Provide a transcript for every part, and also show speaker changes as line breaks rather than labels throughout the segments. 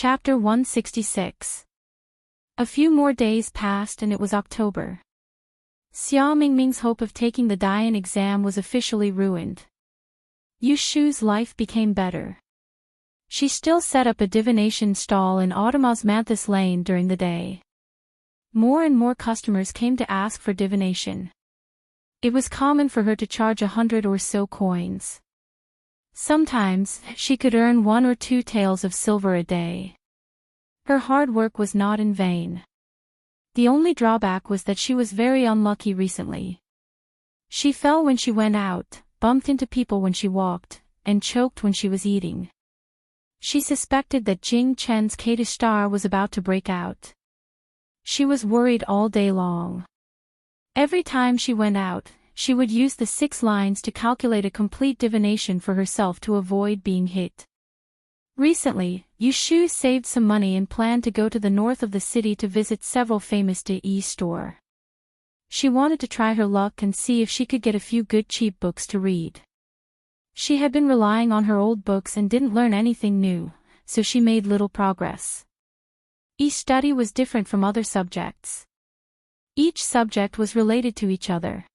Chapter 166. A few more days passed and it was October. Xia Mingming's hope of taking the Dian exam was officially ruined. Yu Shu's life became better. She still set up a divination stall in Osmanthus Lane during the day. More and more customers came to ask for divination. It was common for her to charge 100 or so coins. Sometimes, she could earn 1 or 2 taels of silver a day. Her hard work was not in vain. The only drawback was that she was very unlucky recently. She fell when she went out, bumped into people when she walked, and choked when she was eating. She suspected that Jing Chen's Kata star was about to break out. She was worried all day long. Every time she went out, she would use the 6 lines to calculate a complete divination for herself to avoid being hit. Recently, Yu Shu saved some money and planned to go to the north of the city to visit several famous Dai stores. She wanted to try her luck and see if she could get a few good cheap books to read. She had been relying on her old books and didn't learn anything new, so she made little progress. Each study was different from other subjects. Each subject was related to each other.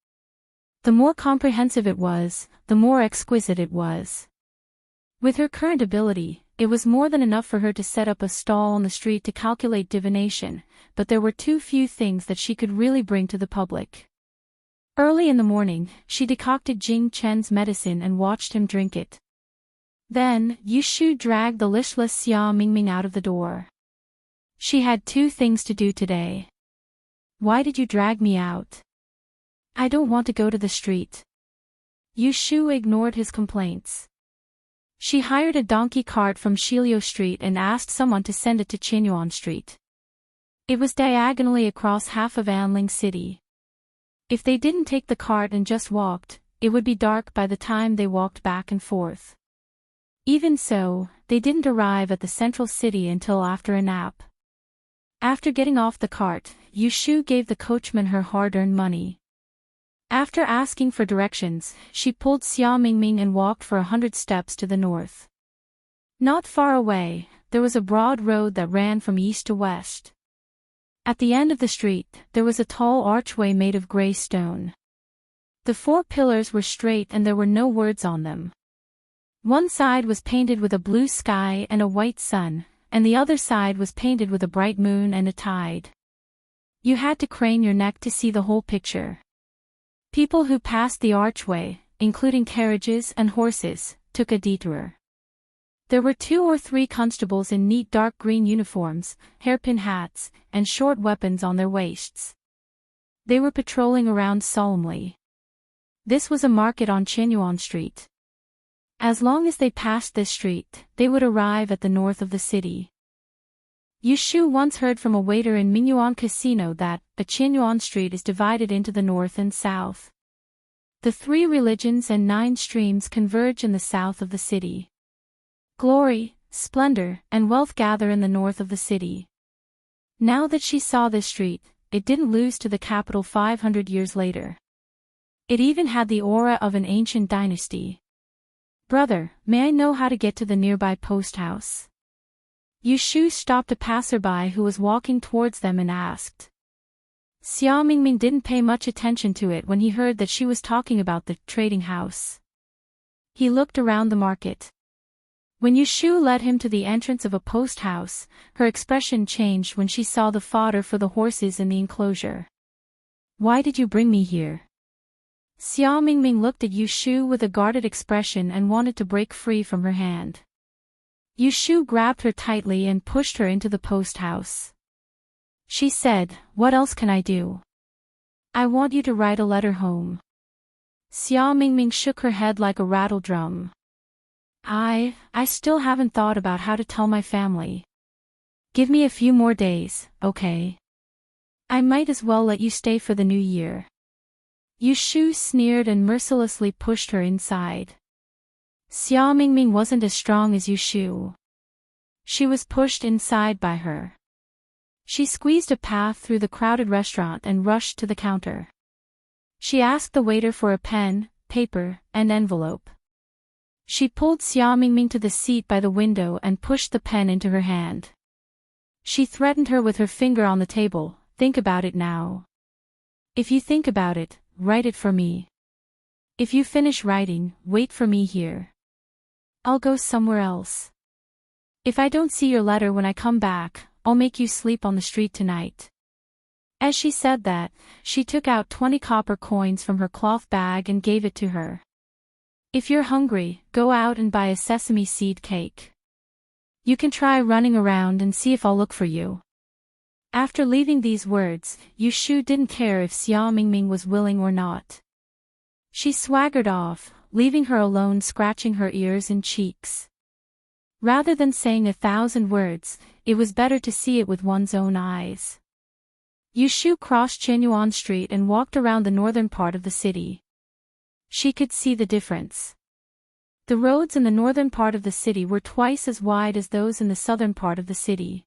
The more comprehensive it was, the more exquisite it was. With her current ability, it was more than enough for her to set up a stall on the street to calculate divination, but there were too few things that she could really bring to the public. Early in the morning, she decocted Jing Chen's medicine and watched him drink it. Then, Yu Shu dragged the listless Xia Mingming out of the door. She had 2 things to do today. Why did you drag me out? I don't want to go to the street. Yu Shu ignored his complaints. She hired a donkey cart from Shiliu Street and asked someone to send it to Qinyuan Street. It was diagonally across half of Anling City. If they didn't take the cart and just walked, it would be dark by the time they walked back and forth. Even so, they didn't arrive at the central city until after a nap. After getting off the cart, Yu Shu gave the coachman her hard-earned money. After asking for directions, she pulled Xia Mingming and walked for 100 steps to the north. Not far away, there was a broad road that ran from east to west. At the end of the street, there was a tall archway made of gray stone. The 4 pillars were straight and there were no words on them. One side was painted with a blue sky and a white sun, and the other side was painted with a bright moon and a tide. You had to crane your neck to see the whole picture. People who passed the archway, including carriages and horses, took a detour. There were 2 or 3 constables in neat dark green uniforms, hairpin hats, and short weapons on their waists. They were patrolling around solemnly. This was a market on Qinyuan Street. As long as they passed this street, they would arrive at the north of the city. Yu Shu once heard from a waiter in Mingyuan Casino that a Qinyuan Street is divided into the north and south. The 3 religions and 9 streams converge in the south of the city. Glory, splendor, and wealth gather in the north of the city. Now that she saw this street, it didn't lose to the capital 500 years later. It even had the aura of an ancient dynasty. Brother, may I know how to get to the nearby post house? Yu Shu stopped a passerby who was walking towards them and asked. Xia Mingming didn't pay much attention to it when he heard that she was talking about the trading house. He looked around the market. When Yu Shu led him to the entrance of a post house, her expression changed when she saw the fodder for the horses in the enclosure. Why did you bring me here? Xia Mingming looked at Yu Shu with a guarded expression and wanted to break free from her hand. Yu Shu grabbed her tightly and pushed her into the post house. She said, "What else can I do? I want you to write a letter home." Xia Mingming shook her head like a rattle drum. I still haven't thought about how to tell my family. Give me a few more days, okay? I might as well let you stay for the new year." Yu Shu sneered and mercilessly pushed her inside. Xia Mingming wasn't as strong as Yu Shu. She was pushed inside by her. She squeezed a path through the crowded restaurant and rushed to the counter. She asked the waiter for a pen, paper, and envelope. She pulled Xia Mingming to the seat by the window and pushed the pen into her hand. She threatened her with her finger on the table. Think about it now. If you think about it, write it for me. If you finish writing, wait for me here. I'll go somewhere else. If I don't see your letter when I come back, I'll make you sleep on the street tonight. As she said that, she took out 20 copper coins from her cloth bag and gave it to her. If you're hungry, go out and buy a sesame seed cake. You can try running around and see if I'll look for you. After leaving these words, Yu Shu didn't care if Xia Mingming was willing or not. She swaggered off, leaving her alone scratching her ears and cheeks. Rather than saying 1,000 words, it was better to see it with one's own eyes. Yu Shu crossed Qianyuan Street and walked around the northern part of the city. She could see the difference. The roads in the northern part of the city were twice as wide as those in the southern part of the city.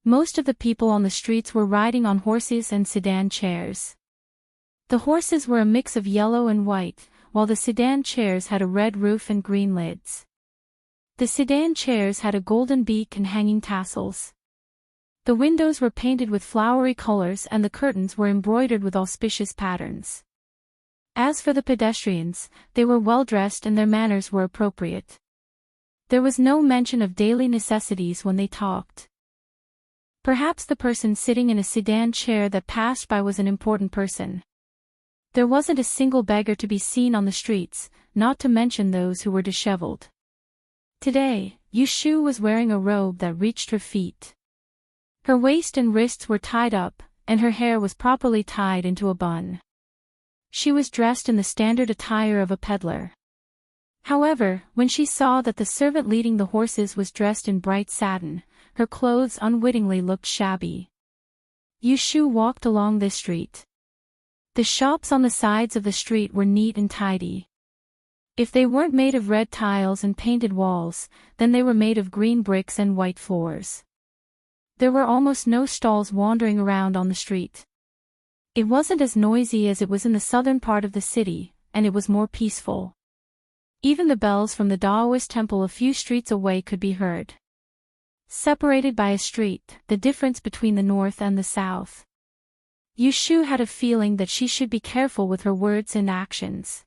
Most of the people on the streets were riding on horses and sedan chairs. The horses were a mix of yellow and white, while the sedan chairs had a red roof and green lids. The sedan chairs had a golden beak and hanging tassels. The windows were painted with flowery colors and the curtains were embroidered with auspicious patterns. As for the pedestrians, they were well dressed and their manners were appropriate. There was no mention of daily necessities when they talked. Perhaps the person sitting in a sedan chair that passed by was an important person. There wasn't a single beggar to be seen on the streets, not to mention those who were disheveled. Today, Yu Shu was wearing a robe that reached her feet. Her waist and wrists were tied up, and her hair was properly tied into a bun. She was dressed in the standard attire of a peddler. However, when she saw that the servant leading the horses was dressed in bright satin, her clothes unwittingly looked shabby. Yu Shu walked along this street. The shops on the sides of the street were neat and tidy. If they weren't made of red tiles and painted walls, then they were made of green bricks and white floors. There were almost no stalls wandering around on the street. It wasn't as noisy as it was in the southern part of the city, and it was more peaceful. Even the bells from the Taoist temple a few streets away could be heard. Separated by a street, the difference between the north and the south. Yu Shu had a feeling that she should be careful with her words and actions.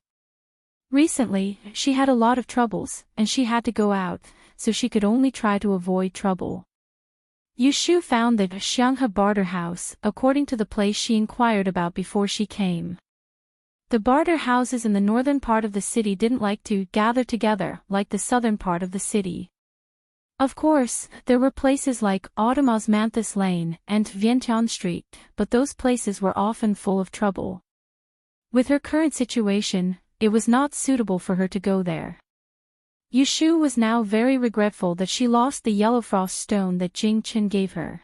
Recently, she had a lot of troubles, and she had to go out, so she could only try to avoid trouble. Yu Shu found the Xianghe barter house, according to the place she inquired about before she came. The barter houses in the northern part of the city didn't like to gather together like the southern part of the city. Of course, there were places like Autumn Osmanthus Lane and Vientiane Street, but those places were often full of trouble. With her current situation, it was not suitable for her to go there. Yu Shu was now very regretful that she lost the yellow frost stone that Jing Chen gave her.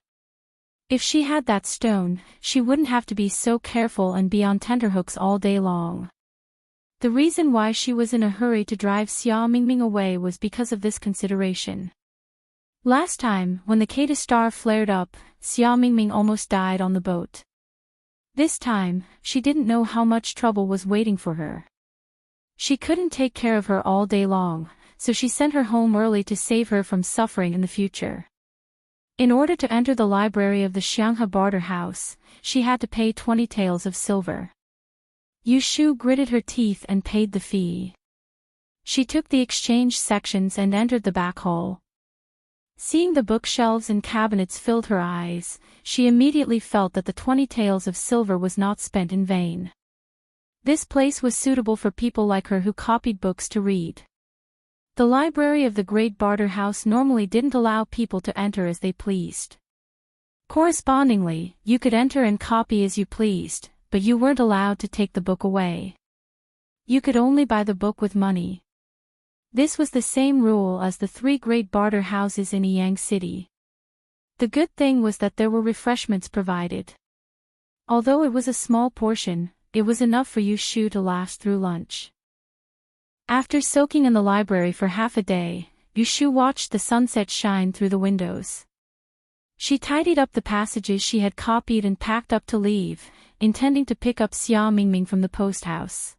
If she had that stone, she wouldn't have to be so careful and be on tenterhooks all day long. The reason why she was in a hurry to drive Xia Mingming away was because of this consideration. Last time, when the Kata star flared up, Xia Mingming almost died on the boat. This time, she didn't know how much trouble was waiting for her. She couldn't take care of her all day long, so she sent her home early to save her from suffering in the future. In order to enter the library of the Xianghe barter house, she had to pay 20 taels of silver. Yu Shu gritted her teeth and paid the fee. She took the exchange sections and entered the back hall. Seeing the bookshelves and cabinets filled her eyes, she immediately felt that the 20 taels of silver was not spent in vain. This place was suitable for people like her who copied books to read. The library of the Great Barter House normally didn't allow people to enter as they pleased. Correspondingly, you could enter and copy as you pleased, but you weren't allowed to take the book away. You could only buy the book with money. This was the same rule as the 3 great barter houses in Yang City. The good thing was that there were refreshments provided. Although it was a small portion, it was enough for Yu Shu to last through lunch. After soaking in the library for half a day, Yu Shu watched the sunset shine through the windows. She tidied up the passages she had copied and packed up to leave, intending to pick up Xia Mingming from the post house.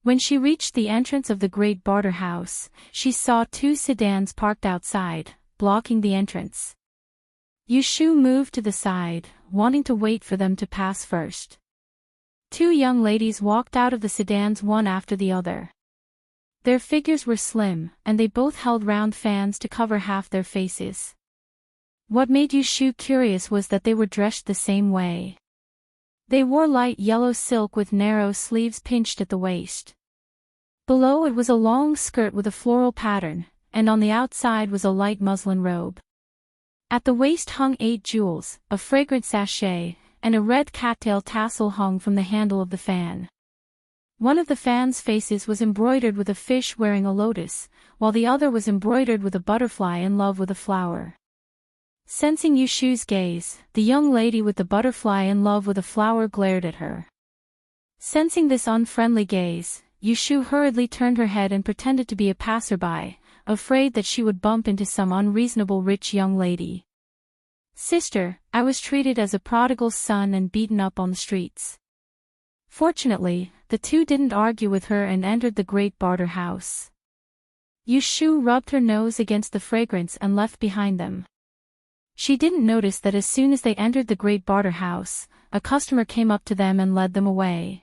When she reached the entrance of the Great Barter House, she saw 2 sedans parked outside, blocking the entrance. Yushu moved to the side, wanting to wait for them to pass first. Two young ladies walked out of the sedans one after the other. Their figures were slim, and they both held round fans to cover half their faces. What made Yushu curious was that they were dressed the same way. They wore light yellow silk with narrow sleeves pinched at the waist. Below it was a long skirt with a floral pattern, and on the outside was a light muslin robe. At the waist hung 8 jewels, a fragrant sachet, and a red cattail tassel hung from the handle of the fan. One of the fan's faces was embroidered with a fish wearing a lotus, while the other was embroidered with a butterfly in love with a flower. Sensing Yushu's gaze, the young lady with the butterfly in love with a flower glared at her. Sensing this unfriendly gaze, Yushu hurriedly turned her head and pretended to be a passerby, afraid that she would bump into some unreasonable rich young lady. "Sister, I was treated as a prodigal son and beaten up on the streets." Fortunately, the two didn't argue with her and entered the great barter house. Yushu rubbed her nose against the fragrance and left behind them. She didn't notice that as soon as they entered the great barter house, a customer came up to them and led them away.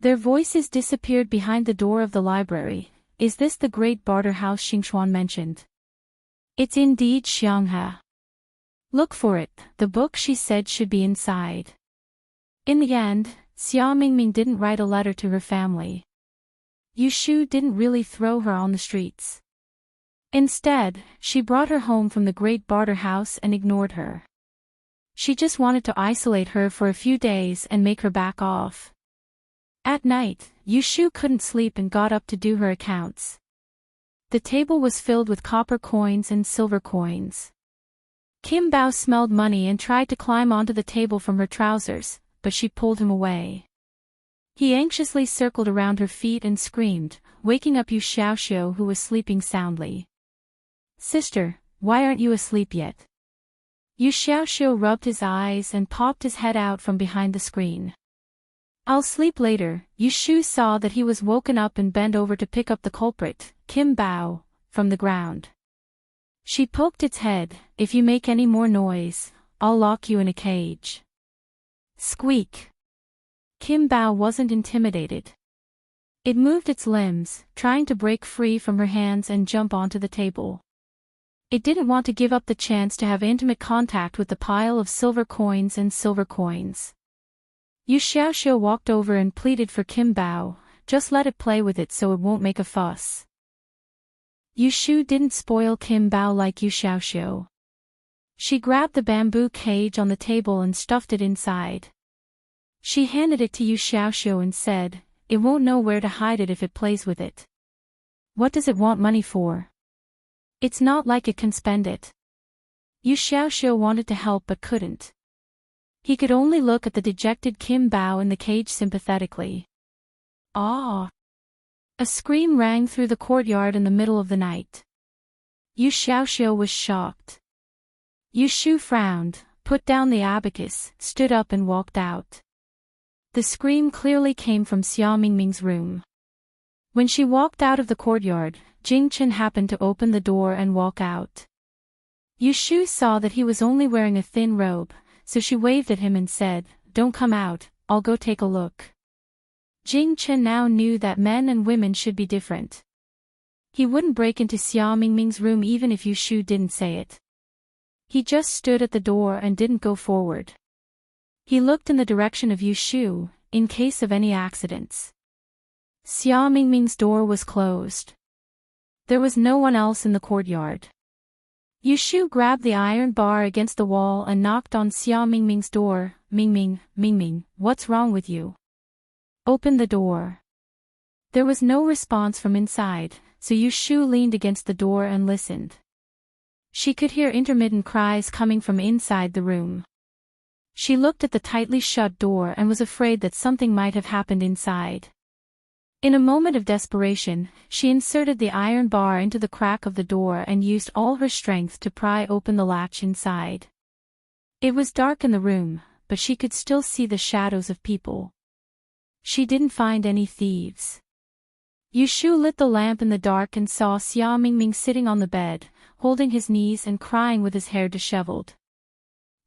Their voices disappeared behind the door of the library. "Is this the great barter house Xingxuan mentioned?" "It's indeed, Xianghe. Look for it, the book she said should be inside." In the end, Xia Mingming didn't write a letter to her family. Yushu didn't really throw her on the streets. Instead, she brought her home from the great barter house and ignored her. She just wanted to isolate her for a few days and make her back off. At night, Yushu couldn't sleep and got up to do her accounts. The table was filled with copper coins and silver coins. Kim Bao smelled money and tried to climb onto the table from her trousers, but she pulled him away. He anxiously circled around her feet and screamed, waking up Yu Xiaoxiu, who was sleeping soundly. "Sister, why aren't you asleep yet?" Yu Xiaoxiu rubbed his eyes and popped his head out from behind the screen. "I'll sleep later." Yushu saw that he was woken up and bent over to pick up the culprit, Kim Bao, from the ground. She poked its head. "If you make any more noise, I'll lock you in a cage." Squeak! Kim Bao wasn't intimidated. It moved its limbs, trying to break free from her hands and jump onto the table. It didn't want to give up the chance to have intimate contact with the pile of silver coins and silver coins. Yu Xiaoxiu walked over and pleaded for Kim Bao, "Just let it play with it so it won't make a fuss." Yushu didn't spoil Kim Bao like Yu Xiaoxiu. She grabbed the bamboo cage on the table and stuffed it inside. She handed it to Yu Xiaoxiu and said, "It won't know where to hide it if it plays with it." "What does it want money for? It's not like it can spend it." Yu Xiaoxiu wanted to help but couldn't. He could only look at the dejected Kim Bao in the cage sympathetically. "Ah!" A scream rang through the courtyard in the middle of the night. Yu Xiaoxiu was shocked. Yushu frowned, put down the abacus, stood up and walked out. The scream clearly came from Xia Mingming's room. When she walked out of the courtyard, Jing Chen happened to open the door and walk out. Yushu saw that he was only wearing a thin robe, so she waved at him and said, "Don't come out, I'll go take a look." Jing Chen now knew that men and women should be different. He wouldn't break into Xia Mingming's room even if Yushu didn't say it. He just stood at the door and didn't go forward. He looked in the direction of Yushu, in case of any accidents. Xia Mingming's door was closed. There was no one else in the courtyard. Yushu grabbed the iron bar against the wall and knocked on Xia Mingming's door. "Mingming, Mingming, what's wrong with you? Open the door." There was no response from inside, so Yushu leaned against the door and listened. She could hear intermittent cries coming from inside the room. She looked at the tightly shut door and was afraid that something might have happened inside. In a moment of desperation, she inserted the iron bar into the crack of the door and used all her strength to pry open the latch inside. It was dark in the room, but she could still see the shadows of people. She didn't find any thieves. Yushu lit the lamp in the dark and saw Xia Mingming sitting on the bed, holding his knees and crying with his hair disheveled.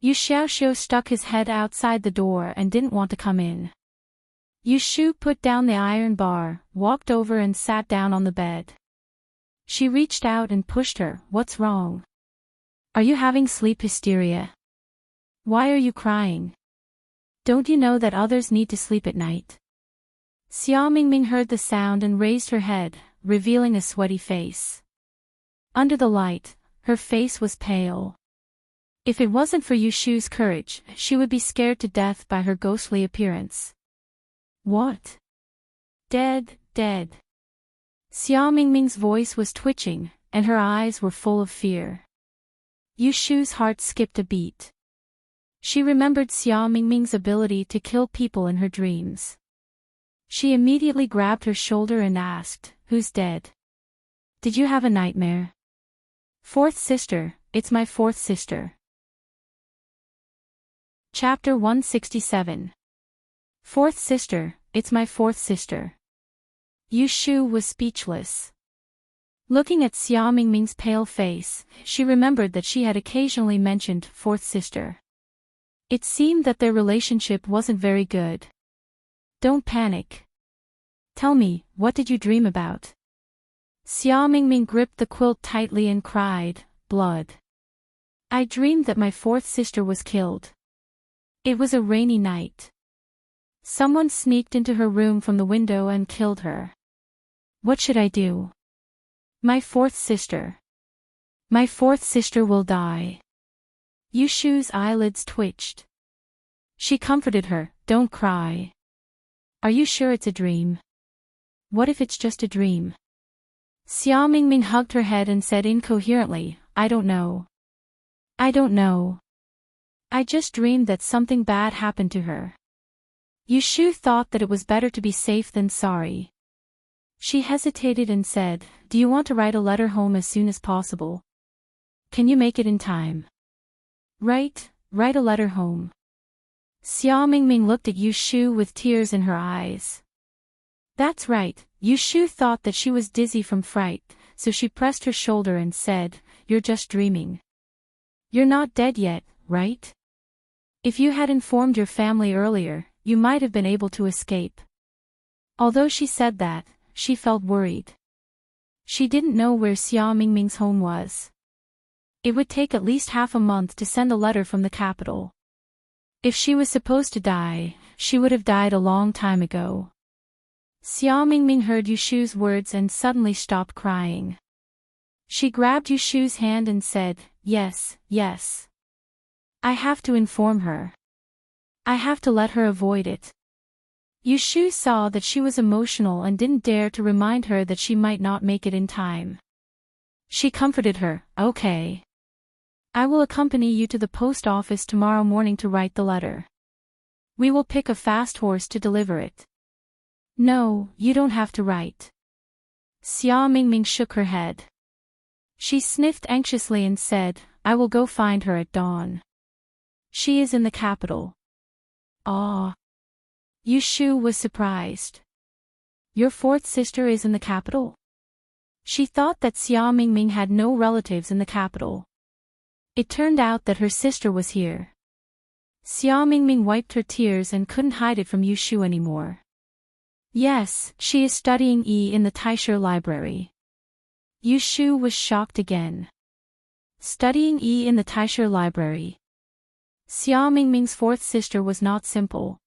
Yu Xiaoxiu stuck his head outside the door and didn't want to come in. Yu Shu put down the iron bar, walked over and sat down on the bed. She reached out and pushed her. What's wrong? Are you having sleep hysteria? Why are you crying? Don't you know that others need to sleep at night? Xia Mingming heard the sound and raised her head, revealing a sweaty face. Under the light, her face was pale. If it wasn't for Yu Shu's courage, she would be scared to death by her ghostly appearance. What? Dead, dead. Xia Mingming's voice was twitching, and her eyes were full of fear. Yu Shu's heart skipped a beat. She remembered Xia Mingming's ability to kill people in her dreams. She immediately grabbed her shoulder and asked, "Who's dead? Did you have a nightmare?" "Fourth sister, it's my fourth sister." Chapter 167. Fourth sister, it's my fourth sister. Yu Shu was speechless. Looking at Xia Mingming's pale face, she remembered that she had occasionally mentioned fourth sister. It seemed that their relationship wasn't very good. Don't panic. Tell me, what did you dream about? Xia Mingming gripped the quilt tightly and cried, "Blood. I dreamed that my fourth sister was killed. It was a rainy night. Someone sneaked into her room from the window and killed her. What should I do? My fourth sister. My fourth sister will die." Yu Shu's eyelids twitched. She comforted her, "Don't cry. Are you sure it's a dream? What if it's just a dream?" Xia Mingming hugged her head and said incoherently, "I don't know. I don't know. I just dreamed that something bad happened to her." Yu Shu thought that it was better to be safe than sorry. She hesitated and said, "Do you want to write a letter home as soon as possible? Can you make it in time?" Write a letter home." Xia Mingming looked at Yu Shu with tears in her eyes. "That's right." Yu Shu thought that she was dizzy from fright, so she pressed her shoulder and said, "You're just dreaming. You're not dead yet, right? If you had informed your family earlier, you might have been able to escape." Although she said that, she felt worried. She didn't know where Xia Mingming's home was. It would take at least half a month to send a letter from the capital. If she was supposed to die, she would have died a long time ago. Xia Mingming heard Yu Shu's words and suddenly stopped crying. She grabbed Yu Shu's hand and said, "Yes, yes. I have to inform her. I have to let her avoid it." Yu Shu saw that she was emotional and didn't dare to remind her that she might not make it in time. She comforted her, "Okay. I will accompany you to the post office tomorrow morning to write the letter. We will pick a fast horse to deliver it." "No, you don't have to write." Xia Mingming shook her head. She sniffed anxiously and said, "I will go find her at dawn. She is in the capital." "Ah." Yu Shu was surprised. "Your fourth sister is in the capital?" She thought that Xia Mingming had no relatives in the capital. It turned out that her sister was here. Xia Mingming wiped her tears and couldn't hide it from Yu Shu anymore. "Yes, she is studying in the LoveLore Library." Yu Shu was shocked again. Studying in the LoveLore Library. Xia Mingming's fourth sister was not simple.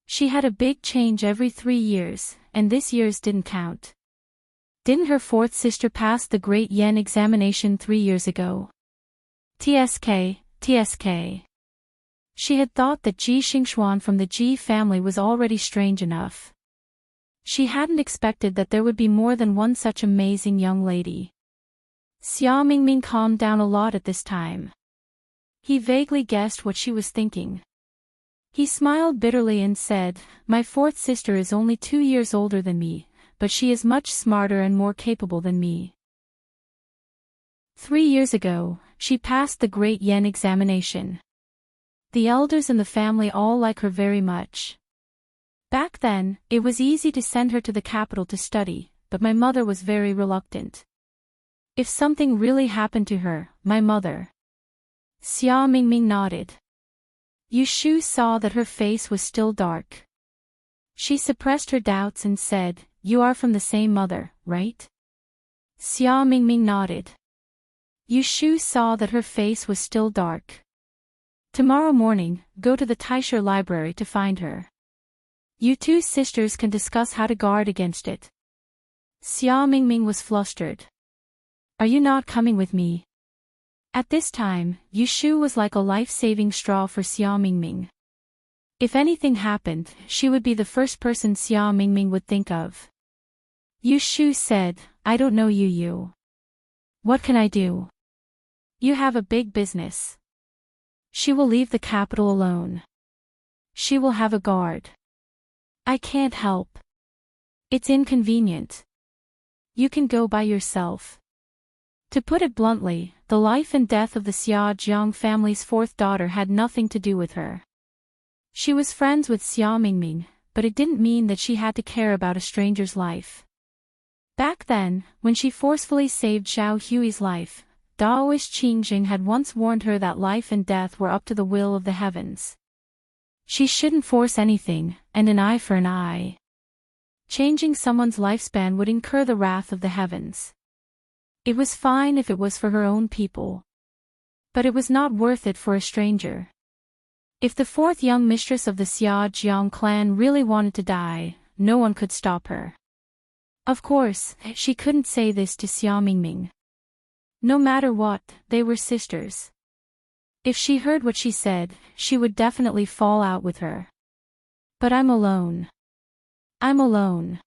She had a big change every 3 years, and this year's didn't count. Didn't her fourth sister pass the Great Yen examination 3 years ago? TSK. She had thought that Ji Xingxuan from the Ji family was already strange enough. She hadn't expected that there would be more than one such amazing young lady. Xia Mingming calmed down a lot at this time. He vaguely guessed what she was thinking. He smiled bitterly and said, "My fourth sister is only 2 years older than me, but she is much smarter and more capable than me. 3 years ago, she passed the Great Yen examination. The elders in the family all like her very much. Back then, it was easy to send her to the capital to study, but my mother was very reluctant. If something really happened to her, my mother..." Xia Mingming nodded. Yushu saw that her face was still dark. She suppressed her doubts and said, "You are from the same mother, right?" Xia Mingming nodded. Yushu saw that her face was still dark. "Tomorrow morning, go to the LoveLore Library to find her. You two sisters can discuss how to guard against it." Xia Mingming was flustered. "Are you not coming with me?" At this time, Yushu was like a life-saving straw for Xia Mingming. If anything happened, she would be the first person Xia Mingming would think of. Yushu said, "I don't know you. What can I do? You have a big business. She will leave the capital alone. She will have a guard. I can't help. It's inconvenient. You can go by yourself." To put it bluntly, the life and death of the Xia Jiang family's fourth daughter had nothing to do with her. She was friends with Xia Mingming, but it didn't mean that she had to care about a stranger's life. Back then, when she forcefully saved Zhao Hui's life, Daoist Qingjing had once warned her that life and death were up to the will of the heavens. She shouldn't force anything, and an eye for an eye. Changing someone's lifespan would incur the wrath of the heavens. It was fine if it was for her own people. But it was not worth it for a stranger. If the fourth young mistress of the Xia Jiang clan really wanted to die, no one could stop her. Of course, she couldn't say this to Xia Mingming. No matter what, they were sisters. If she heard what she said, she would definitely fall out with her. "But I'm alone. I'm alone."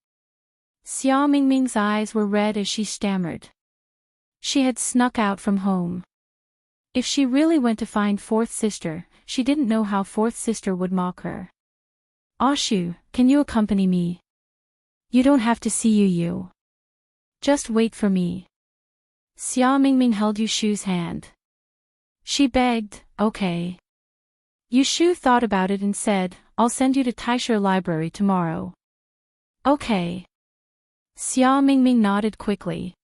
Xia Mingming's eyes were red as she stammered. She had snuck out from home. If she really went to find fourth sister, she didn't know how fourth sister would mock her. "Ashu, can you accompany me? You don't have to see you. Just wait for me." Xia Mingming held Yushu's hand. She begged, "Okay." Yushu thought about it and said, "I'll send you to LoveLore Library tomorrow." "Okay." Xia Mingming nodded quickly.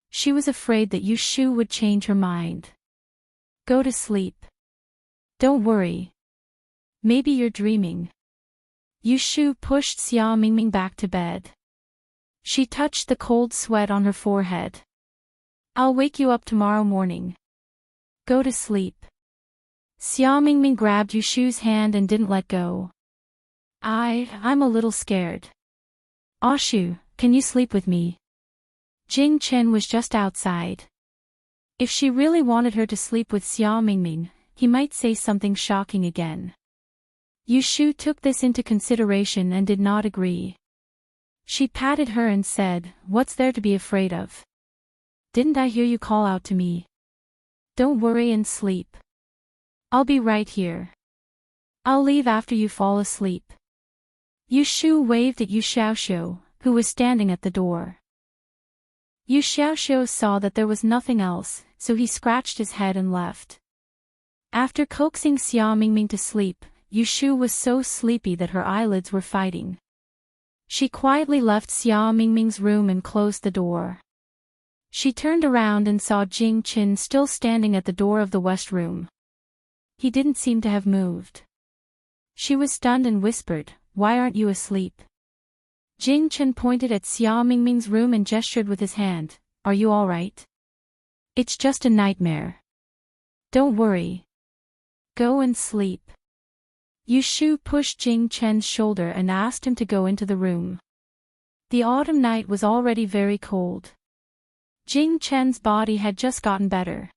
She was afraid that Yushu would change her mind. "Go to sleep. Don't worry. Maybe you're dreaming." Yushu pushed Xia Mingming back to bed. She touched the cold sweat on her forehead. "I'll wake you up tomorrow morning. Go to sleep." Xia Mingming grabbed Yushu's hand and didn't let go. I'm a little scared. Ashu, can you sleep with me?" Jing Chen was just outside. If she really wanted her to sleep with Xia Mingming, he might say something shocking again. Yushu took this into consideration and did not agree. She patted her and said, "What's there to be afraid of? Didn't I hear you call out to me? Don't worry and sleep. I'll be right here. I'll leave after you fall asleep." Yushu waved at Yu Xiaoxiu, who was standing at the door. Yu Xiaoxiu saw that there was nothing else, so he scratched his head and left. After coaxing Xia Mingming to sleep, Yushu was so sleepy that her eyelids were fighting. She quietly left Xia Mingming's room and closed the door. She turned around and saw Jing Chen still standing at the door of the west room. He didn't seem to have moved. She was stunned and whispered, "Why aren't you asleep?" Jing Chen pointed at Xia Mingming's room and gestured with his hand, "Are you all right? It's just a nightmare. Don't worry. Go and sleep." Yushu pushed Jing Chen's shoulder and asked him to go into the room. The autumn night was already very cold. Jing Chen's body had just gotten better.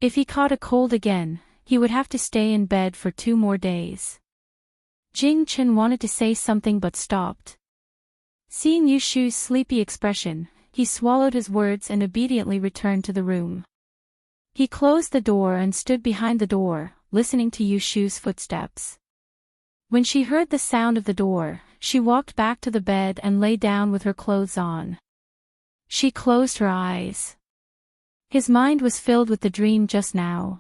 If he caught a cold again, he would have to stay in bed for 2 more days. Jing Chen wanted to say something but stopped. Seeing Yushu's sleepy expression, he swallowed his words and obediently returned to the room. He closed the door and stood behind the door, listening to Yushu's footsteps. When she heard the sound of the door, she walked back to the bed and lay down with her clothes on. She closed her eyes. His mind was filled with the dream just now.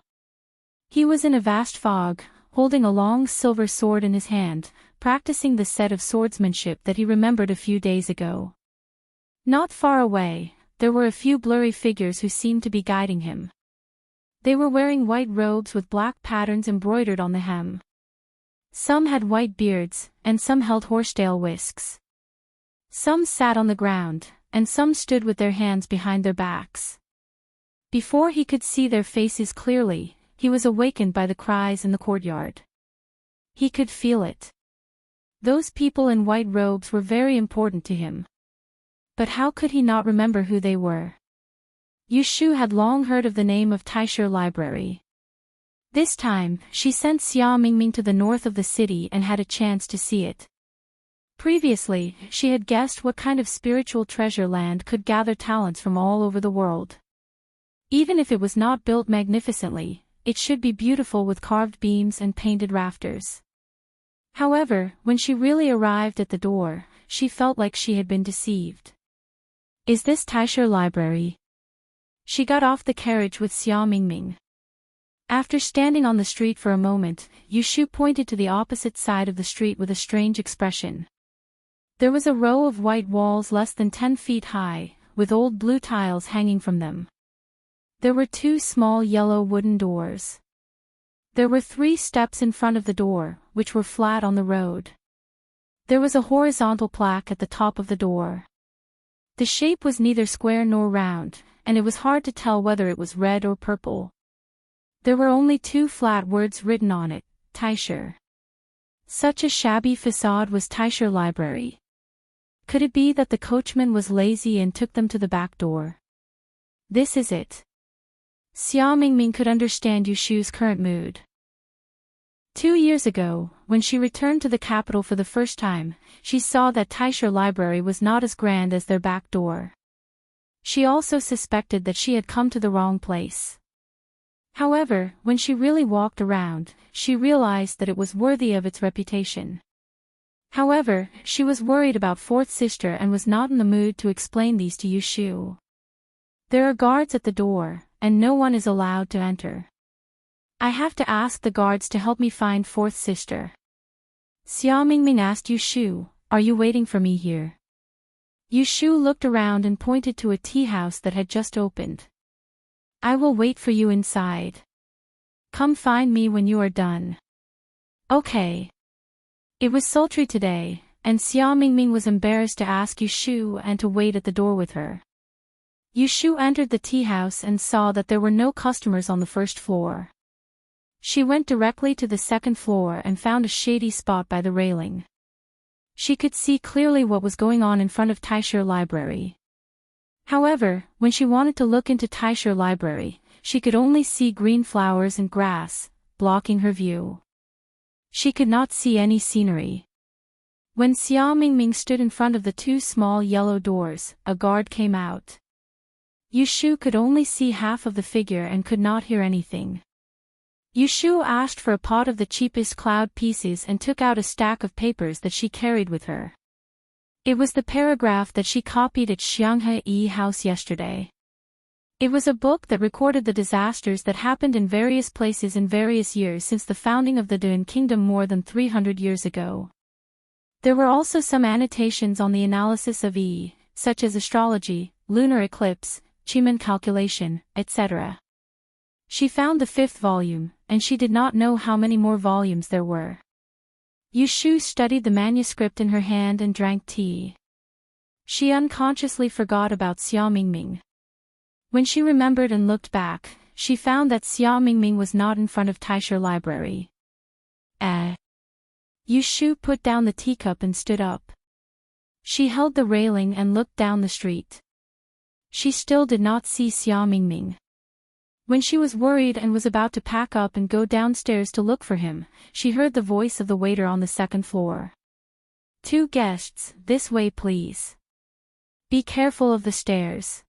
He was in a vast fog, holding a long silver sword in his hand, practicing the set of swordsmanship that he remembered a few days ago. Not far away, there were a few blurry figures who seemed to be guiding him. They were wearing white robes with black patterns embroidered on the hem. Some had white beards, and some held horsetail whisks. Some sat on the ground, and some stood with their hands behind their backs. Before he could see their faces clearly, he was awakened by the cries in the courtyard. He could feel it. Those people in white robes were very important to him. But how could he not remember who they were? Yushu had long heard of the name of LoveLore Library. This time, she sent Xia Mingming to the north of the city and had a chance to see it. Previously, she had guessed what kind of spiritual treasure land could gather talents from all over the world. Even if it was not built magnificently, it should be beautiful with carved beams and painted rafters. However, when she really arrived at the door, she felt like she had been deceived. Is this LoveLore Library? She got off the carriage with Xia Mingming. After standing on the street for a moment, Yushu pointed to the opposite side of the street with a strange expression. There was a row of white walls less than 10 feet high, with old blue tiles hanging from them. There were 2 small yellow wooden doors. There were 3 steps in front of the door, which were flat on the road. There was a horizontal plaque at the top of the door. The shape was neither square nor round, and it was hard to tell whether it was red or purple. There were only 2 flat words written on it, LoveLore. Such a shabby facade was LoveLore Library. Could it be that the coachman was lazy and took them to the back door? This is it. Xia Mingming could understand Yushu's current mood. 2 years ago, when she returned to the capital for the first time, she saw that LoveLore Library was not as grand as their back door. She also suspected that she had come to the wrong place. However, when she really walked around, she realized that it was worthy of its reputation. However, she was worried about fourth sister and was not in the mood to explain these to Yushu. There are guards at the door, and no one is allowed to enter. I have to ask the guards to help me find fourth sister. Xia Mingming asked Yushu, "Are you waiting for me here?" Yushu looked around and pointed to a tea house that had just opened. I will wait for you inside. Come find me when you are done. Okay. It was sultry today, and Xia Mingming was embarrassed to ask Yushu and to wait at the door with her. Yushu entered the tea house and saw that there were no customers on the first floor. She went directly to the second floor and found a shady spot by the railing. She could see clearly what was going on in front of LoveLore Library. However, when she wanted to look into LoveLore Library, she could only see green flowers and grass, blocking her view. She could not see any scenery. When Xia Mingming stood in front of the 2 small yellow doors, a guard came out. Yushu could only see half of the figure and could not hear anything. Yushu asked for a pot of the cheapest cloud pieces and took out a stack of papers that she carried with her. It was the paragraph that she copied at Xianghe House yesterday. It was a book that recorded the disasters that happened in various places in various years since the founding of the Duan Kingdom more than 300 years ago. There were also some annotations on the analysis of such as astrology, lunar eclipse, Chiman calculation, etc. She found the 5th volume, and she did not know how many more volumes there were. Yushu studied the manuscript in her hand and drank tea. She unconsciously forgot about Xia Mingming. When she remembered and looked back, she found that Xia Mingming was not in front of LoveLore Library. Yushu put down the teacup and stood up. She held the railing and looked down the street. She still did not see Xia Mingming. When she was worried and was about to pack up and go downstairs to look for him, she heard the voice of the waiter on the second floor. 2 guests, this way please. Be careful of the stairs.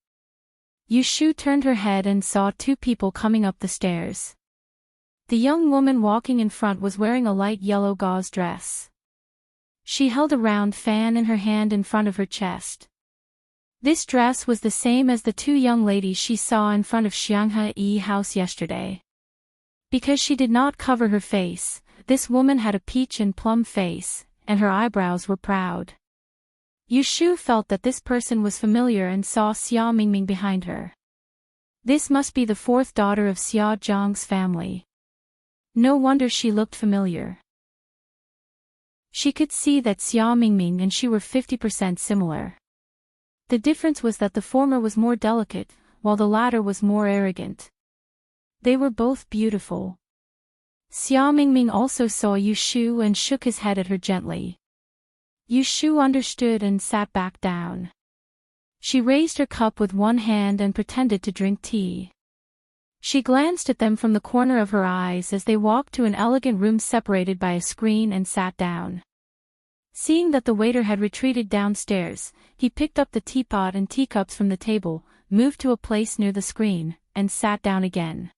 Yushu turned her head and saw 2 people coming up the stairs. The young woman walking in front was wearing a light yellow gauze dress. She held a round fan in her hand in front of her chest. This dress was the same as the 2 young ladies she saw in front of Xianghe House yesterday. Because she did not cover her face, this woman had a peach and plum face, and her eyebrows were proud. Yushu felt that this person was familiar and saw Xia Mingming behind her. This must be the fourth daughter of Xia Zhang's family. No wonder she looked familiar. She could see that Xia Mingming and she were 50% similar. The difference was that the former was more delicate, while the latter was more arrogant. They were both beautiful. Xia Mingming also saw Yu Shu and shook his head at her gently. Yu Shu understood and sat back down. She raised her cup with one hand and pretended to drink tea. She glanced at them from the corner of her eyes as they walked to an elegant room separated by a screen and sat down. Seeing that the waiter had retreated downstairs, he picked up the teapot and teacups from the table, moved to a place near the screen, and sat down again.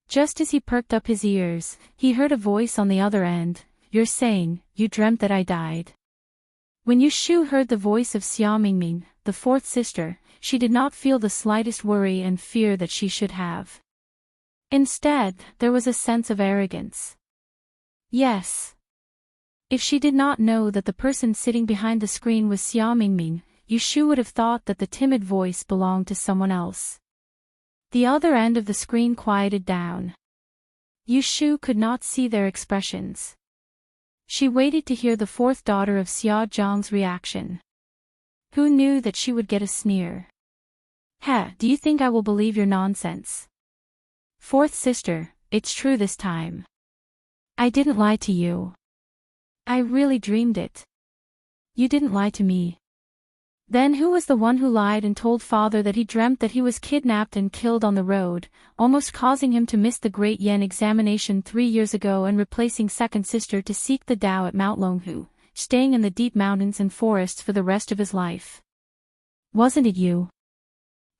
Just as he perked up his ears, he heard a voice on the other end, "You're saying, you dreamt that I died?" When Yu Shu heard the voice of Xia Mingming, the fourth sister, she did not feel the slightest worry and fear that she should have. Instead, there was a sense of arrogance. Yes. If she did not know that the person sitting behind the screen was Xia Mingming, Yu Shu would have thought that the timid voice belonged to someone else. The other end of the screen quieted down. Yu Shu could not see their expressions. She waited to hear the fourth daughter of Xia Zhang's reaction. Who knew that she would get a sneer? Do you think I will believe your nonsense? Fourth sister, it's true this time. I didn't lie to you. I really dreamed it. You didn't lie to me. Then who was the one who lied and told father that he dreamt that he was kidnapped and killed on the road, almost causing him to miss the Great Yen examination 3 years ago and replacing second sister to seek the Tao at Mount Longhu, staying in the deep mountains and forests for the rest of his life? Wasn't it you?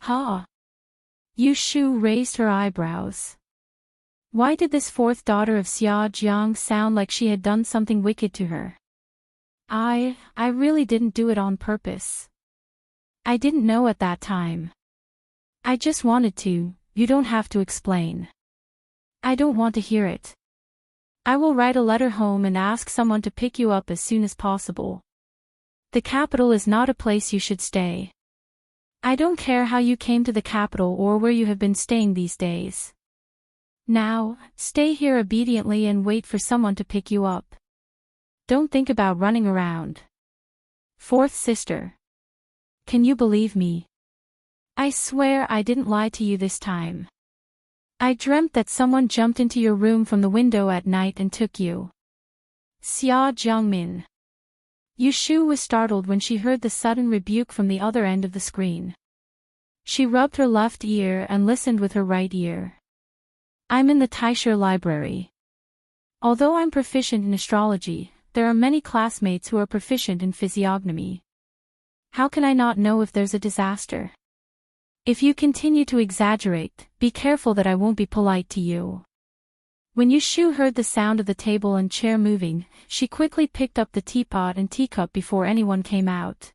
Ha! Yu Shu raised her eyebrows. Why did this fourth daughter of Xia Jiang sound like she had done something wicked to her? I really didn't do it on purpose. I didn't know at that time. I just wanted to, you don't have to explain. I don't want to hear it. I will write a letter home and ask someone to pick you up as soon as possible. The capital is not a place you should stay. I don't care how you came to the capital or where you have been staying these days. Now, stay here obediently and wait for someone to pick you up. Don't think about running around. Fourth sister. Can you believe me? I swear I didn't lie to you this time. I dreamt that someone jumped into your room from the window at night and took you. Xia Jiangmin. Yu Shu was startled when she heard the sudden rebuke from the other end of the screen. She rubbed her left ear and listened with her right ear. I'm in the LoveLore Library. Although I'm proficient in astrology, there are many classmates who are proficient in physiognomy. How can I not know if there's a disaster? If you continue to exaggerate, be careful that I won't be polite to you. When Yu Shu heard the sound of the table and chair moving, she quickly picked up the teapot and teacup before anyone came out.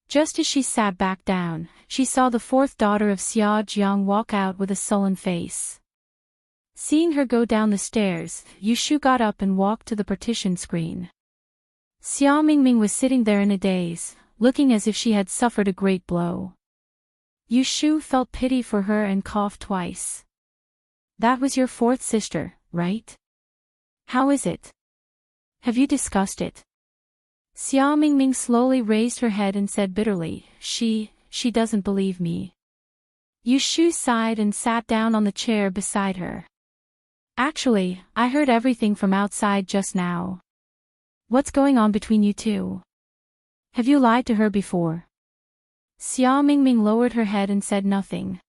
Just as she sat back down, she saw the fourth daughter of Xia Jiang walk out with a sullen face. Seeing her go down the stairs, Yu Shu got up and walked to the partition screen. Xia Mingming was sitting there in a daze, looking as if she had suffered a great blow. Yu Shu felt pity for her and coughed twice. That was your fourth sister, right? How is it? Have you discussed it? Xia Mingming slowly raised her head and said bitterly, She doesn't believe me. Yu Shu sighed and sat down on the chair beside her. Actually, I heard everything from outside just now. What's going on between you two? Have you lied to her before? Xia Mingming lowered her head and said nothing.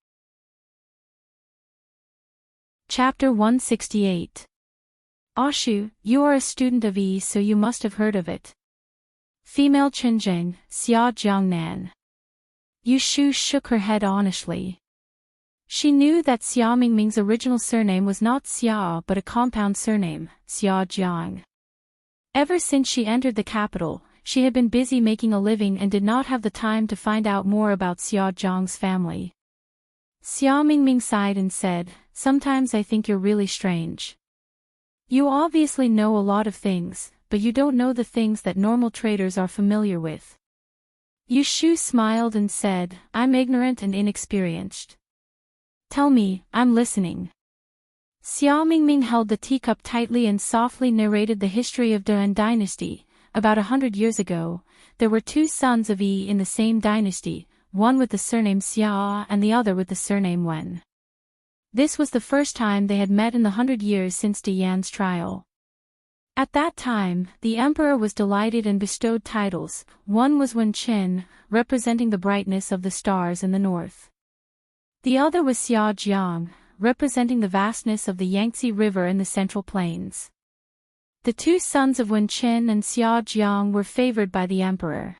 Chapter 168. Ashu, you are a student of E, so you must have heard of it. Female Chenjing, Xia Jiangnan. Yu Shu shook her head honestly. She knew that Xia Mingming's original surname was not Xia but a compound surname, Xia Jiang. Ever since she entered the capital, she had been busy making a living and did not have the time to find out more about Xia Zhang's family. Xia Mingming sighed and said, Sometimes I think you're really strange. You obviously know a lot of things, but you don't know the things that normal traders are familiar with. Yushu smiled and said, I'm ignorant and inexperienced. Tell me, I'm listening. Xia Mingming held the teacup tightly and softly narrated the history of Duan dynasty. About 100 years ago, there were two sons of Yi in the same dynasty, one with the surname Xia and the other with the surname Wen. This was the first time they had met in the 100 years since De Yan's trial. At that time, the emperor was delighted and bestowed titles. One was Wen Qin, representing the brightness of the stars in the north. The other was Xia Jiang, representing the vastness of the Yangtze River in the Central Plains. The two sons of Wen Qin and Xia Jiang were favored by the emperor.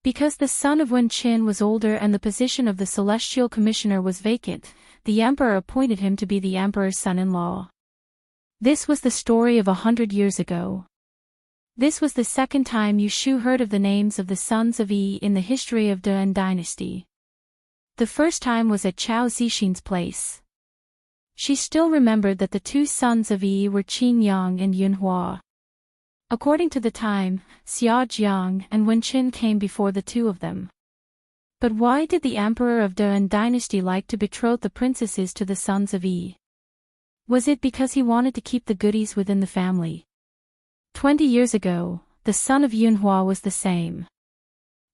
Because the son of Wen Qin was older and the position of the celestial commissioner was vacant, the emperor appointed him to be the emperor's son-in-law. This was the story of 100 years ago. This was the second time Yushu heard of the names of the sons of Yi in the history of Duan dynasty. The first time was at Chao Zixin's place. She still remembered that the two sons of Yi were Qin Yang and Yunhua. According to the time, Xia Jiang and Wen Qin came before the two of them. But why did the emperor of Duan dynasty like to betroth the princesses to the sons of Yi? Was it because he wanted to keep the goodies within the family? 20 years ago, the son of Yunhua was the same.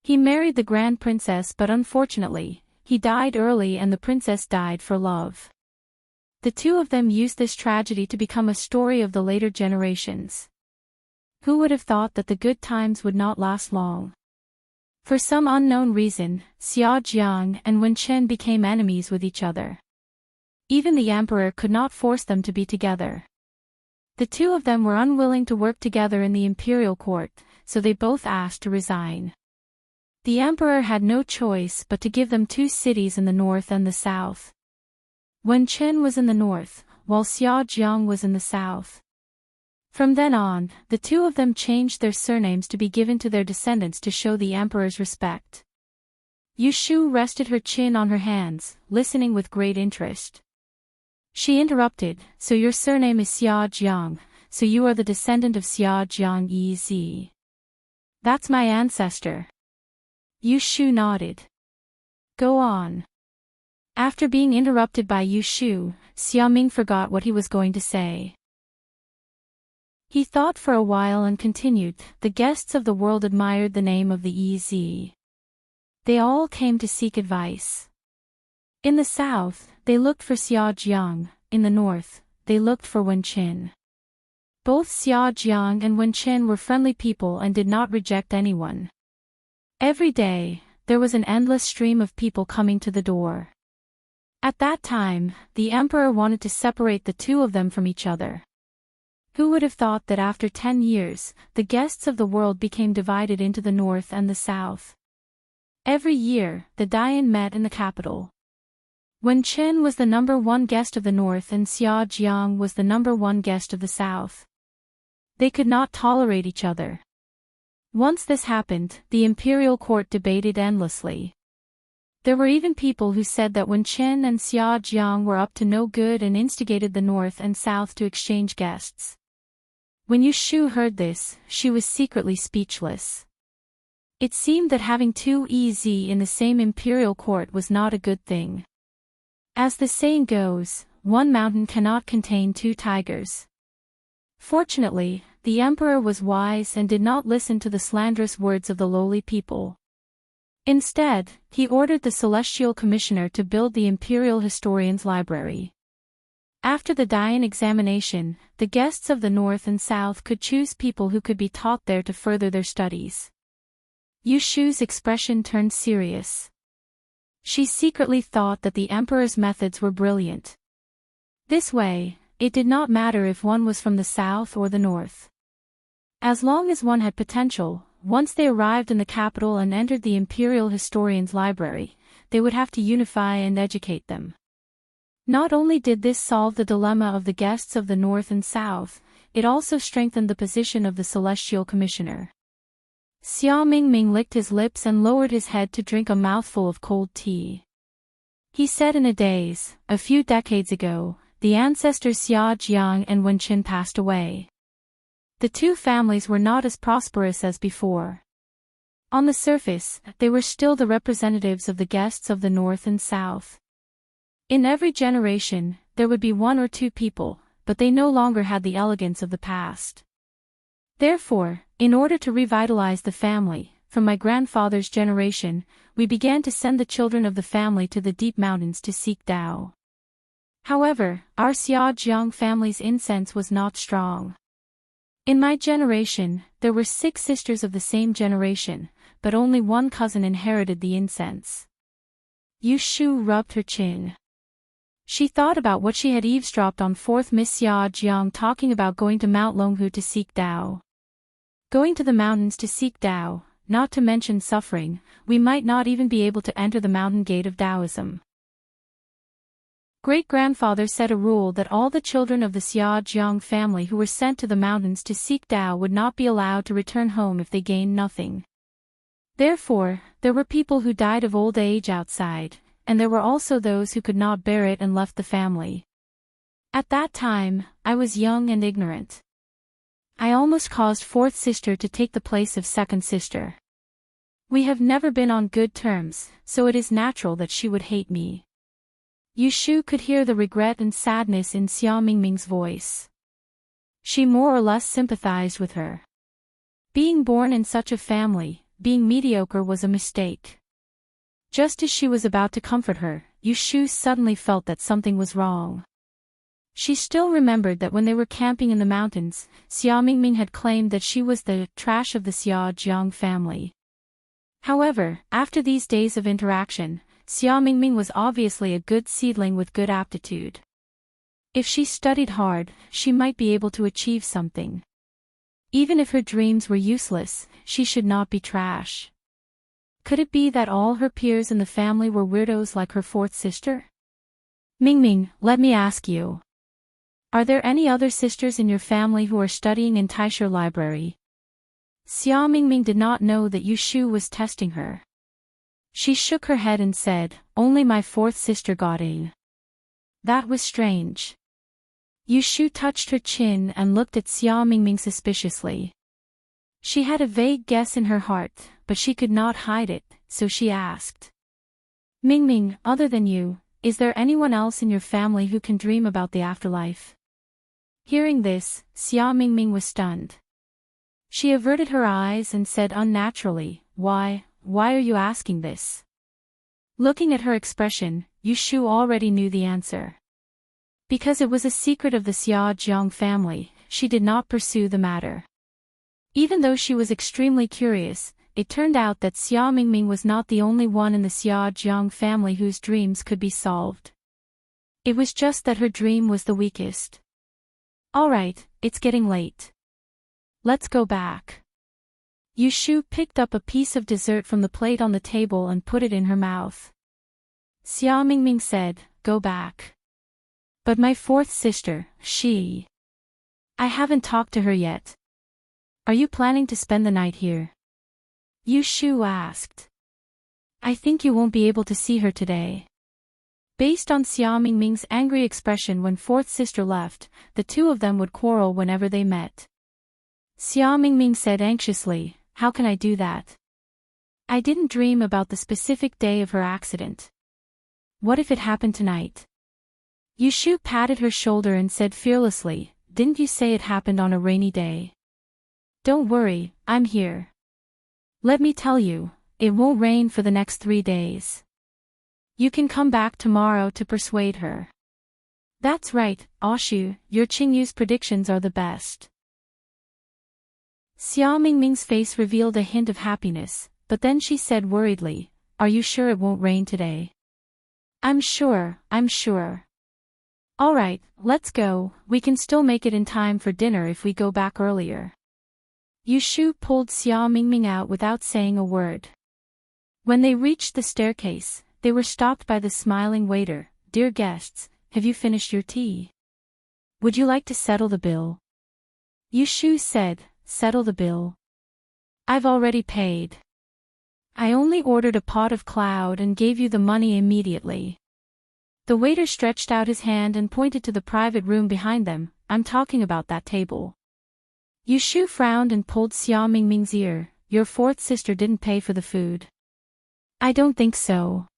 He married the grand princess, but unfortunately, he died early and the princess died for love. The two of them used this tragedy to become a story of the later generations. Who would have thought that the good times would not last long? For some unknown reason, Xia Jiang and Wen Qin became enemies with each other. Even the emperor could not force them to be together. The two of them were unwilling to work together in the imperial court, so they both asked to resign. The emperor had no choice but to give them two cities in the north and the south. Wen Qin was in the north, while Xia Jiang was in the south. From then on, the two of them changed their surnames to be given to their descendants to show the emperor's respect. Yushu rested her chin on her hands, listening with great interest. She interrupted, so your surname is Xia Jiang, so you are the descendant of Xia Jiang Yi. That's my ancestor. Yushu nodded. Go on. After being interrupted by Yushu, Xiaoming forgot what he was going to say. He thought for a while and continued, the guests of the world admired the name of the Yi. They all came to seek advice. In the south, they looked for Xia Jiang, in the north, they looked for Wen Qin. Both Xia Jiang and Wen Qin were friendly people and did not reject anyone. Every day, there was an endless stream of people coming to the door. At that time, the emperor wanted to separate the two of them from each other. Who would have thought that after 10 years, the guests of the world became divided into the north and the south? Every year, the Dayan met in the capital. Wen Qin was the number one guest of the north and Xia Jiang was the number one guest of the south. They could not tolerate each other. Once this happened, the imperial court debated endlessly. There were even people who said that Wen Qin and Xia Jiang were up to no good and instigated the north and south to exchange guests. When Yushu heard this, she was secretly speechless. It seemed that having two EZ in the same imperial court was not a good thing. As the saying goes, one mountain cannot contain two tigers. Fortunately, the emperor was wise and did not listen to the slanderous words of the lowly people. Instead, he ordered the celestial commissioner to build the imperial historian's library. After the Dayan examination, the guests of the north and south could choose people who could be taught there to further their studies. Yushu's expression turned serious. She secretly thought that the emperor's methods were brilliant. This way, it did not matter if one was from the south or the north. As long as one had potential, once they arrived in the capital and entered the imperial historian's library, they would have to unify and educate them. Not only did this solve the dilemma of the guests of the north and south, it also strengthened the position of the celestial commissioner. Xia Mingming licked his lips and lowered his head to drink a mouthful of cold tea. He said in a daze, a few decades ago, the ancestors Xia Jiang and Wen Qin passed away. The two families were not as prosperous as before. On the surface, they were still the representatives of the guests of the North and South. In every generation, there would be one or two people, but they no longer had the elegance of the past. Therefore, in order to revitalize the family, from my grandfather's generation, we began to send the children of the family to the deep mountains to seek Tao. However, our Xiaojiang family's incense was not strong. In my generation, there were 6 sisters of the same generation, but only one cousin inherited the incense. Yu Shu rubbed her chin. She thought about what she had eavesdropped on 4th Miss Xiaojiang talking about going to Mount Longhu to seek Tao. Going to the mountains to seek Tao, not to mention suffering, we might not even be able to enter the mountain gate of Taoism. Great-grandfather set a rule that all the children of the Xiaojiang family who were sent to the mountains to seek Tao would not be allowed to return home if they gained nothing. Therefore, there were people who died of old age outside, and there were also those who could not bear it and left the family. At that time, I was young and ignorant. I almost caused 4th sister to take the place of 2nd sister. We have never been on good terms, so it is natural that she would hate me. Yu Shu could hear the regret and sadness in Xia Mingming's voice. She more or less sympathized with her. Being born in such a family, being mediocre was a mistake. Just as she was about to comfort her, Yu Shu suddenly felt that something was wrong. She still remembered that when they were camping in the mountains, Xia Mingming had claimed that she was the trash of the Xiaojiang family. However, after these days of interaction, Xia Mingming was obviously a good seedling with good aptitude. If she studied hard, she might be able to achieve something. Even if her dreams were useless, she should not be trash. Could it be that all her peers in the family were weirdos like her 4th sister? Mingming, let me ask you. Are there any other sisters in your family who are studying in LoveLore Library? Xia Mingming did not know that Yu Shu was testing her. She shook her head and said, only my 4th sister got in. That was strange. Yu Shu touched her chin and looked at Xia Mingming suspiciously. She had a vague guess in her heart, but she could not hide it, so she asked. Mingming, other than you, is there anyone else in your family who can dream about the afterlife? Hearing this, Xia Mingming was stunned. She averted her eyes and said unnaturally, why are you asking this? Looking at her expression, Yu Shu already knew the answer. Because it was a secret of the Xiaojiang family, she did not pursue the matter. Even though she was extremely curious, it turned out that Xia Mingming was not the only one in the Xiaojiang family whose dreams could be solved. It was just that her dream was the weakest. Alright, it's getting late. Let's go back. Yu Shu picked up a piece of dessert from the plate on the table and put it in her mouth. Xia Mingming said, go back. But my 4th sister, I haven't talked to her yet. Are you planning to spend the night here? Yu Shu asked. I think you won't be able to see her today. Based on Xia Mingming's angry expression when 4th sister left, the two of them would quarrel whenever they met. Xia Mingming said anxiously, how can I do that? I didn't dream about the specific day of her accident. What if it happened tonight? Yu Shu patted her shoulder and said fearlessly, didn't you say it happened on a rainy day? Don't worry, I'm here. Let me tell you, it won't rain for the next 3 days. You can come back tomorrow to persuade her. That's right, Oshu, your Qingyu's predictions are the best. Xia Mingming's face revealed a hint of happiness, but then she said worriedly, are you sure it won't rain today? I'm sure. Alright, let's go, we can still make it in time for dinner if we go back earlier. Yu Shu pulled Xia Mingming out without saying a word. When they reached the staircase, they were stopped by the smiling waiter. Dear guests, have you finished your tea? Would you like to settle the bill? Yu Shu said, settle the bill? I've already paid. I only ordered a pot of cloud and gave you the money immediately. The waiter stretched out his hand and pointed to the private room behind them. I'm talking about that table. Yu Shu frowned and pulled Xia Mingming's ear. your fourth sister didn't pay for the food. I don't think so.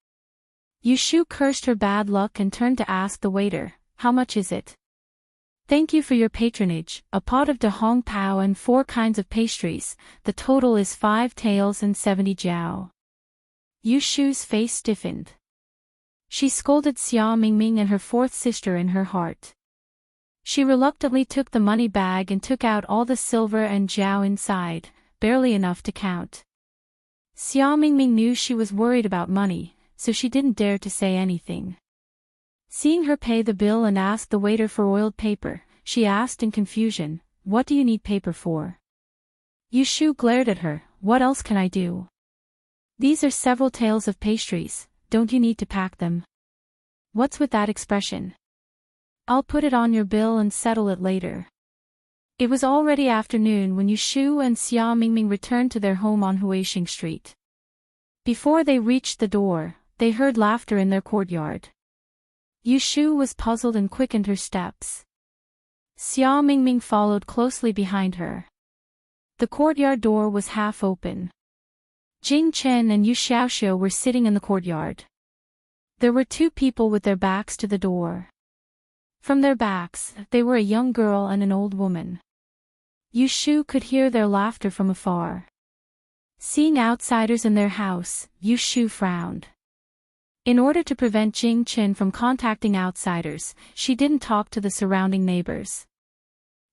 Yushu cursed her bad luck and turned to ask the waiter, how much is it? Thank you for your patronage, a pot of dahong pao and 4 kinds of pastries, the total is 5 taels and 70 jiao. Yushu's face stiffened. She scolded Xia Mingming and her fourth sister in her heart. She reluctantly took the money bag and took out all the silver and jiao inside, barely enough to count. Xia Mingming knew she was worried about money, so she didn't dare to say anything. Seeing her pay the bill and ask the waiter for oiled paper, she asked in confusion, what do you need paper for? Yushu glared at her, what else can I do? These are several taels of pastries, don't you need to pack them? What's with that expression? I'll put it on your bill and settle it later. It was already afternoon when Yushu and Xia Mingming returned to their home on Huixing Street. Before they reached the door, they heard laughter in their courtyard. Yushu was puzzled and quickened her steps. Xia Mingming followed closely behind her. The courtyard door was half open. Jing Chen and Yu Xiaoxiu were sitting in the courtyard. There were 2 people with their backs to the door. From their backs, they were a young girl and an old woman. Yushu could hear their laughter from afar. Seeing outsiders in their house, Yushu frowned. In order to prevent Jing Chen from contacting outsiders, she didn't talk to the surrounding neighbors.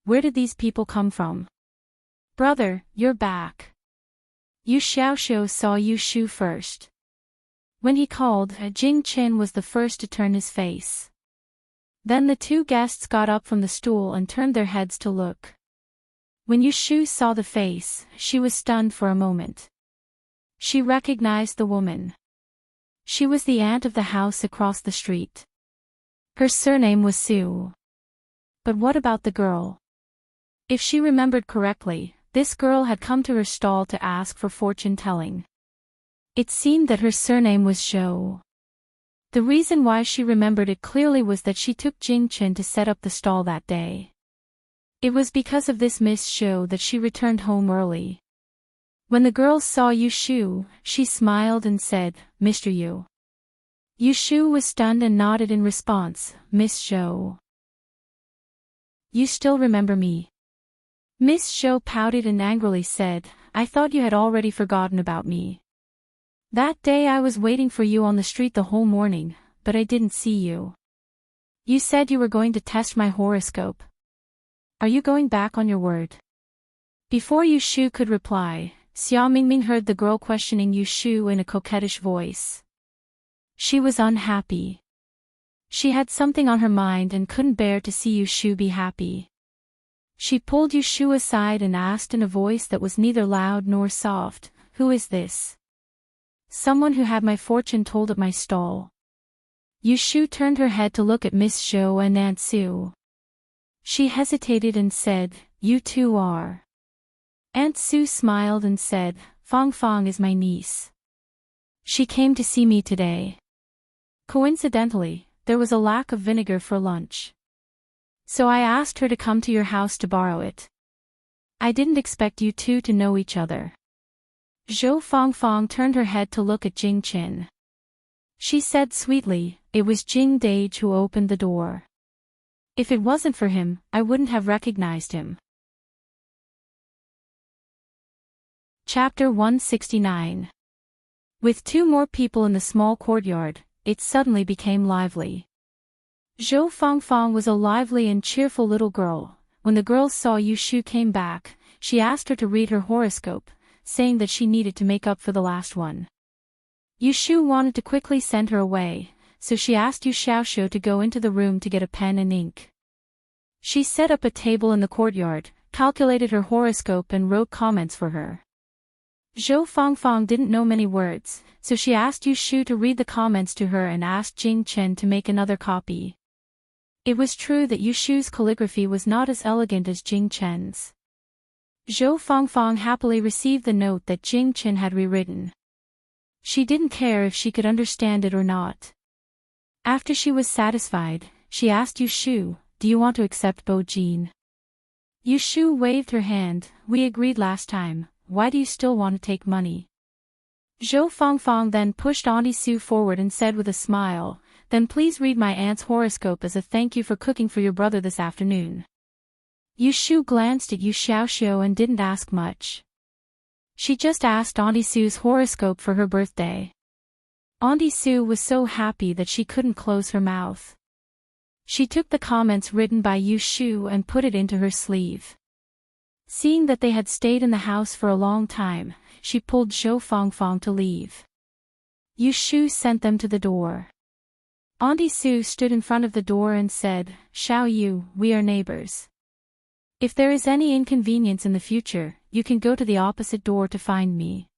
Where did these people come from? Brother, you're back. Yu Xiaoxiu saw Yushu first. When he called, Jing Chen was the first to turn his face. Then the 2 guests got up from the stool and turned their heads to look. When Yushu saw the face, she was stunned for a moment. She recognized the woman. She was the aunt of the house across the street. Her surname was Su. But what about the girl? If she remembered correctly, this girl had come to her stall to ask for fortune-telling. It seemed that her surname was Zhou. The reason why she remembered it clearly was that she took Jing Chen to set up the stall that day. It was because of this Miss Zhou that she returned home early. When the girls saw Yushu, she smiled and said, Mr. Yu. Yushu was stunned and nodded in response, Miss Zhou. You still remember me? Miss Zhou pouted and angrily said, I thought you had already forgotten about me. That day I was waiting for you on the street the whole morning, but I didn't see you. You said you were going to test my horoscope. Are you going back on your word? Before Yushu could reply, Xia Mingming heard the girl questioning Yushu in a coquettish voice. She was unhappy. She had something on her mind and couldn't bear to see Yushu be happy. She pulled Yushu aside and asked in a voice that was neither loud nor soft, Who is this? Someone who had my fortune told at my stall. Yushu turned her head to look at Miss Zhou and Aunt Su. She hesitated and said, You 2 are. Aunt Su smiled and said, Fong Fong is my niece. She came to see me today. Coincidentally, there was a lack of vinegar for lunch. So I asked her to come to your house to borrow it. I didn't expect you 2 to know each other. Zhou Fongfong turned her head to look at Jing Chen. She said sweetly, It was Jing Dage who opened the door. If it wasn't for him, I wouldn't have recognized him. Chapter 169. With 2 more people in the small courtyard, it suddenly became lively. Zhou Fongfong was a lively and cheerful little girl. When the girls saw Yushu came back, she asked her to read her horoscope, saying that she needed to make up for the last one. Yushu wanted to quickly send her away, so she asked Yu Xiaoxiu to go into the room to get a pen and ink. She set up a table in the courtyard, calculated her horoscope and wrote comments for her. Zhou Fongfong didn't know many words, so she asked Yushu to read the comments to her and asked Jing Chen to make another copy. It was true that Yushu's calligraphy was not as elegant as Jing Chen's. Zhou Fongfong happily received the note that Jing Chen had rewritten. She didn't care if she could understand it or not. After she was satisfied, she asked Yushu, Do you want to accept Bo Jin? Yushu waved her hand, We agreed last time, why do you still want to take money? Zhou Fangfang then pushed Auntie Sue forward and said with a smile, then please read my aunt's horoscope as a thank you for cooking for your brother this afternoon. Yu Shu glanced at Yu Xiaoxiu and didn't ask much. She just asked Auntie Sue's horoscope for her birthday. Auntie Sue was so happy that she couldn't close her mouth. She took the comments written by Yu Shu and put it into her sleeve. Seeing that they had stayed in the house for a long time, she pulled Zhou Fangfang to leave. Yu Shu sent them to the door. Auntie Sue stood in front of the door and said, Xiao Yu, we are neighbors. If there is any inconvenience in the future, you can go to the opposite door to find me.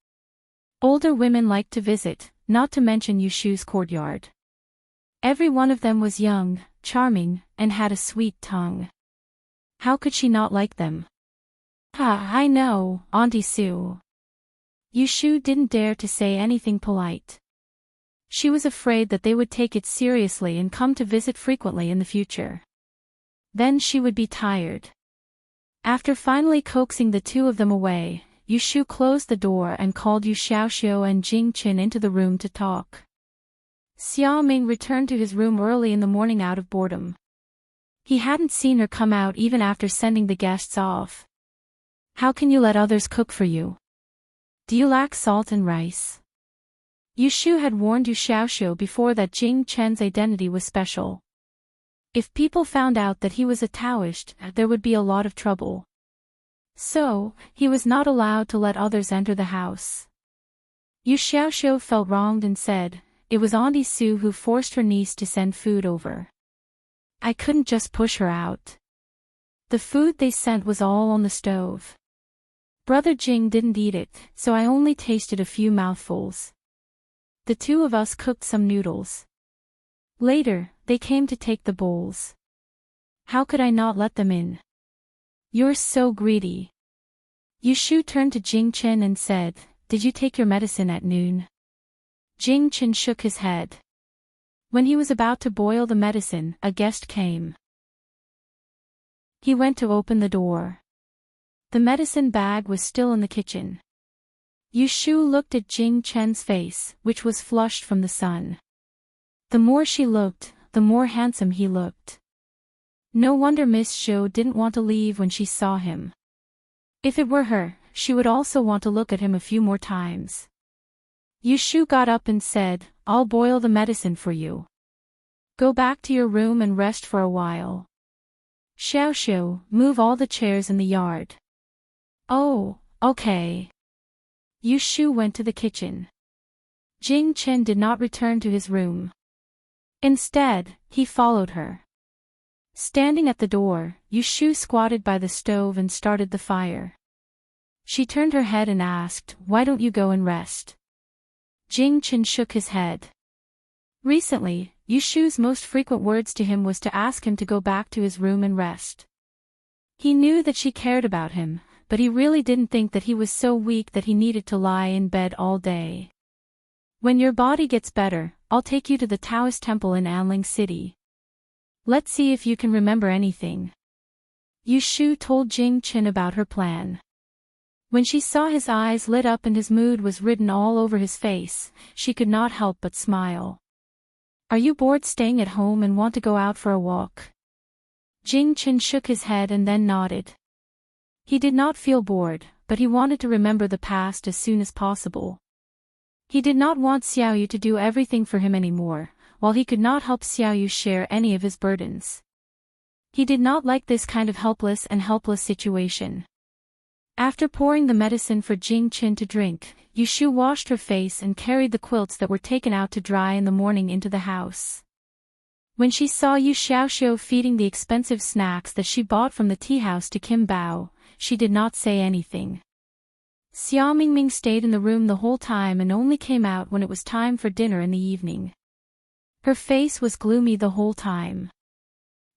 Older women liked to visit, not to mention Yu Shu's courtyard. Every one of them was young, charming, and had a sweet tongue. How could she not like them? I know, Auntie Sue. Yu Shu didn't dare to say anything polite. She was afraid that they would take it seriously and come to visit frequently in the future. Then she would be tired. After finally coaxing the two of them away, Yu Shu closed the door and called Yu Xiaoxiu and Jing Qin into the room to talk. Xia Ming returned to his room early in the morning out of boredom. He hadn't seen her come out even after sending the guests off. How can you let others cook for you? Do you lack salt and rice? Yu Shu had warned Yu Xiaoxiu before that Jing Chen's identity was special. If people found out that he was a Taoist, there would be a lot of trouble. So, he was not allowed to let others enter the house. Yu Xiaoxiu felt wronged and said, it was Auntie Sue who forced her niece to send food over. I couldn't just push her out. The food they sent was all on the stove. Brother Jing didn't eat it, so I only tasted a few mouthfuls. The two of us cooked some noodles. Later, they came to take the bowls. How could I not let them in? You're so greedy. Yu Shu turned to Jing Chen and said, did you take your medicine at noon? Jing Chen shook his head. When he was about to boil the medicine, a guest came. He went to open the door. The medicine bag was still in the kitchen. Yu Shu looked at Jing Chen's face, which was flushed from the sun. The more she looked, the more handsome he looked. No wonder Miss Zhou didn't want to leave when she saw him. If it were her, she would also want to look at him a few more times. Yu Shu got up and said, I'll boil the medicine for you. Go back to your room and rest for a while. Xiaoxiu, move all the chairs in the yard. Oh, okay. Yu Shu went to the kitchen. Jing Chen did not return to his room. Instead, he followed her. Standing at the door, Yu Shu squatted by the stove and started the fire. She turned her head and asked, why don't you go and rest? Jing Chen shook his head. Recently, Yu Shu's most frequent words to him was to ask him to go back to his room and rest. He knew that she cared about him, but he really didn't think that he was so weak that he needed to lie in bed all day. When your body gets better, I'll take you to the Taoist temple in Anling City. Let's see if you can remember anything. Yu Shu told Jing Chen about her plan. When she saw his eyes lit up and his mood was written all over his face, she could not help but smile. Are you bored staying at home and want to go out for a walk? Jing Chen shook his head and then nodded. He did not feel bored, but he wanted to remember the past as soon as possible. He did not want Xiaoyu to do everything for him anymore, while he could not help Xiaoyu share any of his burdens. He did not like this kind of helpless situation. After pouring the medicine for Jing Chen to drink, Yu Shu washed her face and carried the quilts that were taken out to dry in the morning into the house. When she saw Yu Xiaoxiu feeding the expensive snacks that she bought from the tea house to Kim Bao, she did not say anything. Xia Mingming stayed in the room the whole time and only came out when it was time for dinner in the evening. Her face was gloomy the whole time.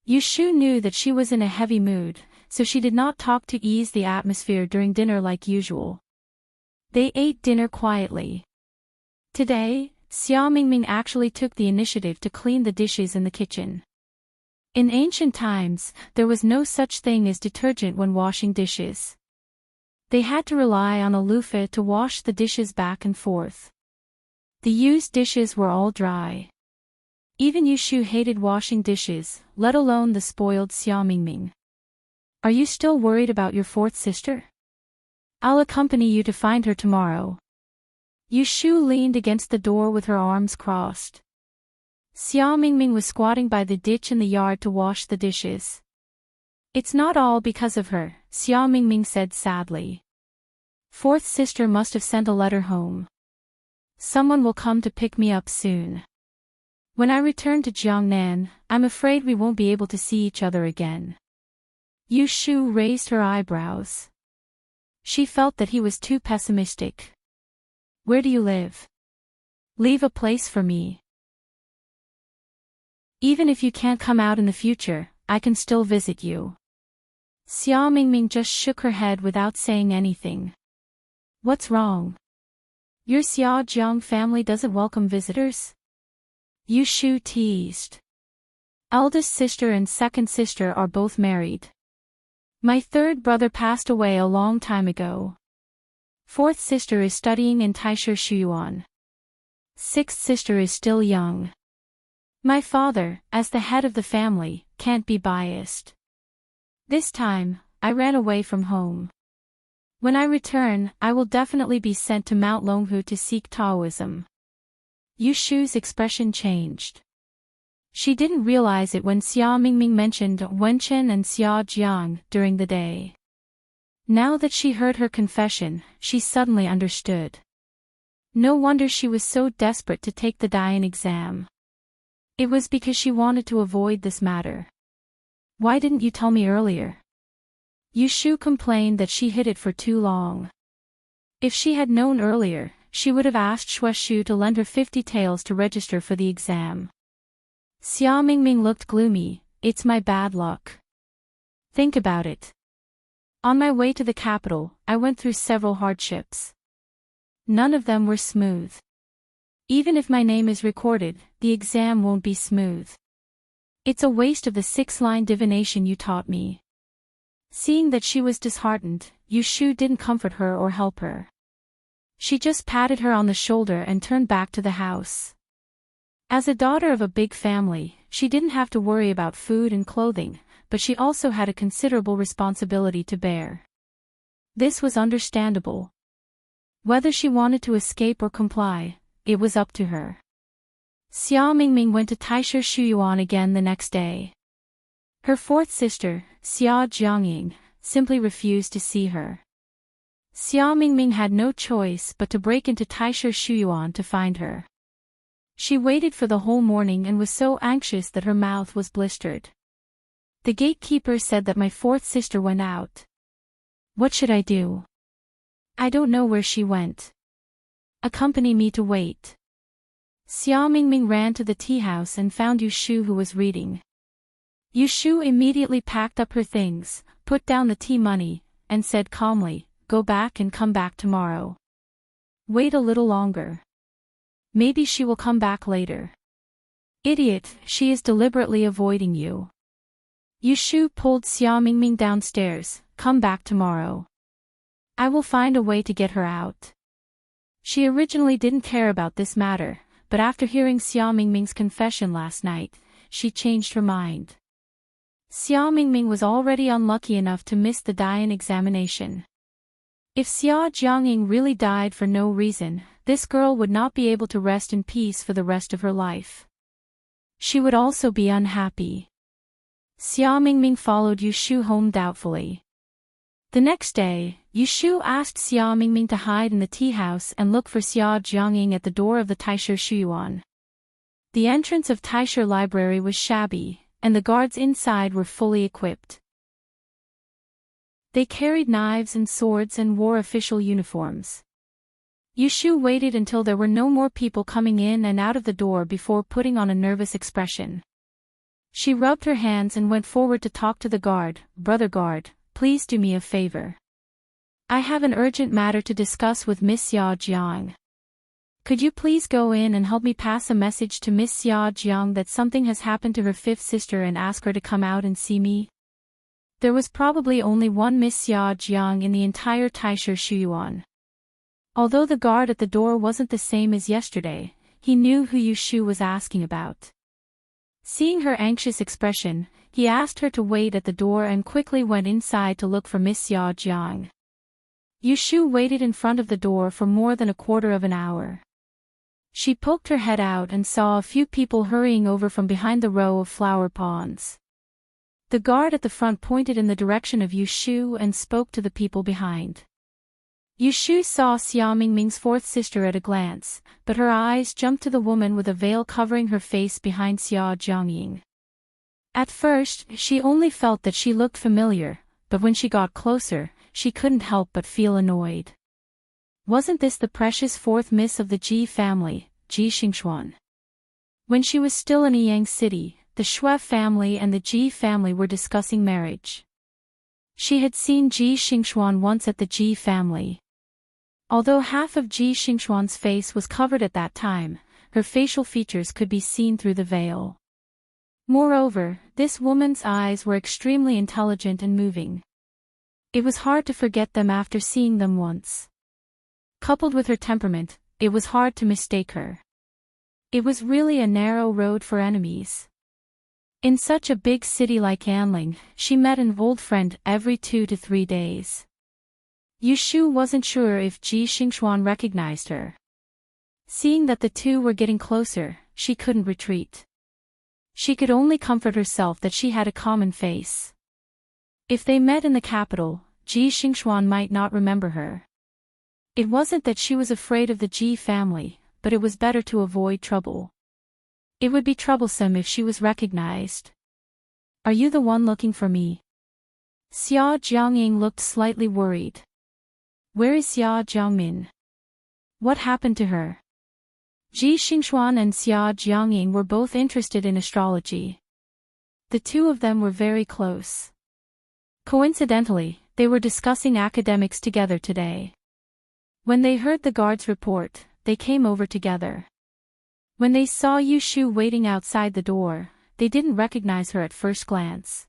Yu Shu knew that she was in a heavy mood, so she did not talk to ease the atmosphere during dinner like usual. They ate dinner quietly. Today, Xia Mingming actually took the initiative to clean the dishes in the kitchen. In ancient times, there was no such thing as detergent when washing dishes. They had to rely on a loofah to wash the dishes back and forth. The used dishes were all dry. Even Yushu hated washing dishes, let alone the spoiled Xia Mingming. Are you still worried about your fourth sister? I'll accompany you to find her tomorrow. Yushu leaned against the door with her arms crossed. Xia Mingming was squatting by the ditch in the yard to wash the dishes. It's not all because of her, Xia Mingming said sadly. Fourth sister must have sent a letter home. Someone will come to pick me up soon. When I return to Jiangnan, I'm afraid we won't be able to see each other again. Yushu raised her eyebrows. She felt that he was too pessimistic. Where do you live? Leave a place for me. Even if you can't come out in the future, I can still visit you. Xia Mingming just shook her head without saying anything. What's wrong? Your Xia Jiang family doesn't welcome visitors? Yushu teased. Eldest sister and second sister are both married. My third brother passed away a long time ago. Fourth sister is studying in Taisha Shuyuan. Sixth sister is still young. My father, as the head of the family, can't be biased. This time, I ran away from home. When I return, I will definitely be sent to Mount Longhu to seek Taoism. Yushu's expression changed. She didn't realize it when Xia Mingming mentioned Wenchen and Xia Jiang during the day. Now that she heard her confession, she suddenly understood. No wonder she was so desperate to take the Dian exam. It was because she wanted to avoid this matter. Why didn't you tell me earlier? Yushu complained that she hid it for too long. If she had known earlier, she would have asked Shueshu to lend her 50 taels to register for the exam. Xia Mingming looked gloomy. It's my bad luck. Think about it. On my way to the capital, I went through several hardships. None of them were smooth. Even if my name is recorded, the exam won't be smooth. It's a waste of the 6-line divination you taught me. Seeing that she was disheartened, Yushu didn't comfort her or help her. She just patted her on the shoulder and turned back to the house. As a daughter of a big family, she didn't have to worry about food and clothing, but she also had a considerable responsibility to bear. This was understandable. Whether she wanted to escape or comply, it was up to her. Xia Mingming went to Taisha Shuyuan again the next day. Her fourth sister, Xia Jiangying, simply refused to see her. Xia Mingming had no choice but to break into Taisha Shuyuan to find her. She waited for the whole morning and was so anxious that her mouth was blistered. The gatekeeper said that my fourth sister went out. What should I do? I don't know where she went. Accompany me to wait. Xia Mingming ran to the tea house and found Yushu, who was reading. Yushu immediately packed up her things, put down the tea money, and said calmly, "Go back and come back tomorrow. Wait a little longer. Maybe she will come back later." Idiot, she is deliberately avoiding you. Yushu pulled Xia Mingming downstairs. Come back tomorrow. I will find a way to get her out. She originally didn't care about this matter, but after hearing Xia Mingming's confession last night, she changed her mind. Xia Mingming was already unlucky enough to miss the Dian examination. If Xia Jiangying really died for no reason, this girl would not be able to rest in peace for the rest of her life. She would also be unhappy. Xia Mingming followed Yushu home doubtfully. The next day, Yushu asked Xia Mingming to hide in the tea house and look for Xia Jiangying at the door of the Taisha Shuyuan. The entrance of Taisha Library was shabby, and the guards inside were fully equipped. They carried knives and swords and wore official uniforms. Yushu waited until there were no more people coming in and out of the door before putting on a nervous expression. She rubbed her hands and went forward to talk to the guard. "Brother guard, please do me a favor. I have an urgent matter to discuss with Miss Xia Jiang. Could you please go in and help me pass a message to Miss Xia Jiang that something has happened to her fifth sister and ask her to come out and see me?" There was probably only one Miss Xia Jiang in the entire Taisha Shuyuan. Although the guard at the door wasn't the same as yesterday, he knew who Yu Shu was asking about. Seeing her anxious expression, he asked her to wait at the door and quickly went inside to look for Miss Xia Jiang. Yu Shu waited in front of the door for more than a quarter of an hour. She poked her head out and saw a few people hurrying over from behind the row of flower ponds. The guard at the front pointed in the direction of Yu Shu and spoke to the people behind. Yu Shu saw Xia Mingming's fourth sister at a glance, but her eyes jumped to the woman with a veil covering her face behind Xia Jiangying. At first, she only felt that she looked familiar, but when she got closer, she couldn't help but feel annoyed. Wasn't this the precious fourth miss of the Ji family, Ji Xingxuan? When she was still in Yang City, the Shui family and the Ji family were discussing marriage. She had seen Ji Xingxuan once at the Ji family. Although half of Ji Xingxuan's face was covered at that time, her facial features could be seen through the veil. Moreover, this woman's eyes were extremely intelligent and moving. It was hard to forget them after seeing them once. Coupled with her temperament, it was hard to mistake her. It was really a narrow road for enemies. In such a big city like Anling, she met an old friend every 2 to 3 days. Yu Shu wasn't sure if Ji Xingxuan recognized her. Seeing that the two were getting closer, she couldn't retreat. She could only comfort herself that she had a common face. If they met in the capital, Ji Xingxuan might not remember her. It wasn't that she was afraid of the Ji family, but it was better to avoid trouble. It would be troublesome if she was recognized. Are you the one looking for me? Xia Jiangying looked slightly worried. Where is Xia Jiangmin? What happened to her? Ji Xingxuan and Xia Jiangying were both interested in astrology. The two of them were very close. Coincidentally, they were discussing academics together today. When they heard the guard's report, they came over together. When they saw Yu Shu waiting outside the door, they didn't recognize her at first glance.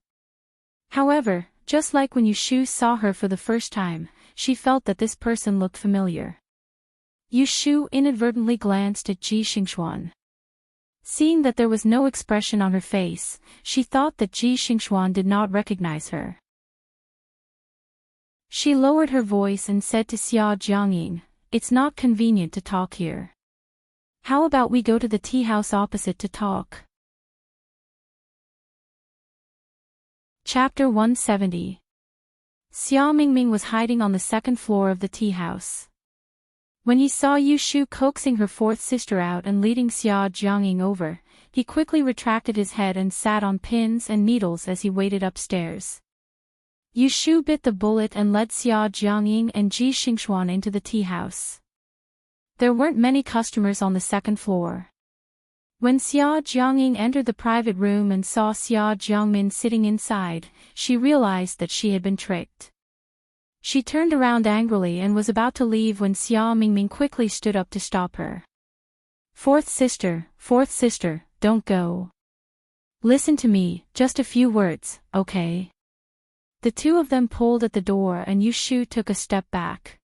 However, just like when Yu Shu saw her for the first time, she felt that this person looked familiar. Yu Shu inadvertently glanced at Ji Xingxuan. Seeing that there was no expression on her face, she thought that Ji Xingxuan did not recognize her. She lowered her voice and said to Xia Jiangying, "It's not convenient to talk here. How about we go to the tea house opposite to talk?" Chapter 170. Xia Mingming was hiding on the second floor of the tea house. When he saw Yu Shu coaxing her fourth sister out and leading Xia Jiangying over, he quickly retracted his head and sat on pins and needles as he waited upstairs. Yu Shu bit the bullet and led Xia Jiangying and Ji Xingxuan into the tea house. There weren't many customers on the second floor. When Xia Jiangying entered the private room and saw Xia Jiangmin sitting inside, she realized that she had been tricked. She turned around angrily and was about to leave when Xia Mingming quickly stood up to stop her. Fourth sister, don't go. Listen to me, just a few words, okay?" The two of them pulled at the door and Yu Shu took a step back.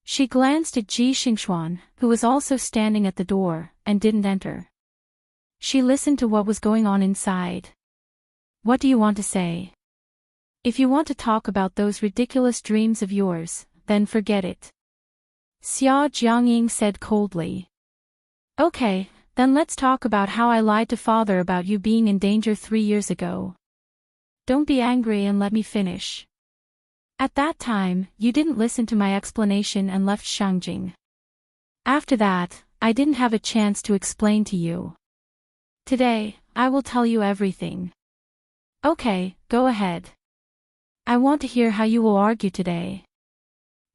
She glanced at Ji Xingxuan, who was also standing at the door, and didn't enter. She listened to what was going on inside. "What do you want to say? If you want to talk about those ridiculous dreams of yours, then forget it," Xia Jiangying said coldly. "Okay, then let's talk about how I lied to father about you being in danger 3 years ago. Don't be angry and let me finish. At that time, you didn't listen to my explanation and left Shangjing. After that, I didn't have a chance to explain to you. Today, I will tell you everything." "Okay, go ahead. I want to hear how you will argue today."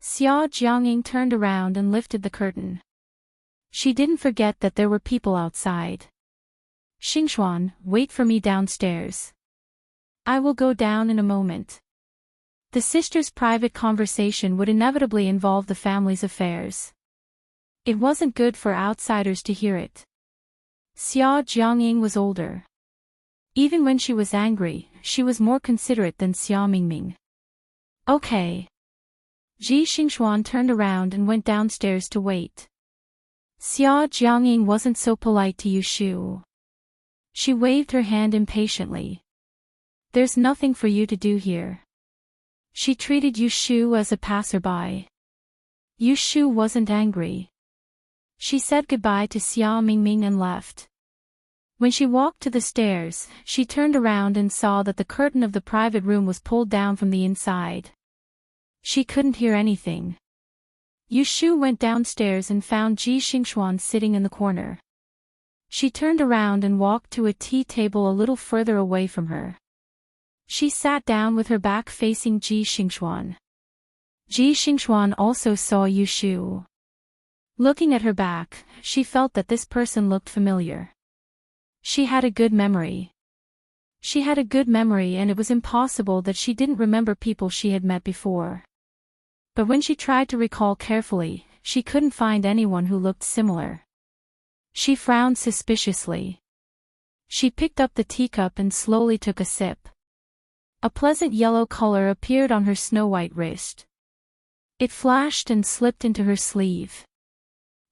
Xia Jiangying turned around and lifted the curtain. She didn't forget that there were people outside. "Xingxuan, wait for me downstairs. I will go down in a moment." The sisters' private conversation would inevitably involve the family's affairs. It wasn't good for outsiders to hear it. Xia Jiangying was older. Even when she was angry, she was more considerate than Xia Mingming. Okay. Ji Xingxuan turned around and went downstairs to wait. Xia Jiangying wasn't so polite to Yu Shu. She waved her hand impatiently. There's nothing for you to do here. She treated Yu Shu as a passerby. Yu Shu wasn't angry. She said goodbye to Xia Mingming and left. When she walked to the stairs, she turned around and saw that the curtain of the private room was pulled down from the inside. She couldn't hear anything. Yu Shu went downstairs and found Ji Xingxuan sitting in the corner. She turned around and walked to a tea table a little further away from her. She sat down with her back facing Ji Xingxuan. Ji Xingxuan also saw Yu Shu. Looking at her back, she felt that this person looked familiar. She had a good memory. She had a good memory, and it was impossible that she didn't remember people she had met before. But when she tried to recall carefully, she couldn't find anyone who looked similar. She frowned suspiciously. She picked up the teacup and slowly took a sip. A pleasant yellow color appeared on her snow-white wrist. It flashed and slipped into her sleeve.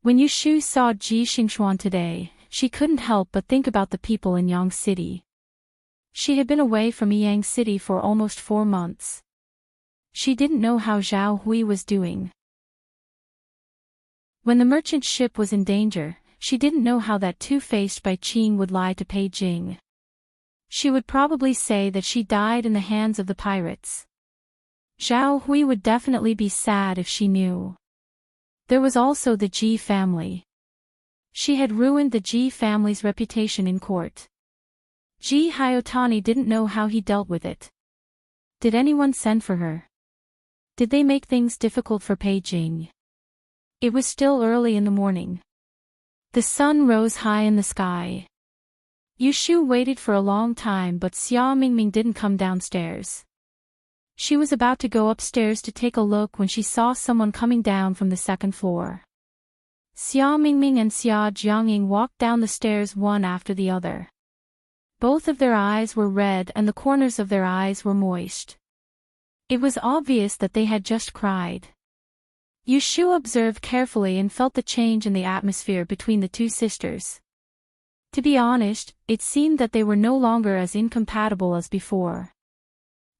When Yu Shu saw Ji Xingxuan today, she couldn't help but think about the people in Yang City. She had been away from Yang City for almost 4 months. She didn't know how Zhao Hui was doing. When the merchant ship was in danger, she didn't know how that two-faced Bai Qing would lie to Pei Jing. She would probably say that she died in the hands of the pirates. Zhao Hui would definitely be sad if she knew. There was also the Ji family. She had ruined the Ji family's reputation in court. Ji Hyotani didn't know how he dealt with it. Did anyone send for her? Did they make things difficult for Pei Jing? It was still early in the morning. The sun rose high in the sky. Yu Shu waited for a long time, but Xia Mingming didn't come downstairs. She was about to go upstairs to take a look when she saw someone coming down from the second floor. Xia Mingming and Xia Jiangying walked down the stairs one after the other. Both of their eyes were red and the corners of their eyes were moist. It was obvious that they had just cried. Yu Shu observed carefully and felt the change in the atmosphere between the two sisters. To be honest, it seemed that they were no longer as incompatible as before.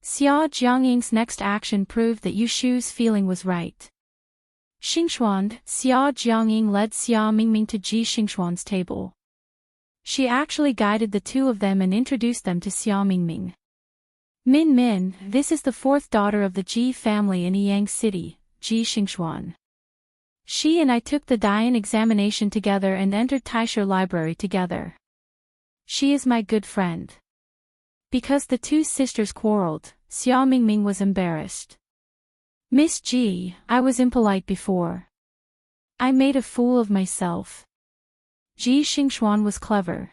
Xia Jiangying's next action proved that Yu Shu's feeling was right. Xingxuan, Xia Jiangying led Xia Mingming to Ji Xingxuan's table. She actually guided the two of them and introduced them to Xia Mingming. Min Min, this is the 4th daughter of the Ji family in Yang City, Ji Xingxuan. She and I took the Dian examination together and entered LoveLore Library together. She is my good friend. Because the two sisters quarreled, Xia Mingming was embarrassed. Miss Ji, I was impolite before. I made a fool of myself. Ji Xingxuan was clever.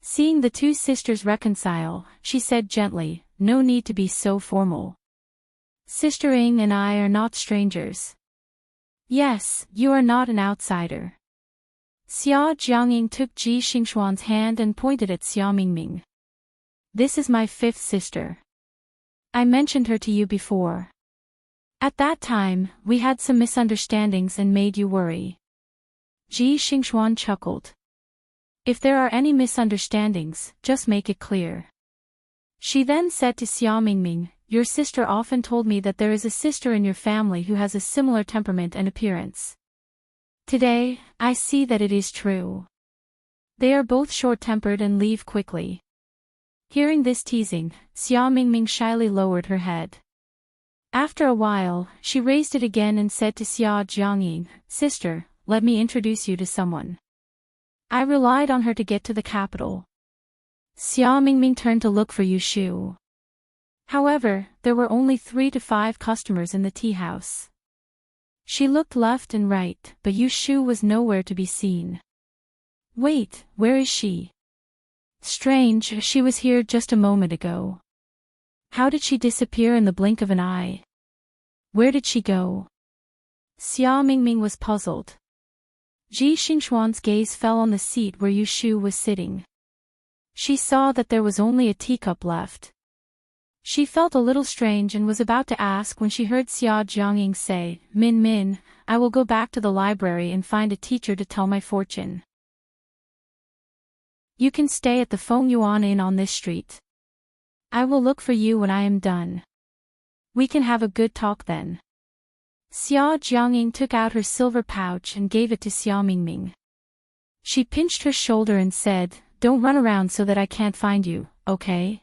Seeing the two sisters reconcile, she said gently, no need to be so formal. Sister Ying and I are not strangers. Yes, you are not an outsider. Xia Jiangying took Ji Xingxuan's hand and pointed at Xia Mingming. This is my 5th sister. I mentioned her to you before. At that time, we had some misunderstandings and made you worry. Ji Xingxuan chuckled. If there are any misunderstandings, just make it clear. She then said to Xia Mingming, your sister often told me that there is a sister in your family who has a similar temperament and appearance. Today, I see that it is true. They are both short-tempered and leave quickly. Hearing this teasing, Xia Mingming shyly lowered her head. After a while, she raised it again and said to Xia Jiangying, sister, let me introduce you to someone. I relied on her to get to the capital. Xia Mingming turned to look for Yu Shu. However, there were only 3 to 5 customers in the tea house. She looked left and right, but Yu Shu was nowhere to be seen. Wait, where is she? Strange, she was here just a moment ago. How did she disappear in the blink of an eye? Where did she go? Xia Mingming was puzzled. Ji Xingxuan's gaze fell on the seat where Yu Shu was sitting. She saw that there was only a teacup left. She felt a little strange and was about to ask when she heard Xia Jiangying say, "Min Min, I will go back to the library and find a teacher to tell my fortune. You can stay at the Feng Yuan Inn on this street. I will look for you when I am done. We can have a good talk then." Xia Jiangying took out her silver pouch and gave it to Xia Mingming. She pinched her shoulder and said, "Don't run around so that I can't find you, okay?"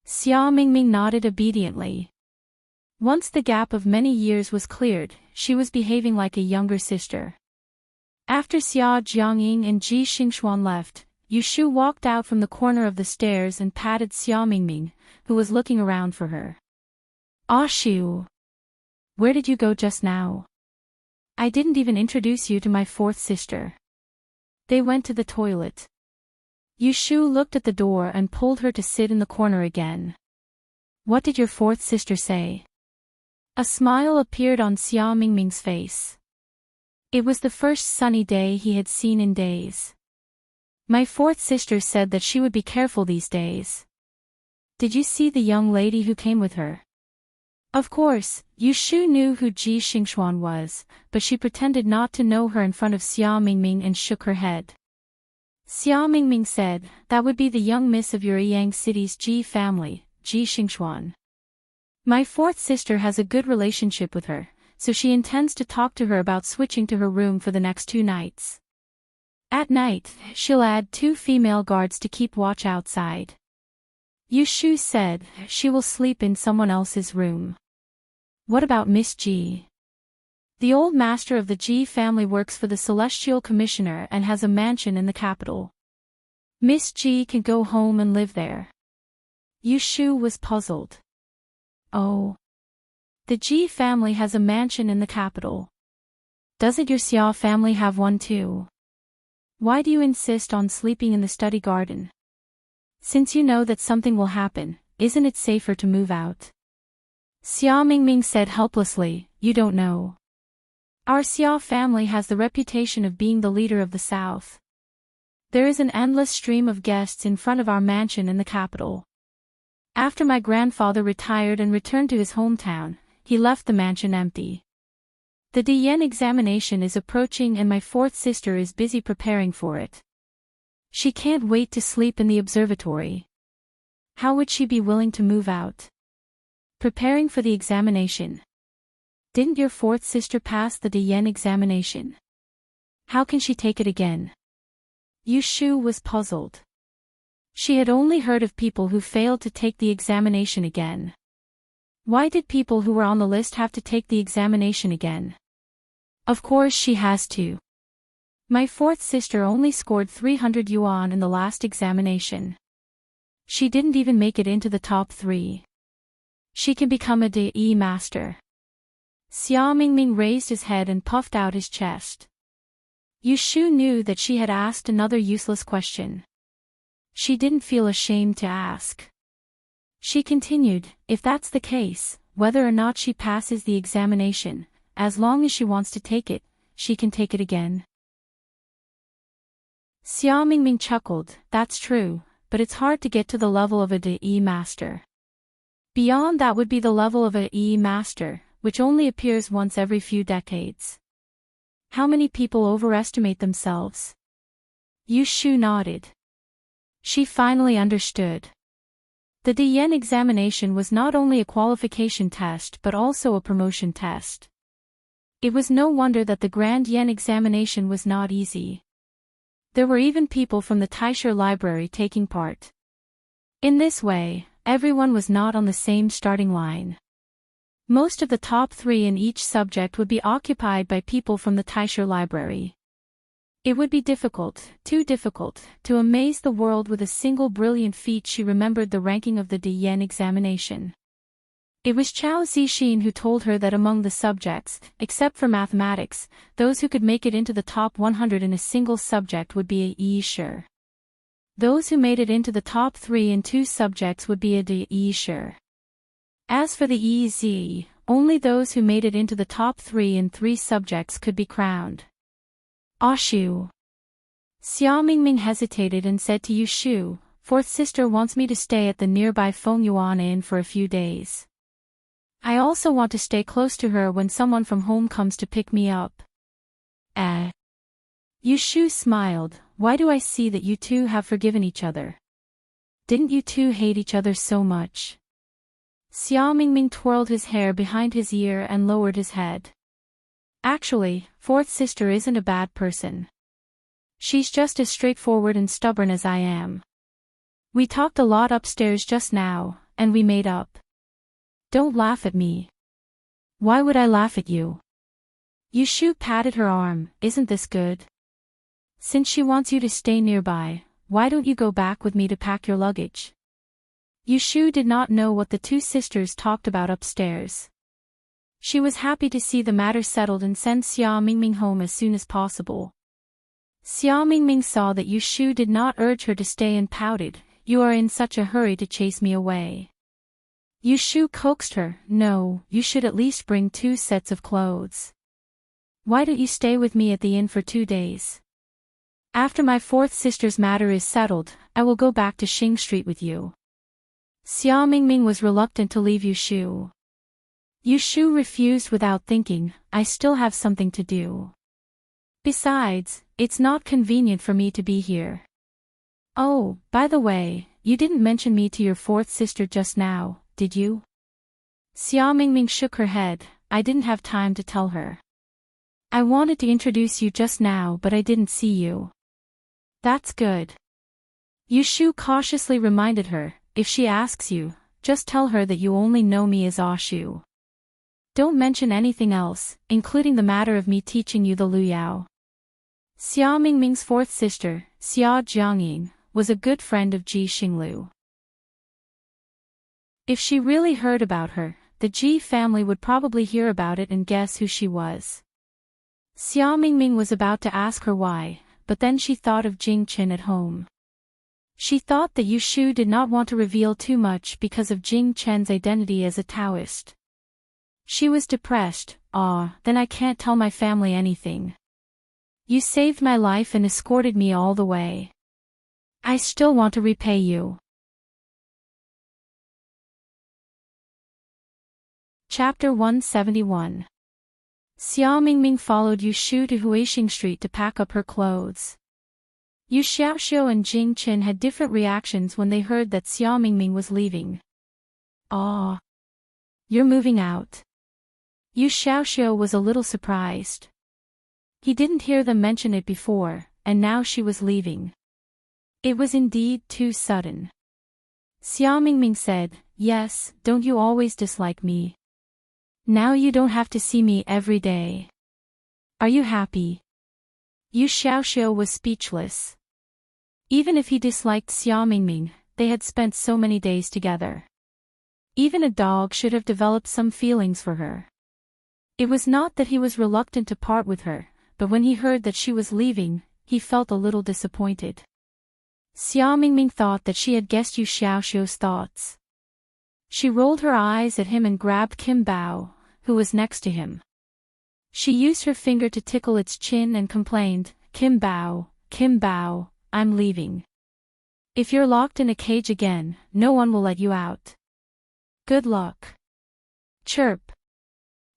Xia Mingming nodded obediently. Once the gap of many years was cleared, she was behaving like a younger sister. After Xia Jiangying and Ji Xingxuan left, Yushu walked out from the corner of the stairs and patted Xia Mingming, who was looking around for her. "Ah Shu! Where did you go just now? I didn't even introduce you to my fourth sister." "They went to the toilet." Yushu looked at the door and pulled her to sit in the corner again. "What did your fourth sister say?" A smile appeared on Xia Mingming's face. It was the first sunny day he had seen in days. "My fourth sister said that she would be careful these days." "Did you see the young lady who came with her?" Of course, Yushu knew who Ji Xingxuan was, but she pretended not to know her in front of Xia Mingming and shook her head. Xia Mingming said, "That would be the young miss of your Yang City's Ji family, Ji Xingxuan. My fourth sister has a good relationship with her, so she intends to talk to her about switching to her room for the next 2 nights. At night, she'll add 2 female guards to keep watch outside." Yushu said, "She will sleep in someone else's room." "What about Miss Ji?" "The old master of the Ji family works for the Celestial Commissioner and has a mansion in the capital. Miss Ji can go home and live there." Yushu was puzzled. "Oh. The Ji family has a mansion in the capital. Doesn't your Xia family have one too? Why do you insist on sleeping in the study garden? Since you know that something will happen, isn't it safer to move out?" Xia Mingming said helplessly, "You don't know. Our Xia family has the reputation of being the leader of the South. There is an endless stream of guests in front of our mansion in the capital. After my grandfather retired and returned to his hometown, he left the mansion empty. The Diyan examination is approaching and my fourth sister is busy preparing for it. She can't wait to sleep in the observatory. How would she be willing to move out? Preparing for the examination. Didn't your fourth sister pass the Diyan examination? How can she take it again?" Yushu was puzzled. She had only heard of people who failed to take the examination again. Why did people who were on the list have to take the examination again? Of course she has to. My fourth sister only scored 300 yuan in the last examination. She didn't even make it into the top 3. She can become a DE master. Xia Mingming raised his head and puffed out his chest. Yushu knew that she had asked another useless question. She didn't feel ashamed to ask. She continued, "If that's the case, whether or not she passes the examination, as long as she wants to take it, she can take it again." Xia Mingming chuckled, "That's true, but it's hard to get to the level of a DE master. Beyond that would be the level of a E master, which only appears once every few decades. How many people overestimate themselves?" Yushu nodded. She finally understood. The Diyan examination was not only a qualification test but also a promotion test. It was no wonder that the Grand Yen examination was not easy. There were even people from the Taisher Library taking part. In this way, everyone was not on the same starting line. Most of the top 3 in each subject would be occupied by people from the Taisher Library. It would be difficult, too difficult, to amaze the world with a single brilliant feat. She remembered the ranking of the Diyan examination. It was Chao Zixin who told her that among the subjects, except for mathematics, those who could make it into the top 100 in a single subject would be a Yi Shi. Those who made it into the top 3 in 2 subjects would be a Yi Shi. As for the EZ, only those who made it into the top 3 in 3 subjects could be crowned. Ashu. Xia Mingming hesitated and said to Yushu, fourth sister wants me to stay at the nearby Fengyuan Inn for a few days. I also want to stay close to her when someone from home comes to pick me up. Yushu smiled. Why do I see that you two have forgiven each other? Didn't you two hate each other so much? Xia Mingming twirled his hair behind his ear and lowered his head. Actually, fourth sister isn't a bad person. She's just as straightforward and stubborn as I am. We talked a lot upstairs just now, and we made up. Don't laugh at me. Why would I laugh at you? Yushu patted her arm. Isn't this good? Since she wants you to stay nearby, why don't you go back with me to pack your luggage? Yushu did not know what the two sisters talked about upstairs. She was happy to see the matter settled and send Xia Mingming home as soon as possible. Xia Mingming saw that Yushu did not urge her to stay and pouted, "You are in such a hurry to chase me away." Yushu coaxed her, "No, you should at least bring 2 sets of clothes. Why don't you stay with me at the inn for 2 days? After my fourth sister's matter is settled, I will go back to Xing Street with you." Xia Mingming was reluctant to leave Yushu. Yushu refused without thinking, "I still have something to do. Besides, it's not convenient for me to be here. Oh, by the way, you didn't mention me to your fourth sister just now, did you?" Xia Mingming shook her head. "I didn't have time to tell her. I wanted to introduce you just now but I didn't see you." "That's good." Yushu cautiously reminded her, "If she asks you, just tell her that you only know me as Ashu. Don't mention anything else, including the matter of me teaching you the Luyao." Xia Mingming's fourth sister, Xia Jiangying, was a good friend of Ji Xinglu. If she really heard about her, the Ji family would probably hear about it and guess who she was. Xia Mingming was about to ask her why, but then she thought of Jing Qin at home. She thought that Yushu did not want to reveal too much because of Jing Chen's identity as a Taoist. She was depressed. Then I can't tell my family anything. You saved my life and escorted me all the way. I still want to repay you. Chapter 171. Xia Mingming followed Yushu to Huixing Street to pack up her clothes. Yu Xiaoxiu and Jing Qin had different reactions when they heard that Xia Mingming was leaving. You're moving out. Yu Xiaoxiu was a little surprised. He didn't hear them mention it before, and now she was leaving. It was indeed too sudden. Xia Mingming said, "Yes, don't you always dislike me? Now you don't have to see me every day. Are you happy?" Yu Xiaoxiu was speechless. Even if he disliked Xia Mingming, they had spent so many days together. Even a dog should have developed some feelings for her. It was not that he was reluctant to part with her, but when he heard that she was leaving, he felt a little disappointed. Xia Mingming thought that she had guessed Yu Xiaoxiu's thoughts. She rolled her eyes at him and grabbed Kim Bao, who was next to him. She used her finger to tickle its chin and complained, Kim Bao, I'm leaving. If you're locked in a cage again, no one will let you out. Good luck." Chirp.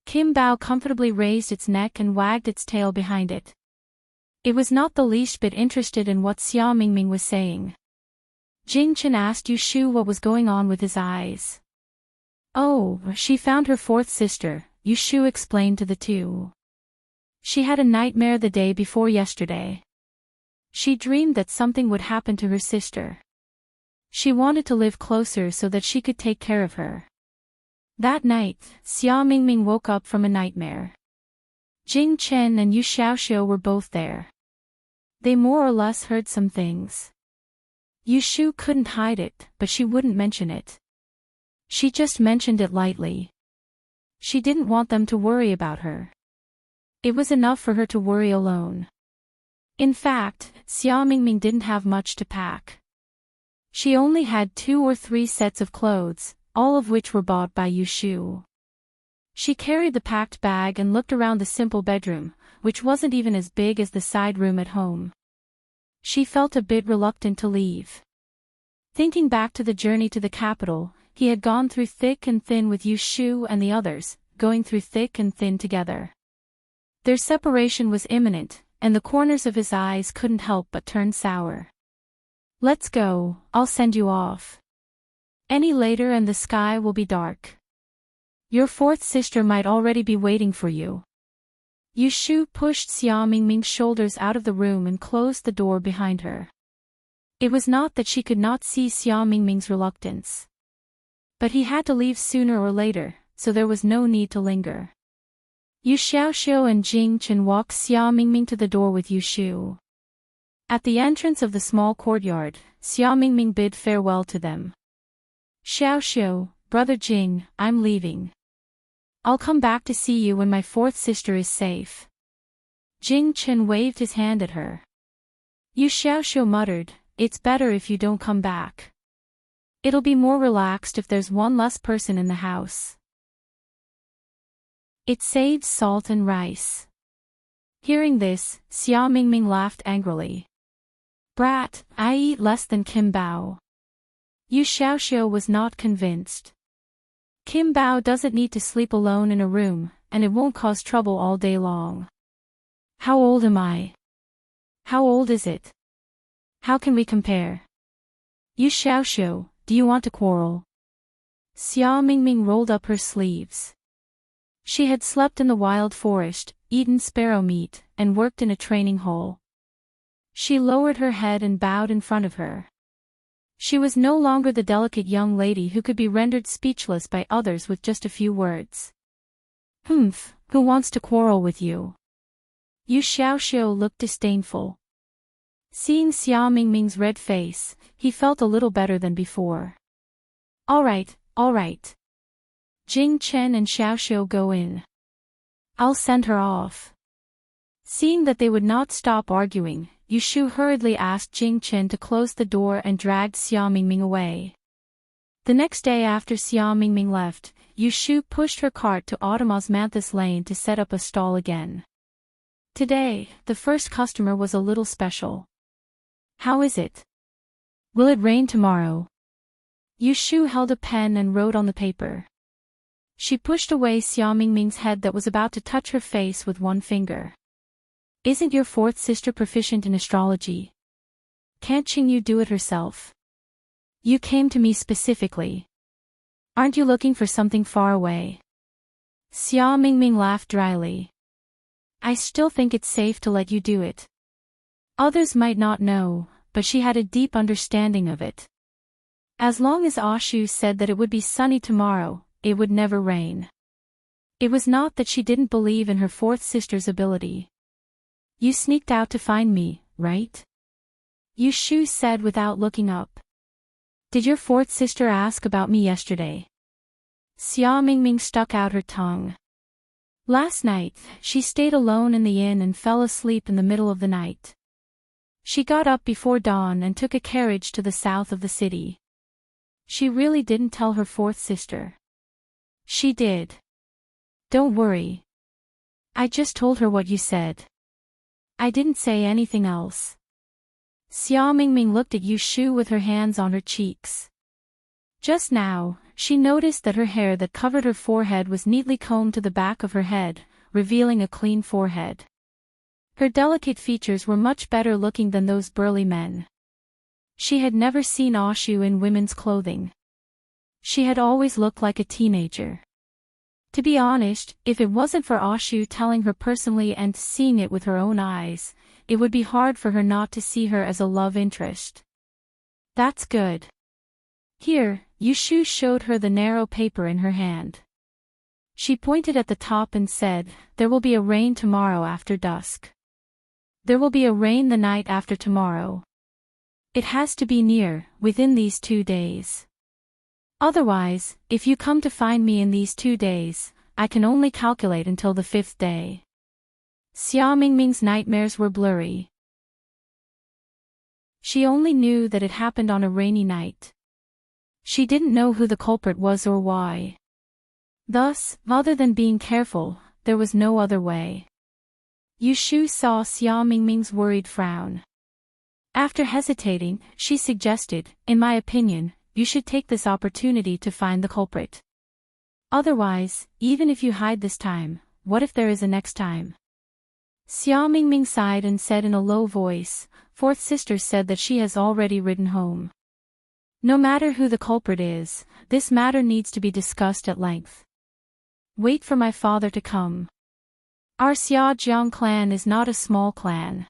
Kim Bao comfortably raised its neck and wagged its tail behind it. It was not the least bit interested in what Xia Mingming was saying. Jing Qin asked Yushu what was going on with his eyes. "Oh, she found her fourth sister," Yushu explained to the two. "She had a nightmare the day before yesterday. She dreamed that something would happen to her sister. She wanted to live closer so that she could take care of her. That night, Xia Mingming woke up from a nightmare. Jing Chen and Yu Xiaoxiu were both there. They more or less heard some things. Yushu couldn't hide it, but she wouldn't mention it. She just mentioned it lightly. She didn't want them to worry about her. It was enough for her to worry alone. In fact, Xia Mingming didn't have much to pack. She only had 2 or 3 sets of clothes, all of which were bought by Yushu. She carried the packed bag and looked around the simple bedroom, which wasn't even as big as the side room at home. She felt a bit reluctant to leave. Thinking back to the journey to the capital, he had gone through thick and thin with Yu Shu and the others, going through thick and thin together. Their separation was imminent, and the corners of his eyes couldn't help but turn sour. Let's go, I'll send you off. Any later and the sky will be dark. Your fourth sister might already be waiting for you. Yu Shu pushed Xia Mingming's shoulders out of the room and closed the door behind her. It was not that she could not see Xia Mingming's reluctance. But he had to leave sooner or later, so there was no need to linger. Yu Xiaoxiu and Jing Chen walked Xia Mingming to the door with Yu Shu. At the entrance of the small courtyard, Xia Mingming bid farewell to them. Xiaoxiu, brother Jing, I'm leaving. I'll come back to see you when my fourth sister is safe. Jing Chen waved his hand at her. Yu Xiaoxiu muttered, it's better if you don't come back. It'll be more relaxed if there's one less person in the house. It saves salt and rice. Hearing this, Xia Mingming laughed angrily. Brat, I eat less than Kim Bao. Yu Xiaoxiu was not convinced. Kim Bao doesn't need to sleep alone in a room, and it won't cause trouble all day long. How old am I? How old is it? How can we compare? Yu Xiaoxiu, do you want to quarrel? Xia Mingming rolled up her sleeves. She had slept in the wild forest, eaten sparrow meat, and worked in a training hall. She lowered her head and bowed in front of her. She was no longer the delicate young lady who could be rendered speechless by others with just a few words. Humph, who wants to quarrel with you? Yu Xiaoxiu looked disdainful. Seeing Xia Mingming's red face, he felt a little better than before. All right. Jing Chen and Xiaoxiu go in. I'll send her off. Seeing that they would not stop arguing, Yu Shu hurriedly asked Jing Chen to close the door and dragged Xia Mingming away. The next day after Xia Mingming left, Yu Shu pushed her cart to Autumn Osmanthus Lane to set up a stall again. Today, the first customer was a little special. How is it? Will it rain tomorrow? Yu Shu held a pen and wrote on the paper. She pushed away Xia Mingming's head that was about to touch her face with one finger. Isn't your fourth sister proficient in astrology? Can't Qingyu do it herself? You came to me specifically. Aren't you looking for something far away? Xia Mingming laughed dryly. I still think it's safe to let you do it. Others might not know, but she had a deep understanding of it. As long as Ashu said that it would be sunny tomorrow, it would never rain. It was not that she didn't believe in her fourth sister's ability. You sneaked out to find me, right? Yu Shu said without looking up. Did your fourth sister ask about me yesterday? Xia Mingming stuck out her tongue. Last night, she stayed alone in the inn and fell asleep in the middle of the night. She got up before dawn and took a carriage to the south of the city. She really didn't tell her fourth sister. She did. Don't worry. I just told her what you said. I didn't say anything else. Xia Mingming looked at Yu Shu with her hands on her cheeks. Just now, she noticed that her hair that covered her forehead was neatly combed to the back of her head, revealing a clean forehead. Her delicate features were much better looking than those burly men. She had never seen Ashu in women's clothing. She had always looked like a teenager. To be honest, if it wasn't for Ashu telling her personally and seeing it with her own eyes, it would be hard for her not to see her as a love interest. That's good. Here, Yu Shu showed her the narrow paper in her hand. She pointed at the top and said, there will be a rain tomorrow after dusk. There will be a rain the night after tomorrow. It has to be within these 2 days. Otherwise, if you come to find me in these 2 days, I can only calculate until the 5th day. Xia Mingming's nightmares were blurry. She only knew that it happened on a rainy night. She didn't know who the culprit was or why. Thus, other than being careful, there was no other way. Yu Shu saw Xia Mingming's worried frown. After hesitating, she suggested, "In my opinion, you should take this opportunity to find the culprit. Otherwise, even if you hide this time, what if there is a next time?" Xia Mingming sighed and said in a low voice, "Fourth sister said that she has already ridden home. No matter who the culprit is, this matter needs to be discussed at length. Wait for my father to come. Our Xiaojiang clan is not a small clan.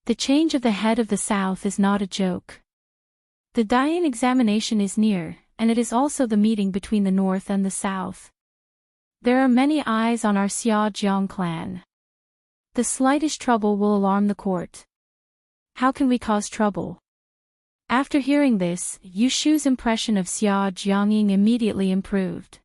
The change of the head of the south is not a joke. The Dian examination is near, and it is also the meeting between the north and the south. There are many eyes on our Xiaojiang clan. The slightest trouble will alarm the court. How can we cause trouble?" After hearing this, Yu Shu's impression of Xia Jiangying immediately improved.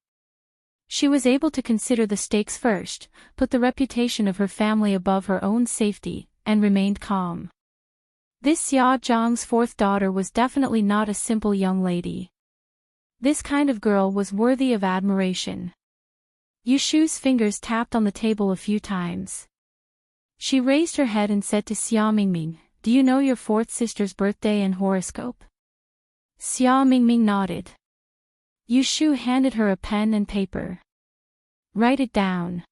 She was able to consider the stakes first, put the reputation of her family above her own safety, and remained calm. This Xia Zhang's fourth daughter was definitely not a simple young lady. This kind of girl was worthy of admiration. Yu Shu's fingers tapped on the table a few times. She raised her head and said to Xia Mingming, "Do you know your fourth sister's birthday and horoscope?" Xia Mingming nodded. Yu Shu handed her a pen and paper. "Write it down."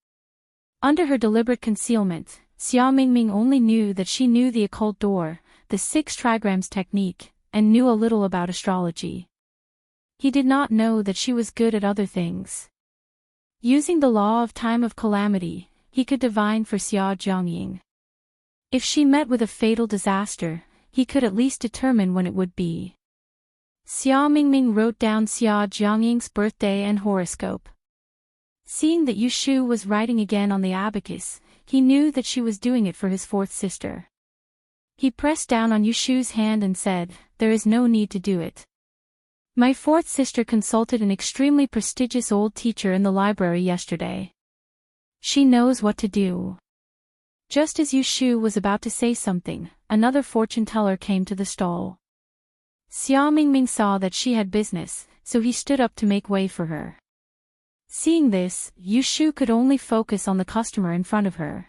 Under her deliberate concealment, Xia Mingming only knew that she knew the occult door, the 6 trigrams technique, and knew a little about astrology. He did not know that she was good at other things. Using the law of time of calamity, he could divine for Xia Jiangying. If she met with a fatal disaster, he could at least determine when it would be. Xia Mingming wrote down Xia Jiangying's birthday and horoscope. Seeing that Yu Shu was writing again on the abacus, he knew that she was doing it for his fourth sister. He pressed down on Yu Shu's hand and said, "There is no need to do it. My fourth sister consulted an extremely prestigious old teacher in the library yesterday. She knows what to do." Just as Yu Shu was about to say something, another fortune teller came to the stall. Xia Mingming saw that she had business, so he stood up to make way for her. Seeing this, Yu Shu could only focus on the customer in front of her.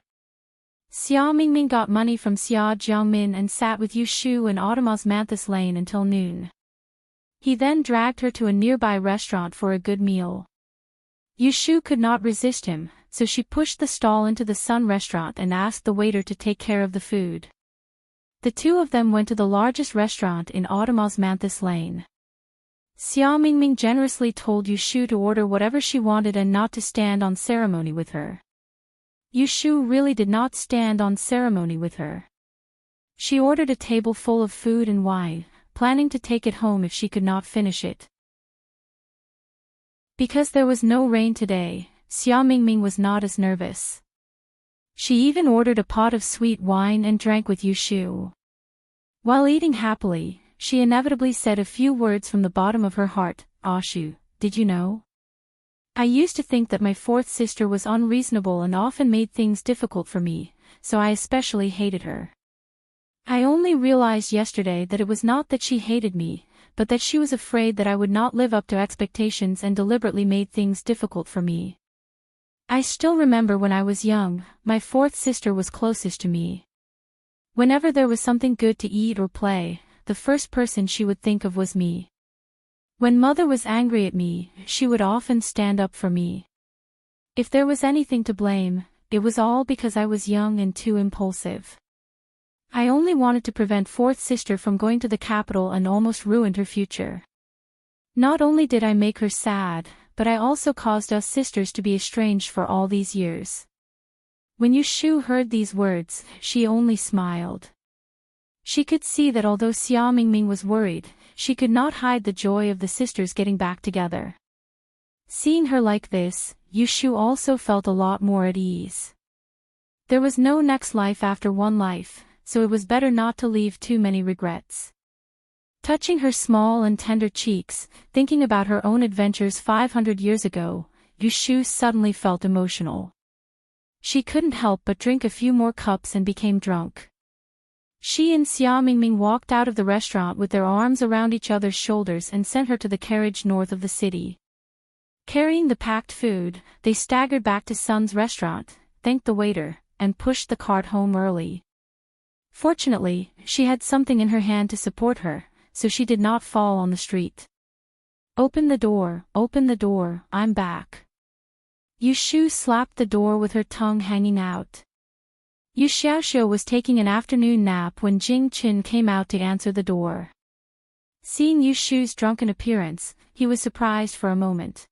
Xia Mingming got money from Xia Jiangmin and sat with Yu Shu in Osmanthus Lane until noon. He then dragged her to a nearby restaurant for a good meal. Yu Shu could not resist him, so she pushed the stall into the Sun restaurant and asked the waiter to take care of the food. The two of them went to the largest restaurant in Osmanthus Lane. Xia Mingming generously told Yu Shu to order whatever she wanted and not to stand on ceremony with her. Yu Shu really did not stand on ceremony with her. She ordered a table full of food and wine, planning to take it home if she could not finish it. Because there was no rain today, Xia Mingming was not as nervous. She even ordered a pot of sweet wine and drank with Yu Shu. While eating happily, she inevitably said a few words from the bottom of her heart. "Ah Shu, did you know? I used to think that my fourth sister was unreasonable and often made things difficult for me, so I especially hated her. I only realized yesterday that it was not that she hated me, but that she was afraid that I would not live up to expectations and deliberately made things difficult for me. I still remember when I was young, my fourth sister was closest to me. Whenever there was something good to eat or play, the first person she would think of was me. When mother was angry at me, she would often stand up for me. If there was anything to blame, it was all because I was young and too impulsive. I only wanted to prevent fourth sister from going to the capital and almost ruined her future. Not only did I make her sad, but I also caused us sisters to be estranged for all these years." When Yu Shu heard these words, she only smiled. She could see that although Xia Mingming was worried, she could not hide the joy of the sisters getting back together. Seeing her like this, Yu Shu also felt a lot more at ease. There was no next life after one life, so it was better not to leave too many regrets. Touching her small and tender cheeks, thinking about her own adventures 500 years ago, Yu Shu suddenly felt emotional. She couldn't help but drink a few more cups and became drunk. She and Xia Mingming walked out of the restaurant with their arms around each other's shoulders and sent her to the carriage north of the city. Carrying the packed food, they staggered back to Sun's restaurant, thanked the waiter, and pushed the cart home early. Fortunately, she had something in her hand to support her, so she did not fall on the street. Open the door, I'm back. Yu Shu slapped the door with her tongue hanging out. Yu Xiaoxiu was taking an afternoon nap when Jing Qin came out to answer the door. Seeing Yu Shu's drunken appearance, he was surprised for a moment.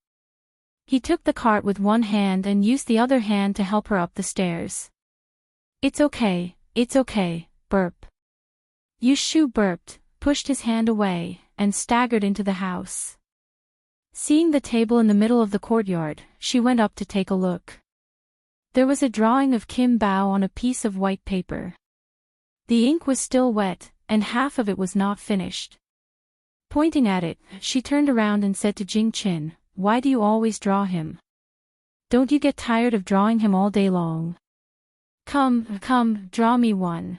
He took the cart with one hand and used the other hand to help her up the stairs. It's okay, burp. Yu Shu burped, pushed his hand away, and staggered into the house. Seeing the table in the middle of the courtyard, she went up to take a look. There was a drawing of Kim Bao on a piece of white paper. The ink was still wet, and half of it was not finished. Pointing at it, she turned around and said to Jing Qin, "Why do you always draw him? Don't you get tired of drawing him all day long? Come, draw me one."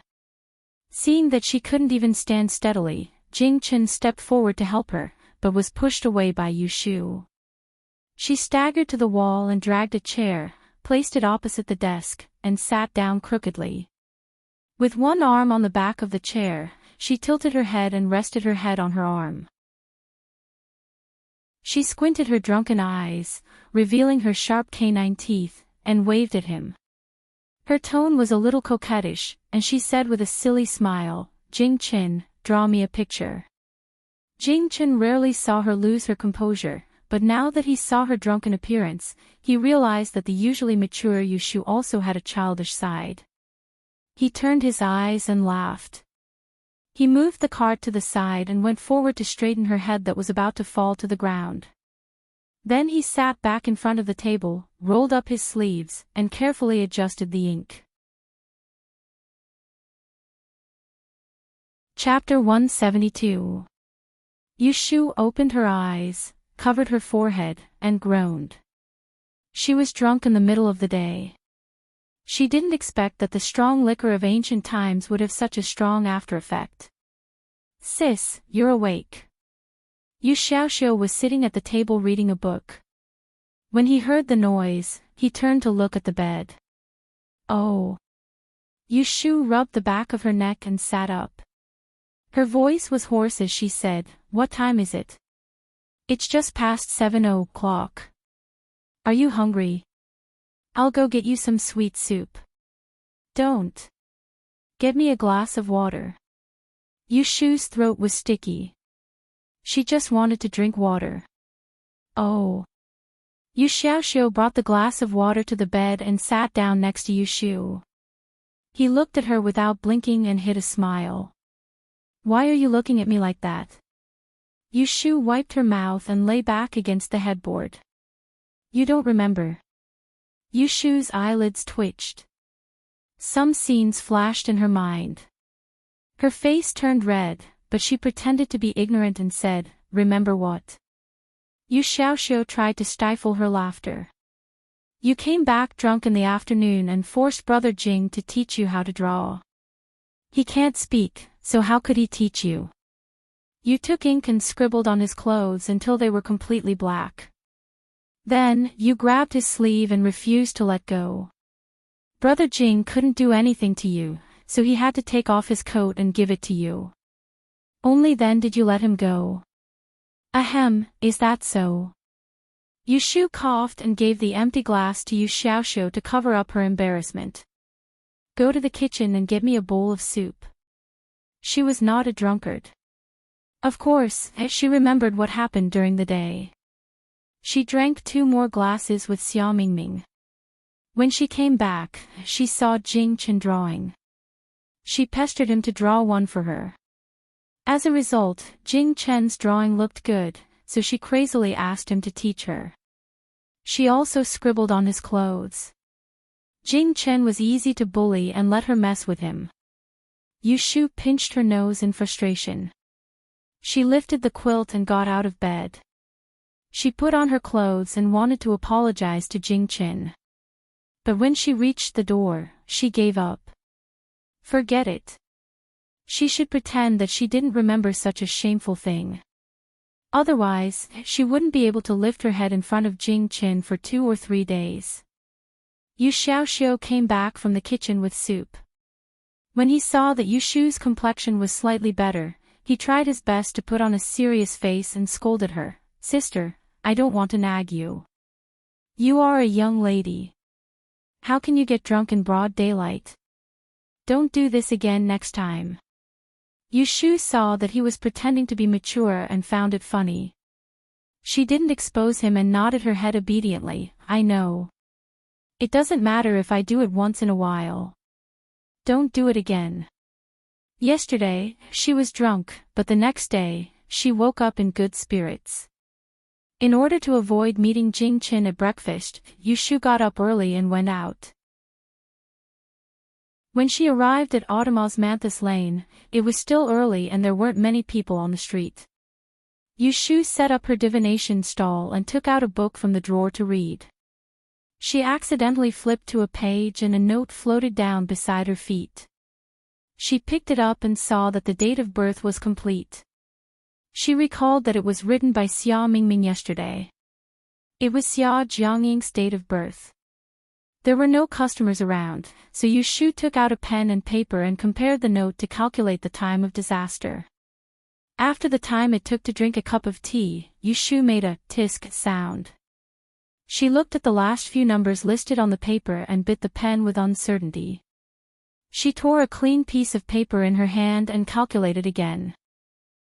Seeing that she couldn't even stand steadily, Jing Qin stepped forward to help her, but was pushed away by Yu Shu. She staggered to the wall and dragged a chair, placed it opposite the desk, and sat down crookedly. With one arm on the back of the chair, she tilted her head and rested her head on her arm. She squinted her drunken eyes, revealing her sharp canine teeth, and waved at him. Her tone was a little coquettish, and she said with a silly smile, "Jing Qin, draw me a picture." Jing Qin rarely saw her lose her composure, but now that he saw her drunken appearance, he realized that the usually mature Yu Shu also had a childish side. He turned his eyes and laughed. He moved the cart to the side and went forward to straighten her head that was about to fall to the ground. Then he sat back in front of the table, rolled up his sleeves, and carefully adjusted the ink. Chapter 172. Yu Shu opened her eyes, covered her forehead, and groaned. She was drunk in the middle of the day. She didn't expect that the strong liquor of ancient times would have such a strong after-effect. "Sis, you're awake." Yu Xiaoxiu was sitting at the table reading a book. When he heard the noise, he turned to look at the bed. "Oh." Yu Shu rubbed the back of her neck and sat up. Her voice was hoarse as she said, "What time is it?" "It's just past 7 o'clock. Are you hungry? I'll go get you some sweet soup." "Don't. Get me a glass of water." Yu Shu's throat was sticky. She just wanted to drink water. "Oh." Yu Xiaoxiu brought the glass of water to the bed and sat down next to Yu Shu. He looked at her without blinking and hid a smile. "Why are you looking at me like that?" Yu Shu wiped her mouth and lay back against the headboard. "You don't remember?" Yu Shu's eyelids twitched. Some scenes flashed in her mind. Her face turned red, but she pretended to be ignorant and said, "Remember what?" Yu Xiaoxiu tried to stifle her laughter. "You came back drunk in the afternoon and forced Brother Jing to teach you how to draw. He can't speak, so how could he teach you? You took ink and scribbled on his clothes until they were completely black. Then, you grabbed his sleeve and refused to let go. Brother Jing couldn't do anything to you, so he had to take off his coat and give it to you. Only then did you let him go." "Ahem, is that so?" Yu Shu coughed and gave the empty glass to Yu Xiaoxiu to cover up her embarrassment. "Go to the kitchen and get me a bowl of soup." She was not a drunkard. Of course, she remembered what happened during the day. She drank 2 more glasses with Xia Mingming. When she came back, she saw Jing Qin drawing. She pestered him to draw one for her. As a result, Jing Chen's drawing looked good, so she crazily asked him to teach her. She also scribbled on his clothes. Jing Chen was easy to bully and let her mess with him. Yu Shu pinched her nose in frustration. She lifted the quilt and got out of bed. She put on her clothes and wanted to apologize to Jing Qin. But when she reached the door, she gave up. Forget it. She should pretend that she didn't remember such a shameful thing. Otherwise, she wouldn't be able to lift her head in front of Jing Qin for 2 or 3 days. Yu Xiaoxiu came back from the kitchen with soup. When he saw that Yushu's complexion was slightly better, he tried his best to put on a serious face and scolded her. "Sister, I don't want to nag you. You are a young lady. How can you get drunk in broad daylight? Don't do this again next time." Yushu saw that he was pretending to be mature and found it funny. She didn't expose him and nodded her head obediently. "I know. It doesn't matter if I do it once in a while. Don't do it again." Yesterday, she was drunk, but the next day, she woke up in good spirits. In order to avoid meeting Jing Qin at breakfast, Yushu got up early and went out. When she arrived at Autumn Osmanthus Lane, it was still early and there weren't many people on the street. Yushu set up her divination stall and took out a book from the drawer to read. She accidentally flipped to a page and a note floated down beside her feet. She picked it up and saw that the date of birth was complete. She recalled that it was written by Xia Mingming yesterday. It was Xia Jiangying's date of birth. There were no customers around, so Yushu took out a pen and paper and compared the note to calculate the time of disaster. After the time it took to drink a cup of tea, Yushu made a tisk sound. She looked at the last few numbers listed on the paper and bit the pen with uncertainty. She tore a clean piece of paper in her hand and calculated again.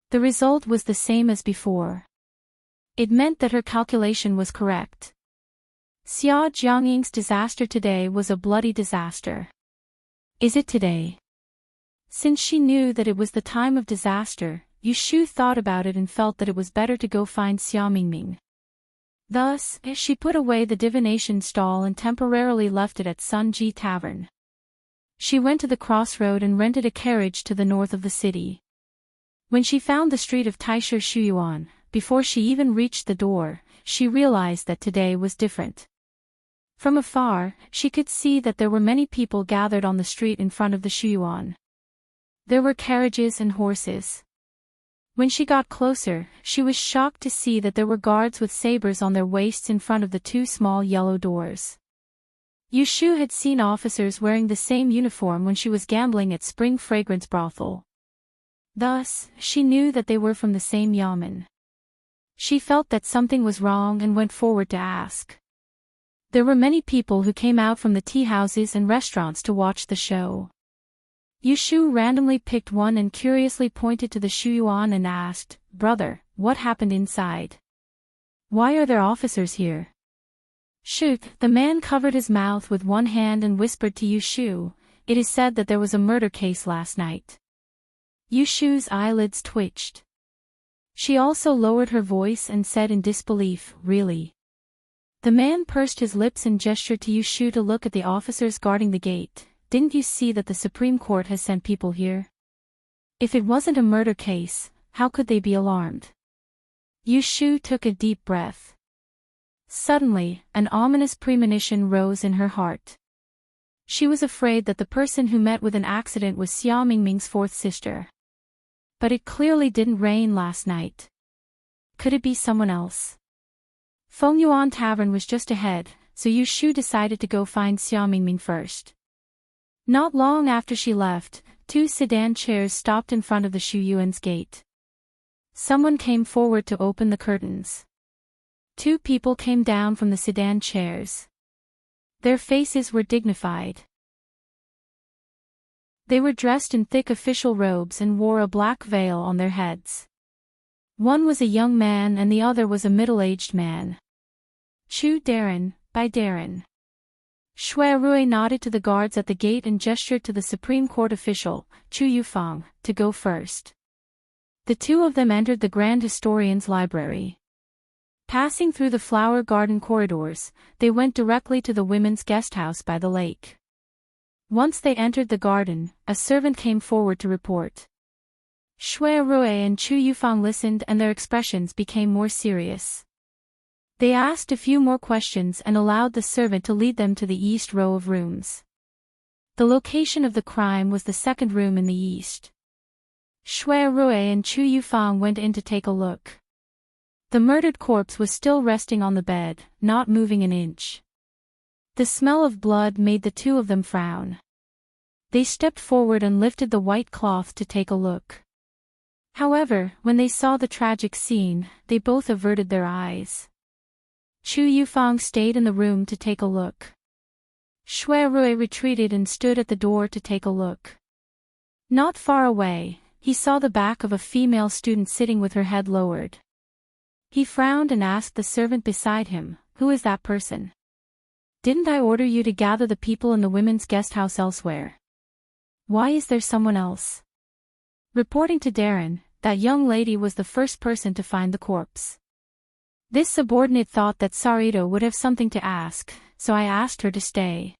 The result was the same as before. It meant that her calculation was correct. Xia Jiangying's disaster today was a bloody disaster. Is it today? Since she knew that it was the time of disaster, Yushu thought about it and felt that it was better to go find Xia Mingming. Thus, she put away the divination stall and temporarily left it at Sun Ji Tavern. She went to the crossroad and rented a carriage to the north of the city. When she found the street of Taisher Shuyuan, before she even reached the door, she realized that today was different. From afar, she could see that there were many people gathered on the street in front of the Shuyuan. There were carriages and horses. When she got closer, she was shocked to see that there were guards with sabers on their waists in front of the two small yellow doors. Yushu had seen officers wearing the same uniform when she was gambling at Spring Fragrance Brothel. Thus, she knew that they were from the same yamen. She felt that something was wrong and went forward to ask. There were many people who came out from the tea houses and restaurants to watch the show. Yushu randomly picked one and curiously pointed to the Shuyuan and asked, "Brother, what happened inside? Why are there officers here?" The man covered his mouth with one hand and whispered to Yushu, "It is said that there was a murder case last night." Yushu's eyelids twitched. She also lowered her voice and said in disbelief, "Really?" The man pursed his lips and gestured to Yushu to look at the officers guarding the gate. "Didn't you see that the Supreme Court has sent people here? If it wasn't a murder case, how could they be alarmed?" Yushu took a deep breath. Suddenly, an ominous premonition rose in her heart. She was afraid that the person who met with an accident was Xia Mingming's fourth sister. But it clearly didn't rain last night. Could it be someone else? Fengyuan Tavern was just ahead, so Yushu decided to go find Xia Mingming first. Not long after she left, two sedan chairs stopped in front of the Shuyuan's gate. Someone came forward to open the curtains. Two people came down from the sedan chairs. Their faces were dignified. They were dressed in thick official robes and wore a black veil on their heads. One was a young man and the other was a middle-aged man. "Chu Darren, by Darren." Shui Rui nodded to the guards at the gate and gestured to the Supreme Court official, Chu Yufang, to go first. The two of them entered the Grand Historian's library. Passing through the flower garden corridors, they went directly to the women's guesthouse by the lake. Once they entered the garden, a servant came forward to report. Shui Rui and Chu Yufang listened and their expressions became more serious. They asked a few more questions and allowed the servant to lead them to the east row of rooms. The location of the crime was the second room in the east. Shui Rui and Chu Yufang went in to take a look. The murdered corpse was still resting on the bed, not moving an inch. The smell of blood made the two of them frown. They stepped forward and lifted the white cloth to take a look. However, when they saw the tragic scene, they both averted their eyes. Chu Yufang stayed in the room to take a look. Shui Rui retreated and stood at the door to take a look. Not far away, he saw the back of a female student sitting with her head lowered. He frowned and asked the servant beside him, "Who is that person? Didn't I order you to gather the people in the women's guest house elsewhere? Why is there someone else?" Reporting to Darren, that young lady was the first person to find the corpse. This subordinate thought that Sarito would have something to ask, so I asked her to stay.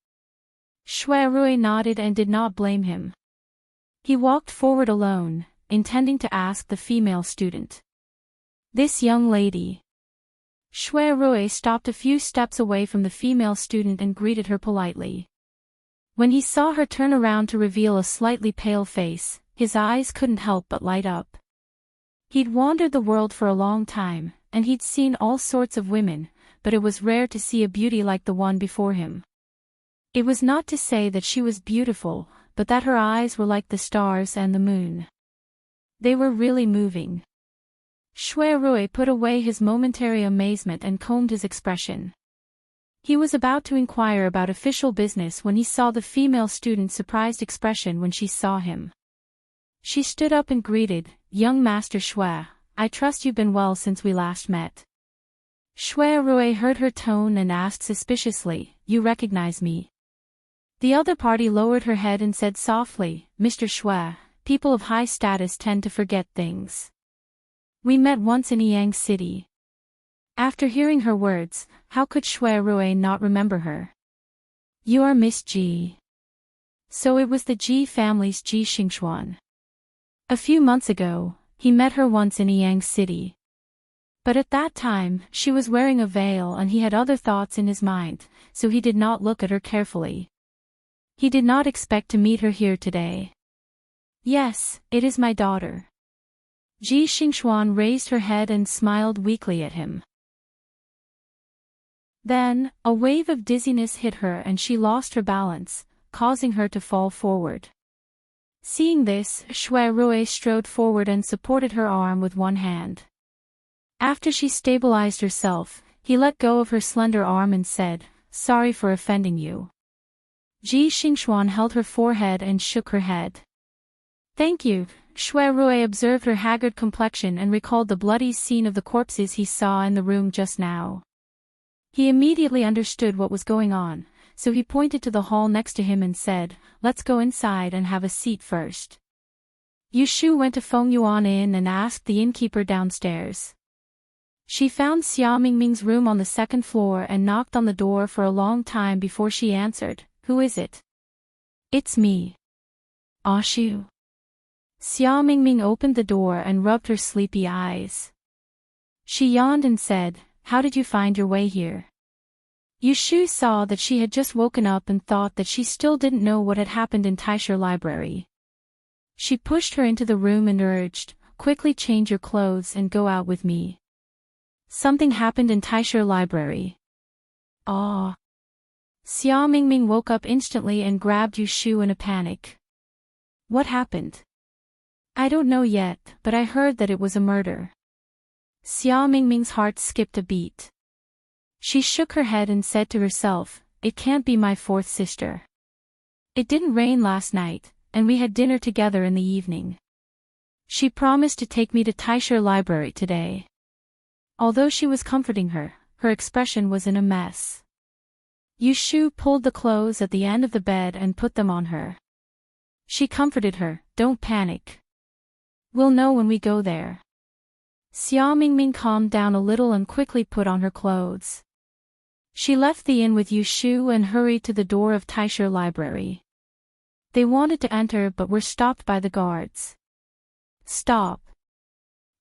Shui Rui nodded and did not blame him. He walked forward alone, intending to ask the female student. "This young lady." Shui Rui stopped a few steps away from the female student and greeted her politely. When he saw her turn around to reveal a slightly pale face, his eyes couldn't help but light up. He'd wandered the world for a long time, and he'd seen all sorts of women, but it was rare to see a beauty like the one before him. It was not to say that she was beautiful, but that her eyes were like the stars and the moon. They were really moving. Shui Rui put away his momentary amazement and combed his expression. He was about to inquire about official business when he saw the female student's surprised expression when she saw him. She stood up and greeted, "Young Master Shui, I trust you've been well since we last met." Shui Rui heard her tone and asked suspiciously, "You recognize me?" The other party lowered her head and said softly, "Mr. Shui, people of high status tend to forget things. We met once in Yang City." After hearing her words, how could Shui Rui not remember her? "You are Miss Ji." So it was the Ji family's Ji Xingxuan. A few months ago, he met her once in Yang City. But at that time, she was wearing a veil and he had other thoughts in his mind, so he did not look at her carefully. He did not expect to meet her here today. "Yes, it is my daughter." Ji Xingxuan raised her head and smiled weakly at him. Then, a wave of dizziness hit her and she lost her balance, causing her to fall forward. Seeing this, Shui Rui strode forward and supported her arm with one hand. After she stabilized herself, he let go of her slender arm and said, "Sorry for offending you." Ji Xingxuan held her forehead and shook her head. "Thank you." Shui Rui observed her haggard complexion and recalled the bloody scene of the corpses he saw in the room just now. He immediately understood what was going on, so he pointed to the hall next to him and said, "Let's go inside and have a seat first." Yu Shu went to Feng Yuan Inn and asked the innkeeper downstairs. She found Xia Mingming's room on the second floor and knocked on the door for a long time before she answered, "Who is it?" "It's me. Ah Shu." Xia Mingming opened the door and rubbed her sleepy eyes. She yawned and said, "How did you find your way here?" Yu Shu saw that she had just woken up and thought that she still didn't know what had happened in LoveLore Library. She pushed her into the room and urged, "Quickly change your clothes and go out with me." "Something happened in LoveLore Library." "Ah." Xia Mingming woke up instantly and grabbed Yu Shu in a panic. "What happened?" "I don't know yet, but I heard that it was a murder." Xia Mingming's heart skipped a beat. She shook her head and said to herself, "It can't be my fourth sister. It didn't rain last night, and we had dinner together in the evening. She promised to take me to LoveLore Library today." Although she was comforting her, her expression was in a mess. Yu Shu pulled the clothes at the end of the bed and put them on her. She comforted her, "Don't panic. We'll know when we go there." Xia Mingming calmed down a little and quickly put on her clothes. She left the inn with Yu Shu and hurried to the door of LoveLore Library. They wanted to enter but were stopped by the guards. "Stop.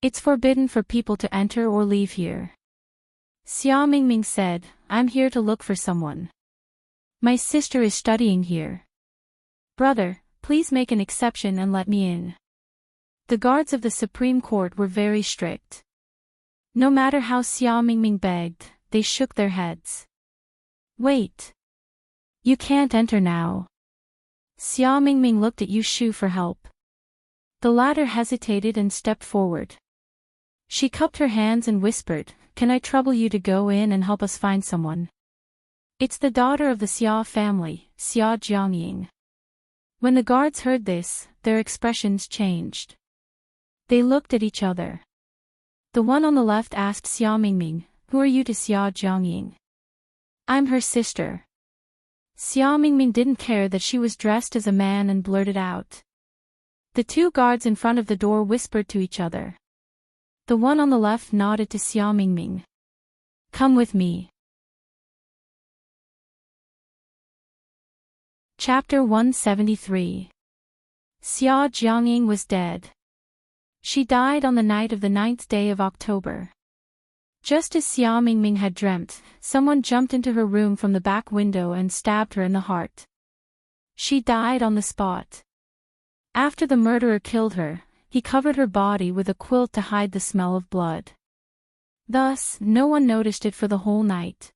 It's forbidden for people to enter or leave here." Xia Mingming said, "I'm here to look for someone. My sister is studying here. Brother, please make an exception and let me in." The guards of the Supreme Court were very strict. No matter how Xia Mingming begged, they shook their heads. "Wait. You can't enter now." Xia Mingming looked at Yu Shu for help. The latter hesitated and stepped forward. She cupped her hands and whispered, "Can I trouble you to go in and help us find someone? It's the daughter of the Xia family, Xia Jiangying." When the guards heard this, their expressions changed. They looked at each other. The one on the left asked Xia Mingming, "Who are you to Xia Jiangying?" "I'm her sister." Xia Mingming didn't care that she was dressed as a man and blurted out. The two guards in front of the door whispered to each other. The one on the left nodded to Xia Mingming. "Come with me." Chapter 173. Xia Jiangying was dead. She died on the night of the 9th day of October. Just as Xia Mingming had dreamt, someone jumped into her room from the back window and stabbed her in the heart. She died on the spot. After the murderer killed her, he covered her body with a quilt to hide the smell of blood. Thus, no one noticed it for the whole night.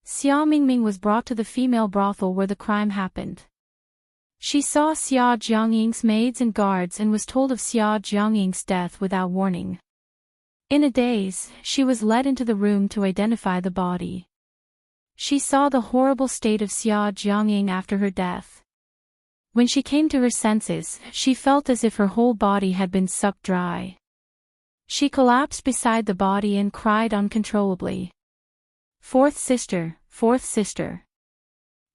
Xia Mingming was brought to the female brothel where the crime happened. She saw Xia Jiangying's maids and guards and was told of Xia Jiangying's death without warning. In a daze, she was led into the room to identify the body. She saw the horrible state of Xia Jiangying after her death. When she came to her senses, she felt as if her whole body had been sucked dry. She collapsed beside the body and cried uncontrollably. "Fourth sister, fourth sister."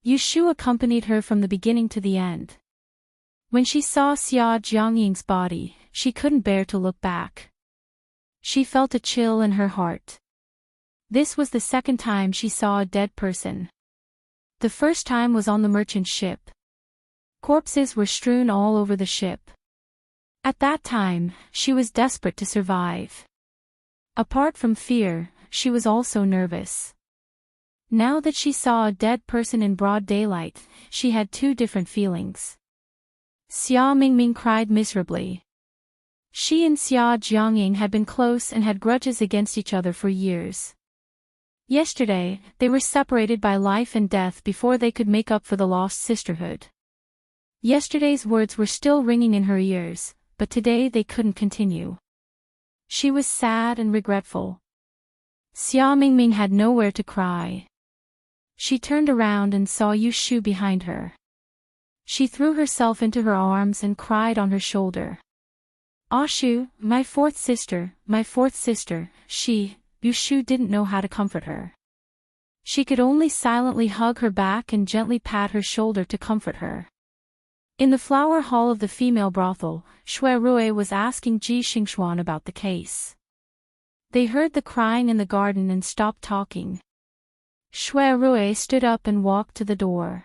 Yu Shu accompanied her from the beginning to the end. When she saw Xia Jiangying's body, she couldn't bear to look back. She felt a chill in her heart. This was the second time she saw a dead person. The first time was on the merchant ship. Corpses were strewn all over the ship. At that time, she was desperate to survive. Apart from fear, she was also nervous. Now that she saw a dead person in broad daylight, she had two different feelings. Xia Mingming cried miserably. She and Xia Jiangying had been close and had grudges against each other for years. Yesterday, they were separated by life and death before they could make up for the lost sisterhood. Yesterday's words were still ringing in her ears, but today they couldn't continue. She was sad and regretful. Xia Mingming had nowhere to cry. She turned around and saw Yu Shu behind her. She threw herself into her arms and cried on her shoulder. "Ah Shu, my fourth sister, my fourth sister." Yu Shu didn't know how to comfort her. She could only silently hug her back and gently pat her shoulder to comfort her. In the flower hall of the female brothel, Shui Rui was asking Ji Xingxuan about the case. They heard the crying in the garden and stopped talking. Shui Rui stood up and walked to the door.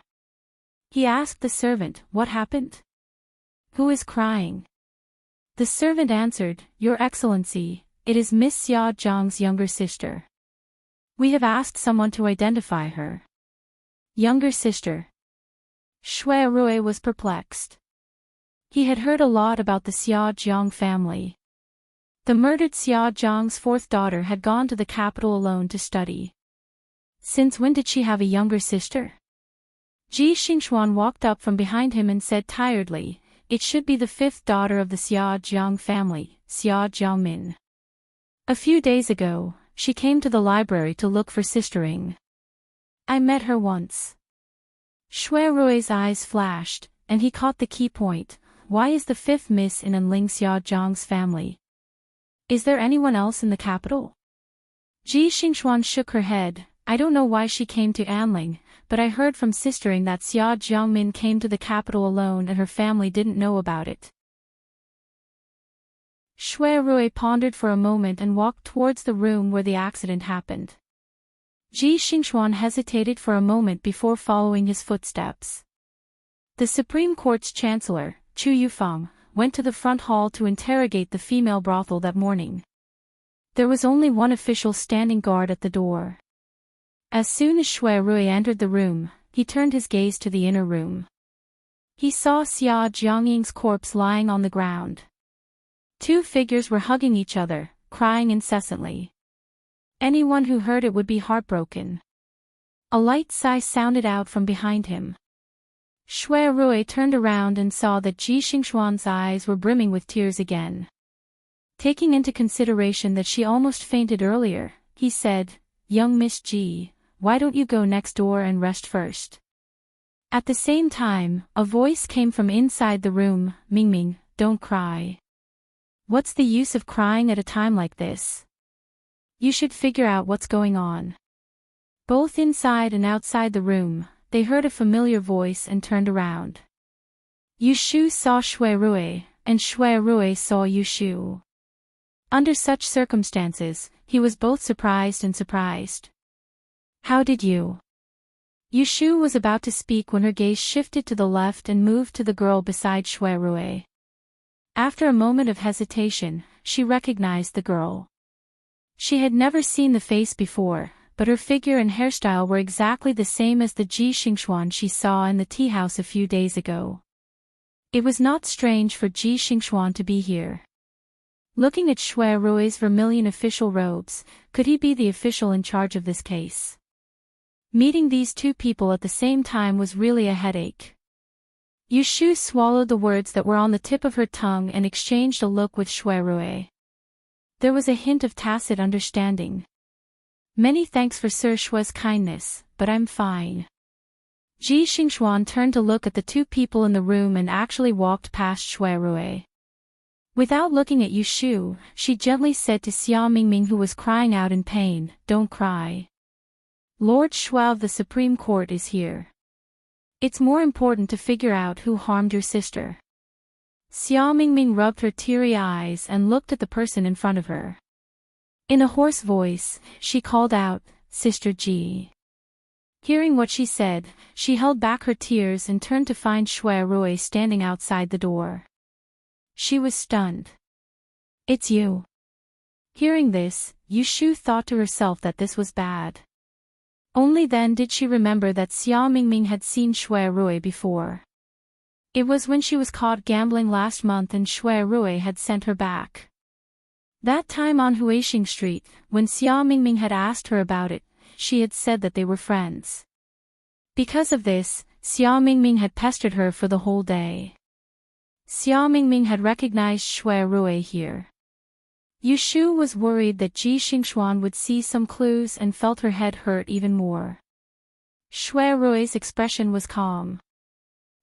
He asked the servant, "What happened? Who is crying?" The servant answered, "Your Excellency, it is Miss Xia Zhang's younger sister. We have asked someone to identify her." Younger sister. Shui Rui was perplexed. He had heard a lot about the Xia Jiang family. The murdered Xia Jiang's fourth daughter had gone to the capital alone to study. Since when did she have a younger sister? Ji Xingxuan walked up from behind him and said tiredly, "It should be the fifth daughter of the Xia Jiang family, Xia Jiangmin. A few days ago, she came to the library to look for sistering. I met her once." Shui Rui's eyes flashed, and he caught the key point. Why is the fifth miss in Anling Xia Zhang's family? Is there anyone else in the capital? Ji Xingxuan shook her head. "I don't know why she came to Anling, but I heard from sistering that Xia Jiangmin came to the capital alone and her family didn't know about it." Shui Rui pondered for a moment and walked towards the room where the accident happened. Ji Xingxuan hesitated for a moment before following his footsteps. The Supreme Court's Chancellor, Chu Yufeng, went to the front hall to interrogate the female brothel that morning. There was only one official standing guard at the door. As soon as Shui Rui entered the room, he turned his gaze to the inner room. He saw Xia Jiangying's corpse lying on the ground. Two figures were hugging each other, crying incessantly. Anyone who heard it would be heartbroken. A light sigh sounded out from behind him. Shui Rui turned around and saw that Ji Xingxuan's eyes were brimming with tears again. Taking into consideration that she almost fainted earlier, he said, "Young Miss Ji, why don't you go next door and rest first?" At the same time, a voice came from inside the room, "Mingming, don't cry. What's the use of crying at a time like this? You should figure out what's going on." Both inside and outside the room, they heard a familiar voice and turned around. Yushu saw Shui Rui, and Shui Rui saw Yushu. Under such circumstances, he was both surprised and surprised. "How did you?" Yushu was about to speak when her gaze shifted to the left and moved to the girl beside Shui Rui. After a moment of hesitation, she recognized the girl. She had never seen the face before, but her figure and hairstyle were exactly the same as the Ji Xingxuan she saw in the tea house a few days ago. It was not strange for Ji Xingxuan to be here. Looking at Shui Rui's vermilion official robes, could he be the official in charge of this case? Meeting these two people at the same time was really a headache. Yushu swallowed the words that were on the tip of her tongue and exchanged a look with Shui Rui. There was a hint of tacit understanding. "Many thanks for Sir Shui's kindness, but I'm fine." Ji Xingxuan turned to look at the two people in the room and actually walked past Shui Rui. Without looking at Yushu, she gently said to Xia Mingming, who was crying out in pain, "Don't cry. Lord Shui of the Supreme Court is here. It's more important to figure out who harmed your sister." Xia Mingming rubbed her teary eyes and looked at the person in front of her. In a hoarse voice, she called out, "Sister Ji." Hearing what she said, she held back her tears and turned to find Shui Rui standing outside the door. She was stunned. "It's you." Hearing this, Yushu thought to herself that this was bad. Only then did she remember that Xia Mingming had seen Shui Rui before. It was when she was caught gambling last month and Shui Rui had sent her back. That time on Huixing Street, when Xia Mingming had asked her about it, she had said that they were friends. Because of this, Xia Mingming had pestered her for the whole day. Xia Mingming had recognized Shui Rui here. Yushu was worried that Ji Xingxuan would see some clues and felt her head hurt even more. Shui Rui's expression was calm.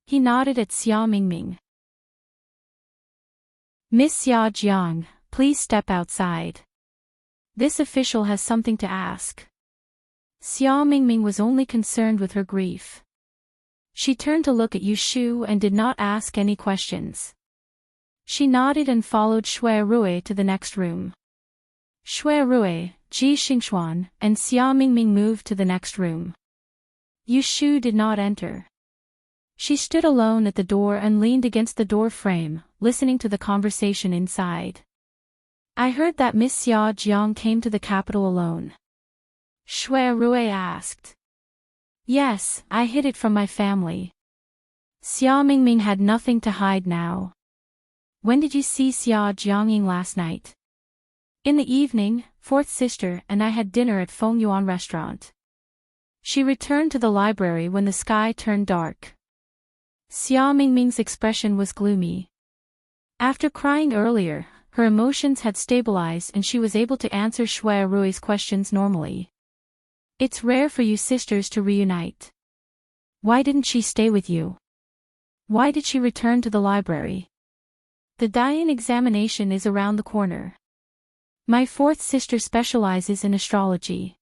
He nodded at Xia Mingming. "Miss Xia Jiang, please step outside. This official has something to ask." Xia Mingming was only concerned with her grief. She turned to look at Yushu and did not ask any questions. She nodded and followed Shui Rui to the next room. Shui Rui, Ji Xingxuan, and Xia Mingming moved to the next room. Yushu did not enter. She stood alone at the door and leaned against the door frame, listening to the conversation inside. "I heard that Miss Xia Jiang came to the capital alone?" Shui Rui asked. "Yes, I hid it from my family." Xia Mingming had nothing to hide now. "When did you see Xia Jiang last night?" "In the evening, fourth sister and I had dinner at Feng Yuan restaurant. She returned to the library when the sky turned dark." Xia Mingming's expression was gloomy. After crying earlier, her emotions had stabilized and she was able to answer Shui Rui's questions normally. "It's rare for you sisters to reunite. Why didn't she stay with you? Why did she return to the library? The Dian examination is around the corner. My fourth sister specializes in astrology.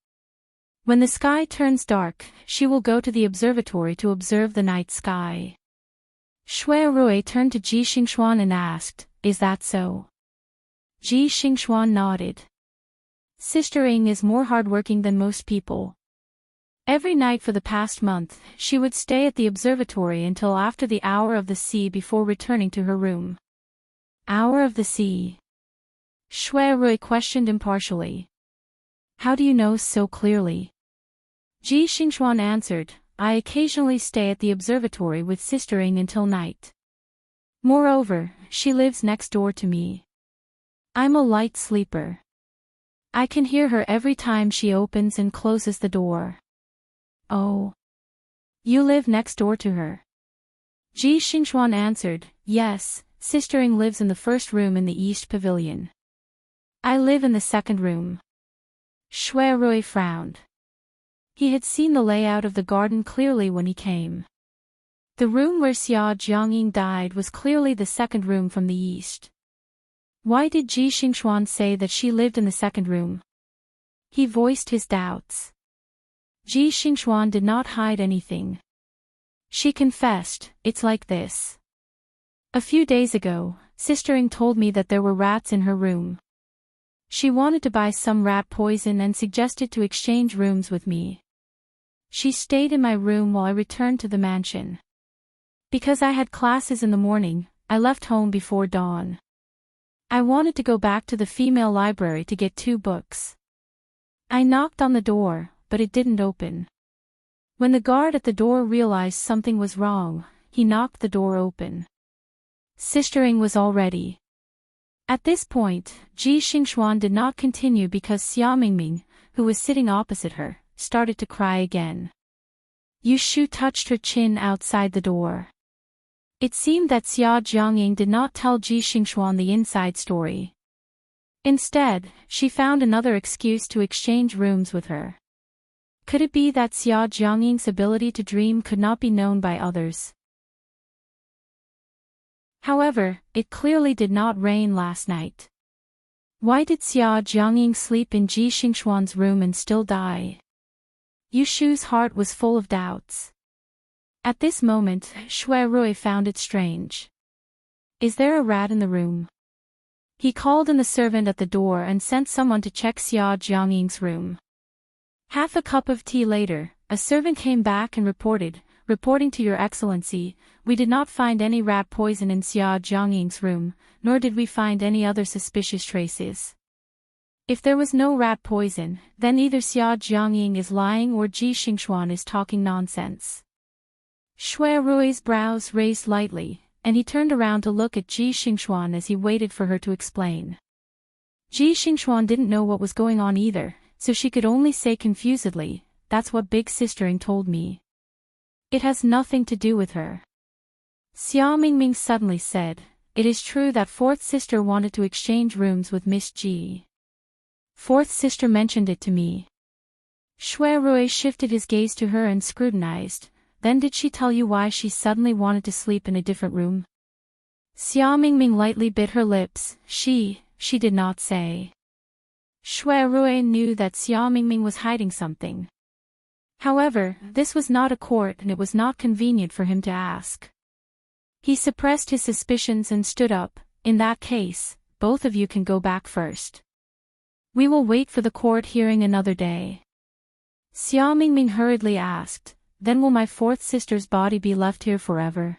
When the sky turns dark, she will go to the observatory to observe the night sky." Shui Rui turned to Ji Xingxuan and asked, "Is that so?" Ji Xingxuan nodded. "Sister Ing is more hardworking than most people. Every night for the past month, she would stay at the observatory until after the hour of the sea before returning to her room." "Hour of the sea?" Shui Rui questioned impartially. "How do you know so clearly?" Ji Xingxuan answered, "I occasionally stay at the observatory with Sister Ing until night. Moreover, she lives next door to me. I'm a light sleeper. I can hear her every time she opens and closes the door." "Oh. You live next door to her?" Ji Xingxuan answered, yes, Sister Ing lives in the first room in the East Pavilion. I live in the second room. Shui Rui frowned. He had seen the layout of the garden clearly when he came. The room where Xia Jiangying died was clearly the second room from the east. Why did Ji Xingxuan say that she lived in the second room? He voiced his doubts. Ji Xingxuan did not hide anything. She confessed, it's like this. A few days ago, Sister Ing told me that there were rats in her room. She wanted to buy some rat poison and suggested to exchange rooms with me. She stayed in my room while I returned to the mansion. Because I had classes in the morning, I left home before dawn. I wanted to go back to the female library to get 2 books. I knocked on the door, but it didn't open. When the guard at the door realized something was wrong, he knocked the door open. Sister Ing was all ready. At this point, Ji Xingxuan did not continue because Xia Mingming, who was sitting opposite her, started to cry again. Yu Shu touched her chin outside the door. It seemed that Xia Jiangying did not tell Ji Xingxuan the inside story. Instead, she found another excuse to exchange rooms with her. Could it be that Xia Jiangying's ability to dream could not be known by others? However, it clearly did not rain last night. Why did Xia Jiangying sleep in Ji Xingxuan's room and still die? Yu Shu's heart was full of doubts. At this moment, Shui Rui found it strange. Is there a rat in the room? He called in the servant at the door and sent someone to check Xia Jiangying's room. Half a cup of tea later, a servant came back and reporting to Your Excellency, we did not find any rat poison in Xia Jiangying's room, nor did we find any other suspicious traces. If there was no rat poison, then either Xia Jiangying is lying or Ji Xingxuan is talking nonsense. Shui Rui's brows raised lightly, and he turned around to look at Ji Xingxuan as he waited for her to explain. Ji Xingxuan didn't know what was going on either, so she could only say confusedly, that's what Big Sister Ing told me. It has nothing to do with her. Xia Mingming suddenly said, it is true that fourth sister wanted to exchange rooms with Miss Ji. Fourth sister mentioned it to me. Shui Rui shifted his gaze to her and scrutinized, then did she tell you why she suddenly wanted to sleep in a different room? Xia Mingming lightly bit her lips, she did not say. Shui Rui knew that Xia Mingming was hiding something. However, this was not a court and it was not convenient for him to ask. He suppressed his suspicions and stood up, in that case, both of you can go back first. We will wait for the court hearing another day. Xia Mingming hurriedly asked, then will my fourth sister's body be left here forever?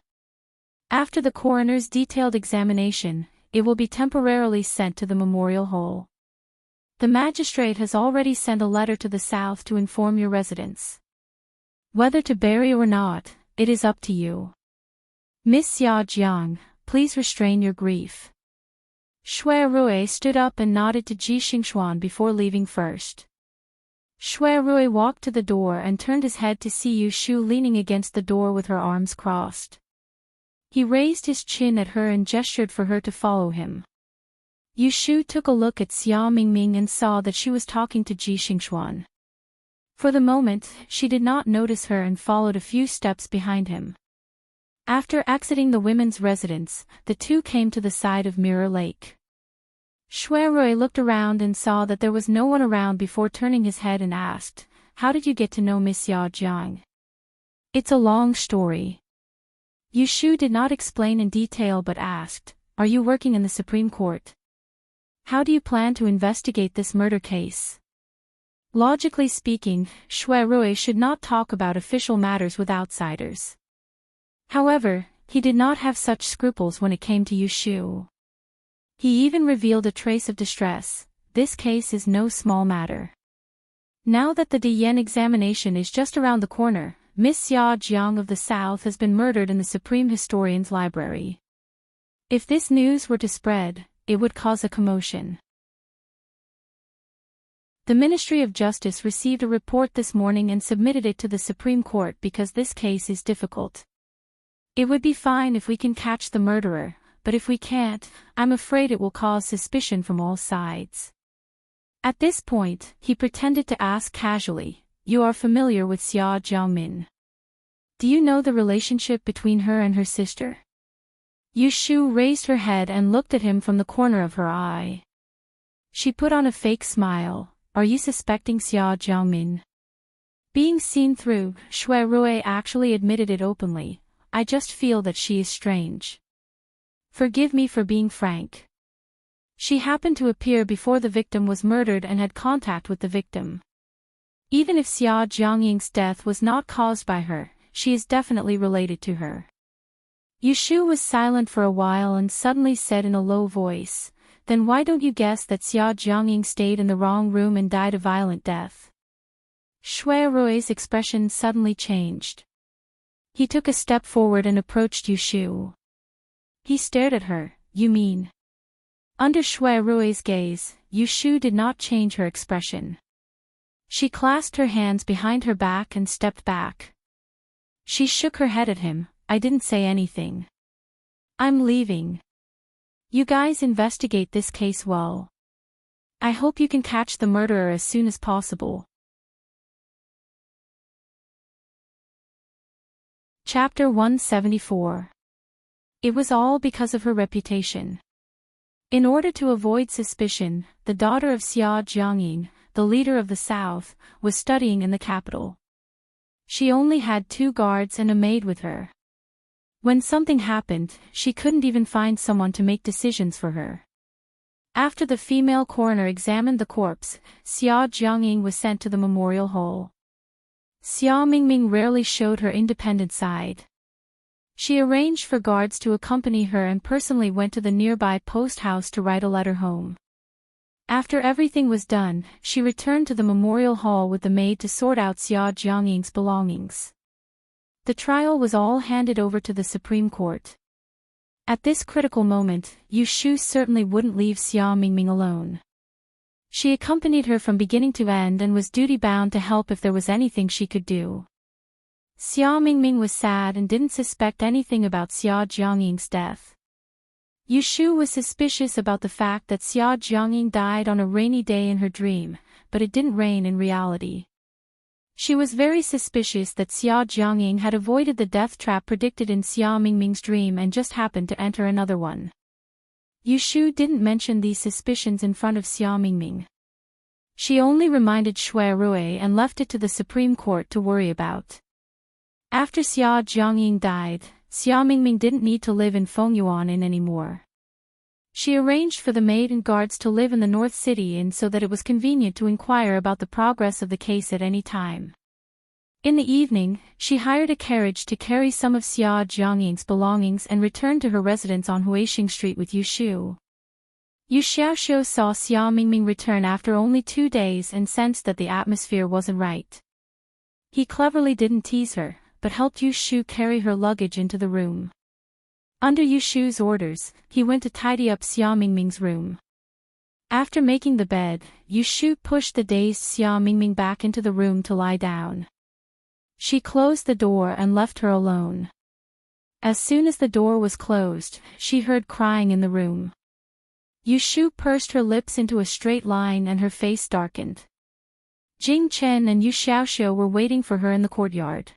After the coroner's detailed examination, it will be temporarily sent to the memorial hole. The magistrate has already sent a letter to the south to inform your residents. Whether to bury or not, it is up to you. Miss Xia Jiang, please restrain your grief. Shui Rui stood up and nodded to Ji Xingxuan before leaving first. Shui Rui walked to the door and turned his head to see Yu Shu leaning against the door with her arms crossed. He raised his chin at her and gestured for her to follow him. Yu Shu took a look at Xia Mingming and saw that she was talking to Ji Xingxuan. For the moment, she did not notice her and followed a few steps behind him. After exiting the women's residence, the two came to the side of Mirror Lake. Shui Rui looked around and saw that there was no one around before turning his head and asked, how did you get to know Miss Xia Jiang? It's a long story. Yu Shu did not explain in detail but asked, are you working in the Supreme Court? How do you plan to investigate this murder case? Logically speaking, Shui Rui should not talk about official matters with outsiders. However, he did not have such scruples when it came to Yu Shu. He even revealed a trace of distress, this case is no small matter. Now that the Diyan examination is just around the corner, Miss Xia Jiang of the South has been murdered in the Supreme Historian's library. If this news were to spread, it would cause a commotion. The Ministry of Justice received a report this morning and submitted it to the Supreme Court because this case is difficult. It would be fine if we can catch the murderer, but if we can't, I'm afraid it will cause suspicion from all sides. At this point, he pretended to ask casually, "You are familiar with Xia Jiangmin? Do you know the relationship between her and her sister?" Yu Shu raised her head and looked at him from the corner of her eye. She put on a fake smile. "Are you suspecting Xia Jiangmin?" Being seen through, Shui Rui actually admitted it openly. "I just feel that she is strange. Forgive me for being frank. She happened to appear before the victim was murdered and had contact with the victim. Even if Xia Jiangying's death was not caused by her, she is definitely related to her." Yu Shu was silent for a while and suddenly said in a low voice, "Then why don't you guess that Xia Jiangying stayed in the wrong room and died a violent death?" Shui Rui's expression suddenly changed. He took a step forward and approached Yu Shu. He stared at her. "You mean?" Under Shui Rui's gaze, Yu Shu did not change her expression. She clasped her hands behind her back and stepped back. She shook her head at him. "I didn't say anything. I'm leaving. You guys investigate this case well. I hope you can catch the murderer as soon as possible." Chapter 174. It was all because of her reputation. In order to avoid suspicion, the daughter of Xia Jiangying, the leader of the South, was studying in the capital. She only had 2 guards and a maid with her. When something happened, she couldn't even find someone to make decisions for her. After the female coroner examined the corpse, Xia Jiangying was sent to the memorial hall. Xia Mingming rarely showed her independent side. She arranged for guards to accompany her and personally went to the nearby post house to write a letter home. After everything was done, she returned to the memorial hall with the maid to sort out Xia Jiangying's belongings. The trial was all handed over to the Supreme Court. At this critical moment, Yu Shu certainly wouldn't leave Xia Mingming alone. She accompanied her from beginning to end and was duty-bound to help if there was anything she could do. Xia Mingming was sad and didn't suspect anything about Xia Jiangying's death. Yu Shu was suspicious about the fact that Xia Jiangying died on a rainy day in her dream, but it didn't rain in reality. She was very suspicious that Xia Jiangying had avoided the death trap predicted in Xia Mingming's dream and just happened to enter another one. Yu Shu didn't mention these suspicions in front of Xia Mingming. She only reminded Shui Rui and left it to the Supreme Court to worry about. After Xia Jiangying died, Xia Mingming didn't need to live in Fengyuan Inn anymore. She arranged for the maid and guards to live in the North City Inn so that it was convenient to inquire about the progress of the case at any time. In the evening, she hired a carriage to carry some of Xia Jiangying's belongings and returned to her residence on Huixing Street with Yu Shu. Yu Xiaoxiu saw Xia Mingming return after only 2 days and sensed that the atmosphere wasn't right. He cleverly didn't tease her, but helped Yu Shu carry her luggage into the room. Under Yu Shu's orders, he went to tidy up Xia Mingming's room. After making the bed, Yu Shu pushed the dazed Xia Mingming back into the room to lie down. She closed the door and left her alone. As soon as the door was closed, she heard crying in the room. Yu Shu pursed her lips into a straight line and her face darkened. Jing Chen and Yu Xiaoxiu were waiting for her in the courtyard.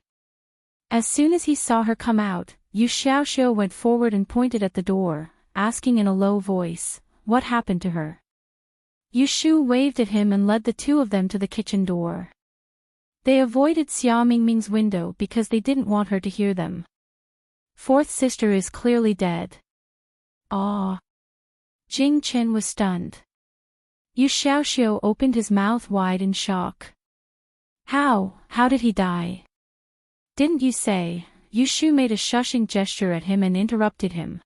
As soon as he saw her come out, Yu Xiaoxiu went forward and pointed at the door, asking in a low voice, "What happened to her?" Yu Shu waved at him and led the 2 of them to the kitchen door. They avoided Xia Mingming's window because they didn't want her to hear them. "Fourth sister is clearly dead." "Ah." Jing Chen was stunned. Yu Xiaoxiu opened his mouth wide in shock. How did he die?" "Didn't you say?" Yu Shu made a shushing gesture at him and interrupted him.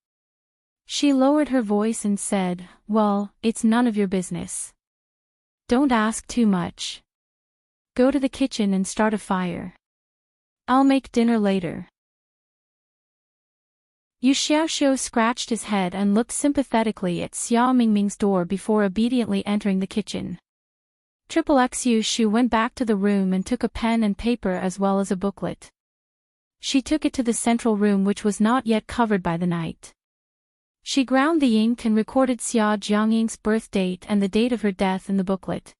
She lowered her voice and said, "Well, it's none of your business. Don't ask too much. Go to the kitchen and start a fire. I'll make dinner later." Yu Xiaoxiu scratched his head and looked sympathetically at Xia Mingming's door before obediently entering the kitchen. XXX Yu Shu went back to the room and took a pen and paper as well as a booklet. She took it to the central room, which was not yet covered by the night. She ground the ink and recorded Xia Jiangying's birth date and the date of her death in the booklet.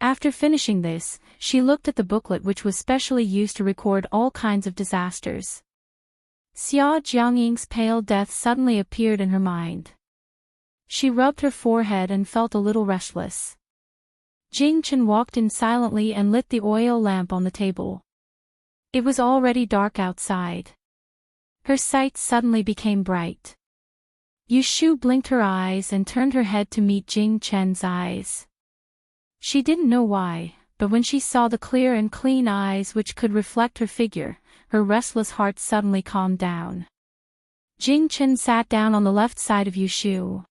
After finishing this, she looked at the booklet, which was specially used to record all kinds of disasters. Xia Jiangying's pale death suddenly appeared in her mind. She rubbed her forehead and felt a little restless. Jing Chen walked in silently and lit the oil lamp on the table. It was already dark outside. Her sight suddenly became bright. Yu Shu blinked her eyes and turned her head to meet Jing Chen's eyes. She didn't know why, but when she saw the clear and clean eyes which could reflect her figure, her restless heart suddenly calmed down. Jing Chen sat down on the left side of Yu Shu.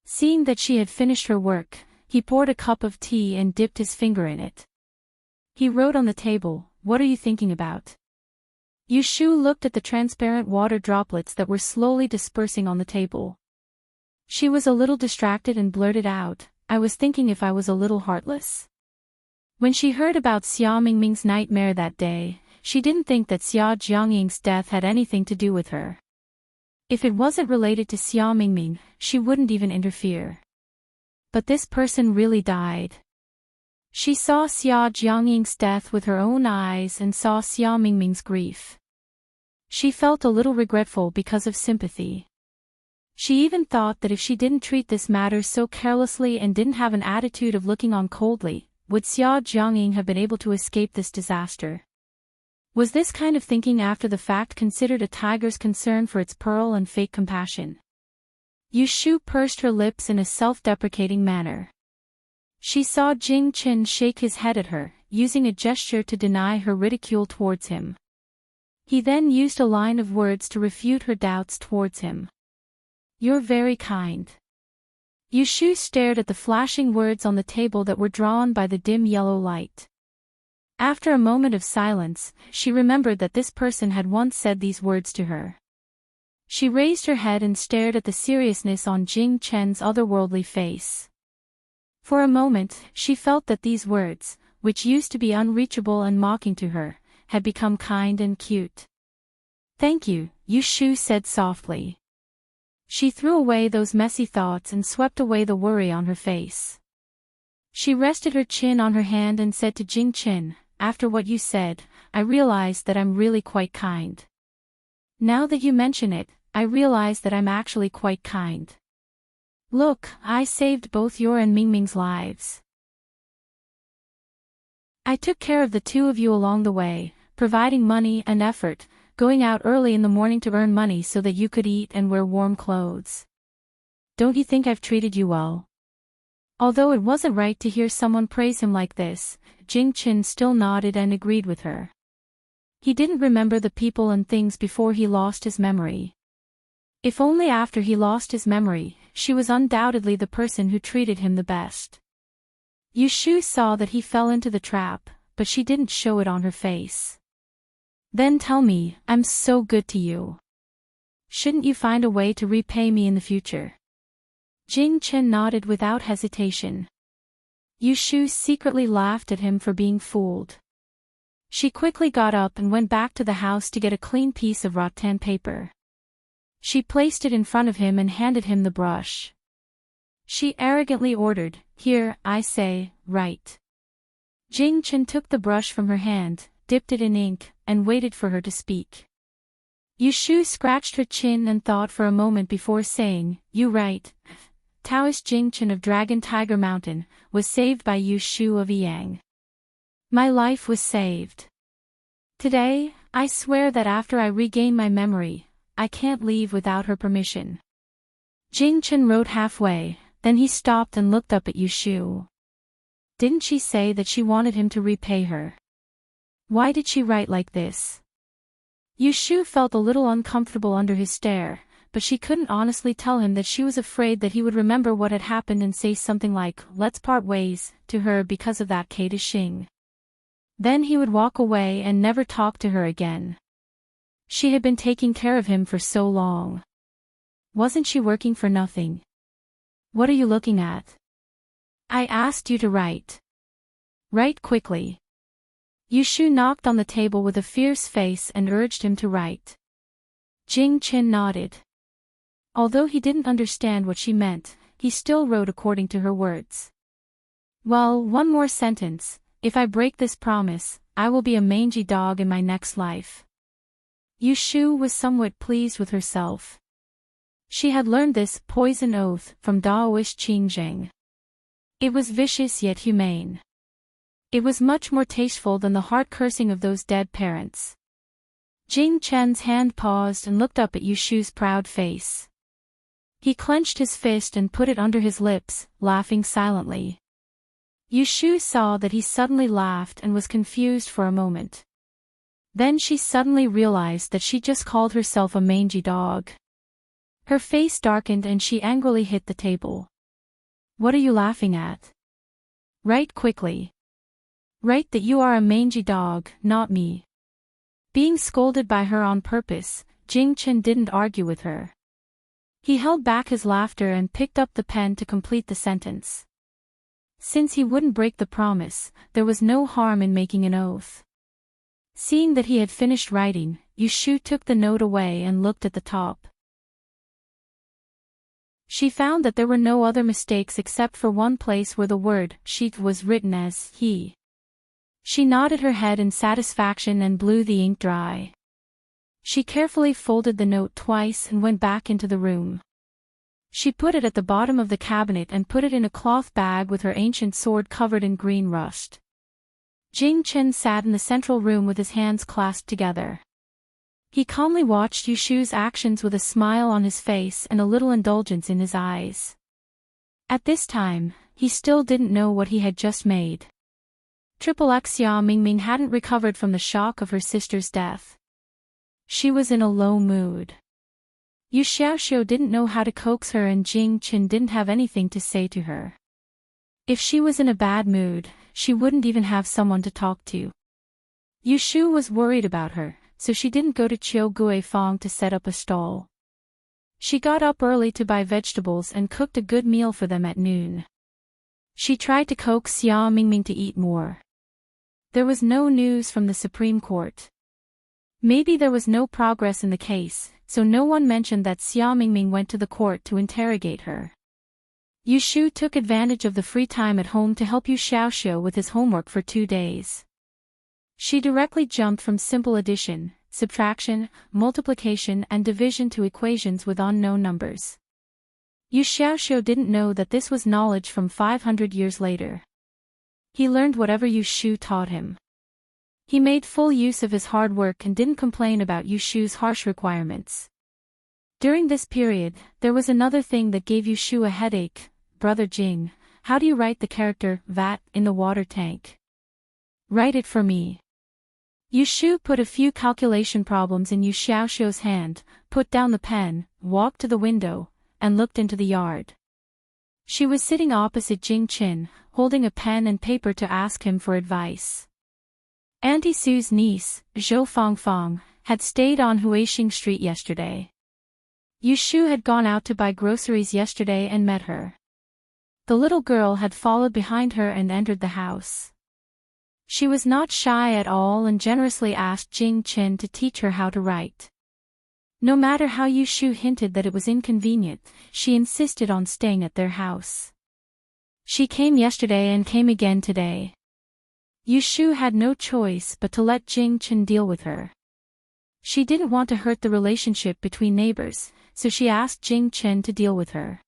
Seeing that she had finished her work, he poured a cup of tea and dipped his finger in it. He wrote on the table, "What are you thinking about?" Yu Shu looked at the transparent water droplets that were slowly dispersing on the table. She was a little distracted and blurted out, "I was thinking if I was a little heartless." When she heard about Xia Mingming's nightmare that day, she didn't think that Xia Jiangying's death had anything to do with her. If it wasn't related to Xia Mingming, she wouldn't even interfere. But this person really died. She saw Xia Jiangying's death with her own eyes and saw Xia Mingming's grief. She felt a little regretful because of sympathy. She even thought that if she didn't treat this matter so carelessly and didn't have an attitude of looking on coldly, would Xia Jiangying have been able to escape this disaster? Was this kind of thinking after the fact considered a tiger's concern for its pearl and fake compassion? Yu Shu pursed her lips in a self-deprecating manner. She saw Jing Chen shake his head at her, using a gesture to deny her ridicule towards him. He then used a line of words to refute her doubts towards him. "You're very kind." Yu Shu stared at the flashing words on the table that were drawn by the dim yellow light. After a moment of silence, she remembered that this person had once said these words to her. She raised her head and stared at the seriousness on Jing Chen's otherworldly face. For a moment, she felt that these words, which used to be unreachable and mocking to her, had become kind and cute. "Thank you," Yu Shu said softly. She threw away those messy thoughts and swept away the worry on her face. She rested her chin on her hand and said to Jing Chen, "After what you said, I realized that I'm really quite kind. Now that you mention it, I realize that I'm actually quite kind. Look, I saved both your and Mingming's lives. I took care of the two of you along the way, providing money and effort, going out early in the morning to earn money so that you could eat and wear warm clothes. Don't you think I've treated you well?" Although it wasn't right to hear someone praise him like this, Jing Chen still nodded and agreed with her. He didn't remember the people and things before he lost his memory. If only after he lost his memory, she was undoubtedly the person who treated him the best. Yu Shu saw that he fell into the trap, but she didn't show it on her face. "Then tell me, I'm so good to you. Shouldn't you find a way to repay me in the future?" Jing Chen nodded without hesitation. Yu Shu secretly laughed at him for being fooled. She quickly got up and went back to the house to get a clean piece of rattan paper. She placed it in front of him and handed him the brush. She arrogantly ordered, "Here, I say, write." Jing Chen took the brush from her hand, dipped it in ink, and waited for her to speak. Yu Shu scratched her chin and thought for a moment before saying, "You write, Taoist Jing Chen of Dragon Tiger Mountain, was saved by Yu Shu of Yang. My life was saved. Today, I swear that after I regain my memory, I can't leave without her permission." Jing Chen wrote halfway, then he stopped and looked up at Yu Shu. Didn't she say that she wanted him to repay her? Why did she write like this? Yu Shu felt a little uncomfortable under his stare, but she couldn't honestly tell him that she was afraid that he would remember what had happened and say something like, "Let's part ways," to her because of that Kate Xing. Then he would walk away and never talk to her again. She had been taking care of him for so long. Wasn't she working for nothing? What are you looking at? I asked you to write. Write quickly. Yushu knocked on the table with a fierce face and urged him to write. Jing Qin nodded. Although he didn't understand what she meant, he still wrote according to her words. Well, one more sentence. If I break this promise, I will be a mangy dog in my next life. Yushu was somewhat pleased with herself. She had learned this poison oath from Daoist Qingzheng. It was vicious yet humane. It was much more tasteful than the heart-cursing of those dead parents. Jing Chen's hand paused and looked up at Yushu's proud face. He clenched his fist and put it under his lips, laughing silently. Yushu saw that he suddenly laughed and was confused for a moment. Then she suddenly realized that she just called herself a mangy dog. Her face darkened and she angrily hit the table. What are you laughing at? Write quickly. Write that you are a mangy dog, not me. Being scolded by her on purpose, Jing Chen didn't argue with her. He held back his laughter and picked up the pen to complete the sentence. Since he wouldn't break the promise, there was no harm in making an oath. Seeing that he had finished writing, Yushu took the note away and looked at the top. She found that there were no other mistakes except for one place where the word "sheet" was written as "he." She nodded her head in satisfaction and blew the ink dry. She carefully folded the note twice and went back into the room. She put it at the bottom of the cabinet and put it in a cloth bag with her ancient sword covered in green rust. Jing Chen sat in the central room with his hands clasped together. He calmly watched Yushu's actions with a smile on his face and a little indulgence in his eyes. At this time, he still didn't know what he had just made. Triple X Xia Mingming hadn't recovered from the shock of her sister's death. She was in a low mood. Yu Xiaoxiu didn't know how to coax her and Jing Chen didn't have anything to say to her. If she was in a bad mood, she wouldn't even have someone to talk to. Yushu was worried about her, so she didn't go to Chiu Gui Fong to set up a stall. She got up early to buy vegetables and cooked a good meal for them at noon. She tried to coax Xia Mingming to eat more. There was no news from the Supreme Court. Maybe there was no progress in the case, so no one mentioned that Xia Mingming went to the court to interrogate her. Yushu took advantage of the free time at home to help Yu Xiaoxiu with his homework for 2 days. She directly jumped from simple addition, subtraction, multiplication and division to equations with unknown numbers. Yu Xiaoxiu didn't know that this was knowledge from 500 years later. He learned whatever Yushu taught him. He made full use of his hard work and didn't complain about Yushu's harsh requirements. During this period, there was another thing that gave Yushu a headache. Brother Jing, how do you write the character "vat" in the water tank? Write it for me. Yushu put a few calculation problems in Yu Xiaoxiu's hand, put down the pen, walked to the window, and looked into the yard. She was sitting opposite Jing Qin, holding a pen and paper to ask him for advice. Auntie Sue's niece, Zhou Fangfang, had stayed on Huixing Street yesterday. Yushu had gone out to buy groceries yesterday and met her. The little girl had followed behind her and entered the house. She was not shy at all and generously asked Jing Qin to teach her how to write. No matter how Yushu hinted that it was inconvenient, she insisted on staying at their house. She came yesterday and came again today. Yushu had no choice but to let Jing Qin deal with her. She didn't want to hurt the relationship between neighbors, so she asked Jing Qin to deal with her.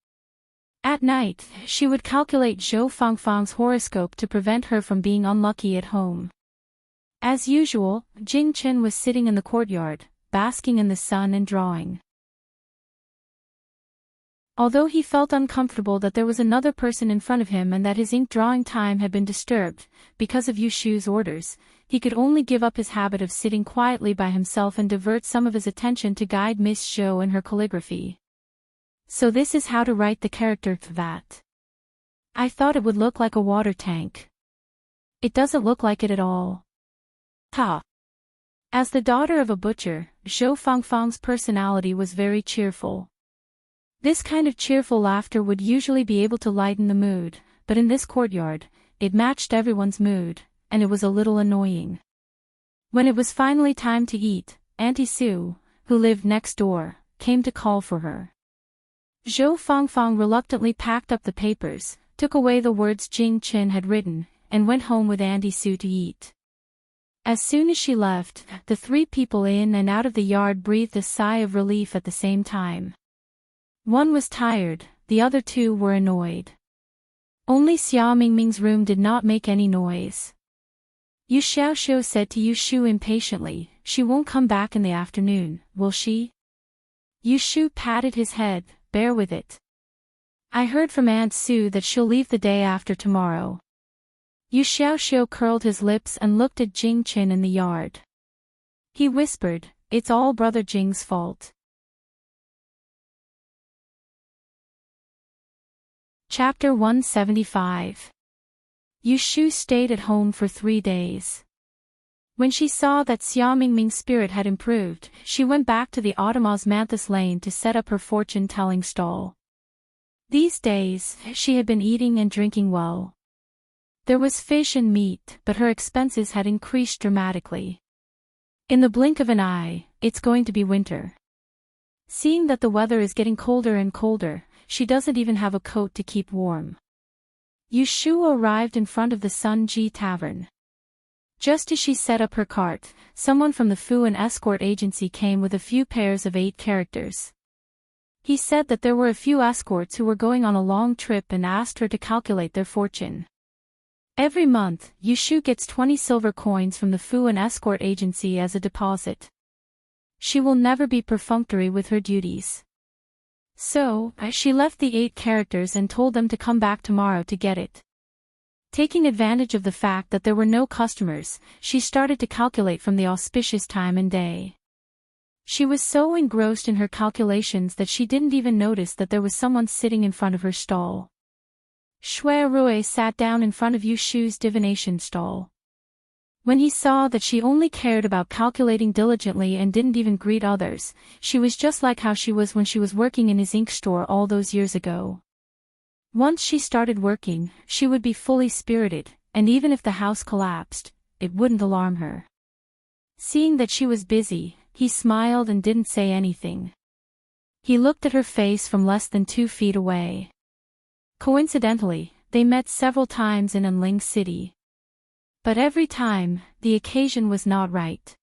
At night, she would calculate Zhou Fangfang's horoscope to prevent her from being unlucky at home. As usual, Jing Qin was sitting in the courtyard, basking in the sun and drawing. Although he felt uncomfortable that there was another person in front of him and that his ink drawing time had been disturbed, because of Yushu's orders, he could only give up his habit of sitting quietly by himself and divert some of his attention to guide Miss Zhou in her calligraphy. So this is how to write the character "vat." I thought it would look like a water tank. It doesn't look like it at all. Ha! As the daughter of a butcher, Zhou Fangfang's personality was very cheerful. This kind of cheerful laughter would usually be able to lighten the mood, but in this courtyard, it matched everyone's mood, and it was a little annoying. When it was finally time to eat, Auntie Sue, who lived next door, came to call for her. Zhou Fangfang reluctantly packed up the papers, took away the words Jing Chen had written, and went home with Auntie Sue to eat. As soon as she left, the three people in and out of the yard breathed a sigh of relief at the same time. One was tired, the other two were annoyed. Only Xia Mingming's room did not make any noise. Yu Xiaoxiu said to Yu Shu impatiently, "She won't come back in the afternoon, will she?" Yu Shu patted his head, "Bear with it. I heard from Aunt Sue that she'll leave the day after tomorrow." Yu Xiaoxiu curled his lips and looked at Jing Chen in the yard. He whispered, "It's all Brother Jing's fault." Chapter 175. Yu Shu stayed at home for 3 days. When she saw that Xia Mingming's spirit had improved, she went back to the autumn osmanthus lane to set up her fortune-telling stall. These days, she had been eating and drinking well. There was fish and meat, but her expenses had increased dramatically. In the blink of an eye, it's going to be winter. Seeing that the weather is getting colder and colder, she doesn't even have a coat to keep warm. Yu Shu arrived in front of the Sun Ji Tavern. Just as she set up her cart, someone from the Fu and escort agency came with a few pairs of 8 characters. He said that there were a few escorts who were going on a long trip and asked her to calculate their fortune. Every month, Yu Shu gets 20 silver coins from the Fu and escort agency as a deposit. She will never be perfunctory with her duties. So, she left the 8 characters and told them to come back tomorrow to get it. Taking advantage of the fact that there were no customers, she started to calculate from the auspicious time and day. She was so engrossed in her calculations that she didn't even notice that there was someone sitting in front of her stall. Shui Rui sat down in front of Yu Shu's divination stall. When he saw that she only cared about calculating diligently and didn't even greet others, she was just like how she was when she was working in his ink store all those years ago. Once she started working, she would be fully spirited, and even if the house collapsed, it wouldn't alarm her. Seeing that she was busy, he smiled and didn't say anything. He looked at her face from less than 2 feet away. Coincidentally, they met several times in Enling City. But every time, the occasion was not right.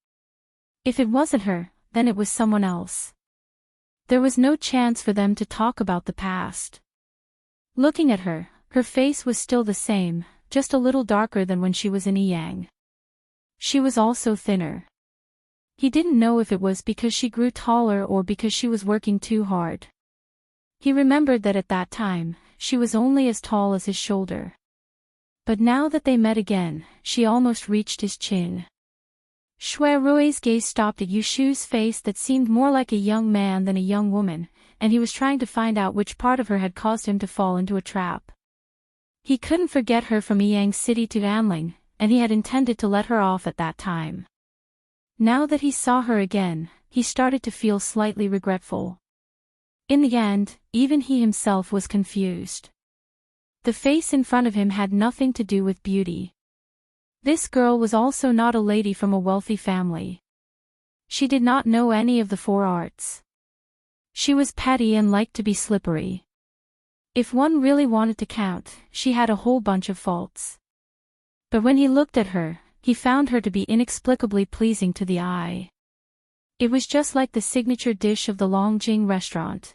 If it wasn't her, then it was someone else. There was no chance for them to talk about the past. Looking at her, her face was still the same, just a little darker than when she was in Eyang. She was also thinner. He didn't know if it was because she grew taller or because she was working too hard. He remembered that at that time, she was only as tall as his shoulder. But now that they met again, she almost reached his chin. Shui Rui's gaze stopped at Yu Shu's face that seemed more like a young man than a young woman, and he was trying to find out which part of her had caused him to fall into a trap. He couldn't forget her from Eyang City to Anling, and he had intended to let her off at that time. Now that he saw her again, he started to feel slightly regretful. In the end, even he himself was confused. The face in front of him had nothing to do with beauty. This girl was also not a lady from a wealthy family. She did not know any of the 4 arts. She was petty and liked to be slippery. If one really wanted to count, she had a whole bunch of faults. But when he looked at her, he found her to be inexplicably pleasing to the eye. It was just like the signature dish of the Longjing restaurant.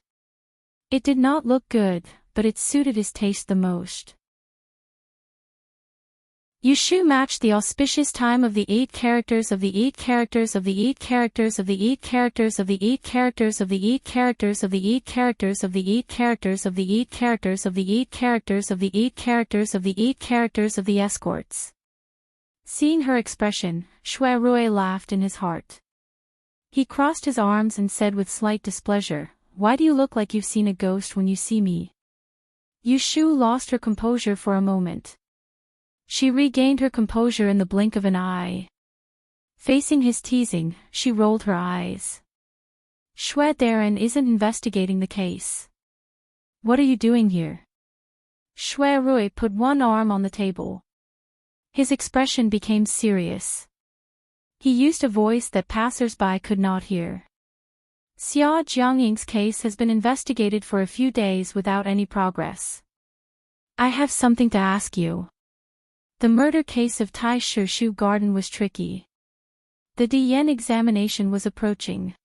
It did not look good, but it suited his taste the most. Yu Shu matched the auspicious time of the 8 characters of the 8 characters of the 8 characters of the 8 characters of the 8 characters of the 8 characters of the 8 characters of the 8 characters of the 8 characters of the 8 characters of the 8 characters of the 8 characters of the escorts. Seeing her expression, Shui Rui laughed in his heart. He crossed his arms and said with slight displeasure, "Why do you look like you've seen a ghost when you see me?" Yu Shu lost her composure for a moment. She regained her composure in the blink of an eye. Facing his teasing, she rolled her eyes. Shui Darren isn't investigating the case. What are you doing here? Shui Rui put one arm on the table. His expression became serious. He used a voice that passers-by could not hear. Xia Jiangying's case has been investigated for a few days without any progress. I have something to ask you. The murder case of Tai Shishu Garden was tricky. The Diyan examination was approaching.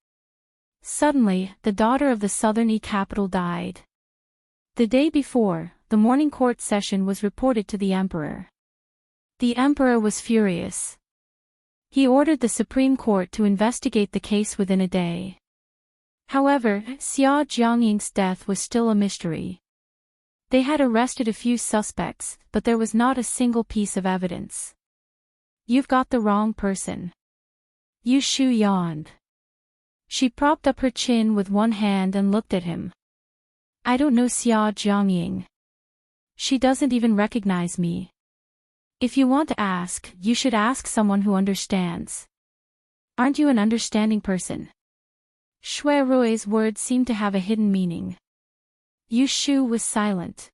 Suddenly, the daughter of the southern Yi capital died. The day before, the morning court session was reported to the emperor. The emperor was furious. He ordered the Supreme Court to investigate the case within a day. However, Xia Jiangying's death was still a mystery. They had arrested a few suspects, but there was not a single piece of evidence. You've got the wrong person. Yu Shu yawned. She propped up her chin with one hand and looked at him. I don't know Xia Jiangying. She doesn't even recognize me. If you want to ask, you should ask someone who understands. Aren't you an understanding person? Shui Rui's words seemed to have a hidden meaning. Yu Shu was silent.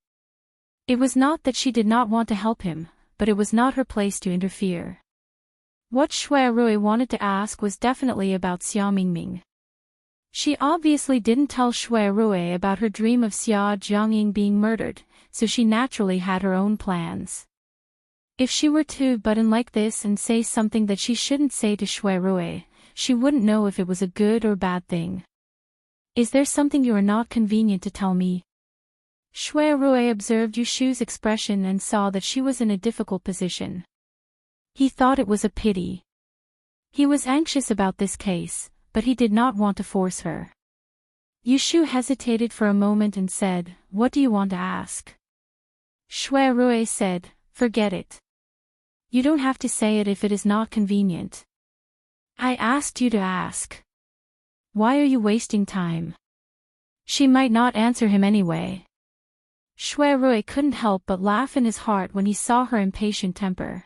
It was not that she did not want to help him, but it was not her place to interfere. What Shui Rui wanted to ask was definitely about Xia Mingming. She obviously didn't tell Shui Rui about her dream of Xia Jiangying being murdered, so she naturally had her own plans. If she were to butt in like this and say something that she shouldn't say to Shui Rui, she wouldn't know if it was a good or bad thing. Is there something you are not convenient to tell me? Shui Rui observed Yu Shu's expression and saw that she was in a difficult position. He thought it was a pity. He was anxious about this case, but he did not want to force her. Yu Shu hesitated for a moment and said, What do you want to ask? Shui Rui said, Forget it. You don't have to say it if it is not convenient. I asked you to ask. Why are you wasting time? She might not answer him anyway. Shui Rui couldn't help but laugh in his heart when he saw her impatient temper.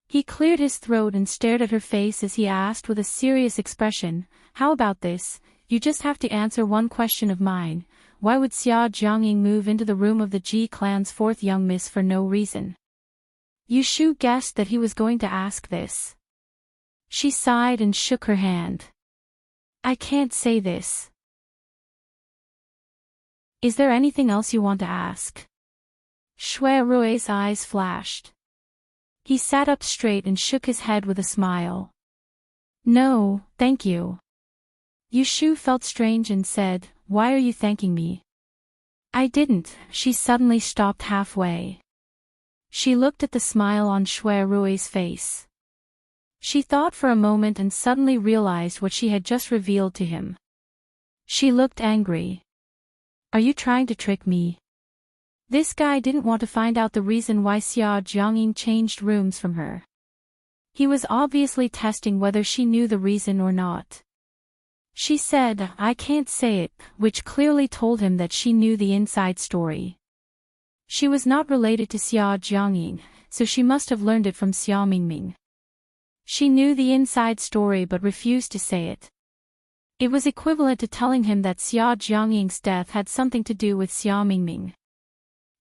He cleared his throat and stared at her face as he asked with a serious expression, How about this? You just have to answer one question of mine. Why would Xia Jiangying move into the room of the Ji clan's fourth young miss for no reason? Yu Shu guessed that he was going to ask this. She sighed and shook her hand. I can't say this. Is there anything else you want to ask? Shui Rui's eyes flashed. He sat up straight and shook his head with a smile. No, thank you. Yu Shu felt strange and said, Why are you thanking me? I didn't. She suddenly stopped halfway. She looked at the smile on Shui Rui's face. She thought for a moment and suddenly realized what she had just revealed to him. She looked angry. Are you trying to trick me? This guy didn't want to find out the reason why Xia Jiangying changed rooms from her. He was obviously testing whether she knew the reason or not. She said, I can't say it, which clearly told him that she knew the inside story. She was not related to Xia Jiangying, so she must have learned it from Xia Mingming. She knew the inside story but refused to say it. It was equivalent to telling him that Xia Jiangying's death had something to do with Xia Mingming.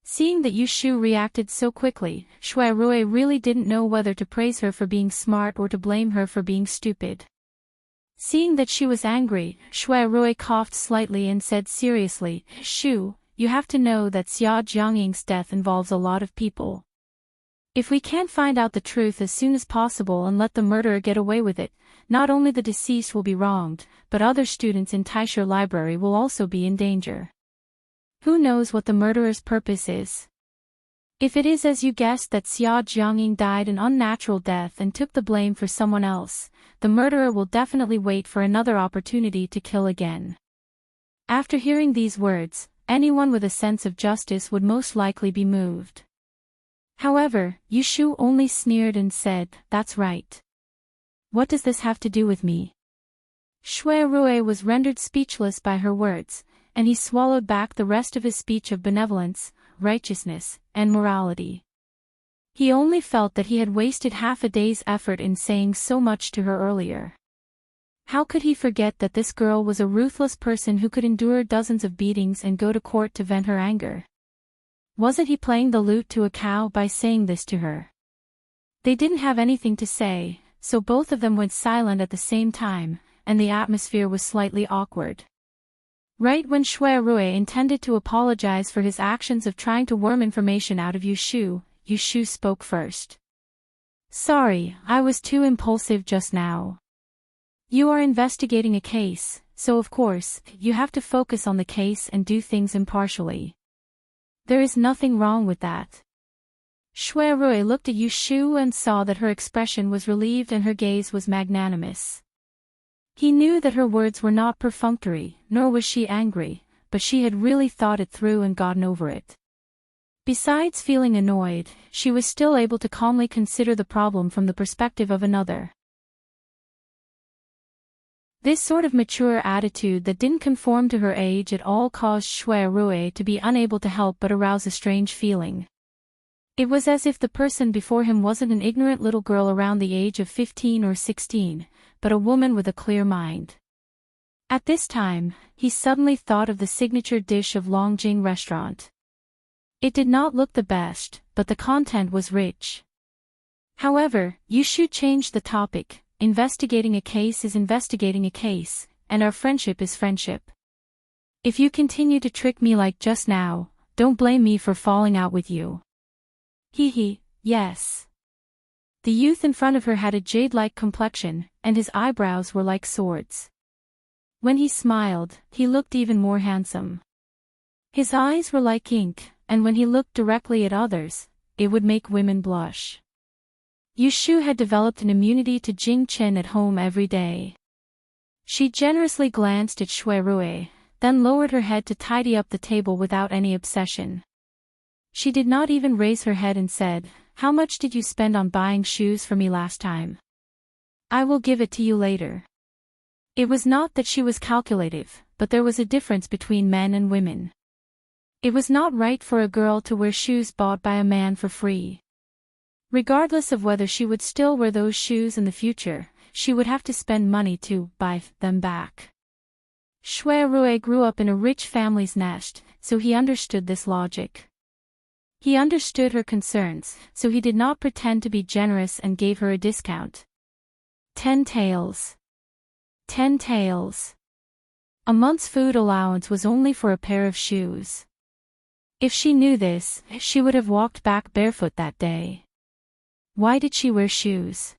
Seeing that Yu Shu reacted so quickly, Shui Rui really didn't know whether to praise her for being smart or to blame her for being stupid. Seeing that she was angry, Shui Rui coughed slightly and said seriously, Shu, you have to know that Xia Jiangying's death involves a lot of people. If we can't find out the truth as soon as possible and let the murderer get away with it, not only the deceased will be wronged, but other students in LoveLore Library will also be in danger. Who knows what the murderer's purpose is? If it is as you guessed that Xia Jiangying died an unnatural death and took the blame for someone else, the murderer will definitely wait for another opportunity to kill again. After hearing these words, anyone with a sense of justice would most likely be moved. However, Yu Shu only sneered and said, That's right. What does this have to do with me? Shui Rui was rendered speechless by her words, and he swallowed back the rest of his speech of benevolence, righteousness, and morality. He only felt that he had wasted half a day's effort in saying so much to her earlier. How could he forget that this girl was a ruthless person who could endure dozens of beatings and go to court to vent her anger? Wasn't he playing the lute to a cow by saying this to her? They didn't have anything to say, so both of them went silent at the same time, and the atmosphere was slightly awkward. Right when Shui Rui intended to apologize for his actions of trying to worm information out of Yushu, Yushu spoke first. Sorry, I was too impulsive just now. You are investigating a case, so of course, you have to focus on the case and do things impartially. There is nothing wrong with that. Shui Rui looked at Yushu and saw that her expression was relieved and her gaze was magnanimous. He knew that her words were not perfunctory, nor was she angry, but she had really thought it through and gotten over it. Besides feeling annoyed, she was still able to calmly consider the problem from the perspective of another. This sort of mature attitude that didn't conform to her age at all caused Shui Rui to be unable to help but arouse a strange feeling. It was as if the person before him wasn't an ignorant little girl around the age of 15 or 16, but a woman with a clear mind. At this time, he suddenly thought of the signature dish of Longjing restaurant. It did not look the best, but the content was rich. However, Yushu changed the topic. Investigating a case is investigating a case, and our friendship is friendship. If you continue to trick me like just now, don't blame me for falling out with you. Yes. The youth in front of her had a jade-like complexion, and his eyebrows were like swords. When he smiled, he looked even more handsome. His eyes were like ink, and when he looked directly at others, it would make women blush. Yushu had developed an immunity to Jing Chen at home every day. She generously glanced at Shui Rui, then lowered her head to tidy up the table without any obsession. She did not even raise her head and said, "How much did you spend on buying shoes for me last time? I will give it to you later." It was not that she was calculative, but there was a difference between men and women. It was not right for a girl to wear shoes bought by a man for free. Regardless of whether she would still wear those shoes in the future, she would have to spend money to buy them back. Shui Rui grew up in a rich family's nest, so he understood this logic. He understood her concerns, so he did not pretend to be generous and gave her a discount. 10 taels. 10 taels. A month's food allowance was only for a pair of shoes. If she knew this, she would have walked back barefoot that day. Why did she wear shoes?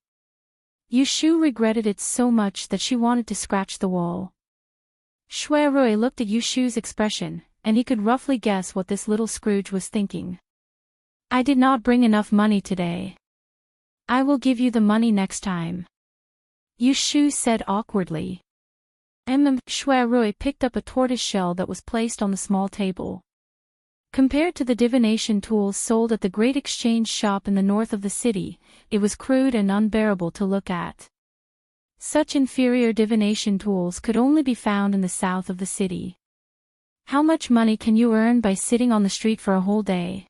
Yushu regretted it so much that she wanted to scratch the wall. Shui Rui looked at Yushu's expression, and he could roughly guess what this little Scrooge was thinking. I did not bring enough money today. I will give you the money next time. Yushu said awkwardly. Shui Rui picked up a tortoise shell that was placed on the small table. Compared to the divination tools sold at the great exchange shop in the north of the city, it was crude and unbearable to look at. Such inferior divination tools could only be found in the south of the city. How much money can you earn by sitting on the street for a whole day?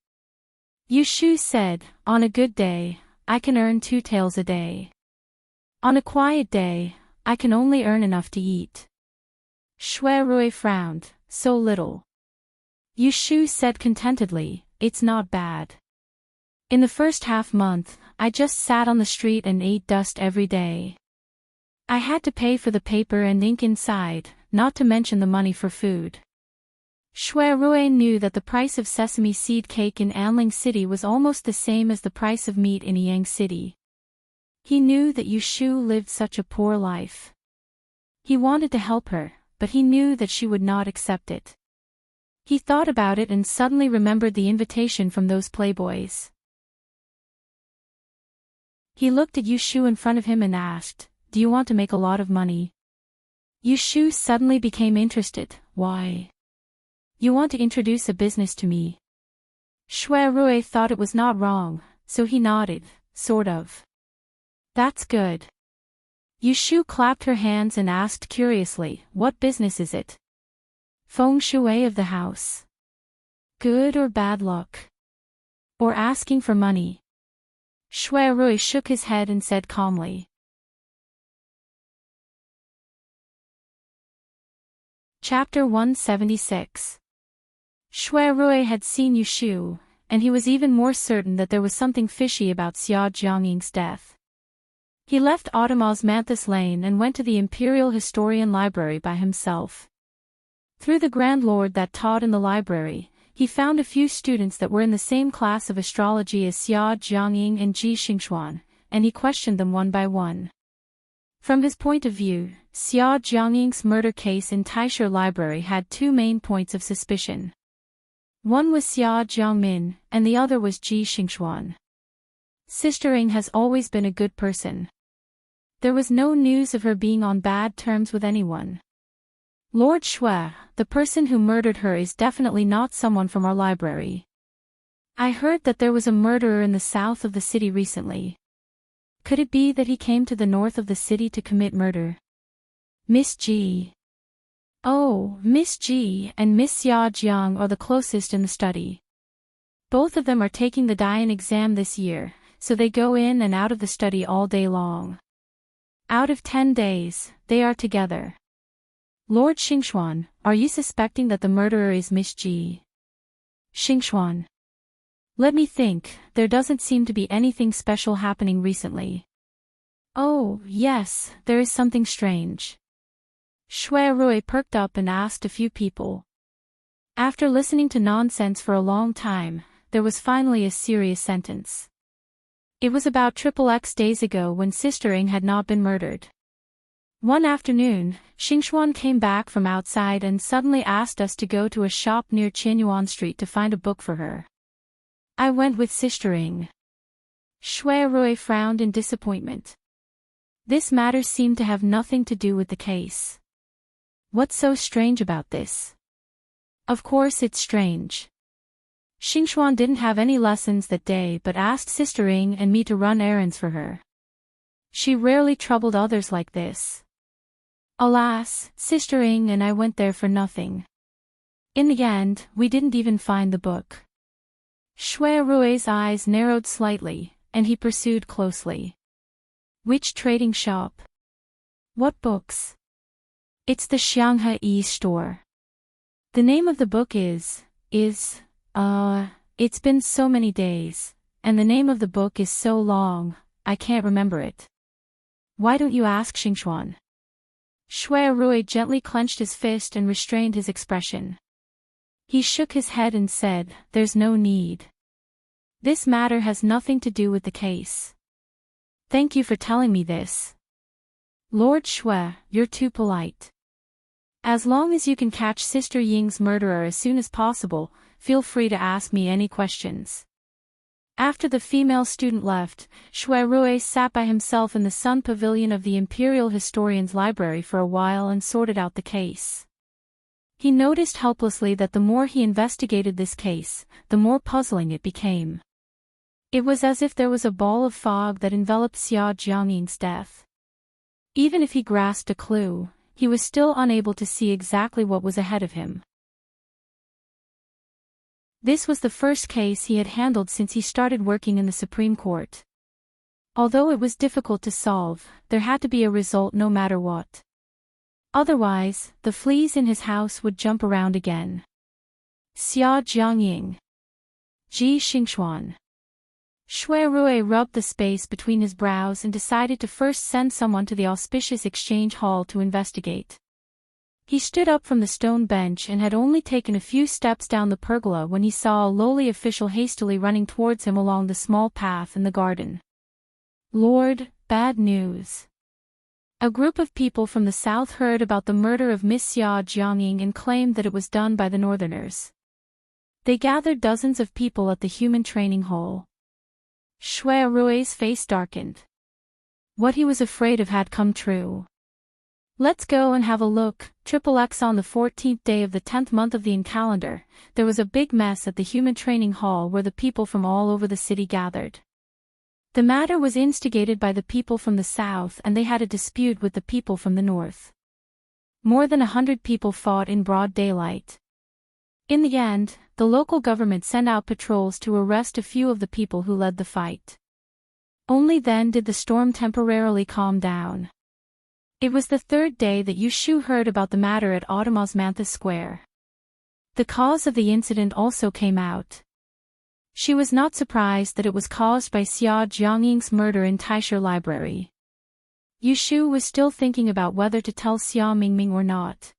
Yushu said, on a good day, I can earn 2 taels a day. On a quiet day, I can only earn enough to eat. Shui Rui frowned, so little. Yushu said contentedly, it's not bad. In the first half-month, I just sat on the street and ate dust every day. I had to pay for the paper and ink inside, not to mention the money for food. Shui Rui knew that the price of sesame seed cake in Anling City was almost the same as the price of meat in Yang City. He knew that Yushu lived such a poor life. He wanted to help her, but he knew that she would not accept it. He thought about it and suddenly remembered the invitation from those playboys. He looked at Yushu in front of him and asked, "Do you want to make a lot of money?" Yushu suddenly became interested. Why? You want to introduce a business to me? Shui Rui thought it was not wrong, so he nodded, sort of. That's good. Yushu clapped her hands and asked curiously, what business is it? Feng shui of the house. Good or bad luck? Or asking for money? Shui Rui shook his head and said calmly. Chapter 176. Shui Rui had seen Yushu, and he was even more certain that there was something fishy about Xia Jiangying's death. He left Osmanthus Lane and went to the Imperial Historian Library by himself. Through the Grand Lord that taught in the library, he found a few students that were in the same class of astrology as Xia Jiangying and Ji Xingxuan, and he questioned them one by one. From his point of view, Xia Jiangying's murder case in Taisher Library had two main points of suspicion. One was Xia Jiangmin, and the other was Ji Xingxuan. Sister Ing has always been a good person. There was no news of her being on bad terms with anyone. Lord Shui, the person who murdered her, is definitely not someone from our library. I heard that there was a murderer in the south of the city recently. Could it be that he came to the north of the city to commit murder? Miss G. Oh, Miss G and Miss Xia Jiang are the closest in the study. Both of them are taking the Dian exam this year, so they go in and out of the study all day long. Out of 10 days, they are together. Lord Xingxuan, are you suspecting that the murderer is Miss Ji? Xingxuan. Let me think, there doesn't seem to be anything special happening recently. Oh, yes, there is something strange. Shui Rui perked up and asked a few people. After listening to nonsense for a long time, there was finally a serious sentence. It was about XXX days ago when Sister Ing had not been murdered. One afternoon, Xingxuan came back from outside and suddenly asked us to go to a shop near Qianyuan Street to find a book for her. I went with Sister Ing. Shui Rui frowned in disappointment. This matter seemed to have nothing to do with the case. What's so strange about this? Of course it's strange. Xingxuan didn't have any lessons that day but asked Sister Ing and me to run errands for her. She rarely troubled others like this. Alas, Sister Ing and I went there for nothing. In the end, we didn't even find the book. Shui Rui's eyes narrowed slightly, and he pursued closely. Which trading shop? What books? It's the Xianghe Yi store. The name of the book is, it's been so many days, and the name of the book is so long, I can't remember it. Why don't you ask Xingxuan? Shui Rui gently clenched his fist and restrained his expression. He shook his head and said, there's no need. This matter has nothing to do with the case. Thank you for telling me this. Lord Shui, you're too polite. As long as you can catch Sister Ying's murderer as soon as possible, feel free to ask me any questions. After the female student left, Shui Rui sat by himself in the Sun Pavilion of the Imperial Historian's Library for a while and sorted out the case. He noticed helplessly that the more he investigated this case, the more puzzling it became. It was as if there was a ball of fog that enveloped Xia Jiangying's death. Even if he grasped a clue, he was still unable to see exactly what was ahead of him. This was the first case he had handled since he started working in the Supreme Court. Although it was difficult to solve, there had to be a result no matter what. Otherwise, the fleas in his house would jump around again. Xia Jiangying. Ji Xingxuan. Shui Rui rubbed the space between his brows and decided to first send someone to the auspicious exchange hall to investigate. He stood up from the stone bench and had only taken a few steps down the pergola when he saw a lowly official hastily running towards him along the small path in the garden. Lord, bad news. A group of people from the south heard about the murder of Miss Xia Jiangying and claimed that it was done by the northerners. They gathered dozens of people at the human training hall. Shui Rui's face darkened. What he was afraid of had come true. Let's go and have a look. XXX on the 14th day of the 10th month of the calendar, there was a big mess at the human training hall where the people from all over the city gathered. The matter was instigated by the people from the south and they had a dispute with the people from the north. More than 100 people fought in broad daylight. In the end, the local government sent out patrols to arrest a few of the people who led the fight. Only then did the storm temporarily calm down. It was the third day that Yushu heard about the matter at Osmanthus Square. The cause of the incident also came out. She was not surprised that it was caused by Xia Jiangying's murder in Taisher Library. Yushu was still thinking about whether to tell Xia Mingming or not.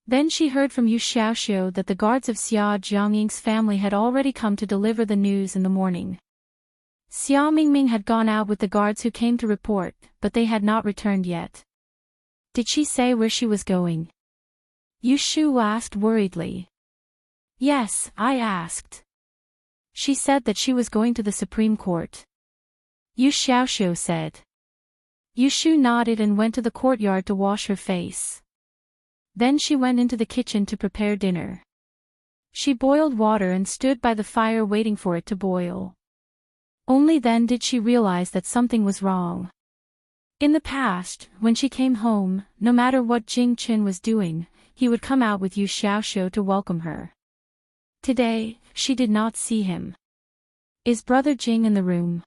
Then she heard from Yu Xiaoxiu that the guards of Xia Jiangying's family had already come to deliver the news in the morning. Xia Mingming had gone out with the guards who came to report, but they had not returned yet. Did she say where she was going? Yushu asked worriedly. Yes, I asked. She said that she was going to the Supreme Court. Yu Xiaoxiu said. Yushu nodded and went to the courtyard to wash her face. Then she went into the kitchen to prepare dinner. She boiled water and stood by the fire waiting for it to boil. Only then did she realize that something was wrong. In the past, when she came home, no matter what Jing Qin was doing, he would come out with Yu Xiaoxiu to welcome her. Today, she did not see him. Is Brother Jing in the room?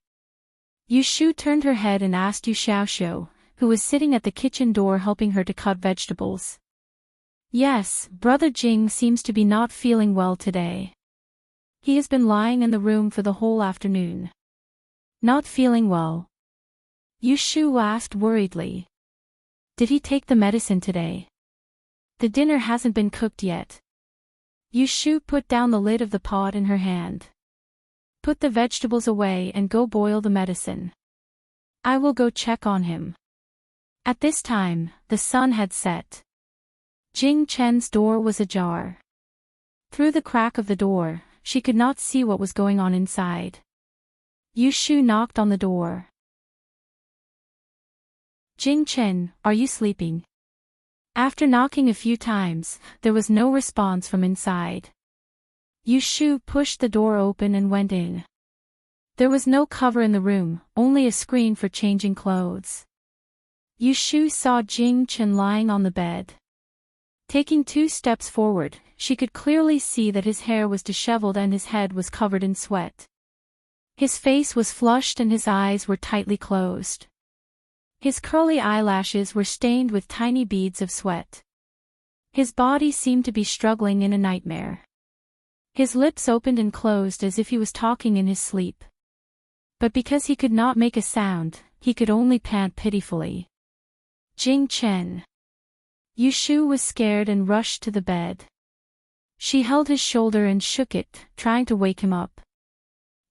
Yushu turned her head and asked Yu Xiaoxiu, who was sitting at the kitchen door helping her to cut vegetables. Yes, Brother Jing seems to be not feeling well today. He has been lying in the room for the whole afternoon. Not feeling well? Yushu asked worriedly. Did he take the medicine today? The dinner hasn't been cooked yet. Yushu put down the lid of the pot in her hand. Put the vegetables away and go boil the medicine. I will go check on him. At this time, the sun had set. Jing Chen's door was ajar. Through the crack of the door, she could not see what was going on inside. Yushu knocked on the door. Jing Chen, are you sleeping? After knocking a few times, there was no response from inside. Yushu pushed the door open and went in. There was no cover in the room, only a screen for changing clothes. Yushu saw Jing Chen lying on the bed. Taking 2 steps forward, she could clearly see that his hair was disheveled and his head was covered in sweat. His face was flushed and his eyes were tightly closed. His curly eyelashes were stained with tiny beads of sweat. His body seemed to be struggling in a nightmare. His lips opened and closed as if he was talking in his sleep. But because he could not make a sound, he could only pant pitifully. Jing Chen. Yushu was scared and rushed to the bed. She held his shoulder and shook it, trying to wake him up.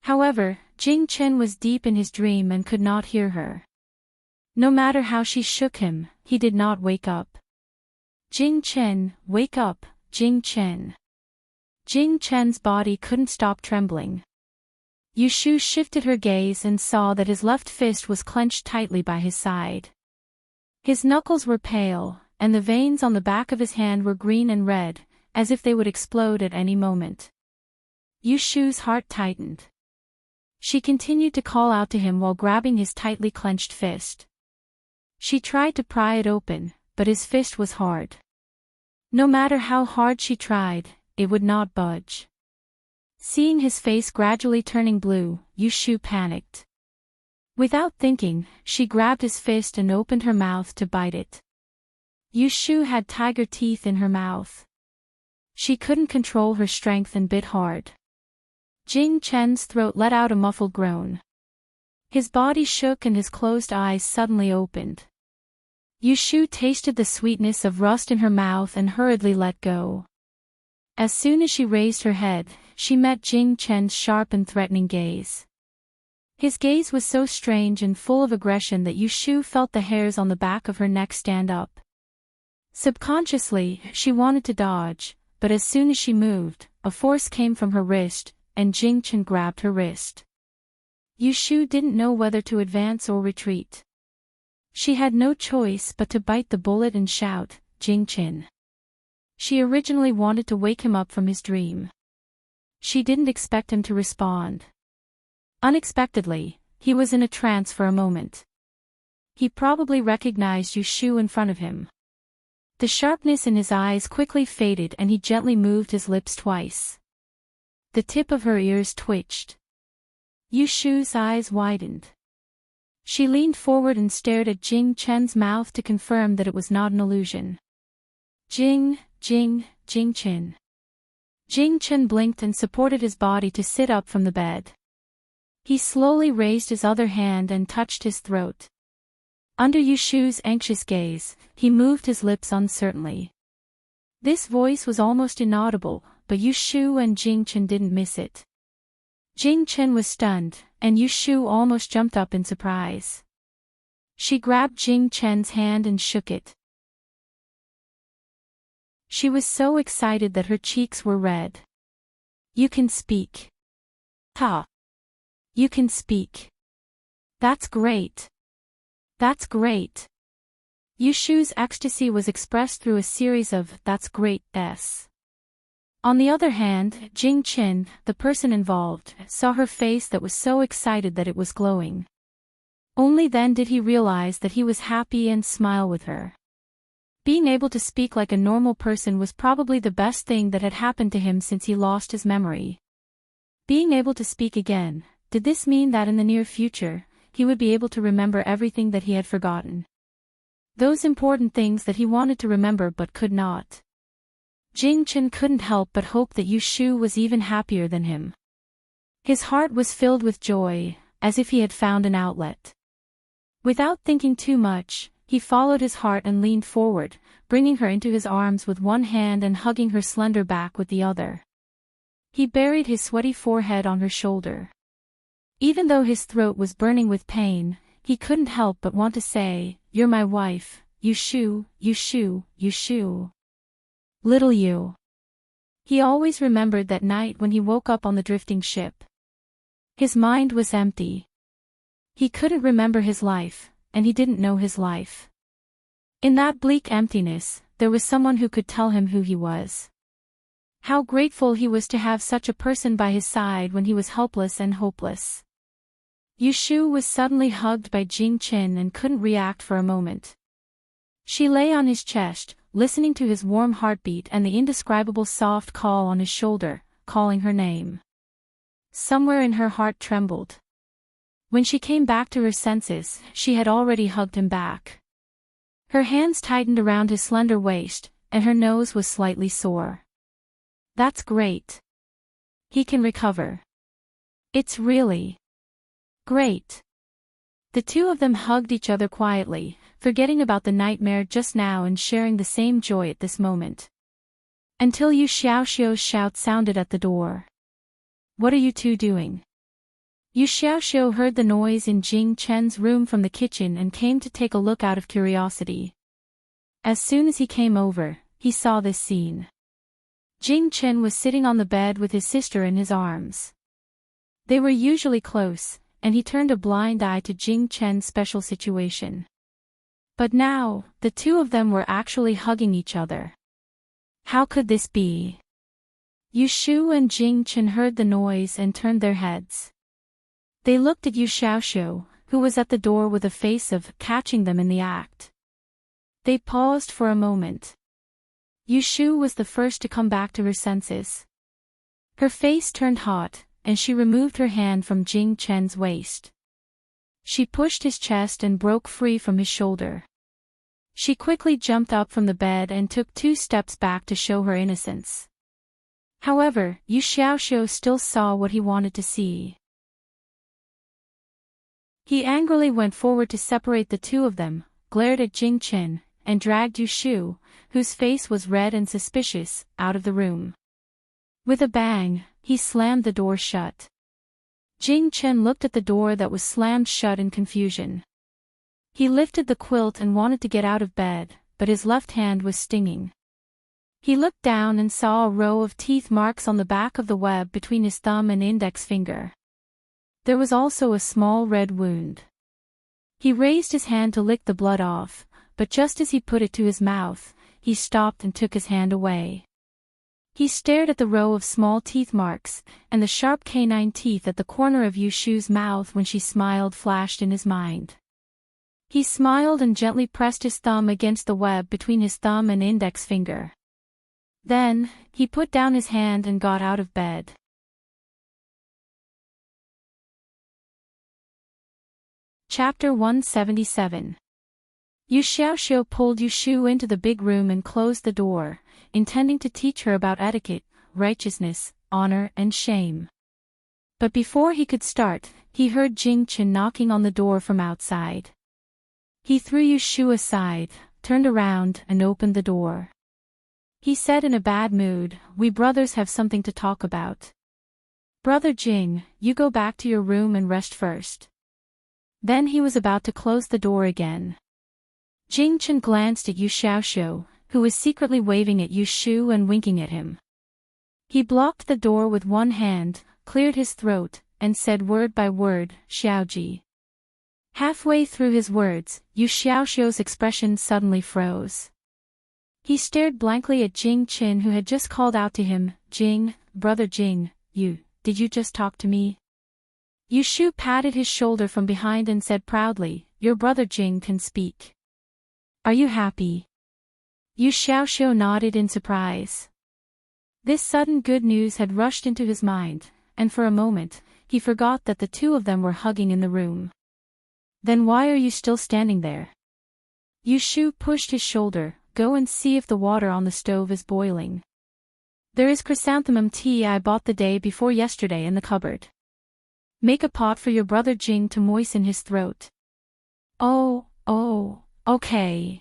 However, Jing Chen was deep in his dream and could not hear her. No matter how she shook him, he did not wake up. Jing Chen, wake up, Jing Chen. Jing Chen's body couldn't stop trembling. Yushu shifted her gaze and saw that his left fist was clenched tightly by his side. His knuckles were pale, and the veins on the back of his hand were green and red, as if they would explode at any moment. Yushu's heart tightened. She continued to call out to him while grabbing his tightly clenched fist. She tried to pry it open, but his fist was hard. No matter how hard she tried, it would not budge. Seeing his face gradually turning blue, Yushu panicked. Without thinking, she grabbed his fist and opened her mouth to bite it. Yushu had tiger teeth in her mouth. She couldn't control her strength and bit hard. Jing Chen's throat let out a muffled groan. His body shook and his closed eyes suddenly opened. Yushu tasted the sweetness of rust in her mouth and hurriedly let go. As soon as she raised her head, she met Jing Chen's sharp and threatening gaze. His gaze was so strange and full of aggression that Yushu felt the hairs on the back of her neck stand up. Subconsciously, she wanted to dodge, but as soon as she moved, a force came from her wrist, and Jing Chen grabbed her wrist. Yushu didn't know whether to advance or retreat. She had no choice but to bite the bullet and shout, Jing Chen. She originally wanted to wake him up from his dream. She didn't expect him to respond. Unexpectedly, he was in a trance for a moment. He probably recognized Yushu in front of him. The sharpness in his eyes quickly faded and he gently moved his lips twice. The tip of her ears twitched. Yushu's eyes widened. She leaned forward and stared at Jing Chen's mouth to confirm that it was not an illusion. Jing Chen. Jing Chen blinked and supported his body to sit up from the bed. He slowly raised his other hand and touched his throat. Under Yushu's anxious gaze, he moved his lips uncertainly. This voice was almost inaudible, but Yushu and Jingchen didn't miss it. Jingchen was stunned, and Yushu almost jumped up in surprise. She grabbed Jingchen's hand and shook it. She was so excited that her cheeks were red. You can speak. Ha! You can speak. That's great. That's great. Yushu's ecstasy was expressed through a series of "that's great"s. On the other hand, Jingchen, the person involved, saw her face that was so excited that it was glowing. Only then did he realize that he was happy and smile with her. Being able to speak like a normal person was probably the best thing that had happened to him since he lost his memory. Being able to speak again, did this mean that in the near future, he would be able to remember everything that he had forgotten? Those important things that he wanted to remember but could not. Jingchen couldn't help but hope that Yushu was even happier than him. His heart was filled with joy, as if he had found an outlet. Without thinking too much, he followed his heart and leaned forward, bringing her into his arms with one hand and hugging her slender back with the other. He buried his sweaty forehead on her shoulder. Even though his throat was burning with pain, he couldn't help but want to say, "You're my wife, Yushu, Yushu, Yushu. Little you." He always remembered that night when he woke up on the drifting ship. His mind was empty. He couldn't remember his life, and he didn't know his life. In that bleak emptiness, there was someone who could tell him who he was. How grateful he was to have such a person by his side when he was helpless and hopeless. Yushu was suddenly hugged by Jingchen and couldn't react for a moment. She lay on his chest, listening to his warm heartbeat and the indescribable soft call on his shoulder, calling her name. Somewhere in her heart trembled. When she came back to her senses, she had already hugged him back. Her hands tightened around his slender waist, and her nose was slightly sore. That's great. He can recover. It's really great. The two of them hugged each other quietly, forgetting about the nightmare just now and sharing the same joy at this moment. Until Yu Xiaoxiu's shout sounded at the door. What are you two doing? Yu Xiaoxiu heard the noise in Jing Chen's room from the kitchen and came to take a look out of curiosity. As soon as he came over, he saw this scene. Jing Chen was sitting on the bed with his sister in his arms. They were usually close, and he turned a blind eye to Jing Chen's special situation. But now, the two of them were actually hugging each other. How could this be? Yushu and Jing Chen heard the noise and turned their heads. They looked at Yu Xiaoxiu, who was at the door with a face of catching them in the act. They paused for a moment. Yushu was the first to come back to her senses. Her face turned hot, and she removed her hand from Jing Chen's waist. She pushed his chest and broke free from his shoulder. She quickly jumped up from the bed and took 2 steps back to show her innocence. However, Yu Xiaoxiu still saw what he wanted to see. He angrily went forward to separate the two of them, glared at Jing Chen, and dragged Yushu, whose face was red and suspicious, out of the room. With a bang, he slammed the door shut. Jing Chen looked at the door that was slammed shut in confusion. He lifted the quilt and wanted to get out of bed, but his left hand was stinging. He looked down and saw a row of teeth marks on the back of the web between his thumb and index finger. There was also a small red wound. He raised his hand to lick the blood off, but just as he put it to his mouth, he stopped and took his hand away. He stared at the row of small teeth marks, and the sharp canine teeth at the corner of Yushu's mouth when she smiled flashed in his mind. He smiled and gently pressed his thumb against the web between his thumb and index finger. Then, he put down his hand and got out of bed. Chapter 177. Yu Xiaoxiu pulled Yushu into the big room and closed the door, intending to teach her about etiquette, righteousness, honor and shame. But before he could start, he heard Jing Chen knocking on the door from outside. He threw Yushu aside, turned around, and opened the door. He said in a bad mood, "We brothers have something to talk about. Brother Jing, you go back to your room and rest first." Then he was about to close the door again. Jing Chen glanced at Yu Xiaoxiu, who was secretly waving at Yushu and winking at him. He blocked the door with one hand, cleared his throat, and said word by word, "Xiaoji." Halfway through his words, Yu Xiaoxiu's expression suddenly froze. He stared blankly at Jing Chen, who had just called out to him, "Jing, brother Jing, did you just talk to me?" Yushu patted his shoulder from behind and said proudly, "Your brother Jing can speak. Are you happy?" Yu Xiaoxiu nodded in surprise. This sudden good news had rushed into his mind, and for a moment, he forgot that the two of them were hugging in the room. "Then why are you still standing there?" Yushu pushed his shoulder. "Go and see if the water on the stove is boiling. There is chrysanthemum tea I bought the day before yesterday in the cupboard. Make a pot for your brother Jing to moisten his throat." Oh, okay."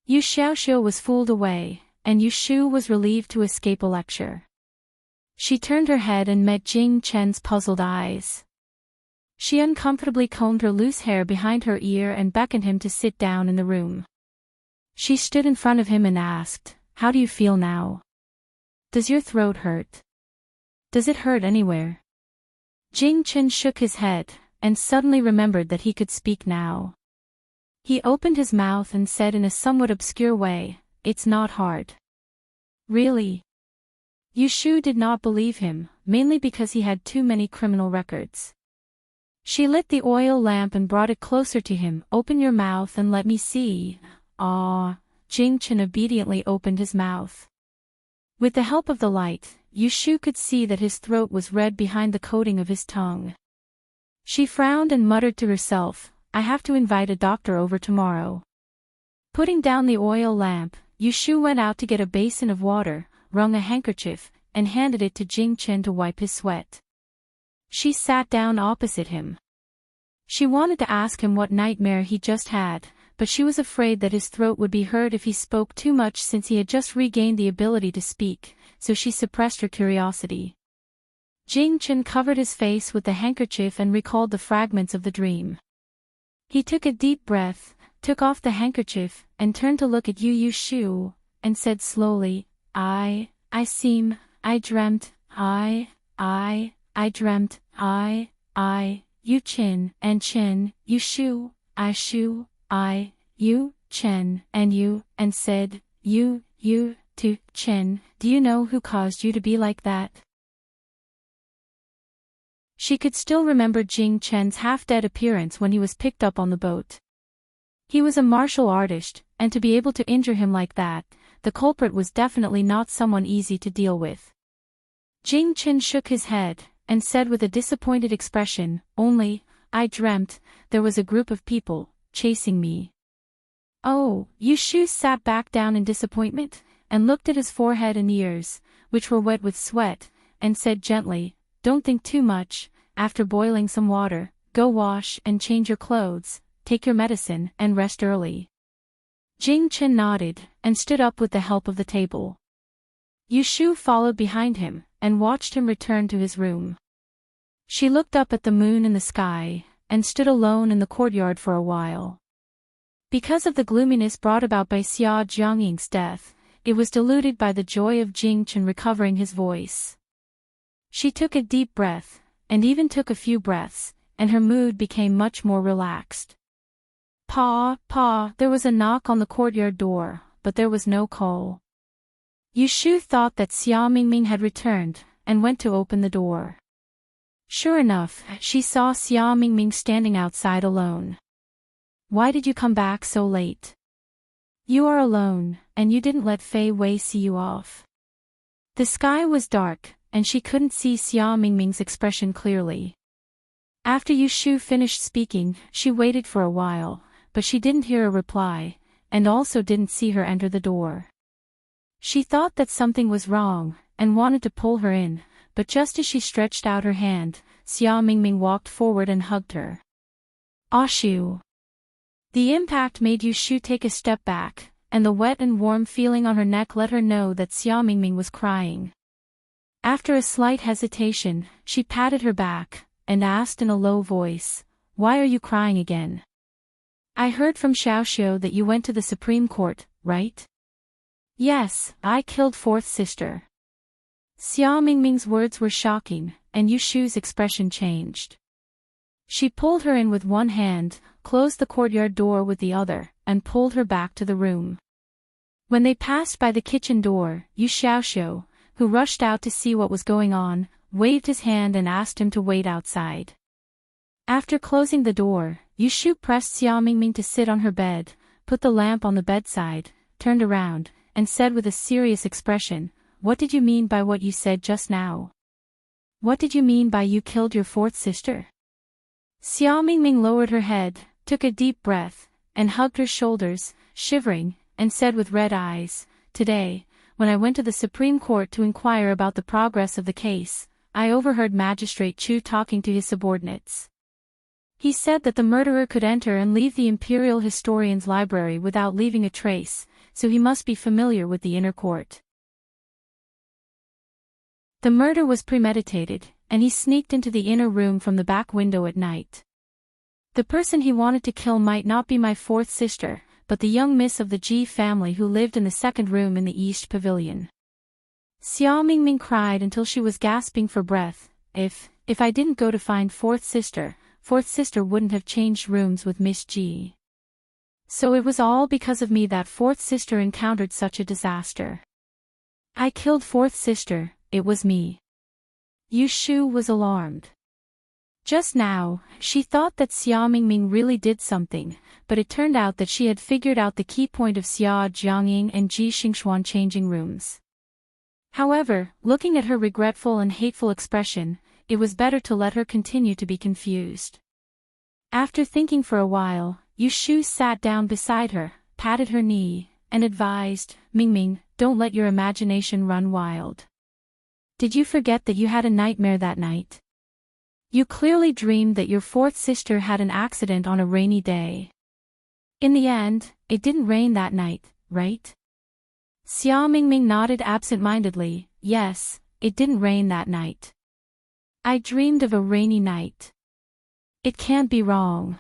Yu Xiaoxiu was fooled away, and Yushu was relieved to escape a lecture. She turned her head and met Jing Chen's puzzled eyes. She uncomfortably combed her loose hair behind her ear and beckoned him to sit down in the room. She stood in front of him and asked, "How do you feel now? Does your throat hurt? Does it hurt anywhere?" Jing Chen shook his head, and suddenly remembered that he could speak now. He opened his mouth and said in a somewhat obscure way, "It's not hard." "Really?" Yushu did not believe him, mainly because he had too many criminal records. She lit the oil lamp and brought it closer to him. "Open your mouth and let me see." Jing Chen obediently opened his mouth. With the help of the light, Yushu could see that his throat was red behind the coating of his tongue. She frowned and muttered to herself, "I have to invite a doctor over tomorrow." Putting down the oil lamp, Yushu went out to get a basin of water, wrung a handkerchief, and handed it to Jing Chen to wipe his sweat. She sat down opposite him. She wanted to ask him what nightmare he just had, but she was afraid that his throat would be hurt if he spoke too much since he had just regained the ability to speak, so she suppressed her curiosity. Jing Chen covered his face with the handkerchief and recalled the fragments of the dream. He took a deep breath, took off the handkerchief, and turned to look at Yushu, and said slowly, I dreamt, Yu Chin, and Chen, Yushu, Yu, Chen, and you, and said, you, to Chen, do you know who caused you to be like that? She could still remember Jing Chen's half-dead appearance when he was picked up on the boat. He was a martial artist, and to be able to injure him like that, the culprit was definitely not someone easy to deal with. Jing Chen shook his head, and said with a disappointed expression, only, I dreamt, there was a group of people, chasing me. Oh, Yushu sat back down in disappointment, and looked at his forehead and ears, which were wet with sweat, and said gently, don't think too much, after boiling some water, go wash and change your clothes, take your medicine and rest early. Jing Chen nodded, and stood up with the help of the table. Yushu followed behind him, and watched him return to his room. She looked up at the moon in the sky, and stood alone in the courtyard for a while. Because of the gloominess brought about by Xia Jiangying's death, it was diluted by the joy of Jing Chen recovering his voice. She took a deep breath, and even took a few breaths, and her mood became much more relaxed. Pa, there was a knock on the courtyard door, but there was no call. Yushu thought that Xia Mingming had returned, and went to open the door. Sure enough, she saw Xia Mingming standing outside alone. Why did you come back so late? You are alone, and you didn't let Fei Wei see you off. The sky was dark, and she couldn't see Xia Mingming's expression clearly. After Yushu finished speaking, she waited for a while, but she didn't hear a reply, and also didn't see her enter the door. She thought that something was wrong, and wanted to pull her in, but just as she stretched out her hand, Xia Mingming walked forward and hugged her. Ashu! The impact made Yu Shu take a step back, and the wet and warm feeling on her neck let her know that Xia Mingming was crying. After a slight hesitation, she patted her back, and asked in a low voice, "Why are you crying again? I heard from Xiaoxiu that you went to the Supreme Court, right?" "Yes, I killed fourth sister." Xia Mingming's words were shocking, and Yu Shu's expression changed. She pulled her in with one hand, closed the courtyard door with the other, and pulled her back to the room. When they passed by the kitchen door, Yu Xiaoxiu, who rushed out to see what was going on, waved his hand and asked him to wait outside. After closing the door, Yu Shu pressed Xia Mingming to sit on her bed, put the lamp on the bedside, turned around, and said with a serious expression, "What did you mean by what you said just now? What did you mean by you killed your fourth sister?" Xia Mingming lowered her head, took a deep breath, and hugged her shoulders, shivering, and said with red eyes, "Today, when I went to the Supreme Court to inquire about the progress of the case, I overheard Magistrate Chu talking to his subordinates. He said that the murderer could enter and leave the Imperial Historian's library without leaving a trace, so he must be familiar with the inner court. The murder was premeditated, and he sneaked into the inner room from the back window at night. The person he wanted to kill might not be my fourth sister, but the young miss of the Ji family who lived in the second room in the East Pavilion." Xia Mingming cried until she was gasping for breath. If I didn't go to find fourth sister wouldn't have changed rooms with Miss Ji. So it was all because of me that fourth sister encountered such a disaster. I killed fourth sister, it was me." Yu Shu was alarmed. Just now, she thought that Xia Mingming really did something, but it turned out that she had figured out the key point of Xia Jiangying and Ji Xingxuan changing rooms. However, looking at her regretful and hateful expression, it was better to let her continue to be confused. After thinking for a while, Yu Shu sat down beside her, patted her knee, and advised, "Mingming, don't let your imagination run wild. Did you forget that you had a nightmare that night? You clearly dreamed that your fourth sister had an accident on a rainy day. In the end, it didn't rain that night, right?" Xia Mingming nodded absent-mindedly. "Yes, it didn't rain that night. I dreamed of a rainy night. It can't be wrong.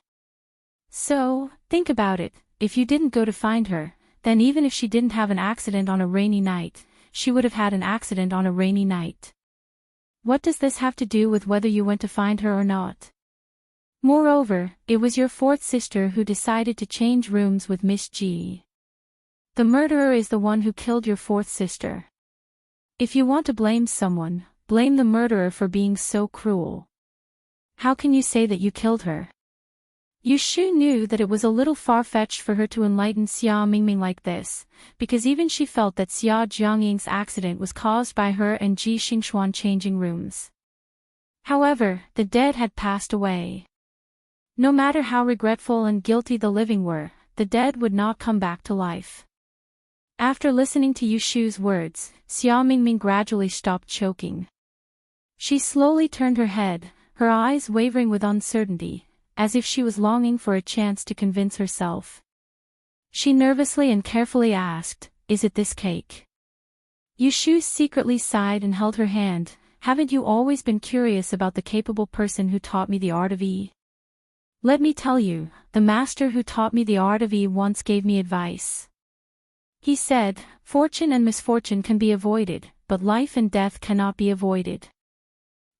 So, think about it, if you didn't go to find her, then even if she didn't have an accident on a rainy night, she would have had an accident on a rainy night. What does this have to do with whether you went to find her or not? Moreover, it was your fourth sister who decided to change rooms with Miss Ji. The murderer is the one who killed your fourth sister. If you want to blame someone, blame the murderer for being so cruel. How can you say that you killed her?" Yu Shu knew that it was a little far-fetched for her to enlighten Xia Mingming like this, because even she felt that Xia Jiangying's accident was caused by her and Ji Xingxuan changing rooms. However, the dead had passed away. No matter how regretful and guilty the living were, the dead would not come back to life. After listening to Yu Shu's words, Xia Mingming gradually stopped choking. She slowly turned her head, her eyes wavering with uncertainty, as if she was longing for a chance to convince herself. She nervously and carefully asked, "Is it this cake?" Yu Shu secretly sighed and held her hand. "Haven't you always been curious about the capable person who taught me the art of E? Let me tell you, the master who taught me the art of E once gave me advice. He said, fortune and misfortune can be avoided, but life and death cannot be avoided.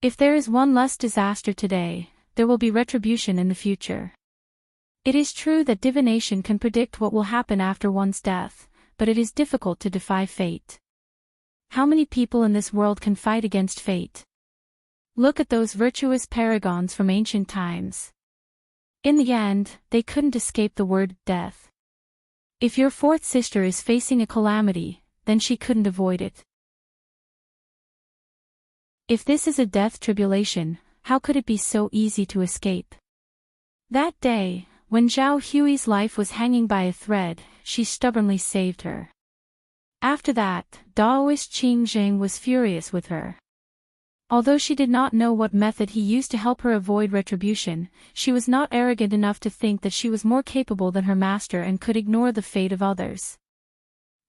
If there is one less disaster today, there will be retribution in the future. It is true that divination can predict what will happen after one's death, but it is difficult to defy fate. How many people in this world can fight against fate? Look at those virtuous paragons from ancient times. In the end, they couldn't escape the word death. If your fourth sister is facing a calamity, then she couldn't avoid it. If this is a death tribulation, how could it be so easy to escape? That day, when Zhao Hui's life was hanging by a thread, she stubbornly saved her. After that, Daoist Qing Zheng was furious with her. Although she did not know what method he used to help her avoid retribution, she was not arrogant enough to think that she was more capable than her master and could ignore the fate of others.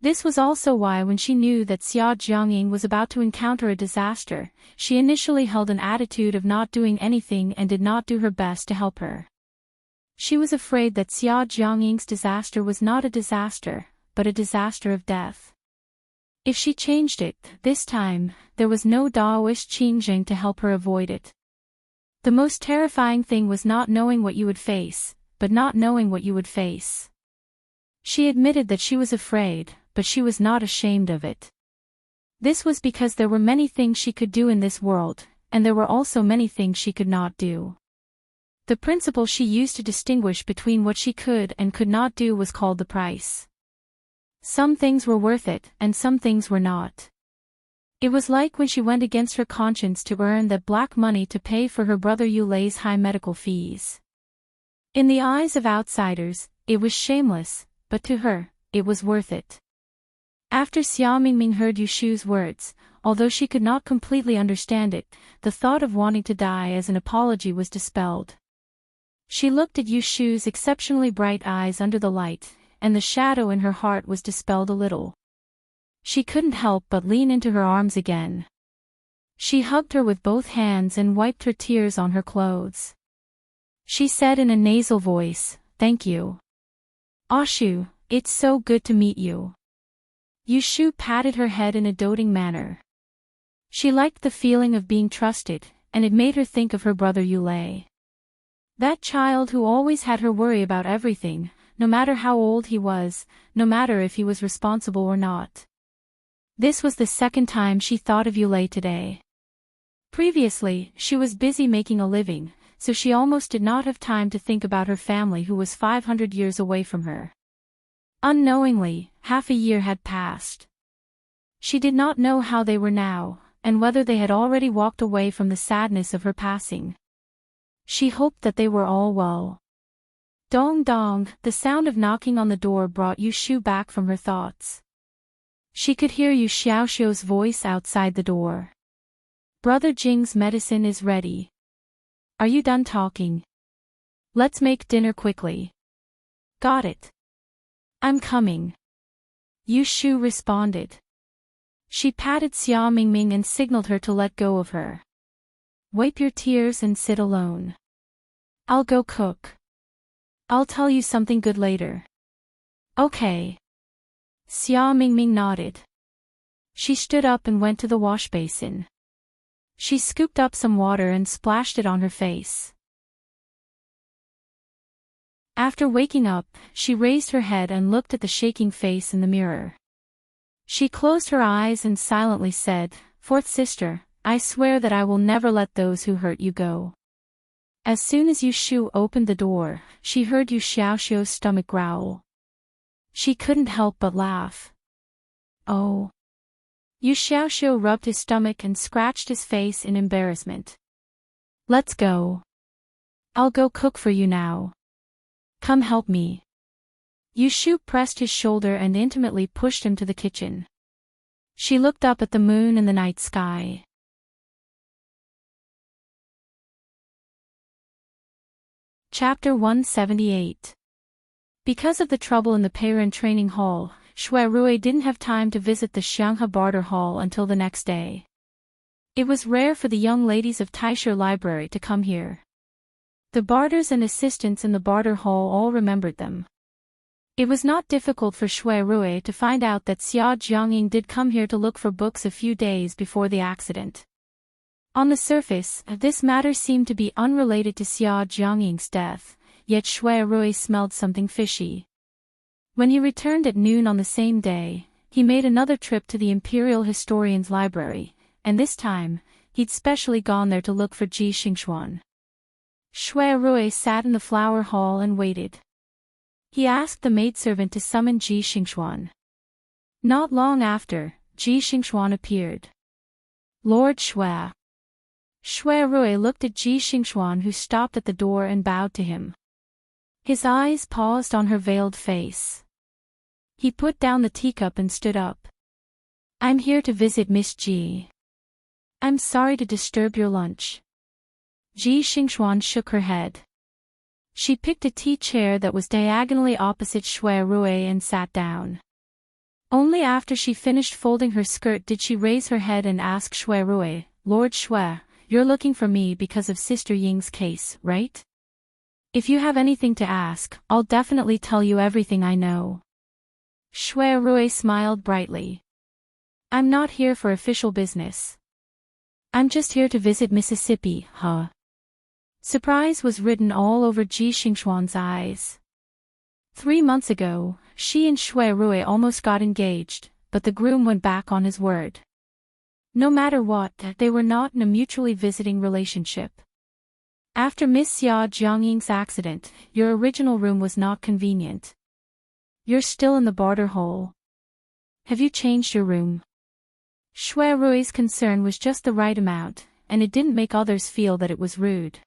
This was also why when she knew that Xia Jiangying was about to encounter a disaster, she initially held an attitude of not doing anything and did not do her best to help her. She was afraid that Xia Jiangying's disaster was not a disaster, but a disaster of death. If she changed it, this time, there was no Daoist Qingzheng to help her avoid it. The most terrifying thing was not knowing what you would face, but not knowing what you would face. She admitted that she was afraid, but she was not ashamed of it. This was because there were many things she could do in this world, and there were also many things she could not do. The principle she used to distinguish between what she could and could not do was called the price. Some things were worth it, and some things were not. It was like when she went against her conscience to earn that black money to pay for her brother Yulei's high medical fees. In the eyes of outsiders, it was shameless, but to her, it was worth it. After Xia Mingming heard Yushu's words, although she could not completely understand it, the thought of wanting to die as an apology was dispelled. She looked at Yushu's exceptionally bright eyes under the light, and the shadow in her heart was dispelled a little. She couldn't help but lean into her arms again. She hugged her with both hands and wiped her tears on her clothes. She said in a nasal voice, "Thank you. Ashu, it's so good to meet you." Yushu patted her head in a doting manner. She liked the feeling of being trusted, and it made her think of her brother Yulei. That child who always had her worry about everything, no matter how old he was, no matter if he was responsible or not. This was the second time she thought of Yulei today. Previously, she was busy making a living, so she almost did not have time to think about her family who was 500 years away from her. Unknowingly, half a year had passed. She did not know how they were now, and whether they had already walked away from the sadness of her passing. She hoped that they were all well. Dong dong, the sound of knocking on the door brought Yushu back from her thoughts. She could hear Yu Xiaoxiu's voice outside the door. "Brother Jing's medicine is ready. Are you done talking? Let's make dinner quickly." "Got it. I'm coming," Yushu responded. She patted Xia Mingming and signaled her to let go of her. "Wipe your tears and sit alone. I'll go cook. I'll tell you something good later." "Okay." Xia Mingming nodded. She stood up and went to the wash basin. She scooped up some water and splashed it on her face. After waking up, she raised her head and looked at the shaking face in the mirror. She closed her eyes and silently said, "Fourth sister, I swear that I will never let those who hurt you go." As soon as Yushu opened the door, she heard Yu Xiaoxiu's stomach growl. She couldn't help but laugh. "Oh." Yu Xiaoxiu rubbed his stomach and scratched his face in embarrassment. "Let's go. I'll go cook for you now. Come help me." Yushu pressed his shoulder and intimately pushed him to the kitchen. She looked up at the moon in the night sky. Chapter 178. Because of the trouble in the Peiren training hall, Shui Rui didn't have time to visit the Xianghe barter hall until the next day. It was rare for the young ladies of LoveLore Library to come here. The barters and assistants in the barter hall all remembered them. It was not difficult for Shui Rui to find out that Xia Jiangying did come here to look for books a few days before the accident. On the surface, this matter seemed to be unrelated to Xia Jiangying's death, yet Shui Rui smelled something fishy. When he returned at noon on the same day, he made another trip to the Imperial Historian's Library, and this time, he'd specially gone there to look for Ji Xingxuan. Shui Rui sat in the flower hall and waited. He asked the maidservant to summon Ji Xingxuan. Not long after, Ji Xingxuan appeared. "Lord Shui." Shui Rui looked at Ji Xingxuan, who stopped at the door and bowed to him. His eyes paused on her veiled face. He put down the teacup and stood up. "I'm here to visit Miss Ji." I'm sorry to disturb your lunch. Ji Xingxuan shook her head. She picked a tea chair that was diagonally opposite Shui Rui and sat down. Only after she finished folding her skirt did she raise her head and ask Shui Rui, Lord Shui, you're looking for me because of Sister Ying's case, right? If you have anything to ask, I'll definitely tell you everything I know. Shui Rui smiled brightly. I'm not here for official business. I'm just here to visit Mississippi, huh? Surprise was written all over Ji Xingxuan's eyes. 3 months ago, she and Shui Rui almost got engaged, but the groom went back on his word. No matter what, they were not in a mutually visiting relationship. After Miss Xia Jiangying's accident, your original room was not convenient. You're still in the barter hole. Have you changed your room? Shui Rui's concern was just the right amount, and it didn't make others feel that it was rude.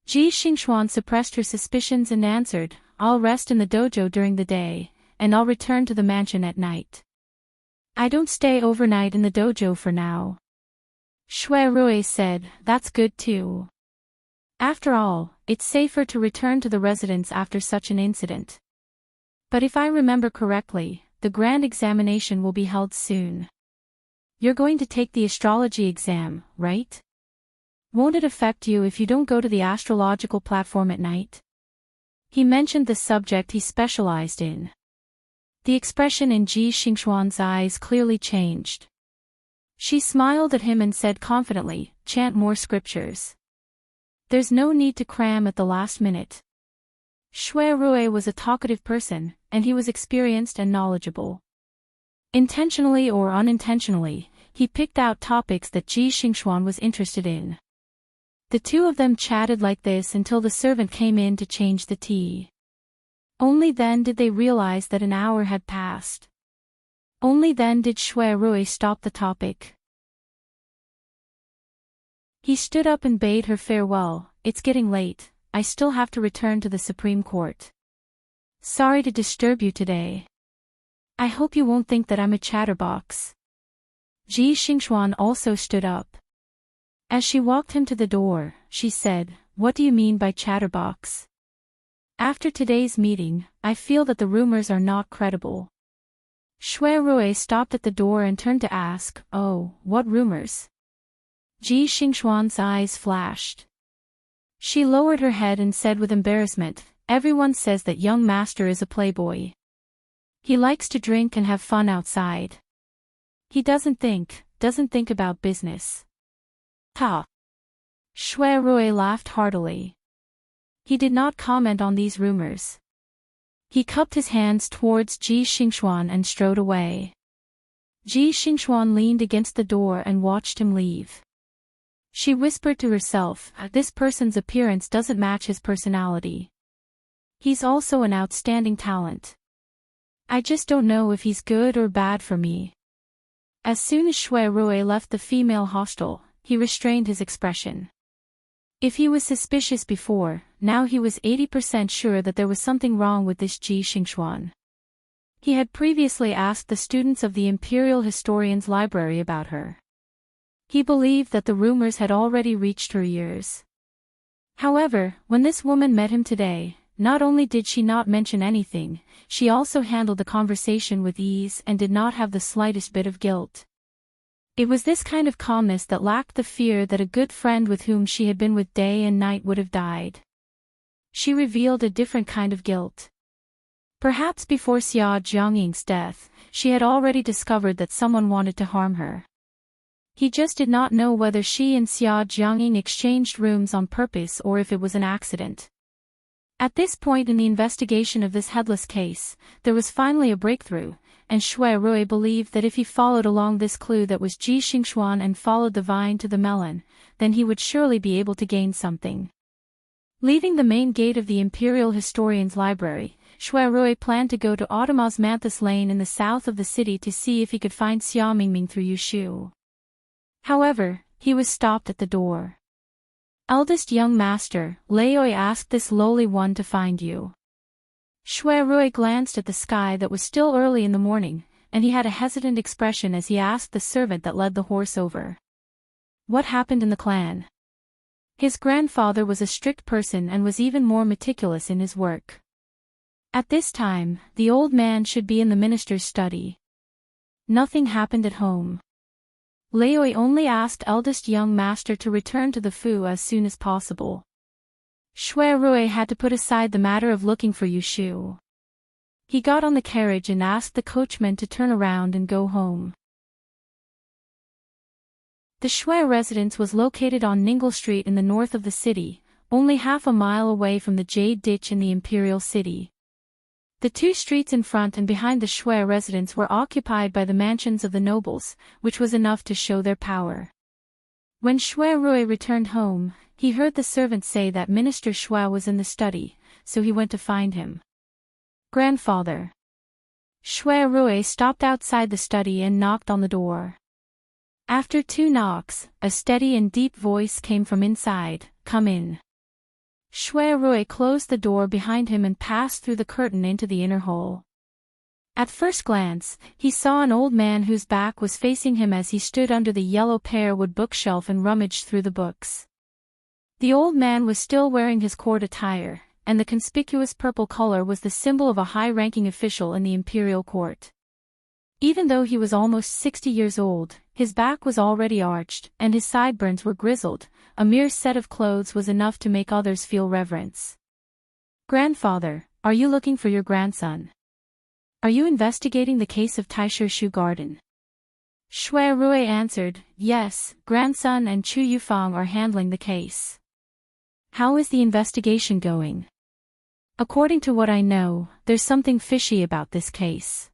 Ji Xingxuan suppressed her suspicions and answered, I'll rest in the dojo during the day, and I'll return to the mansion at night. I don't stay overnight in the dojo for now. Shui Rui said, that's good too. After all, it's safer to return to the residence after such an incident. But if I remember correctly, the grand examination will be held soon. You're going to take the astrology exam, right? Won't it affect you if you don't go to the astrological platform at night? He mentioned the subject he specialized in. The expression in Ji Xingxuan's eyes clearly changed. She smiled at him and said confidently, chant more scriptures. There's no need to cram at the last minute. Shui Rui was a talkative person, and he was experienced and knowledgeable. Intentionally or unintentionally, he picked out topics that Ji Xingxuan was interested in. The two of them chatted like this until the servant came in to change the tea. Only then did they realize that an hour had passed. Only then did Shui Rui stop the topic. He stood up and bade her farewell. It's getting late, I still have to return to the Supreme Court. Sorry to disturb you today. I hope you won't think that I'm a chatterbox. Ji Xingxuan also stood up. As she walked him to the door, she said, What do you mean by chatterbox? After today's meeting, I feel that the rumors are not credible. Shui Rui stopped at the door and turned to ask, Oh, what rumors? Ji Xingxuan's eyes flashed. She lowered her head and said with embarrassment, Everyone says that young master is a playboy. He likes to drink and have fun outside. He doesn't think about business. Ha! Shui Rui laughed heartily. He did not comment on these rumors. He cupped his hands towards Ji Xingxuan and strode away. Ji Xingxuan leaned against the door and watched him leave. She whispered to herself, This person's appearance doesn't match his personality. He's also an outstanding talent. I just don't know if he's good or bad for me. As soon as Shui Rui left the female hostel, he restrained his expression. If he was suspicious before, now he was 80% sure that there was something wrong with this Ji Xingxuan. He had previously asked the students of the Imperial Historian's Library about her. He believed that the rumors had already reached her ears. However, when this woman met him today, not only did she not mention anything, she also handled the conversation with ease and did not have the slightest bit of guilt. It was this kind of calmness that lacked the fear that a good friend with whom she had been with day and night would have died. She revealed a different kind of guilt. Perhaps before Xia Jiangying's death, she had already discovered that someone wanted to harm her. He just did not know whether she and Xia Jiangying exchanged rooms on purpose or if it was an accident. At this point in the investigation of this headless case, there was finally a breakthrough, and Shui Rui believed that if he followed along this clue that was Ji Xingxuan and followed the vine to the melon, then he would surely be able to gain something. Leaving the main gate of the Imperial Historian's Library, Shui Rui planned to go to Automosmanthus Lane in the south of the city to see if he could find Xia Mingming through Yushu. However, he was stopped at the door. Eldest young master, Laoi asked this lowly one to find you. Shui Rui glanced at the sky that was still early in the morning, and he had a hesitant expression as he asked the servant that led the horse over. What happened in the clan? His grandfather was a strict person and was even more meticulous in his work. At this time, the old man should be in the minister's study. Nothing happened at home. Laoi only asked eldest young master to return to the Fu as soon as possible. Shui Rui had to put aside the matter of looking for Yushu. He got on the carriage and asked the coachman to turn around and go home. The Shui residence was located on Ningle Street in the north of the city, only half a mile away from the Jade Ditch in the Imperial City. The two streets in front and behind the Shui residence were occupied by the mansions of the nobles, which was enough to show their power. When Shui Rui returned home, he heard the servant say that Minister Shui was in the study, so he went to find him. Grandfather. Shui Rui stopped outside the study and knocked on the door. After 2 knocks, a steady and deep voice came from inside, "Come in." Shui Rui closed the door behind him and passed through the curtain into the inner hall. At first glance, he saw an old man whose back was facing him as he stood under the yellow pear-wood bookshelf and rummaged through the books. The old man was still wearing his court attire, and the conspicuous purple color was the symbol of a high-ranking official in the imperial court. Even though he was almost 60 years old, his back was already arched, and his sideburns were grizzled. A mere set of clothes was enough to make others feel reverence. "Grandfather, are you looking for your grandson? Are you investigating the case of Taishirshu Garden?" Shui Rui answered, "Yes, grandson and Chu Yufang are handling the case." "How is the investigation going?" "According to what I know, there's something fishy about this case."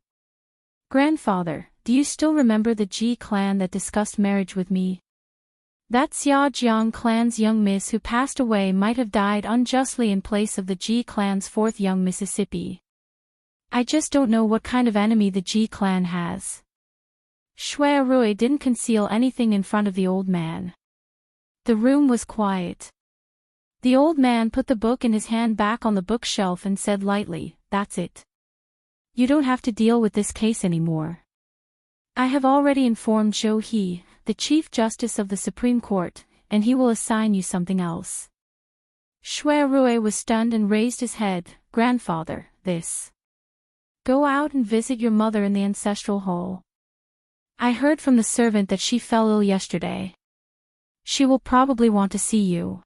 "Grandfather, do you still remember the Ji clan that discussed marriage with me? That Xiaojiang clan's young miss who passed away might have died unjustly in place of the Ji clan's 4th young Mississippi. I just don't know what kind of enemy the Ji clan has." Shui Rui didn't conceal anything in front of the old man. The room was quiet. The old man put the book in his hand back on the bookshelf and said lightly, "That's it. You don't have to deal with this case anymore. I have already informed Zhou He, the Chief Justice of the Supreme Court, and he will assign you something else." Shui Rui was stunned and raised his head. "Grandfather, this. Go out and visit your mother in the ancestral hall. I heard from the servant that she fell ill yesterday. She will probably want to see you."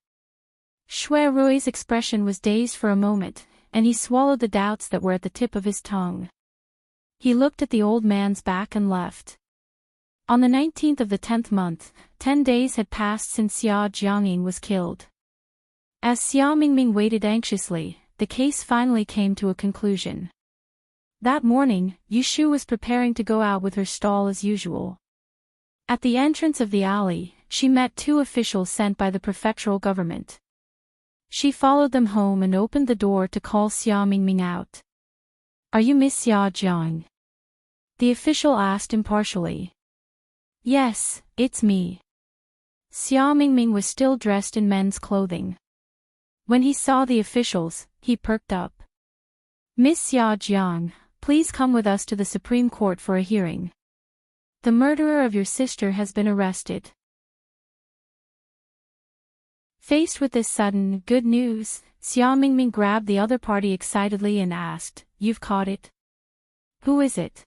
Shui Rui's expression was dazed for a moment, and he swallowed the doubts that were at the tip of his tongue. He looked at the old man's back and left. On the 19th of the 10th month, 10 days had passed since Xia Jiangying was killed. As Xia Mingming waited anxiously, the case finally came to a conclusion. That morning, Yushu was preparing to go out with her stall as usual. At the entrance of the alley, she met 2 officials sent by the prefectural government. She followed them home and opened the door to call Xia Mingming out. "Are you Miss Xia Jiang?" the official asked impartially. "Yes, it's me." Xia Mingming was still dressed in men's clothing. When he saw the officials, he perked up. "Miss Xia Jiang, please come with us to the Supreme Court for a hearing. The murderer of your sister has been arrested." Faced with this sudden, good news, Xia Mingming grabbed the other party excitedly and asked, "You've caught it? Who is it?"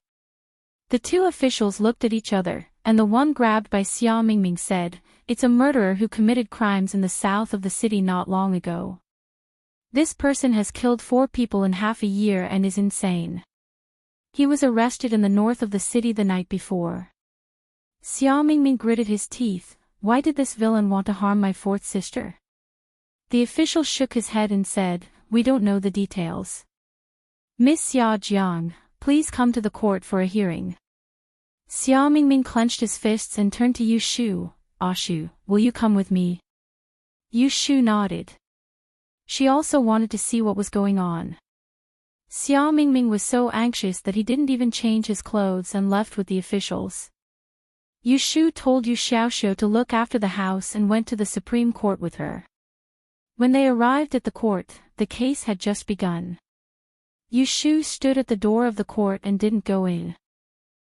The 2 officials looked at each other, and the one grabbed by Xia Mingming said, "It's a murderer who committed crimes in the south of the city not long ago. This person has killed 4 people in half a year and is insane. He was arrested in the north of the city the night before." Xia Mingming gritted his teeth. Why did this villain want to harm my 4th sister? The official shook his head and said, "We don't know the details. Miss Xia Jiang, please come to the court for a hearing." Xia Mingming clenched his fists and turned to Yu Shu. "Ashu, will you come with me?" Yu Shu nodded. She also wanted to see what was going on. Xia Mingming was so anxious that he didn't even change his clothes and left with the officials. Yu Shu told Yu Xiaoxiu to look after the house and went to the Supreme Court with her. When they arrived at the court, the case had just begun. Yu Shu stood at the door of the court and didn't go in.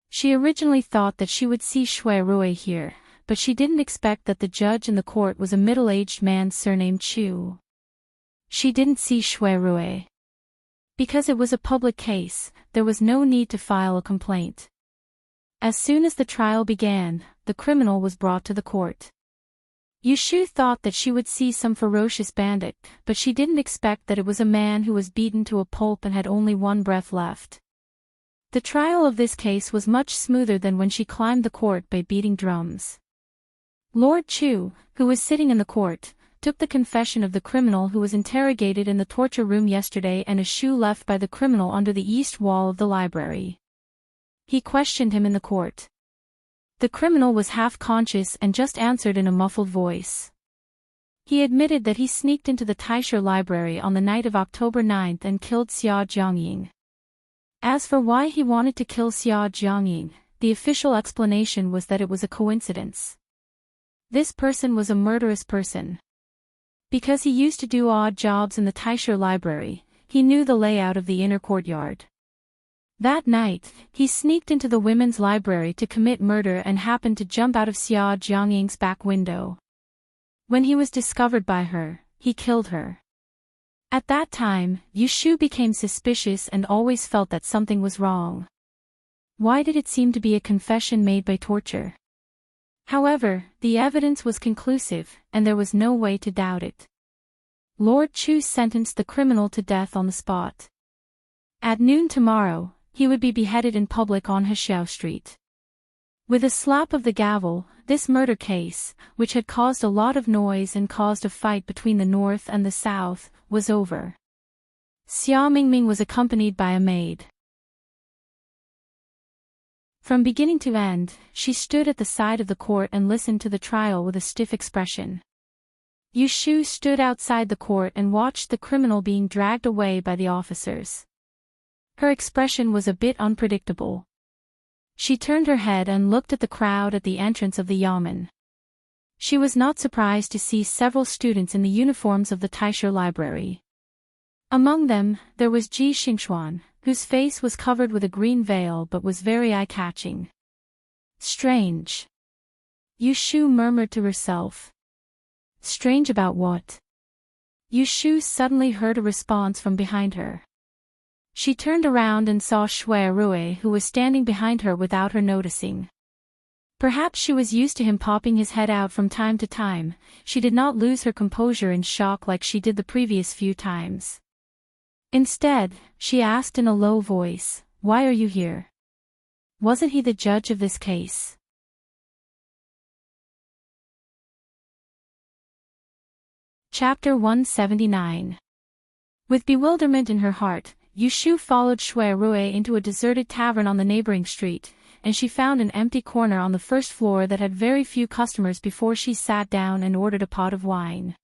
She originally thought that she would see Shui Rui here, but she didn't expect that the judge in the court was a middle-aged man surnamed Chu. She didn't see Shui Rui. Because it was a public case, there was no need to file a complaint. As soon as the trial began, the criminal was brought to the court. Yushu thought that she would see some ferocious bandit, but she didn't expect that it was a man who was beaten to a pulp and had only one breath left. The trial of this case was much smoother than when she climbed the court by beating drums. Lord Chu, who was sitting in the court, took the confession of the criminal who was interrogated in the torture room yesterday and a shoe left by the criminal under the east wall of the library. He questioned him in the court. The criminal was half-conscious and just answered in a muffled voice. He admitted that he sneaked into the Taisha library on the night of October 9th and killed Xia Jiangying. As for why he wanted to kill Xia Jiangying, the official explanation was that it was a coincidence. This person was a murderous person. Because he used to do odd jobs in the Taisha library, he knew the layout of the inner courtyard. That night, he sneaked into the women's library to commit murder and happened to jump out of Xia Jiangying's back window. When he was discovered by her, he killed her. At that time, Yushu became suspicious and always felt that something was wrong. Why did it seem to be a confession made by torture? However, the evidence was conclusive, and there was no way to doubt it. Lord Chu sentenced the criminal to death on the spot. At noon tomorrow, he would be beheaded in public on Hexiao Street. With a slap of the gavel, this murder case, which had caused a lot of noise and caused a fight between the north and the south, was over. Xia Mingming was accompanied by a maid. From beginning to end, she stood at the side of the court and listened to the trial with a stiff expression. Yushu stood outside the court and watched the criminal being dragged away by the officers. Her expression was a bit unpredictable. She turned her head and looked at the crowd at the entrance of the yamen. She was not surprised to see several students in the uniforms of the Taisha library. Among them, there was Ji Xingxuan, whose face was covered with a green veil but was very eye-catching. Strange. Yushu murmured to herself. Strange about what? Yushu suddenly heard a response from behind her. She turned around and saw Shui Rui, who was standing behind her without her noticing. Perhaps she was used to him popping his head out from time to time. She did not lose her composure in shock like she did the previous few times. Instead, she asked in a low voice, "Why are you here? Wasn't he the judge of this case?" Chapter 179. With bewilderment in her heart, Yushu followed Shui Rui into a deserted tavern on the neighboring street, and she found an empty corner on the first floor that had very few customers before she sat down and ordered a pot of wine.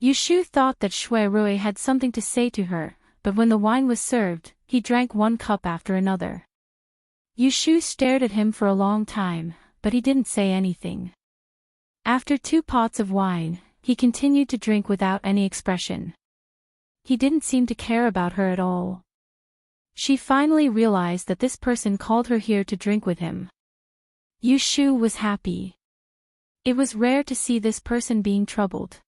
Yushu thought that Shui Rui had something to say to her, but when the wine was served, he drank one cup after another. Yushu stared at him for a long time, but he didn't say anything. After 2 pots of wine, he continued to drink without any expression. He didn't seem to care about her at all. She finally realized that this person called her here to drink with him. Yushu was happy. It was rare to see this person being troubled.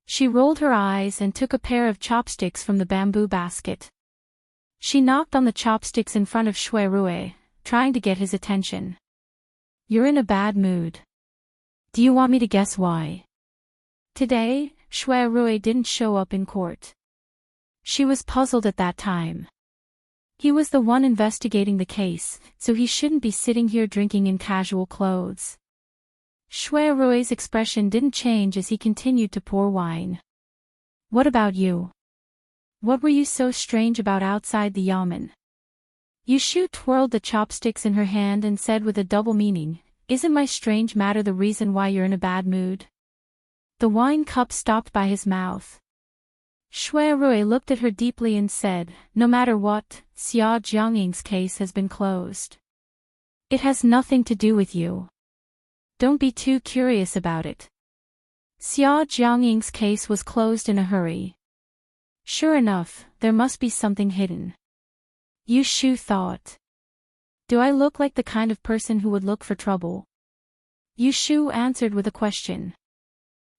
She rolled her eyes and took a pair of chopsticks from the bamboo basket. She knocked on the chopsticks in front of Shui Rui, trying to get his attention. "You're in a bad mood. Do you want me to guess why?" Today, Shui Rui didn't show up in court. She was puzzled at that time. He was the one investigating the case, so he shouldn't be sitting here drinking in casual clothes. Shui Rui's expression didn't change as he continued to pour wine. "What about you? What were you so strange about outside the yamen?" Yushu twirled the chopsticks in her hand and said with a double meaning, "Isn't my strange matter the reason why you're in a bad mood?" The wine cup stopped by his mouth. Shui Rui looked at her deeply and said, "No matter what, Xia Jiangying's case has been closed. It has nothing to do with you. Don't be too curious about it." Xia Jiangying's case was closed in a hurry. Sure enough, there must be something hidden. Yushu thought. Do I look like the kind of person who would look for trouble? Yushu answered with a question.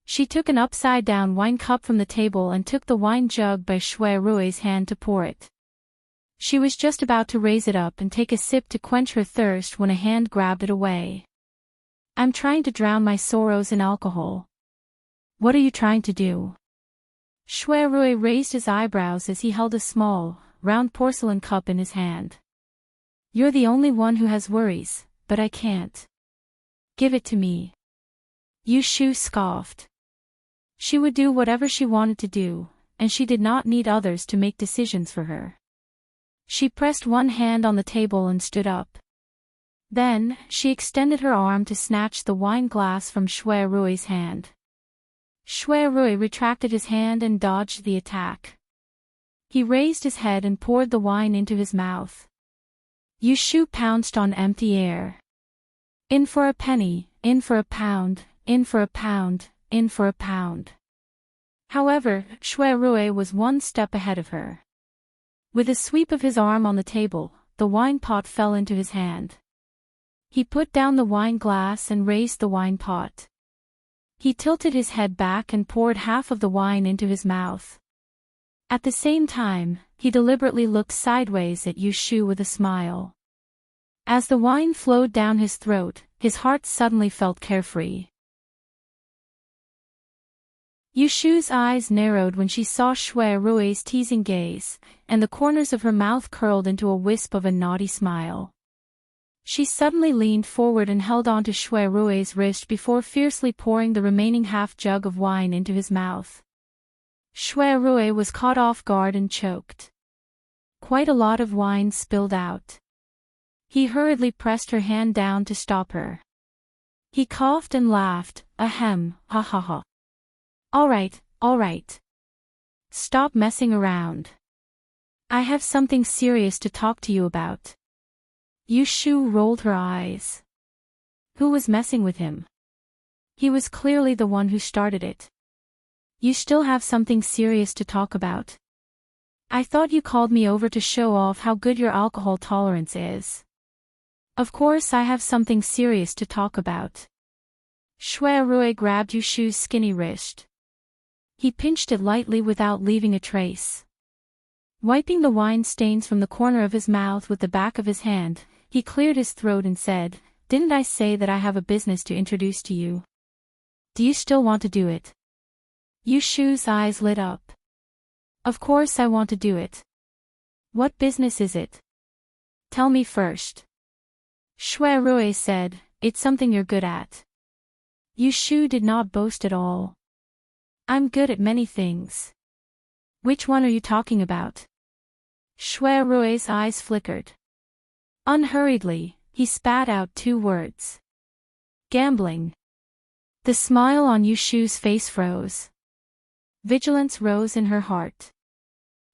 She took an upside-down wine cup from the table and took the wine jug by Shui Rui's hand to pour it. She was just about to raise it up and take a sip to quench her thirst when a hand grabbed it away. I'm trying to drown my sorrows in alcohol. What are you trying to do? Shui Rui raised his eyebrows as he held a small, round porcelain cup in his hand. You're the only one who has worries, but I can't. Give it to me. Yushu scoffed. She would do whatever she wanted to do, and she did not need others to make decisions for her. She pressed one hand on the table and stood up. Then, she extended her arm to snatch the wine glass from Shui Rui's hand. Shui Rui retracted his hand and dodged the attack. He raised his head and poured the wine into his mouth. Yushu pounced on empty air. In for a penny, in for a pound, in for a pound, in for a pound. However, Shui Rui was one step ahead of her. With a sweep of his arm on the table, the wine pot fell into his hand. He put down the wine glass and raised the wine pot. He tilted his head back and poured half of the wine into his mouth. At the same time, he deliberately looked sideways at Yushu with a smile. As the wine flowed down his throat, his heart suddenly felt carefree. Yushu's eyes narrowed when she saw Shui Rui's teasing gaze, and the corners of her mouth curled into a wisp of a naughty smile. She suddenly leaned forward and held onto Shui Rui's wrist before fiercely pouring the remaining half jug of wine into his mouth. Shui Rui was caught off guard and choked. Quite a lot of wine spilled out. He hurriedly pressed her hand down to stop her. He coughed and laughed, ahem, ha ha ha. All right. Stop messing around. I have something serious to talk to you about. Yushu rolled her eyes. Who was messing with him? He was clearly the one who started it. You still have something serious to talk about? I thought you called me over to show off how good your alcohol tolerance is. Of course I have something serious to talk about. Shui Rui grabbed Yushu's skinny wrist. He pinched it lightly without leaving a trace. Wiping the wine stains from the corner of his mouth with the back of his hand, he cleared his throat and said, Didn't I say that I have a business to introduce to you? Do you still want to do it? Yushu's eyes lit up. Of course I want to do it. What business is it? Tell me first. Shui Rui said, It's something you're good at. Yushu did not boast at all. I'm good at many things. Which one are you talking about? Shui Rui's eyes flickered. Unhurriedly, he spat out 2 words. Gambling. The smile on Yushu's face froze. Vigilance rose in her heart.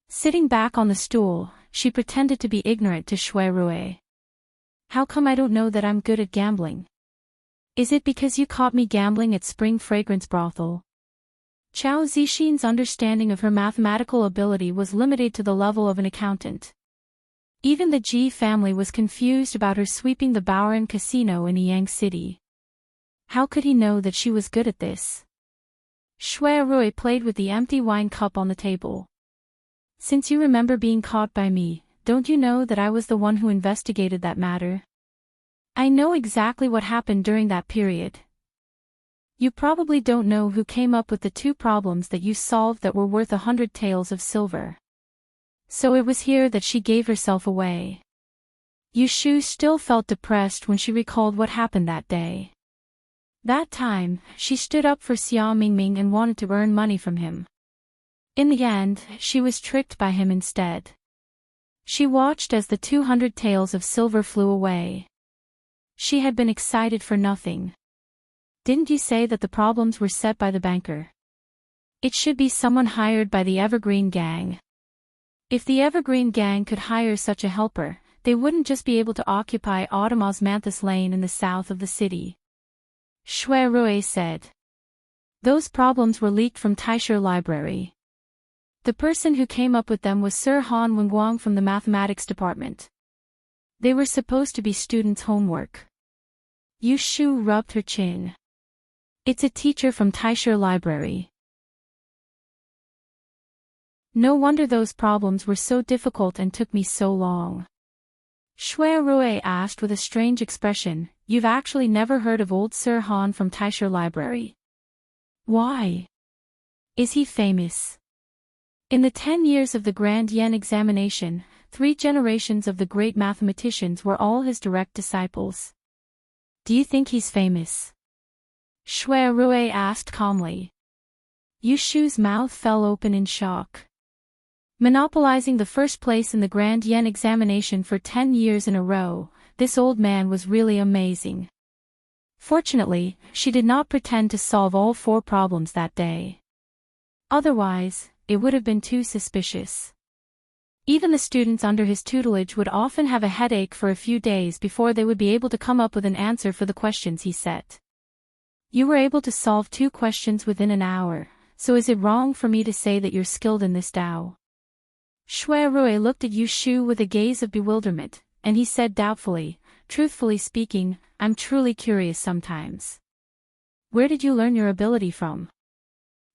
Sitting back on the stool, she pretended to be ignorant to Shui Rui. How come I don't know that I'm good at gambling? Is it because you caught me gambling at Spring Fragrance Brothel? Chao Zixin's understanding of her mathematical ability was limited to the level of an accountant. Even the Ji family was confused about her sweeping the Baoran casino in Yang City. How could he know that she was good at this? Shui Rui played with the empty wine cup on the table. Since you remember being caught by me, don't you know that I was the one who investigated that matter? I know exactly what happened during that period. You probably don't know who came up with the 2 problems that you solved that were worth 100 taels of silver. So it was here that she gave herself away. Yushu still felt depressed when she recalled what happened that day. That time, she stood up for Xia Mingming and wanted to earn money from him. In the end, she was tricked by him instead. She watched as the 200 taels of silver flew away. She had been excited for nothing. Didn't you say that the problems were set by the banker? It should be someone hired by the Evergreen Gang. If the Evergreen Gang could hire such a helper, they wouldn't just be able to occupy Autumn Osmanthus Lane in the south of the city. Shui Rui said. Those problems were leaked from LoveLore Library. The person who came up with them was Sir Han Wenguang from the mathematics department. They were supposed to be students' homework. Yu Shu rubbed her chin. It's a teacher from LoveLore Library. No wonder those problems were so difficult and took me so long. Shui Rui asked with a strange expression, you've actually never heard of old Sir Han from LoveLore Library? Why? Is he famous? In the 10 years of the Grand Yen examination, 3 generations of the great mathematicians were all his direct disciples. Do you think he's famous? Shui Rui asked calmly. Yu Shu's mouth fell open in shock. Monopolizing the first place in the Grand Yen examination for 10 years in a row, this old man was really amazing. Fortunately, she did not pretend to solve all 4 problems that day. Otherwise, it would have been too suspicious. Even the students under his tutelage would often have a headache for a few days before they would be able to come up with an answer for the questions he set. You were able to solve 2 questions within an hour, so is it wrong for me to say that you're skilled in this Tao? Shui Rui looked at Yu Shu with a gaze of bewilderment, and he said doubtfully, truthfully speaking, I'm truly curious sometimes. Where did you learn your ability from?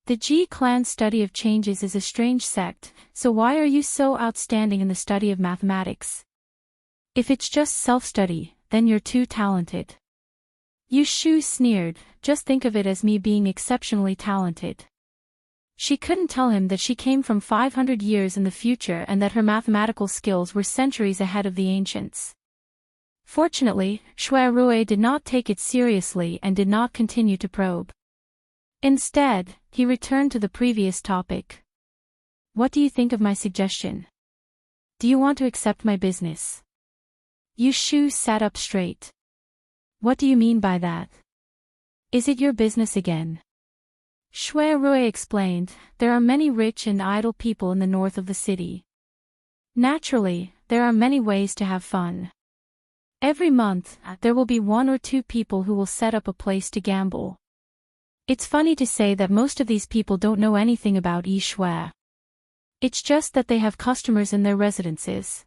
The Ji clan's study of changes is a strange sect, so why are you so outstanding in the study of mathematics? If it's just self-study, then you're too talented. Yu Shu sneered, just think of it as me being exceptionally talented. She couldn't tell him that she came from 500 years in the future and that her mathematical skills were centuries ahead of the ancients. Fortunately, Shui Rui did not take it seriously and did not continue to probe. Instead, he returned to the previous topic. What do you think of my suggestion? Do you want to accept my business? Yu Shu sat up straight. What do you mean by that? Is it your business again? Shui Rui explained, there are many rich and idle people in the north of the city. Naturally, there are many ways to have fun. Every month, there will be 1 or 2 people who will set up a place to gamble. It's funny to say that most of these people don't know anything about Yi Shui. It's just that they have customers in their residences.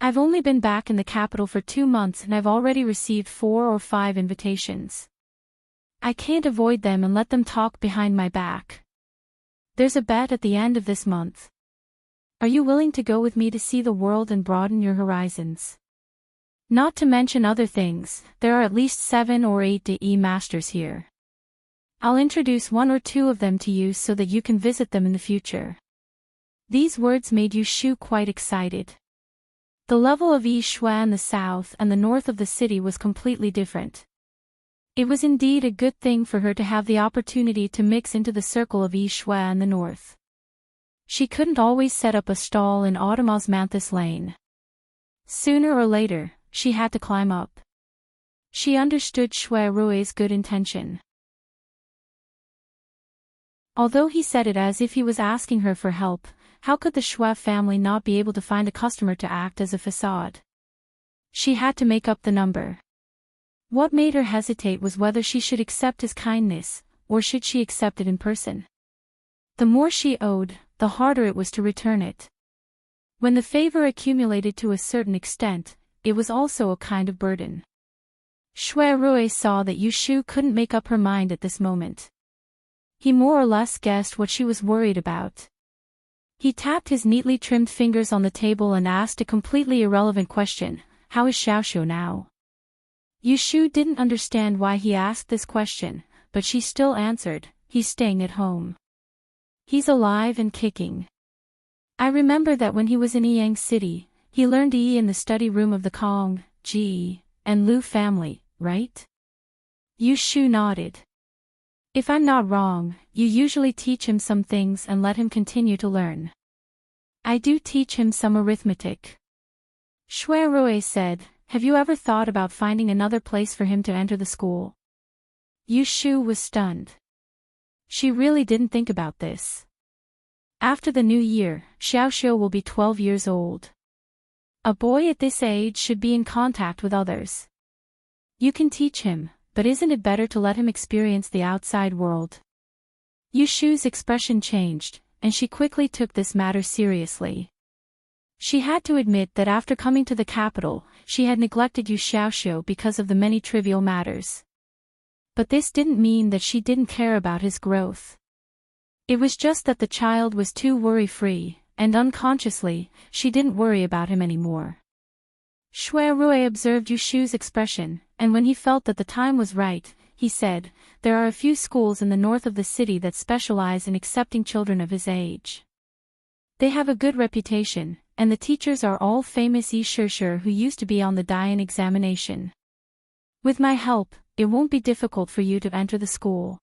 I've only been back in the capital for 2 months and I've already received 4 or 5 invitations. I can't avoid them and let them talk behind my back. There's a bet at the end of this month. Are you willing to go with me to see the world and broaden your horizons? Not to mention other things, there are at least 7 or 8 DE masters here. I'll introduce 1 or 2 of them to you so that you can visit them in the future. These words made Yu Shu quite excited. The level of Yi Shui in the south and the north of the city was completely different. It was indeed a good thing for her to have the opportunity to mix into the circle of Yi Shui in the north. She couldn't always set up a stall in Autumn Osmanthus Lane. Sooner or later, she had to climb up. She understood Shui Rui's good intention. Although he said it as if he was asking her for help, how could the Shui family not be able to find a customer to act as a facade? She had to make up the number. What made her hesitate was whether she should accept his kindness, or should she accept it in person. The more she owed, the harder it was to return it. When the favor accumulated to a certain extent, it was also a kind of burden. Shui Rui saw that Yu Shu couldn't make up her mind at this moment. He more or less guessed what she was worried about. He tapped his neatly trimmed fingers on the table and asked a completely irrelevant question, how is Xiaoxiu now? Yu Shu didn't understand why he asked this question, but she still answered, he's staying at home. He's alive and kicking. I remember that when he was in Yang City, he learned Yi in the study room of the Kong, Ji, and Lu family, right? Yu Shu nodded. If I'm not wrong, you usually teach him some things and let him continue to learn. I do teach him some arithmetic. Shui Rui said, have you ever thought about finding another place for him to enter the school? Yu Shu was stunned. She really didn't think about this. After the new year, Xiaoxiu will be 12 years old. A boy at this age should be in contact with others. You can teach him, but isn't it better to let him experience the outside world? Yu Shu's expression changed, and she quickly took this matter seriously. She had to admit that after coming to the capital, she had neglected Yu Xiaoxiu because of the many trivial matters. But this didn't mean that she didn't care about his growth. It was just that the child was too worry-free, and unconsciously, she didn't worry about him anymore. Shui Rui observed Yu Shu's expression, and when he felt that the time was right, he said, "There are a few schools in the north of the city that specialize in accepting children of his age. They have a good reputation, and the teachers are all famous Yi Shishir who used to be on the Dian examination. With my help, it won't be difficult for you to enter the school.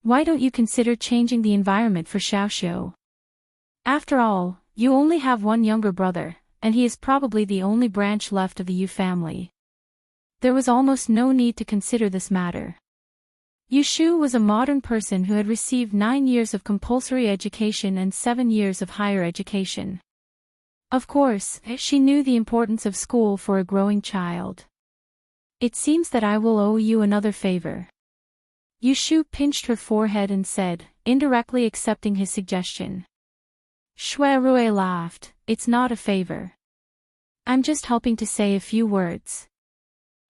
Why don't you consider changing the environment for Xiaoxiu? After all, you only have one younger brother, and he is probably the only branch left of the Yu family." There was almost no need to consider this matter. Yu Shu was a modern person who had received 9 years of compulsory education and 7 years of higher education. Of course, she knew the importance of school for a growing child. "It seems that I will owe you another favor." Yu Shu pinched her forehead and said, indirectly accepting his suggestion. Shui Rui laughed. "It's not a favor. I'm just helping to say a few words.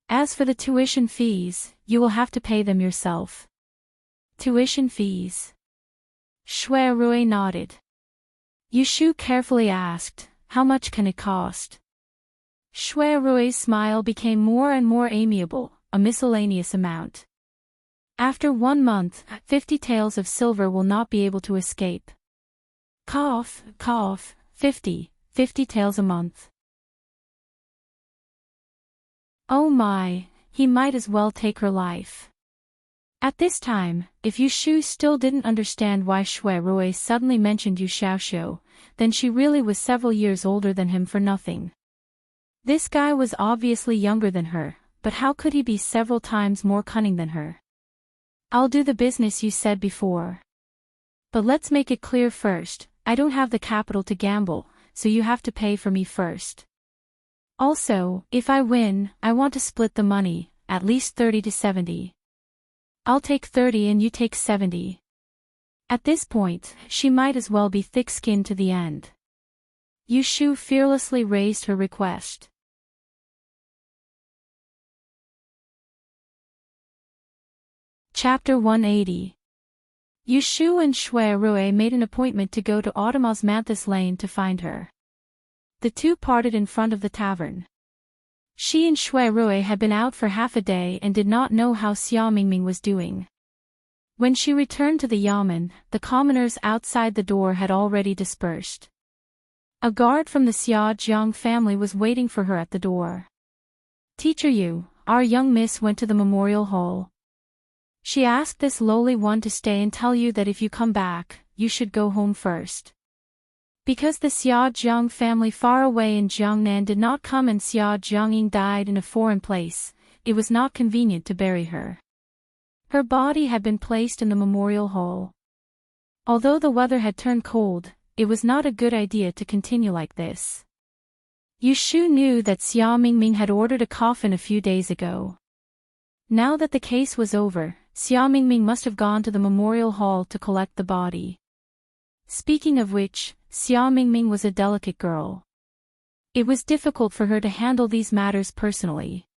As for the tuition fees, you will have to pay them yourself." "Tuition fees?" Shui Rui nodded. Yu Shu carefully asked, "How much can it cost?" Shui Rui's smile became more and more amiable, "A miscellaneous amount. After 1 month, 50 taels of silver will not be able to escape." Cough, 50 taels a month. Oh my, he might as well take her life. At this time, if Yu Shu still didn't understand why Shui Rui suddenly mentioned Yu Xiaoxiu, then she really was several years older than him for nothing. This guy was obviously younger than her, but how could he be several times more cunning than her? "I'll do the business you said before. But let's make it clear first, I don't have the capital to gamble, so you have to pay for me first. Also, if I win, I want to split the money, at least 30 to 70. I'll take 30 and you take 70. At this point, she might as well be thick-skinned to the end. Yu Shu fearlessly raised her request. Chapter 180. Yu Shu and Shui Rui made an appointment to go to Autumn Osmanthus Lane to find her. The two parted in front of the tavern. She and Shui Rui had been out for half a day and did not know how Xia Mingming was doing. When she returned to the yamen, the commoners outside the door had already dispersed. A guard from the Xia Jiang family was waiting for her at the door. "Teacher Yu, our young miss went to the memorial hall. She asked this lowly one to stay and tell you that if you come back, you should go home first." Because the Xia Jiang family far away in Jiangnan did not come and Xia Jiangying died in a foreign place, it was not convenient to bury her. Her body had been placed in the memorial hall. Although the weather had turned cold, it was not a good idea to continue like this. Yu Shu knew that Xia Mingming had ordered a coffin a few days ago. Now that the case was over, Xia Mingming must have gone to the memorial hall to collect the body. Speaking of which, Xia Mingming was a delicate girl. It was difficult for her to handle these matters personally.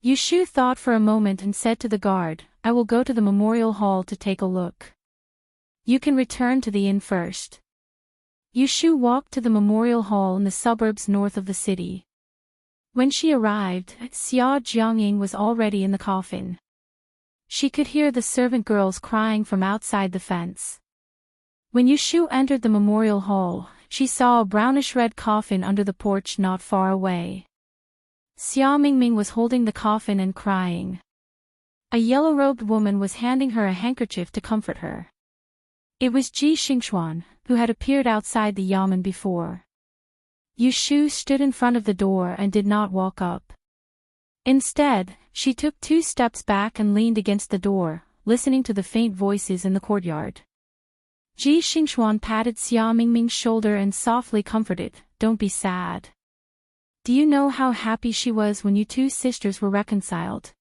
Yu Shu thought for a moment and said to the guard, "I will go to the memorial hall to take a look. You can return to the inn first." Yu Shu walked to the memorial hall in the suburbs north of the city. When she arrived, Xia Jiangying was already in the coffin. She could hear the servant girls crying from outside the fence. When Yu Shu entered the memorial hall, she saw a brownish-red coffin under the porch not far away. Xia Mingming was holding the coffin and crying. A yellow-robed woman was handing her a handkerchief to comfort her. It was Ji Xingxuan, who had appeared outside the yamen before. Yu Shu stood in front of the door and did not walk up. Instead, she took 2 steps back and leaned against the door, listening to the faint voices in the courtyard. Ji Xingxuan patted Xia Mingming's shoulder and softly comforted, "Don't be sad. Do you know how happy she was when you 2 sisters were reconciled?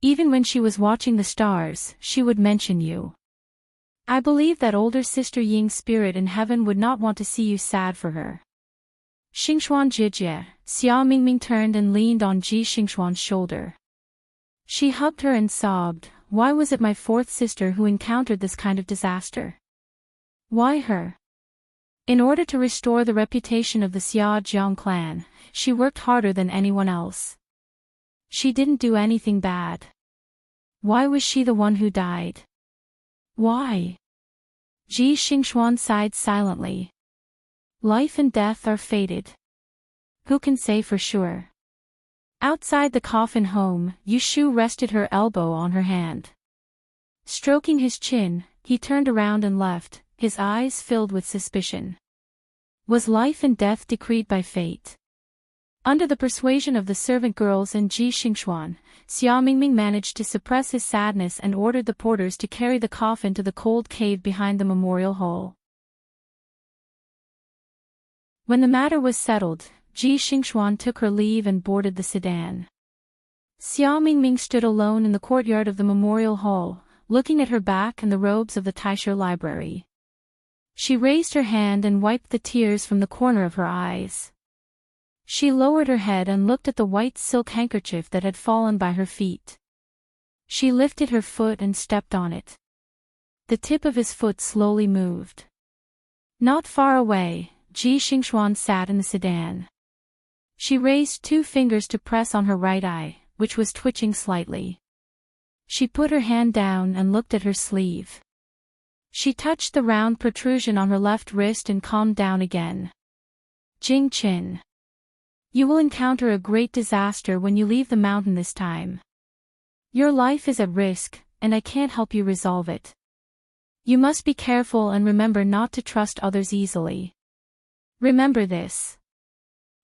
Even when she was watching the stars, she would mention you. I believe that older sister Ying's spirit in heaven would not want to see you sad for her." Xingxuan Jijie, Xia Mingming turned and leaned on Ji Xingxuan's shoulder. She hugged her and sobbed, "Why was it my fourth sister who encountered this kind of disaster? Why her?" In order to restore the reputation of the Xia Jiang clan, she worked harder than anyone else. She didn't do anything bad. Why was she the one who died? Why? Ji Xingxuan sighed silently. Life and death are fated. Who can say for sure? Outside the coffin home, Yushu rested her elbow on her hand. Stroking his chin, he turned around and left, his eyes filled with suspicion. Was life and death decreed by fate? Under the persuasion of the servant girls and Ji Xingxuan, Xia Mingming managed to suppress his sadness and ordered the porters to carry the coffin to the cold cave behind the memorial hall. When the matter was settled, Ji Xingxuan took her leave and boarded the sedan. Xia Mingming stood alone in the courtyard of the memorial hall, looking at her back and the robes of the LoveLore Library. She raised her hand and wiped the tears from the corner of her eyes. She lowered her head and looked at the white silk handkerchief that had fallen by her feet. She lifted her foot and stepped on it. The tip of his foot slowly moved. Not far away, Ji Xingxuan sat in the sedan. She raised 2 fingers to press on her right eye, which was twitching slightly. She put her hand down and looked at her sleeve. She touched the round protrusion on her left wrist and calmed down again. Jing Qin. You will encounter a great disaster when you leave the mountain this time. Your life is at risk, and I can't help you resolve it. You must be careful and remember not to trust others easily. Remember this.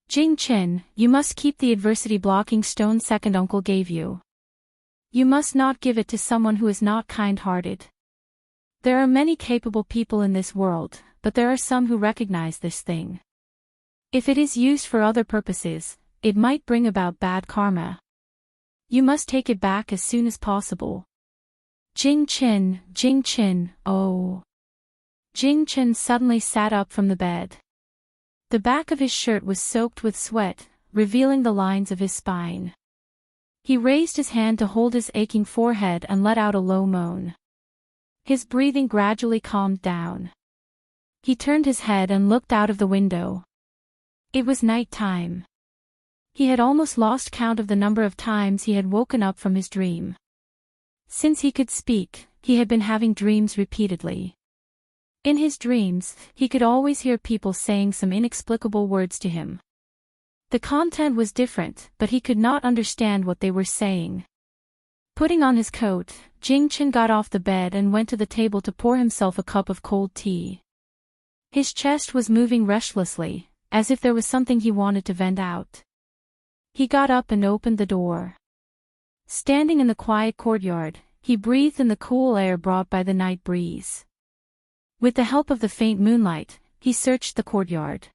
Jing Qin, you must keep the adversity-blocking stone second uncle gave you. You must not give it to someone who is not kind-hearted. There are many capable people in this world, but there are some who recognize this thing. If it is used for other purposes, it might bring about bad karma. You must take it back as soon as possible. Jing Qin, oh. Jing Qin suddenly sat up from the bed. The back of his shirt was soaked with sweat, revealing the lines of his spine. He raised his hand to hold his aching forehead and let out a low moan. His breathing gradually calmed down. He turned his head and looked out of the window. It was night time. He had almost lost count of the number of times he had woken up from his dream. Since he could speak, he had been having dreams repeatedly. In his dreams, he could always hear people saying some inexplicable words to him. The content was different, but he could not understand what they were saying. Putting on his coat, Jing Qin got off the bed and went to the table to pour himself a cup of cold tea. His chest was moving restlessly, as if there was something he wanted to vent out. He got up and opened the door. Standing in the quiet courtyard, he breathed in the cool air brought by the night breeze. With the help of the faint moonlight, he searched the courtyard.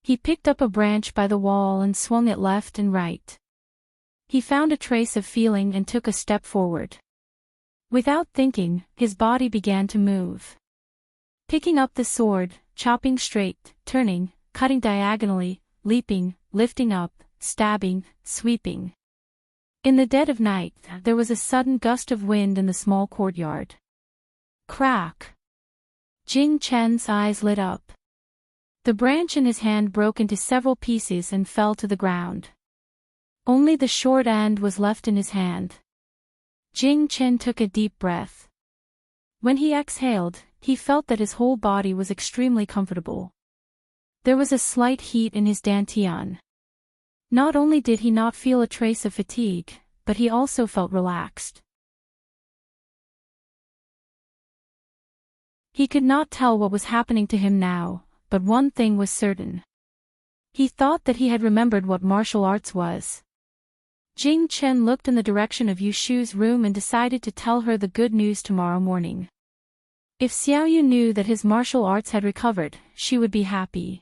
He picked up a branch by the wall and swung it left and right. He found a trace of feeling and took a step forward. Without thinking, his body began to move. Picking up the sword, chopping straight, turning, cutting diagonally, leaping, lifting up, stabbing, sweeping. In the dead of night, there was a sudden gust of wind in the small courtyard. Crack! Jing Chen's eyes lit up. The branch in his hand broke into several pieces and fell to the ground. Only the short end was left in his hand. Jing Chen took a deep breath. When he exhaled, he felt that his whole body was extremely comfortable. There was a slight heat in his dantian. Not only did he not feel a trace of fatigue, but he also felt relaxed. He could not tell what was happening to him now, but one thing was certain. He thought that he had remembered what martial arts was. Jing Chen looked in the direction of Yushu's room and decided to tell her the good news tomorrow morning. If Xiaoyu knew that his martial arts had recovered, she would be happy.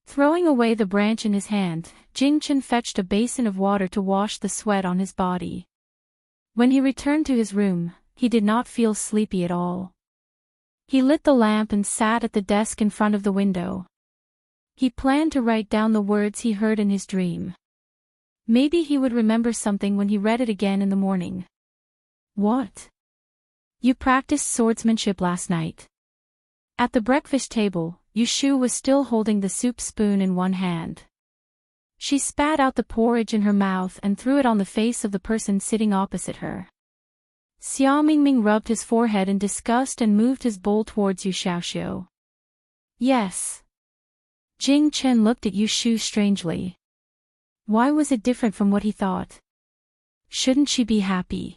Throwing away the branch in his hand, Jing Chen fetched a basin of water to wash the sweat on his body. When he returned to his room, he did not feel sleepy at all. He lit the lamp and sat at the desk in front of the window. He planned to write down the words he heard in his dream. Maybe he would remember something when he read it again in the morning. What? You practiced swordsmanship last night. At the breakfast table, Yushu was still holding the soup spoon in one hand. She spat out the porridge in her mouth and threw it on the face of the person sitting opposite her. Xia Mingming rubbed his forehead in disgust and moved his bowl towards Yu Xiaoxiu. Yes. Jing Chen looked at Yushu strangely. Why was it different from what he thought? Shouldn't she be happy?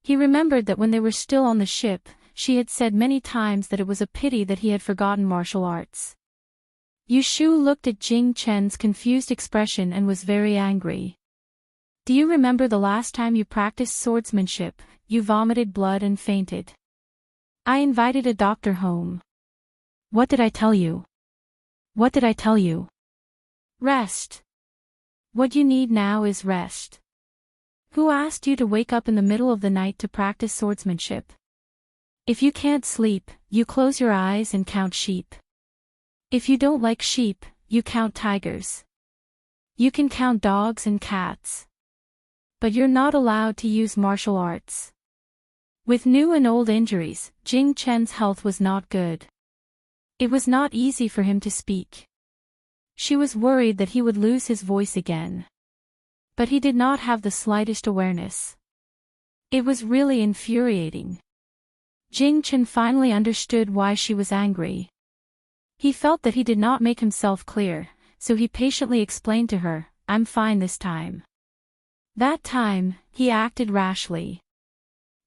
He remembered that when they were still on the ship, she had said many times that it was a pity that he had forgotten martial arts. Yushu looked at Jing Chen's confused expression and was very angry. Do you remember the last time you practiced swordsmanship? You vomited blood and fainted. I invited a doctor home. What did I tell you? What did I tell you? Rest. What you need now is rest. Who asked you to wake up in the middle of the night to practice swordsmanship? If you can't sleep, you close your eyes and count sheep. If you don't like sheep, you count tigers. You can count dogs and cats. But you're not allowed to use martial arts. With new and old injuries, Jing Chen's health was not good. It was not easy for him to speak. She was worried that he would lose his voice again. But he did not have the slightest awareness. It was really infuriating. Jing Chen finally understood why she was angry. He felt that he did not make himself clear, so he patiently explained to her, I'm fine this time. That time, he acted rashly.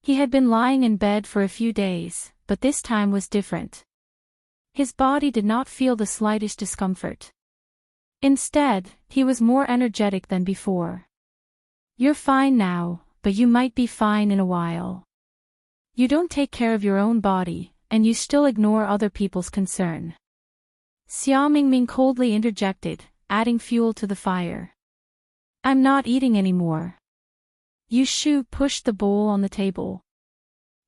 He had been lying in bed for a few days, but this time was different. His body did not feel the slightest discomfort. Instead, he was more energetic than before. You're fine now, but you might be fine in a while. You don't take care of your own body, and you still ignore other people's concern. Xia Mingming coldly interjected, adding fuel to the fire. I'm not eating anymore. Yushu pushed the bowl on the table.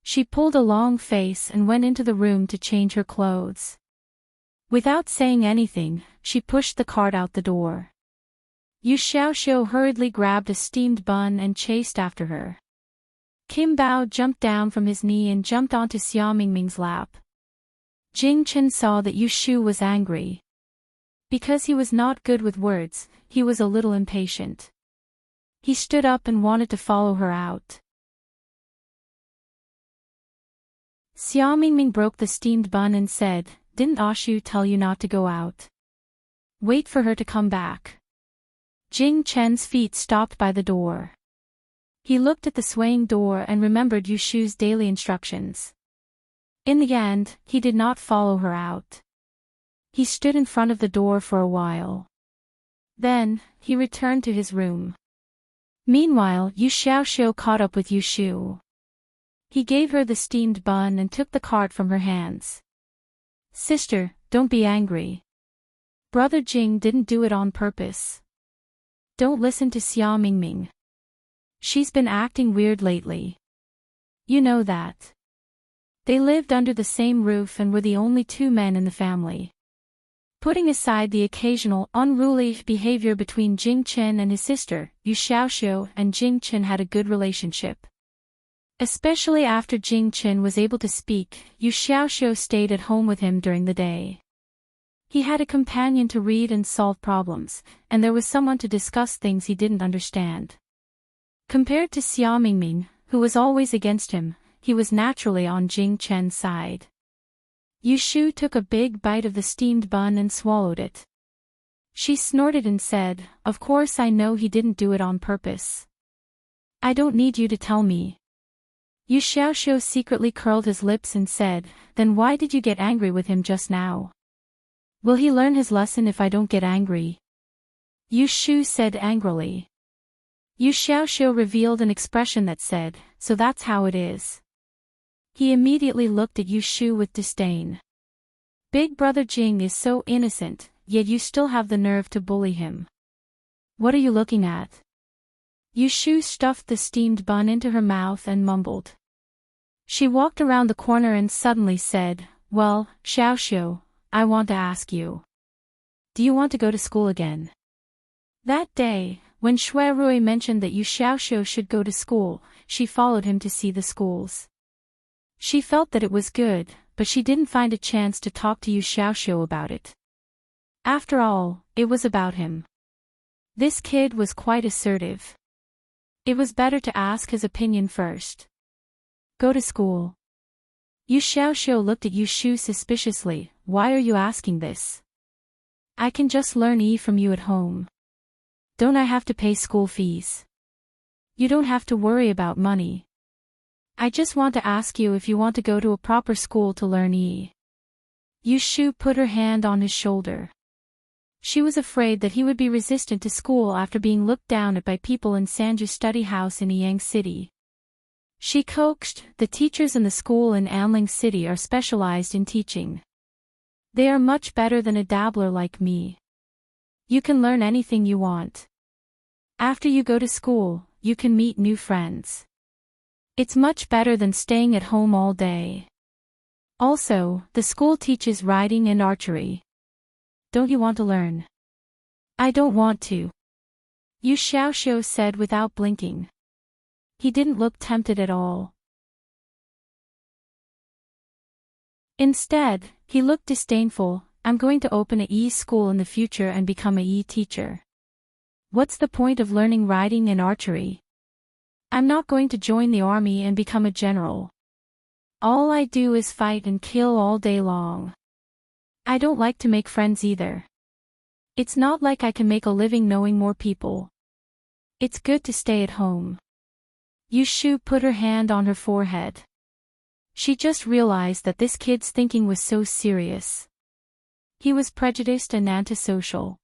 She pulled a long face and went into the room to change her clothes. Without saying anything, she pushed the cart out the door. Yu Xiaoxiu hurriedly grabbed a steamed bun and chased after her. Kim Bao jumped down from his knee and jumped onto Xia Mingming's lap. Jing Chen saw that Yushu was angry. Because he was not good with words, he was a little impatient. He stood up and wanted to follow her out. Xia Mingming broke the steamed bun and said, Didn't Ashu tell you not to go out? Wait for her to come back. Jing Chen's feet stopped by the door. He looked at the swaying door and remembered Yushu's daily instructions. In the end, he did not follow her out. He stood in front of the door for a while. Then, he returned to his room. Meanwhile, Yu Xiaoxiu caught up with Yushu. He gave her the steamed bun and took the cart from her hands. Sister, don't be angry. Brother Jing didn't do it on purpose. Don't listen to Xia Mingming. She's been acting weird lately. You know that. They lived under the same roof and were the only two men in the family. Putting aside the occasional unruly behavior between Jing Chen and his sister, Yu Xiaoxiu and Jing Chen had a good relationship. Especially after Jing Chen was able to speak, Yu Xiaoxiu stayed at home with him during the day. He had a companion to read and solve problems, and there was someone to discuss things he didn't understand. Compared to Xia Mingming, who was always against him, he was naturally on Jing Chen's side. Yushu took a big bite of the steamed bun and swallowed it. She snorted and said, Of course I know he didn't do it on purpose. I don't need you to tell me. Yu Xiaoxiu secretly curled his lips and said, Then why did you get angry with him just now? Will he learn his lesson if I don't get angry? Yushu said angrily. Yu Xiaoxiu revealed an expression that said, So that's how it is. He immediately looked at Yushu with disdain. Big brother Jing is so innocent, yet you still have the nerve to bully him. What are you looking at? Yushu stuffed the steamed bun into her mouth and mumbled. She walked around the corner and suddenly said, Well, Xiaoxiu, I want to ask you. Do you want to go to school again? That day, when Shui Rui mentioned that Yu Xiaoxiu should go to school, she followed him to see the schools. She felt that it was good, but she didn't find a chance to talk to Yu Xiaoxiu about it. After all, it was about him. This kid was quite assertive. It was better to ask his opinion first. Go to school. Yu Xiaoxiu looked at Yu Shu suspiciously. Why are you asking this? I can just learn E from you at home. Don't I have to pay school fees? You don't have to worry about money. I just want to ask you if you want to go to a proper school to learn E. Yu Shu put her hand on his shoulder. She was afraid that he would be resistant to school after being looked down at by people in Sanju's study house in Yang City. She coaxed, the teachers in the school in Anling City are specialized in teaching. They are much better than a dabbler like me. You can learn anything you want. After you go to school, you can meet new friends. It's much better than staying at home all day. Also, the school teaches riding and archery. Don't you want to learn? I don't want to. Yu Xiaoxiu said without blinking. He didn't look tempted at all. Instead, he looked disdainful. I'm going to open a E school in the future and become a E teacher. What's the point of learning riding and archery? I'm not going to join the army and become a general. All I do is fight and kill all day long. I don't like to make friends either. It's not like I can make a living knowing more people. It's good to stay at home. Yu Shu put her hand on her forehead. She just realized that this kid's thinking was so serious. He was prejudiced and antisocial.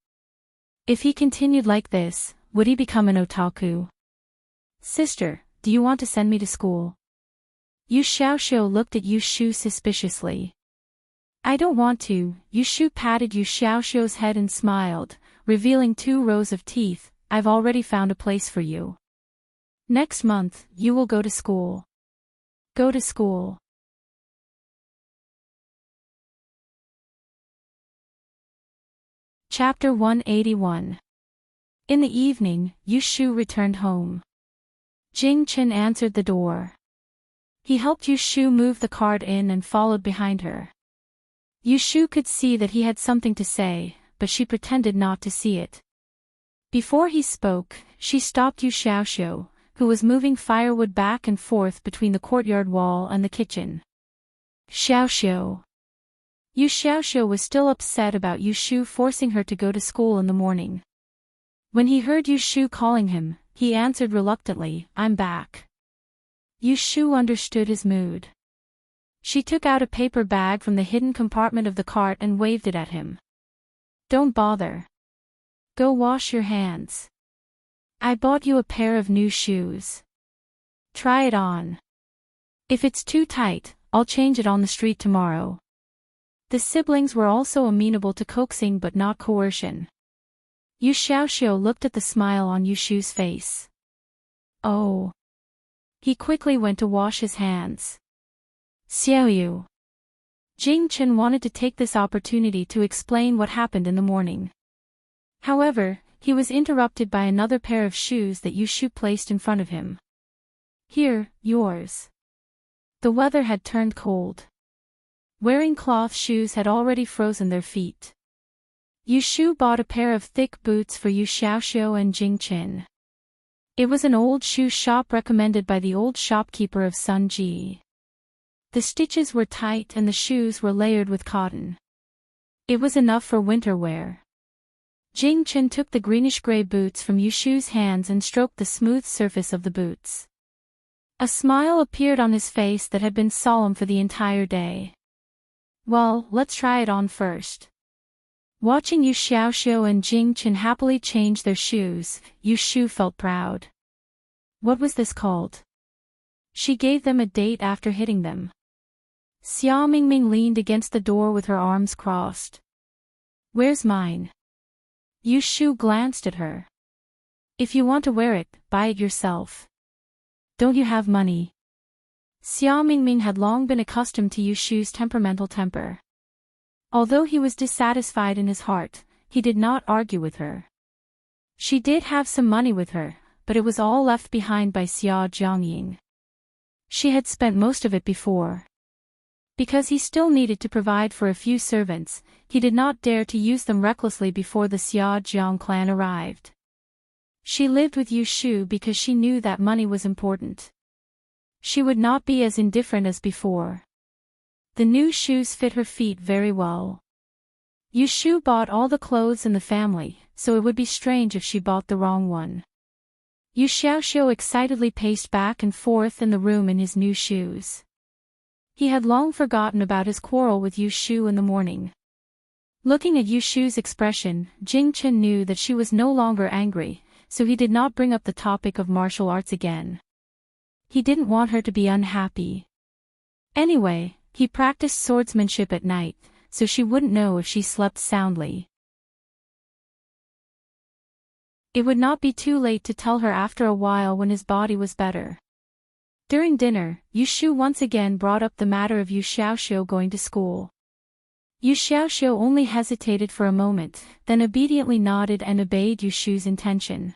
If he continued like this, would he become an otaku? Sister, do you want to send me to school? Yu Xiaoxiu looked at Yu Shu suspiciously. I don't want to. Yu Shu patted Yu Xiaoxiu's head and smiled, revealing 2 rows of teeth. I've already found a place for you. Next month, you will go to school. Go to school. Chapter 181. In the evening, Yu Shu returned home. Jing Chen answered the door. He helped Yu Shu move the cart in and followed behind her. Yu Shu could see that he had something to say, but she pretended not to see it. Before he spoke, she stopped Yu Xiaoxiu, who was moving firewood back and forth between the courtyard wall and the kitchen. Xiaoxiu. Yu Xiaoxiu was still upset about Yu Shu forcing her to go to school in the morning. When he heard Yu Shu calling him, he answered reluctantly, I'm back. Yu Shu understood his mood. She took out a paper bag from the hidden compartment of the cart and waved it at him. Don't bother. Go wash your hands. I bought you a pair of new shoes. Try it on. If it's too tight, I'll change it on the street tomorrow. The siblings were also amenable to coaxing but not coercion. Yu Xiaoxiu looked at the smile on Yu Shu's face. Oh. He quickly went to wash his hands. Xiaoyu. Jing Chen wanted to take this opportunity to explain what happened in the morning. However, he was interrupted by another pair of shoes that Yu Shu placed in front of him. Here, yours. The weather had turned cold. Wearing cloth shoes had already frozen their feet. Yu Shu bought a pair of thick boots for Yu Xiaoxiu and Jing Chen. It was an old shoe shop recommended by the old shopkeeper of Sun Ji. The stitches were tight and the shoes were layered with cotton. It was enough for winter wear. Jing Chen took the greenish-gray boots from Yu Shu's hands and stroked the smooth surface of the boots. A smile appeared on his face that had been solemn for the entire day. Well, let's try it on first. Watching Yu Xiaoxiu and Jing Chen happily change their shoes, Yu Shu felt proud. What was this called? She gave them a date after hitting them. Xia Mingming leaned against the door with her arms crossed. Where's mine? Yu Shu glanced at her. If you want to wear it, buy it yourself. Don't you have money? Xia Mingming had long been accustomed to Yu Shu's temperamental temper. Although he was dissatisfied in his heart, he did not argue with her. She did have some money with her, but it was all left behind by Xia Jiangying. She had spent most of it before. Because he still needed to provide for a few servants, he did not dare to use them recklessly before the Xia Jiang clan arrived. She lived with Yu Shu because she knew that money was important. She would not be as indifferent as before. The new shoes fit her feet very well. Yu Shu bought all the clothes in the family, so it would be strange if she bought the wrong one. Yu Xiaoxiu excitedly paced back and forth in the room in his new shoes. He had long forgotten about his quarrel with Yu Shu in the morning. Looking at Yu Shu's expression, Jing Chen knew that she was no longer angry, so he did not bring up the topic of martial arts again. He didn't want her to be unhappy. Anyway, he practiced swordsmanship at night, so she wouldn't know if she slept soundly. It would not be too late to tell her after a while when his body was better. During dinner, Yu Shu once again brought up the matter of Yu Xiaoxiu going to school. Yu Xiaoxiu only hesitated for a moment, then obediently nodded and obeyed Yu Shu's intention.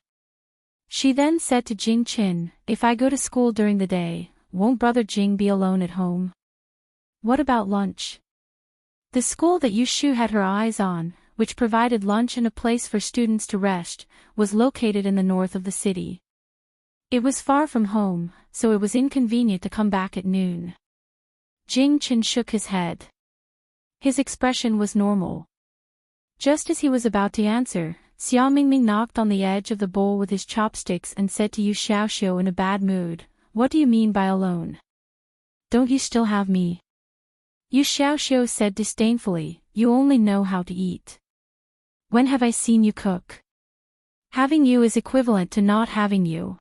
She then said to Jing Qin, "If I go to school during the day, won't brother Jing be alone at home? What about lunch?" The school that Yu Shu had her eyes on, which provided lunch and a place for students to rest, was located in the north of the city. It was far from home, so it was inconvenient to come back at noon. Jing Qin shook his head. His expression was normal. Just as he was about to answer, Xia Mingming knocked on the edge of the bowl with his chopsticks and said to Yu Xiaoxiu in a bad mood, "What do you mean by alone? Don't you still have me?" Yu Xiaoxiu said disdainfully, "You only know how to eat. When have I seen you cook? Having you is equivalent to not having you.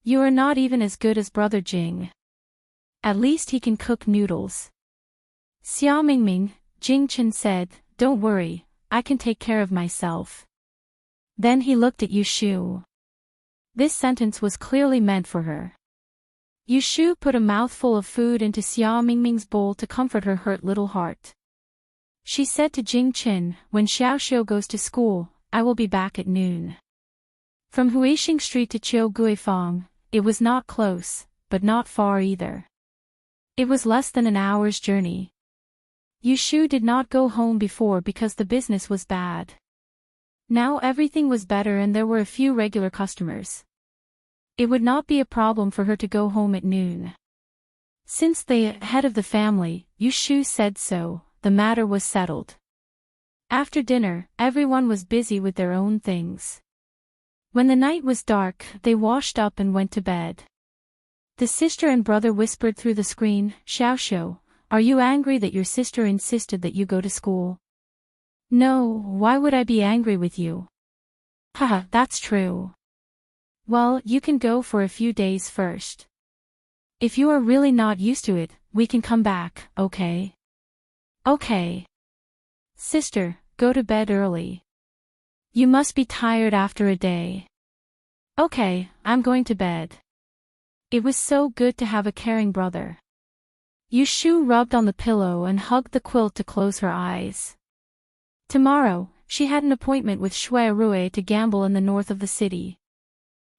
You are not even as good as brother Jing. At least he can cook noodles." Xia Mingming, Jing Chen said, "Don't worry, I can take care of myself." Then he looked at Yu Shu. This sentence was clearly meant for her. Yu Shu put a mouthful of food into Xia Mingming's bowl to comfort her hurt little heart. She said to Jing Chen, "When Xiaoxiu goes to school, I will be back at noon." From Huixing Street to Chiu Guifang, it was not close, but not far either. It was less than an hour's journey. Yu Shu did not go home before because the business was bad. Now everything was better and there were a few regular customers. It would not be a problem for her to go home at noon. Since the head of the family, Yu Shu, said so, the matter was settled. After dinner, everyone was busy with their own things. When the night was dark, they washed up and went to bed. The sister and brother whispered through the screen, "Xiaoxiu, are you angry that your sister insisted that you go to school?" "No, why would I be angry with you?" "Haha, that's true." "Well, you can go for a few days first. If you are really not used to it, we can come back, okay?" "Okay." "Sister, go to bed early. You must be tired after a day." "Okay, I'm going to bed." It was so good to have a caring brother. Yu Shu rubbed on the pillow and hugged the quilt to close her eyes. Tomorrow, she had an appointment with Shui Rui to gamble in the north of the city.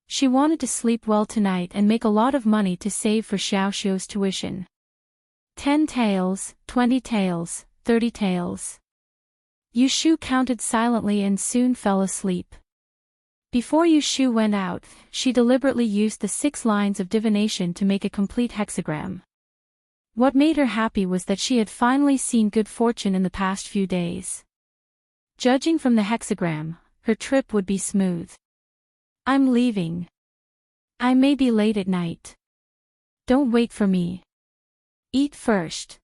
She wanted to sleep well tonight and make a lot of money to save for Xiaoxiu's tuition. 10 taels, 20 taels, 30 taels. Yu Shu counted silently and soon fell asleep. Before Yu Shu went out, she deliberately used the 6 lines of divination to make a complete hexagram. What made her happy was that she had finally seen good fortune in the past few days. Judging from the hexagram, her trip would be smooth. "I'm leaving. I may be late at night. Don't wait for me. Eat first."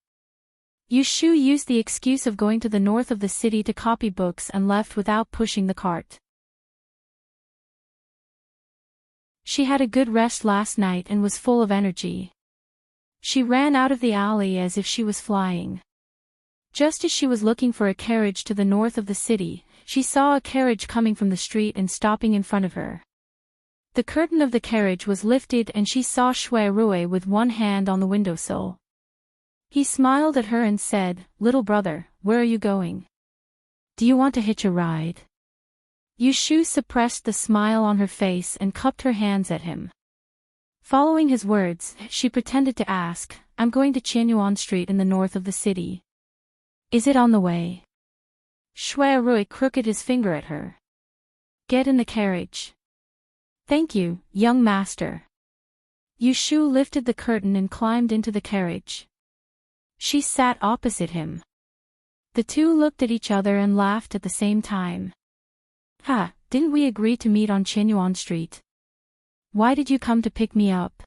Yu Shu used the excuse of going to the north of the city to copy books and left without pushing the cart. She had a good rest last night and was full of energy. She ran out of the alley as if she was flying. Just as she was looking for a carriage to the north of the city, she saw a carriage coming from the street and stopping in front of her. The curtain of the carriage was lifted and she saw Shui Rui with one hand on the windowsill. He smiled at her and said, "Little brother, where are you going?" Do you want to hitch a ride? Yushu suppressed the smile on her face and cupped her hands at him. Following his words, she pretended to ask, I'm going to Qianyuan Street in the north of the city. Is it on the way? Shui Rui crooked his finger at her. Get in the carriage. Thank you, young master. Yushu lifted the curtain and climbed into the carriage. She sat opposite him. The two looked at each other and laughed at the same time. Ha, didn't we agree to meet on Qianyuan Street? Why did you come to pick me up?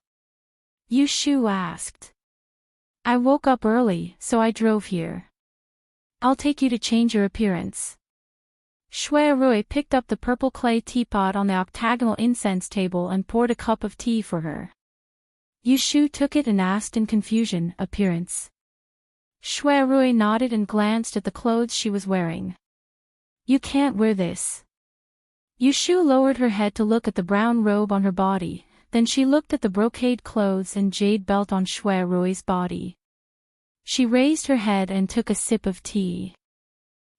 Yushu asked. I woke up early, so I drove here. I'll take you to change your appearance. Shui Rui picked up the purple clay teapot on the octagonal incense table and poured a cup of tea for her. Yushu took it and asked in confusion, appearance. Shui Rui nodded and glanced at the clothes she was wearing. You can't wear this. Yushu lowered her head to look at the brown robe on her body, then she looked at the brocade clothes and jade belt on Shui Rui's body. She raised her head and took a sip of tea.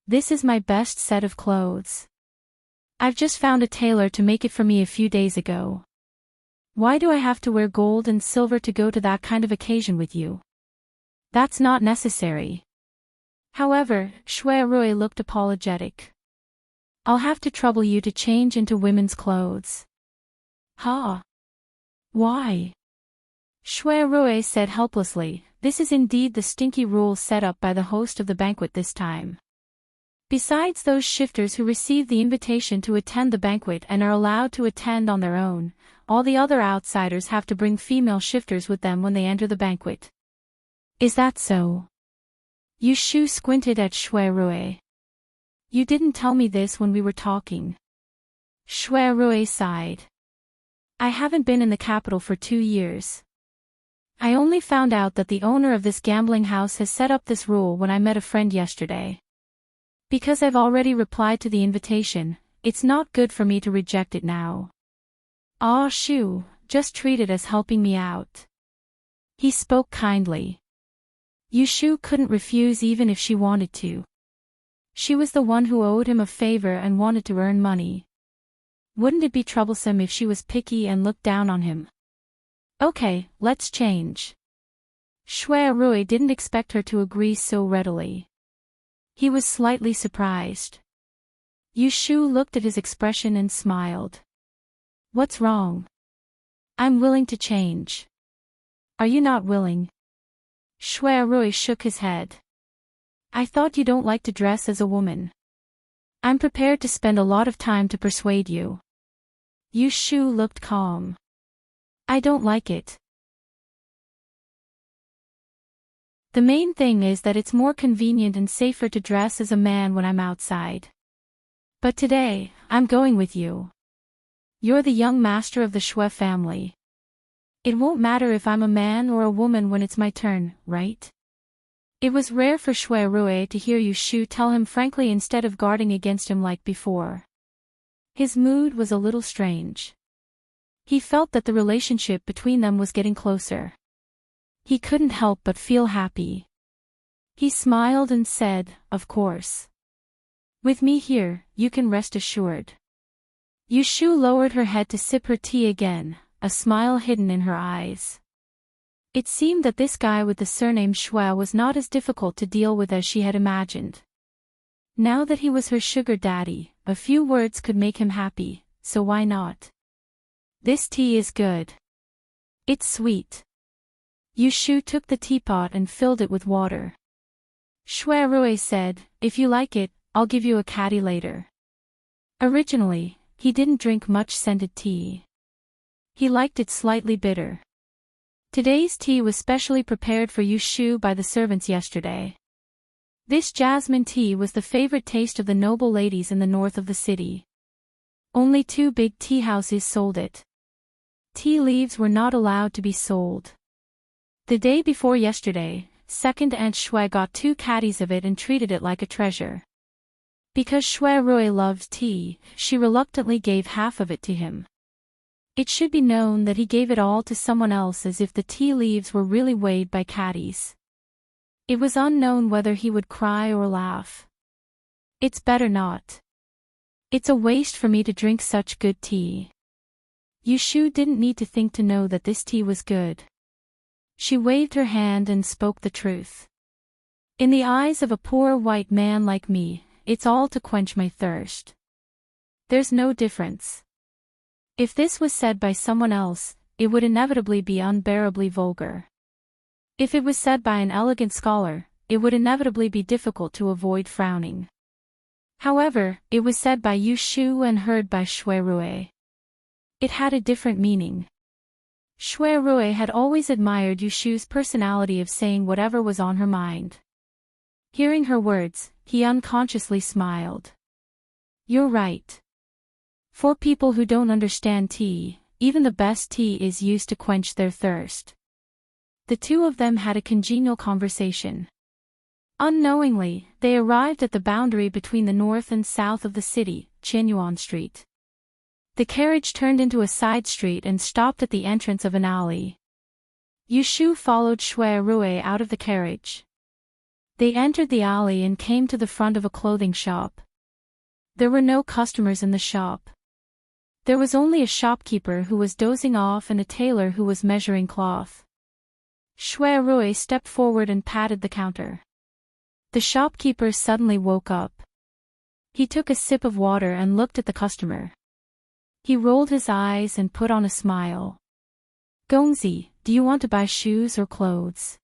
This is my best set of clothes. I've just found a tailor to make it for me a few days ago. Why do I have to wear gold and silver to go to that kind of occasion with you? That's not necessary. However, Shui Rui looked apologetic. I'll have to trouble you to change into women's clothes. Ha! Why? Shui Rui said helplessly, this is indeed the stinky rule set up by the host of the banquet this time. Besides those shifters who receive the invitation to attend the banquet and are allowed to attend on their own, all the other outsiders have to bring female shifters with them when they enter the banquet. Is that so? Yushu squinted at Shui Rui. You didn't tell me this when we were talking. Shui Rui sighed. I haven't been in the capital for 2 years. I only found out that the owner of this gambling house has set up this rule when I met a friend yesterday. Because I've already replied to the invitation, it's not good for me to reject it now. Ah Shu, just treat it as helping me out. He spoke kindly. Yushu couldn't refuse even if she wanted to. She was the one who owed him a favor and wanted to earn money. Wouldn't it be troublesome if she was picky and looked down on him? Okay, let's change. Shui Rui didn't expect her to agree so readily. He was slightly surprised. Yushu looked at his expression and smiled. What's wrong? I'm willing to change. Are you not willing? Shui Rui shook his head. I thought you don't like to dress as a woman. I'm prepared to spend a lot of time to persuade you. Yushu looked calm. I don't like it. The main thing is that it's more convenient and safer to dress as a man when I'm outside. But today, I'm going with you. You're the young master of the Shui family. It won't matter if I'm a man or a woman when it's my turn, right? It was rare for Shui Rui to hear Yushu tell him frankly instead of guarding against him like before. His mood was a little strange. He felt that the relationship between them was getting closer. He couldn't help but feel happy. He smiled and said, of course. With me here, you can rest assured. Yushu lowered her head to sip her tea again, a smile hidden in her eyes. It seemed that this guy with the surname Shui was not as difficult to deal with as she had imagined. Now that he was her sugar daddy, a few words could make him happy, so why not? This tea is good. It's sweet. Yushu took the teapot and filled it with water. Shui Rui said, if you like it, I'll give you a caddy later. Originally, he didn't drink much scented tea. He liked it slightly bitter. Today's tea was specially prepared for Yushu by the servants yesterday. This jasmine tea was the favorite taste of the noble ladies in the north of the city. Only 2 big tea houses sold it. Tea leaves were not allowed to be sold. The day before yesterday, second Aunt Shui got 2 caddies of it and treated it like a treasure. Because Shui Rui loved tea, she reluctantly gave half of it to him. It should be known that he gave it all to someone else as if the tea leaves were really weighed by caddies. It was unknown whether he would cry or laugh. It's better not. It's a waste for me to drink such good tea. Yushu didn't need to think to know that this tea was good. She waved her hand and spoke the truth. In the eyes of a poor white man like me, it's all to quench my thirst. There's no difference. If this was said by someone else, it would inevitably be unbearably vulgar. If it was said by an elegant scholar, it would inevitably be difficult to avoid frowning. However, it was said by Yushu and heard by Shuirue. It had a different meaning. Shuirue had always admired Yushu's personality of saying whatever was on her mind. Hearing her words, he unconsciously smiled. You're right. For people who don't understand tea, even the best tea is used to quench their thirst. The two of them had a congenial conversation. Unknowingly, they arrived at the boundary between the north and south of the city, Qianyuan Street. The carriage turned into a side street and stopped at the entrance of an alley. Yushu followed Shuirue out of the carriage. They entered the alley and came to the front of a clothing shop. There were no customers in the shop. There was only a shopkeeper who was dozing off and a tailor who was measuring cloth. Shuirue stepped forward and patted the counter. The shopkeeper suddenly woke up. He took a sip of water and looked at the customer. He rolled his eyes and put on a smile. Gongzi, do you want to buy shoes or clothes?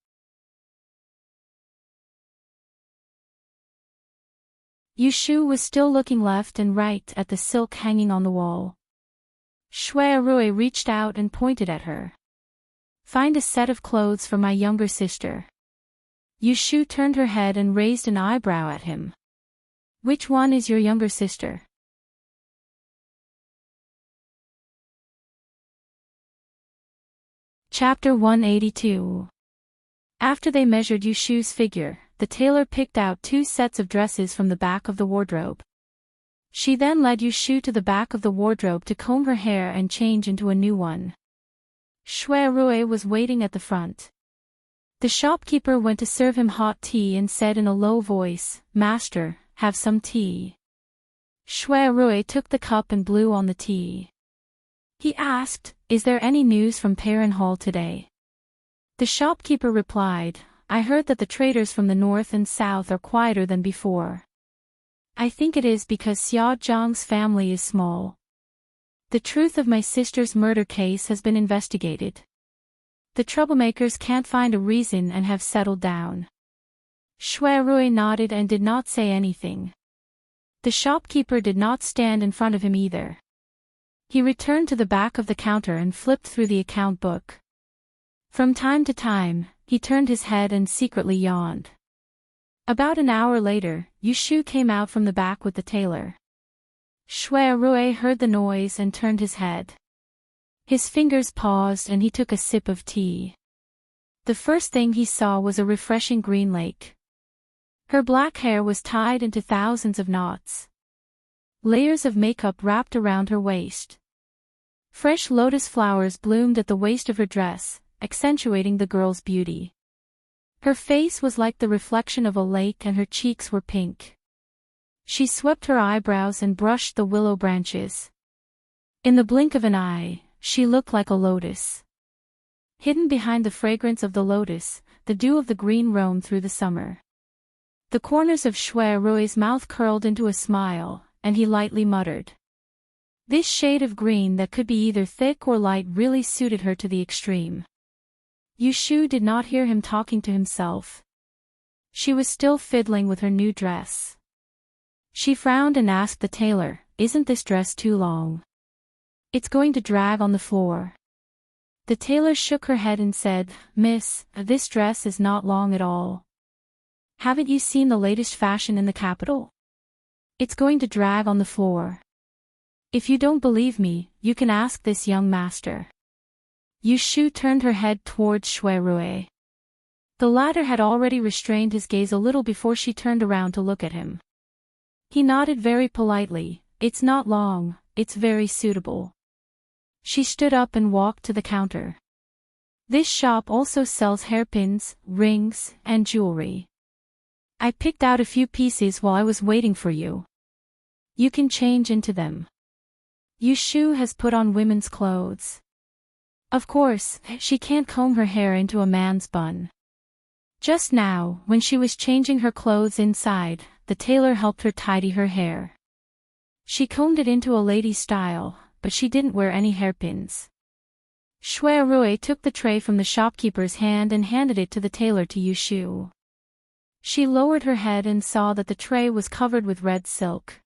Yushu was still looking left and right at the silk hanging on the wall. Shuirue reached out and pointed at her. Find a set of clothes for my younger sister. Yushu turned her head and raised an eyebrow at him. Which one is your younger sister? Chapter 182. After they measured Yushu's figure, the tailor picked out 2 sets of dresses from the back of the wardrobe. She then led Yushu to the back of the wardrobe to comb her hair and change into a new one. Shuirue was waiting at the front. The shopkeeper went to serve him hot tea and said in a low voice, Master, have some tea. Shuirue took the cup and blew on the tea. He asked, Is there any news from Perrin Hall today? The shopkeeper replied, I heard that the traders from the north and south are quieter than before. I think it is because Xia Zhang's family is small. The truth of my sister's murder case has been investigated. The troublemakers can't find a reason and have settled down. Shuirue nodded and did not say anything. The shopkeeper did not stand in front of him either. He returned to the back of the counter and flipped through the account book. From time to time, he turned his head and secretly yawned. About an hour later, Yushu came out from the back with the tailor. Shuirue heard the noise and turned his head. His fingers paused and he took a sip of tea. The first thing he saw was a refreshing green lake. Her black hair was tied into thousands of knots. Layers of makeup wrapped around her waist. Fresh lotus flowers bloomed at the waist of her dress, accentuating the girl's beauty. Her face was like the reflection of a lake and her cheeks were pink. She swept her eyebrows and brushed the willow branches. In the blink of an eye, she looked like a lotus. Hidden behind the fragrance of the lotus, the dew of the green roamed through the summer. The corners of Shuirue's mouth curled into a smile, and he lightly muttered. This shade of green that could be either thick or light really suited her to the extreme. Yushu did not hear him talking to himself. She was still fiddling with her new dress. She frowned and asked the tailor, Isn't this dress too long? It's going to drag on the floor. The tailor shook her head and said, Miss, this dress is not long at all. Haven't you seen the latest fashion in the capital? It's going to drag on the floor. If you don't believe me, you can ask this young master. Yushu turned her head towards Shuirue. The latter had already restrained his gaze a little before she turned around to look at him. He nodded very politely, It's not long, it's very suitable. She stood up and walked to the counter. This shop also sells hairpins, rings, and jewelry. I picked out a few pieces while I was waiting for you. You can change into them. Yushu has put on women's clothes. Of course, she can't comb her hair into a man's bun. Just now, when she was changing her clothes inside, the tailor helped her tidy her hair. She combed it into a lady style, but she didn't wear any hairpins. Shuirui took the tray from the shopkeeper's hand and handed it to the tailor to Yushu. She lowered her head and saw that the tray was covered with red silk.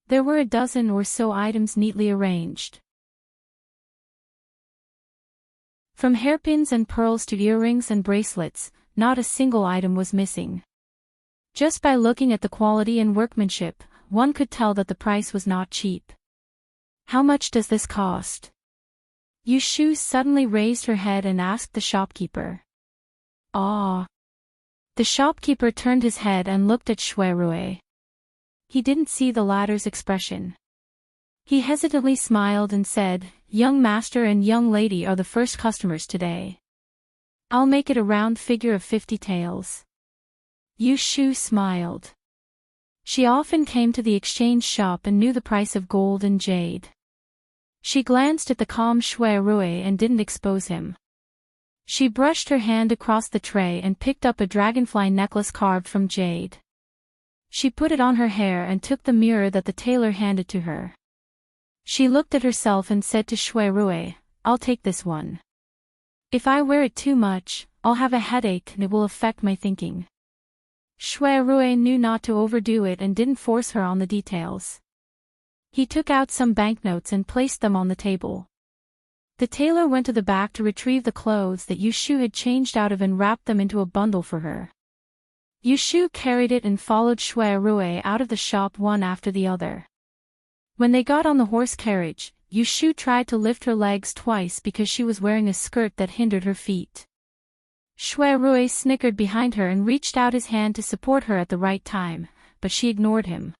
There were a dozen or so items neatly arranged. From hairpins and pearls to earrings and bracelets, not a single item was missing. Just by looking at the quality and workmanship, one could tell that the price was not cheap. How much does this cost? Yushu suddenly raised her head and asked the shopkeeper. Ah. The shopkeeper turned his head and looked at Shuirui. He didn't see the latter's expression. He hesitantly smiled and said, "Young master and young lady are the first customers today. I'll make it a round figure of 50 taels." Yushu smiled. She often came to the exchange shop and knew the price of gold and jade. She glanced at the calm Shuirui and didn't expose him. She brushed her hand across the tray and picked up a dragonfly necklace carved from jade. She put it on her hair and took the mirror that the tailor handed to her. She looked at herself and said to Shuirui, "I'll take this one. If I wear it too much, I'll have a headache and it will affect my thinking." Shuirui knew not to overdo it and didn't force her on the details. He took out some banknotes and placed them on the table. The tailor went to the back to retrieve the clothes that Yushu had changed out of and wrapped them into a bundle for her. Yushu carried it and followed Shuirui out of the shop one after the other. When they got on the horse carriage, Yushu tried to lift her legs twice because she was wearing a skirt that hindered her feet. Shuirui snickered behind her and reached out his hand to support her at the right time, but she ignored him.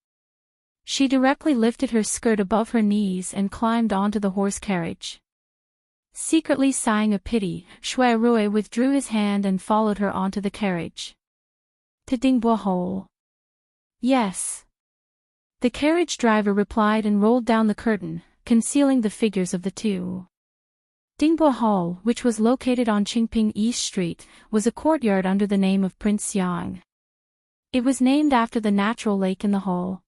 She directly lifted her skirt above her knees and climbed onto the horse carriage. Secretly sighing a pity, Shuirui withdrew his hand and followed her onto the carriage. To Dingbo Hole. Yes. The carriage driver replied and rolled down the curtain, concealing the figures of the two. Dingbo Hall, which was located on Qingping East Street, was a courtyard under the name of Prince Xiang. It was named after the natural lake in the hall.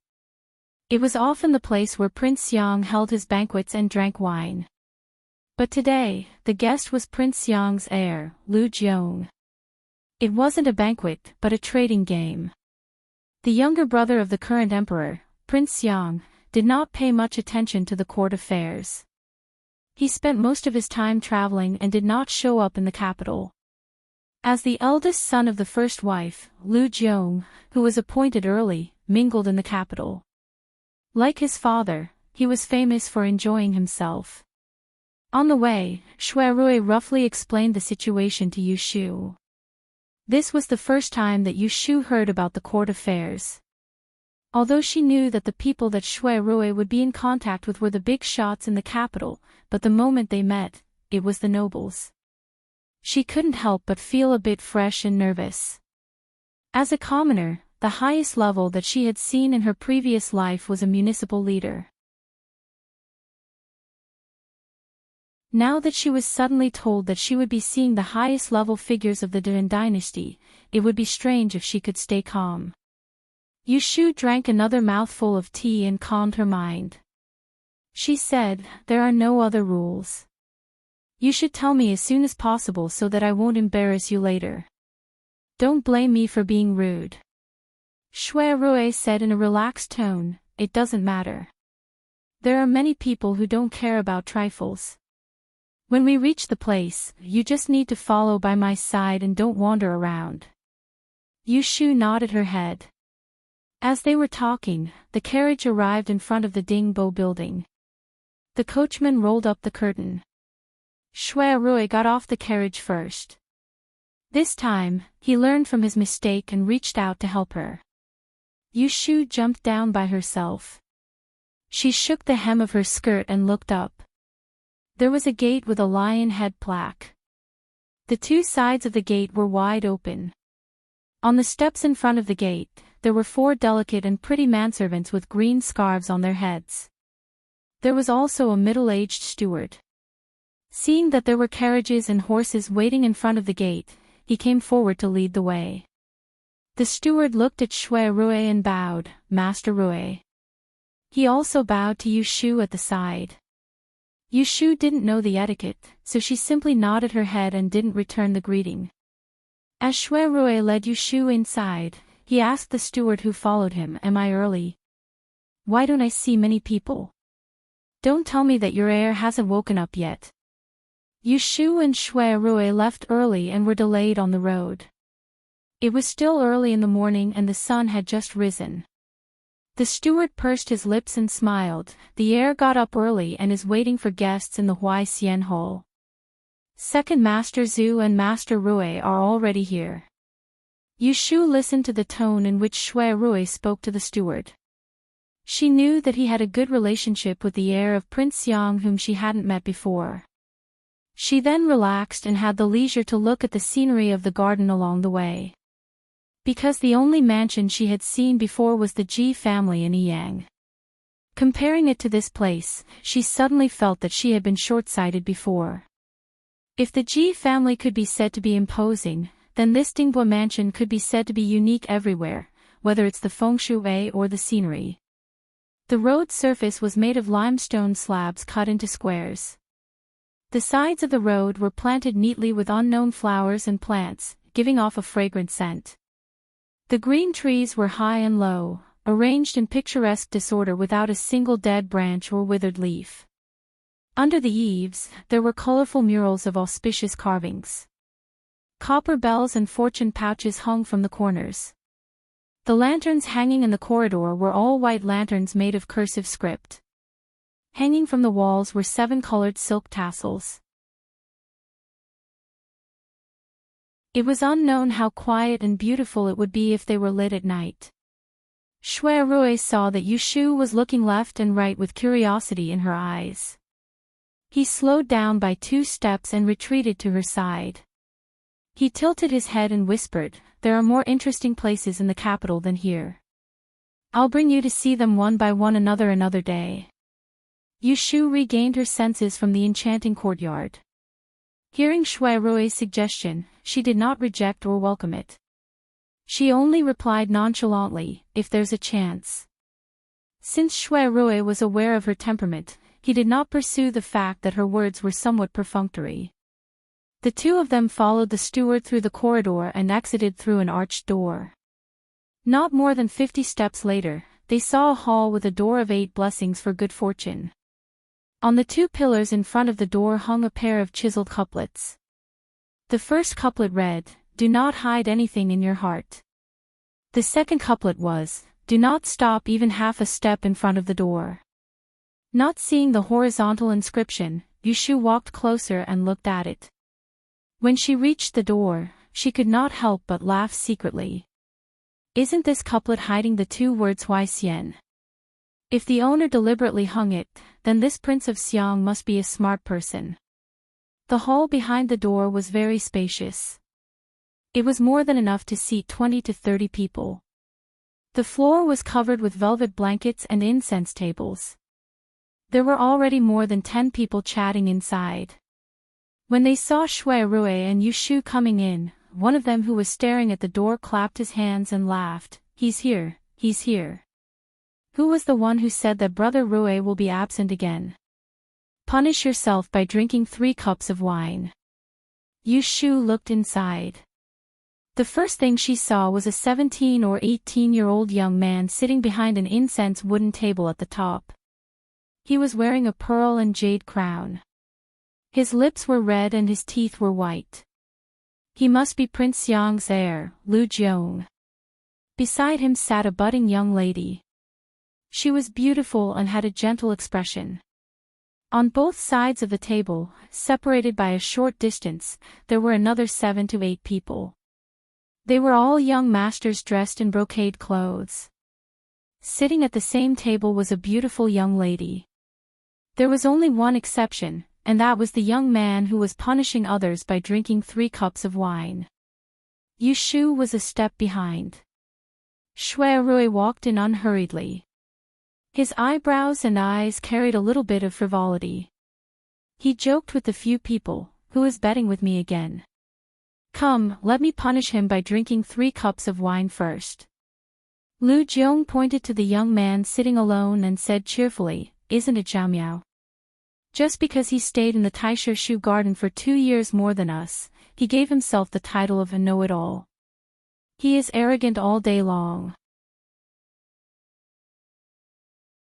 It was often the place where Prince Xiang held his banquets and drank wine. But today, the guest was Prince Xiang's heir, Lu Jiong. It wasn't a banquet, but a trading game. The younger brother of the current emperor, Prince Xiang, did not pay much attention to the court affairs. He spent most of his time traveling and did not show up in the capital. As the eldest son of the first wife, Lu Jiong, who was appointed early, mingled in the capital. Like his father, he was famous for enjoying himself. On the way, Shuirui roughly explained the situation to Yushu. This was the first time that Yushu heard about the court affairs. Although she knew that the people that Shuirui would be in contact with were the big shots in the capital, but the moment they met, it was the nobles. She couldn't help but feel a bit fresh and nervous. As a commoner, the highest level that she had seen in her previous life was a municipal leader. Now that she was suddenly told that she would be seeing the highest level figures of the Dan dynasty, it would be strange if she could stay calm. Yushu drank another mouthful of tea and calmed her mind. She said, "There are no other rules. You should tell me as soon as possible so that I won't embarrass you later. Don't blame me for being rude." Shuirui said in a relaxed tone, "It doesn't matter. There are many people who don't care about trifles. When we reach the place, you just need to follow by my side and don't wander around." Yushu nodded her head. As they were talking, the carriage arrived in front of the Dingbo building. The coachman rolled up the curtain. Shuirui got off the carriage first. This time, he learned from his mistake and reached out to help her. Yushu jumped down by herself. She shook the hem of her skirt and looked up. There was a gate with a lion head plaque. The two sides of the gate were wide open. On the steps in front of the gate, there were 4 delicate and pretty manservants with green scarves on their heads. There was also a middle-aged steward. Seeing that there were carriages and horses waiting in front of the gate, he came forward to lead the way. The steward looked at Shui Rue and bowed, "Master Rue." He also bowed to Yu Shu at the side. Yu Shu didn't know the etiquette, so she simply nodded her head and didn't return the greeting. As Shui Rue led Yu Shu inside, he asked the steward who followed him, "Am I early? Why don't I see many people? Don't tell me that your heir hasn't woken up yet." Yu Shu and Shui Rue left early and were delayed on the road. It was still early in the morning and the sun had just risen. The steward pursed his lips and smiled. "The heir got up early and is waiting for guests in the Hui Xian Hall. Second Master Zhu and Master Rue are already here." Yu Shu listened to the tone in which Shui Rue spoke to the steward. She knew that he had a good relationship with the heir of Prince Xiang whom she hadn't met before. She then relaxed and had the leisure to look at the scenery of the garden along the way. Because the only mansion she had seen before was the Ji family in Yiyang. Comparing it to this place, she suddenly felt that she had been short-sighted before. If the Ji family could be said to be imposing, then this Dingbua mansion could be said to be unique everywhere, whether it's the feng shui or the scenery. The road surface was made of limestone slabs cut into squares. The sides of the road were planted neatly with unknown flowers and plants, giving off a fragrant scent. The green trees were high and low, arranged in picturesque disorder without a single dead branch or withered leaf. Under the eaves, there were colorful murals of auspicious carvings. Copper bells and fortune pouches hung from the corners. The lanterns hanging in the corridor were all white lanterns made of cursive script. Hanging from the walls were 7 colored silk tassels. It was unknown how quiet and beautiful it would be if they were lit at night. Shui Rue saw that Yu Shu was looking left and right with curiosity in her eyes. He slowed down by 2 steps and retreated to her side. He tilted his head and whispered, "There are more interesting places in the capital than here. I'll bring you to see them one by one another day." Yu Shu regained her senses from the enchanting courtyard. Hearing Shui Rue's suggestion, she did not reject or welcome it. She only replied nonchalantly, "If there's a chance." Since Shui Rue was aware of her temperament, he did not pursue the fact that her words were somewhat perfunctory. The 2 of them followed the steward through the corridor and exited through an arched door. Not more than 50 steps later, they saw a hall with a door of 8 blessings for good fortune. On the 2 pillars in front of the door hung a pair of chiseled couplets. The first couplet read, "Do not hide anything in your heart." The second couplet was, "Do not stop even half a step in front of the door." Not seeing the horizontal inscription, Yu Shu walked closer and looked at it. When she reached the door, she could not help but laugh secretly. Isn't this couplet hiding the 2 words Hui Xian? If the owner deliberately hung it, then this Prince of Xiang must be a smart person. The hall behind the door was very spacious. It was more than enough to seat 20 to 30 people. The floor was covered with velvet blankets and incense tables. There were already more than 10 people chatting inside. When they saw Shui Rue and Yu Shu coming in, one of them who was staring at the door clapped his hands and laughed, "He's here, he's here. Who was the one who said that Brother Rue will be absent again? Punish yourself by drinking 3 cups of wine." Yu Shu looked inside. The first thing she saw was a 17 or 18-year-old young man sitting behind an incense wooden table at the top. He was wearing a pearl and jade crown. His lips were red and his teeth were white. He must be Prince Xiang's heir, Lu Jiong. Beside him sat a budding young lady. She was beautiful and had a gentle expression. On both sides of the table, separated by a short distance, there were another 7 to 8 people. They were all young masters dressed in brocade clothes. Sitting at the same table was a beautiful young lady. There was only one exception, and that was the young man who was punishing others by drinking 3 cups of wine. Yushu was a step behind. Shui Rui walked in unhurriedly. His eyebrows and eyes carried a little bit of frivolity. He joked with the few people, "Who is betting with me again? Come, let me punish him by drinking 3 cups of wine first." Lu Jiong pointed to the young man sitting alone and said cheerfully, "Isn't it Zhao Miao? Just because he stayed in the Taisha Shu garden for 2 years more than us, he gave himself the title of a know-it-all. He is arrogant all day long."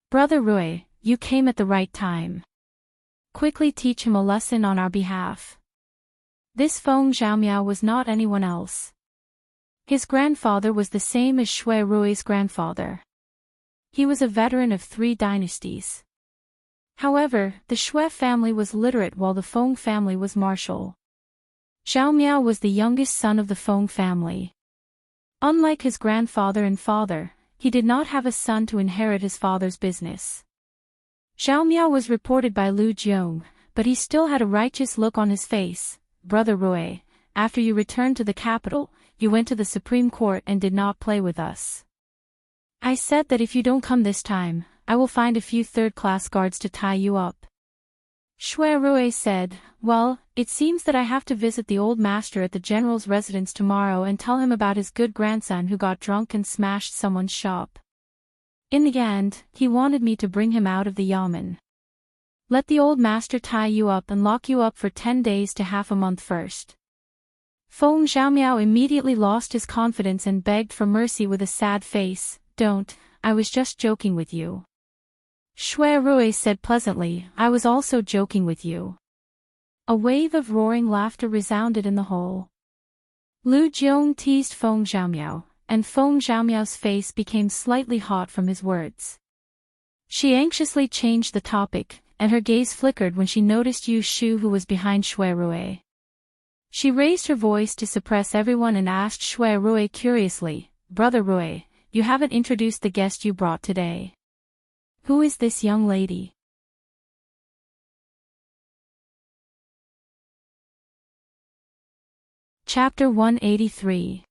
"Brother Rui, you came at the right time. Quickly teach him a lesson on our behalf." This Feng Zhaomiao was not anyone else. His grandfather was the same as Shui Rui's grandfather. He was a veteran of 3 dynasties. However, the Shui family was literate while the Feng family was martial. Zhao Miao was the youngest son of the Feng family. Unlike his grandfather and father, he did not have a son to inherit his father's business. Zhao Miao was reported by Lu Jiong, but he still had a righteous look on his face. "Brother Rui, after you returned to the capital, you went to the Supreme Court and did not play with us. I said that if you don't come this time, I will find a few third-class guards to tie you up." Shui Rui said, "Well, it seems that I have to visit the old master at the general's residence tomorrow and tell him about his good grandson who got drunk and smashed someone's shop. In the end, he wanted me to bring him out of the yamen. Let the old master tie you up and lock you up for 10 days to half a month first." Feng Zhaomiao immediately lost his confidence and begged for mercy with a sad face. "Don't, I was just joking with you." Shui Rui said pleasantly, "I was also joking with you." A wave of roaring laughter resounded in the hall. Lu Jiong teased Feng Zhaomiao, and Feng Zhaomiao's face became slightly hot from his words. She anxiously changed the topic, and her gaze flickered when she noticed Yu Shu who was behind Shui Rui. She raised her voice to suppress everyone and asked Shui Rui curiously, "Brother Rui, you haven't introduced the guest you brought today. Who is this young lady?" Chapter 183.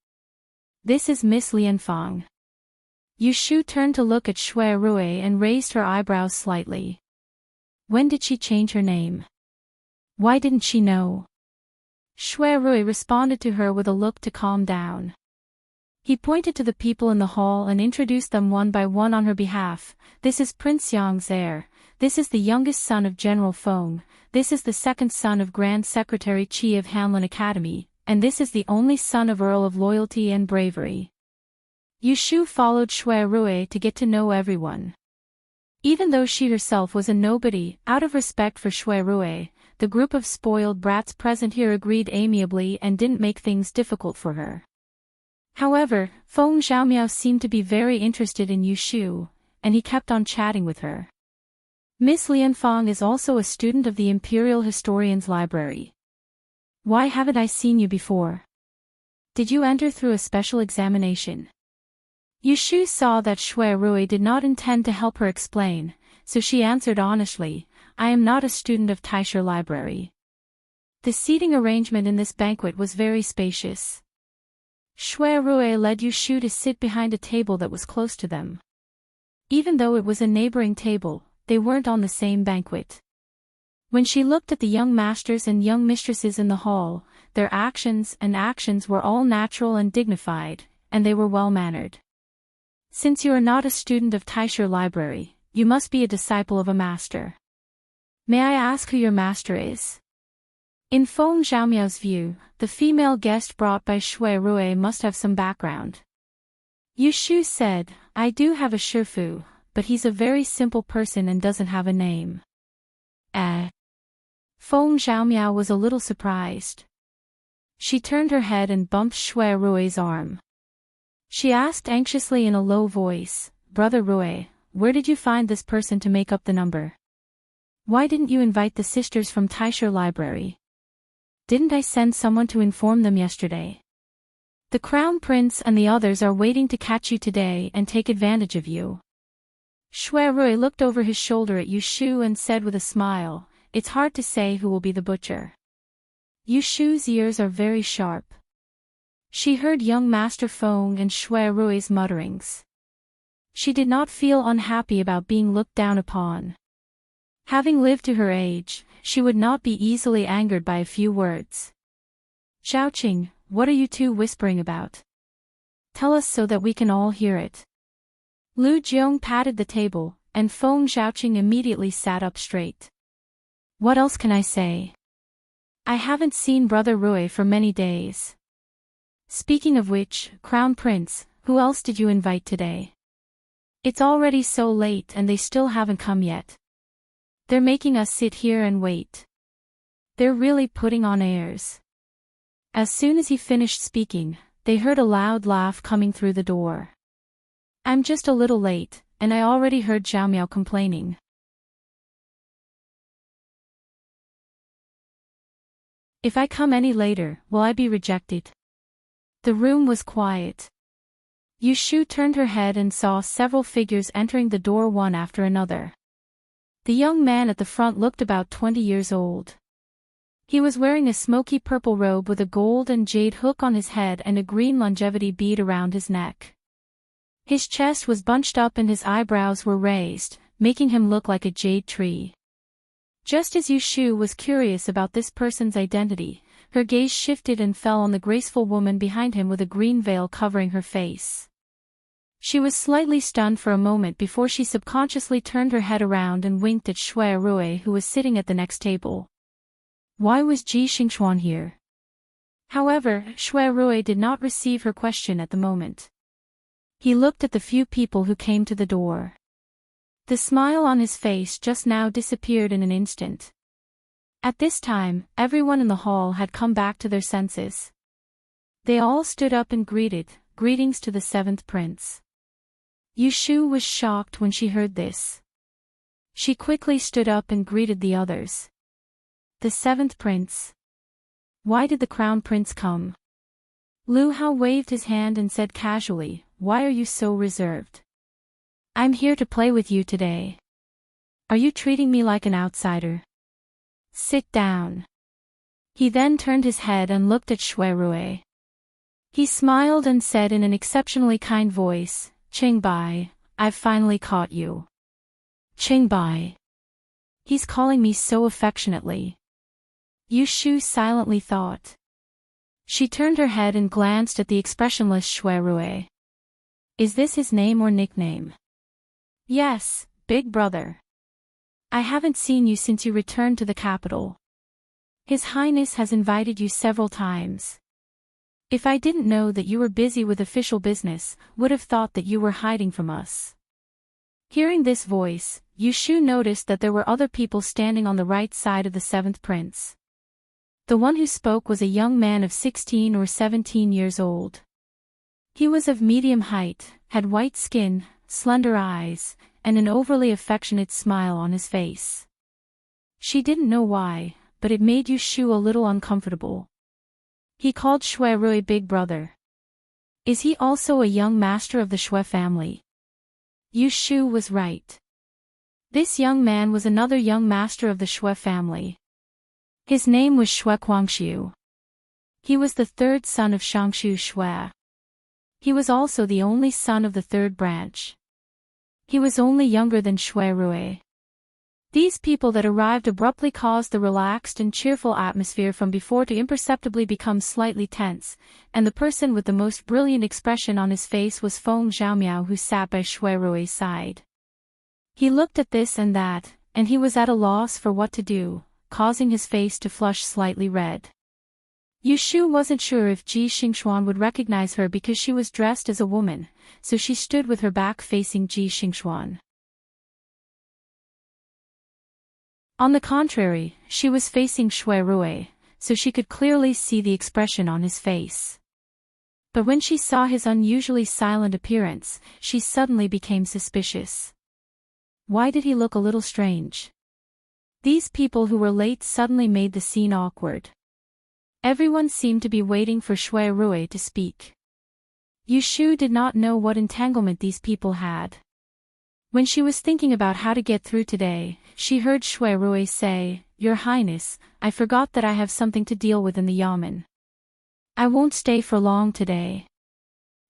This is Miss Lianfang. Yu Shu turned to look at Shui Rui and raised her eyebrows slightly. When did she change her name? Why didn't she know? Shui Rui responded to her with a look to calm down. He pointed to the people in the hall and introduced them one by one on her behalf. "This is Prince Yang's heir. This is the youngest son of General Feng. This is the second son of Grand Secretary Qi of Hanlin Academy. And this is the only son of Earl of Loyalty and Bravery." Yu Shu followed Shui Rui to get to know everyone. Even though she herself was a nobody, out of respect for Shui Rui, the group of spoiled brats present here agreed amiably and didn't make things difficult for her. However, Feng Zhaomiao seemed to be very interested in Yu Shu, and he kept on chatting with her. "Miss Lianfang is also a student of the Imperial Historian's Library. Why haven't I seen you before? Did you enter through a special examination?" Yu Shu saw that Shui Rui did not intend to help her explain, so she answered honestly, "I am not a student of Taisha Library." The seating arrangement in this banquet was very spacious. Shui Rui led Yu Shu to sit behind a table that was close to them. Even though it was a neighboring table, they weren't on the same banquet. When she looked at the young masters and young mistresses in the hall, their actions were all natural and dignified, and they were well-mannered. "Since you are not a student of Taisha Library, you must be a disciple of a master. May I ask who your master is?" In Feng Zhaomiao's view, the female guest brought by Shui Rui must have some background. Yu Shu said, "I do have a shifu, but he's a very simple person and doesn't have a name." Feng Zhaomiao was a little surprised. She turned her head and bumped Shui Rui's arm. She asked anxiously in a low voice, "Brother Rui, where did you find this person to make up the number? Why didn't you invite the sisters from Taisha Library? Didn't I send someone to inform them yesterday? The Crown Prince and the others are waiting to catch you today and take advantage of you." Shui Rui looked over his shoulder at Yu Shu and said with a smile, "It's hard to say who will be the butcher." Yu Shu's ears are very sharp. She heard young Master Feng and Shui Rui's mutterings. She did not feel unhappy about being looked down upon. Having lived to her age, she would not be easily angered by a few words. Xiaoqing, what are you two whispering about? Tell us so that we can all hear it. Lu Jiong patted the table, and Feng Xiaoqing immediately sat up straight. What else can I say? I haven't seen Brother Rui for many days. Speaking of which, Crown Prince, who else did you invite today? It's already so late and they still haven't come yet. They're making us sit here and wait. They're really putting on airs. As soon as he finished speaking, they heard a loud laugh coming through the door. I'm just a little late, and I already heard Zhao Miao complaining. If I come any later, will I be rejected? The room was quiet. Yu Shu turned her head and saw several figures entering the door one after another. The young man at the front looked about 20 years old. He was wearing a smoky purple robe with a gold and jade hook on his head and a green longevity bead around his neck. His chest was bunched up and his eyebrows were raised, making him look like a jade tree. Just as Yu Shu was curious about this person's identity, her gaze shifted and fell on the graceful woman behind him with a green veil covering her face. She was slightly stunned for a moment before she subconsciously turned her head around and winked at Shui Rui, who was sitting at the next table. Why was Ji Xingxuan here? However, Shui Rui did not receive her question at the moment. He looked at the few people who came to the door. The smile on his face just now disappeared in an instant. At this time, everyone in the hall had come back to their senses. They all stood up and greetings to the seventh prince. Yu Shu was shocked when she heard this. She quickly stood up and greeted the others. The seventh prince. Why did the crown prince come? Lu Hao waved his hand and said casually, why are you so reserved? I'm here to play with you today. Are you treating me like an outsider? Sit down. He then turned his head and looked at Shui Rui. He smiled and said in an exceptionally kind voice, Qingbai, I've finally caught you. Qingbai. He's calling me so affectionately. Yu Shu silently thought. She turned her head and glanced at the expressionless Shui Rui. Is this his name or nickname? Yes, big brother. I haven't seen you since you returned to the capital. His Highness has invited you several times. If I didn't know that you were busy with official business, would have thought that you were hiding from us. Hearing this voice, Yu Shu noticed that there were other people standing on the right side of the seventh prince. The one who spoke was a young man of 16 or 17 years old. He was of medium height, had white skin, slender eyes, and an overly affectionate smile on his face. She didn't know why, but it made Yu Shu a little uncomfortable. He called Shui Rui big brother. Is he also a young master of the Shui family? Yu Shu was right. This young man was another young master of the Shui family. His name was Shui Guangxiu. He was the third son of Shangshu Shui. He was also the only son of the third branch. He was only younger than Shui Rui. These people that arrived abruptly caused the relaxed and cheerful atmosphere from before to imperceptibly become slightly tense, and the person with the most brilliant expression on his face was Feng Zhaomiao, who sat by Shui Rui's side. He looked at this and that, and he was at a loss for what to do, causing his face to flush slightly red. Yu Shu wasn't sure if Ji Xingxuan would recognize her because she was dressed as a woman, so she stood with her back facing Ji Xingxuan. On the contrary, she was facing Shui Rui, so she could clearly see the expression on his face. But when she saw his unusually silent appearance, she suddenly became suspicious. Why did he look a little strange? These people who were late suddenly made the scene awkward. Everyone seemed to be waiting for Shui Rui to speak. Yu Shu did not know what entanglement these people had. When she was thinking about how to get through today, she heard Shui Rui say, Your Highness, I forgot that I have something to deal with in the yamen. I won't stay for long today.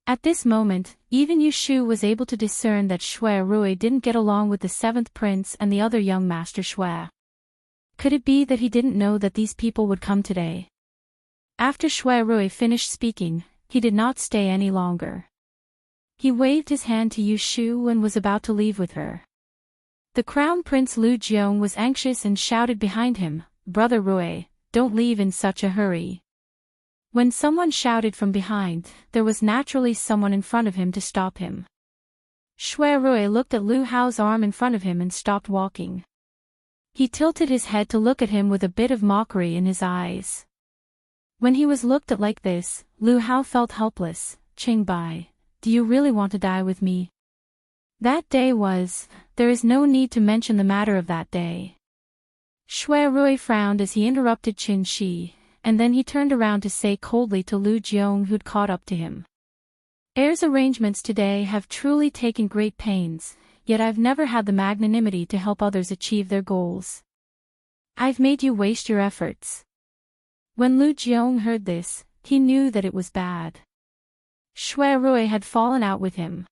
At this moment, even Yu Shu was able to discern that Shui Rui didn't get along with the seventh prince and the other young master Shui. Could it be that he didn't know that these people would come today? After Shui Rui finished speaking, he did not stay any longer. He waved his hand to Yu Shu and was about to leave with her. The Crown Prince Lu Jiong was anxious and shouted behind him, "Brother Rui, don't leave in such a hurry." When someone shouted from behind, there was naturally someone in front of him to stop him. Shui Rui looked at Lu Hao's arm in front of him and stopped walking. He tilted his head to look at him with a bit of mockery in his eyes. When he was looked at like this, Lu Hao felt helpless. "Qingbai, do you really want to die with me?" That day there is no need to mention the matter of that day. Shui Rui frowned as he interrupted Qin Shi, and then he turned around to say coldly to Lu Jiong who'd caught up to him. "Heir's arrangements today have truly taken great pains, yet I've never had the magnanimity to help others achieve their goals. I've made you waste your efforts." When Lu Jiong heard this, he knew that it was bad. Shui Rui had fallen out with him.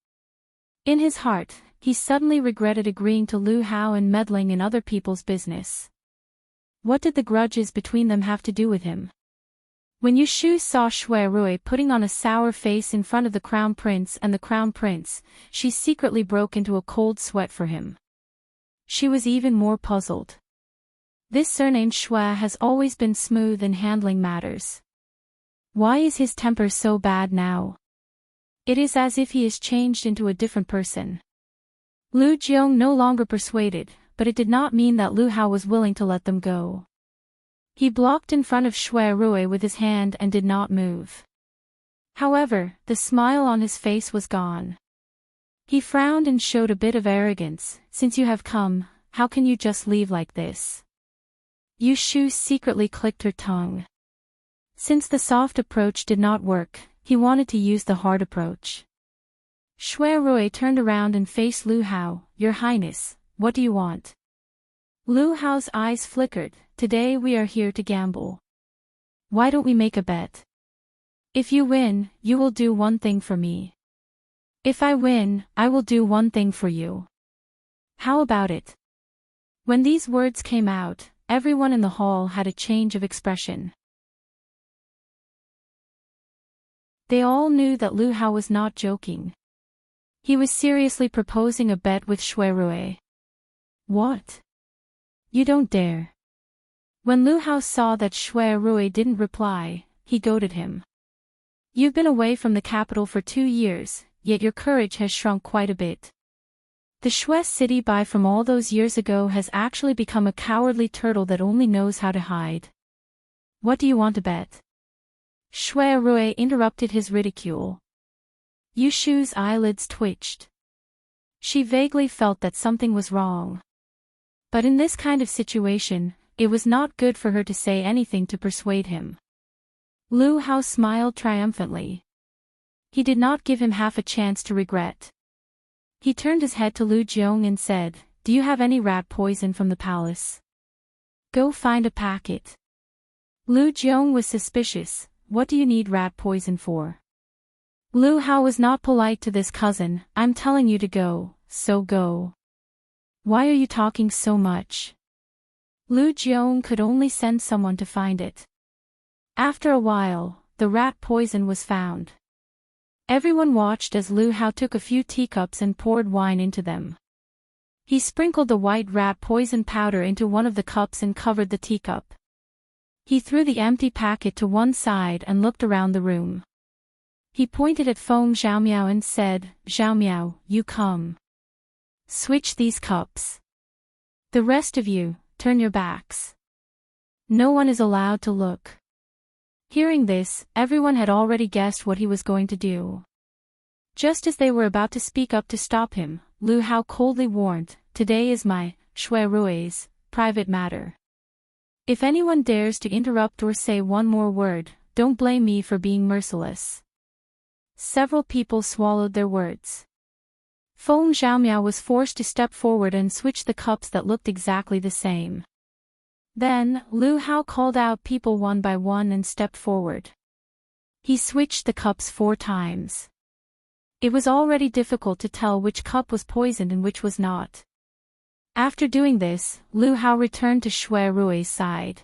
In his heart, he suddenly regretted agreeing to Lu Hao and meddling in other people's business. What did the grudges between them have to do with him? When Yu Shu saw Shui Rui putting on a sour face in front of the Crown Prince and the Crown Prince, she secretly broke into a cold sweat for him. She was even more puzzled. This surnamed Shui has always been smooth in handling matters. Why is his temper so bad now? It is as if he is changed into a different person. Lu Jiong no longer persuaded, but it did not mean that Lu Hao was willing to let them go. He blocked in front of Shui Rui with his hand and did not move. However, the smile on his face was gone. He frowned and showed a bit of arrogance. "Since you have come, how can you just leave like this?" Yu Shu secretly clicked her tongue. Since the soft approach did not work, he wanted to use the hard approach. Shui Rui turned around and faced Lu Hao. "Your Highness, what do you want?" Lu Hao's eyes flickered. "Today we are here to gamble. Why don't we make a bet? If you win, you will do one thing for me. If I win, I will do one thing for you. How about it?" When these words came out, everyone in the hall had a change of expression. They all knew that Lu Hao was not joking. He was seriously proposing a bet with Shui Rui. "What? You don't dare." When Lu Hao saw that Shui Rui didn't reply, he goaded him. "You've been away from the capital for 2 years, yet your courage has shrunk quite a bit. The Shui city by from all those years ago has actually become a cowardly turtle that only knows how to hide. What do you want to bet?" Shui Rui interrupted his ridicule. Yu Shu's eyelids twitched. She vaguely felt that something was wrong. But in this kind of situation, it was not good for her to say anything to persuade him. Lu Hao smiled triumphantly. He did not give him half a chance to regret. He turned his head to Lu Jiong and said, "Do you have any rat poison from the palace? Go find a packet." Lu Jiong was suspicious. "What do you need rat poison for?" Lu Hao was not polite to this cousin. "I'm telling you to go, so go. Why are you talking so much?" Lu Jiong could only send someone to find it. After a while, the rat poison was found. Everyone watched as Lu Hao took a few teacups and poured wine into them. He sprinkled the white rat poison powder into one of the cups and covered the teacup. He threw the empty packet to one side and looked around the room. He pointed at Feng Zhaomiao and said, "Zhaomiao, you come. Switch these cups. The rest of you, turn your backs. No one is allowed to look." Hearing this, everyone had already guessed what he was going to do. Just as they were about to speak up to stop him, Lu Hao coldly warned, "Today is my, Shui Rui's, private matter. If anyone dares to interrupt or say one more word, don't blame me for being merciless." Several people swallowed their words. Feng Zhaomiao was forced to step forward and switch the cups that looked exactly the same. Then, Lu Hao called out people one by one and stepped forward. He switched the cups 4 times. It was already difficult to tell which cup was poisoned and which was not. After doing this, Lu Hao returned to Shui Rui's side.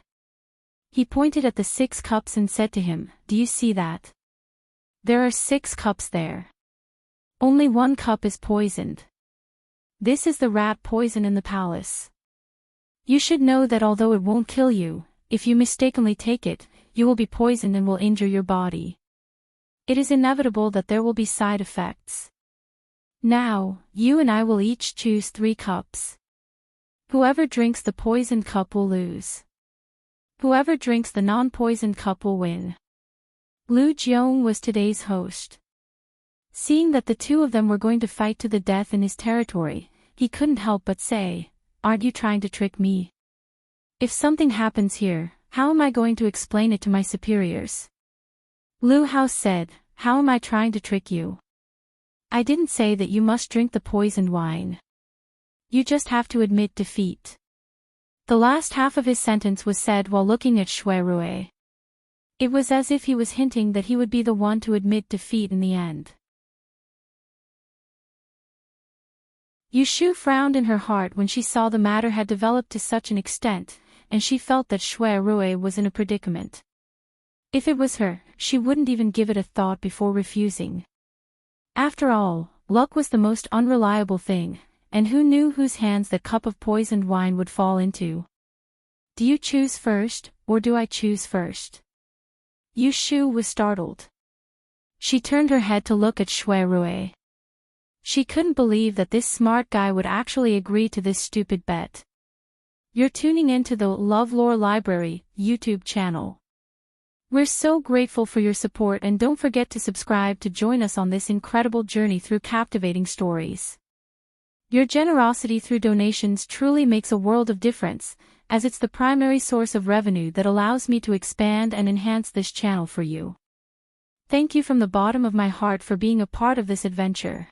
He pointed at the 6 cups and said to him, "Do you see that? There are 6 cups there. Only 1 cup is poisoned. This is the rat poison in the palace. You should know that although it won't kill you, if you mistakenly take it, you will be poisoned and will injure your body. It is inevitable that there will be side effects. Now, you and I will each choose 3 cups. Whoever drinks the poisoned cup will lose. Whoever drinks the non-poisoned cup will win." Lu Jiong was today's host. Seeing that the 2 of them were going to fight to the death in his territory, he couldn't help but say, "Aren't you trying to trick me? If something happens here, how am I going to explain it to my superiors?" Lu Hao said, "How am I trying to trick you? I didn't say that you must drink the poisoned wine. You just have to admit defeat." The last half of his sentence was said while looking at Shui Rui. It was as if he was hinting that he would be the one to admit defeat in the end. Yu Shu frowned in her heart when she saw the matter had developed to such an extent, and she felt that Shui Rui was in a predicament. If it was her, she wouldn't even give it a thought before refusing. After all, luck was the most unreliable thing, and who knew whose hands that cup of poisoned wine would fall into? "Do you choose first, or do I choose first?" Yu Shu was startled. She turned her head to look at Shui Rui. She couldn't believe that this smart guy would actually agree to this stupid bet. You're tuning into the LoveLore Library YouTube channel. We're so grateful for your support, and don't forget to subscribe to join us on this incredible journey through captivating stories. Your generosity through donations truly makes a world of difference, as it's the primary source of revenue that allows me to expand and enhance this channel for you. Thank you from the bottom of my heart for being a part of this adventure.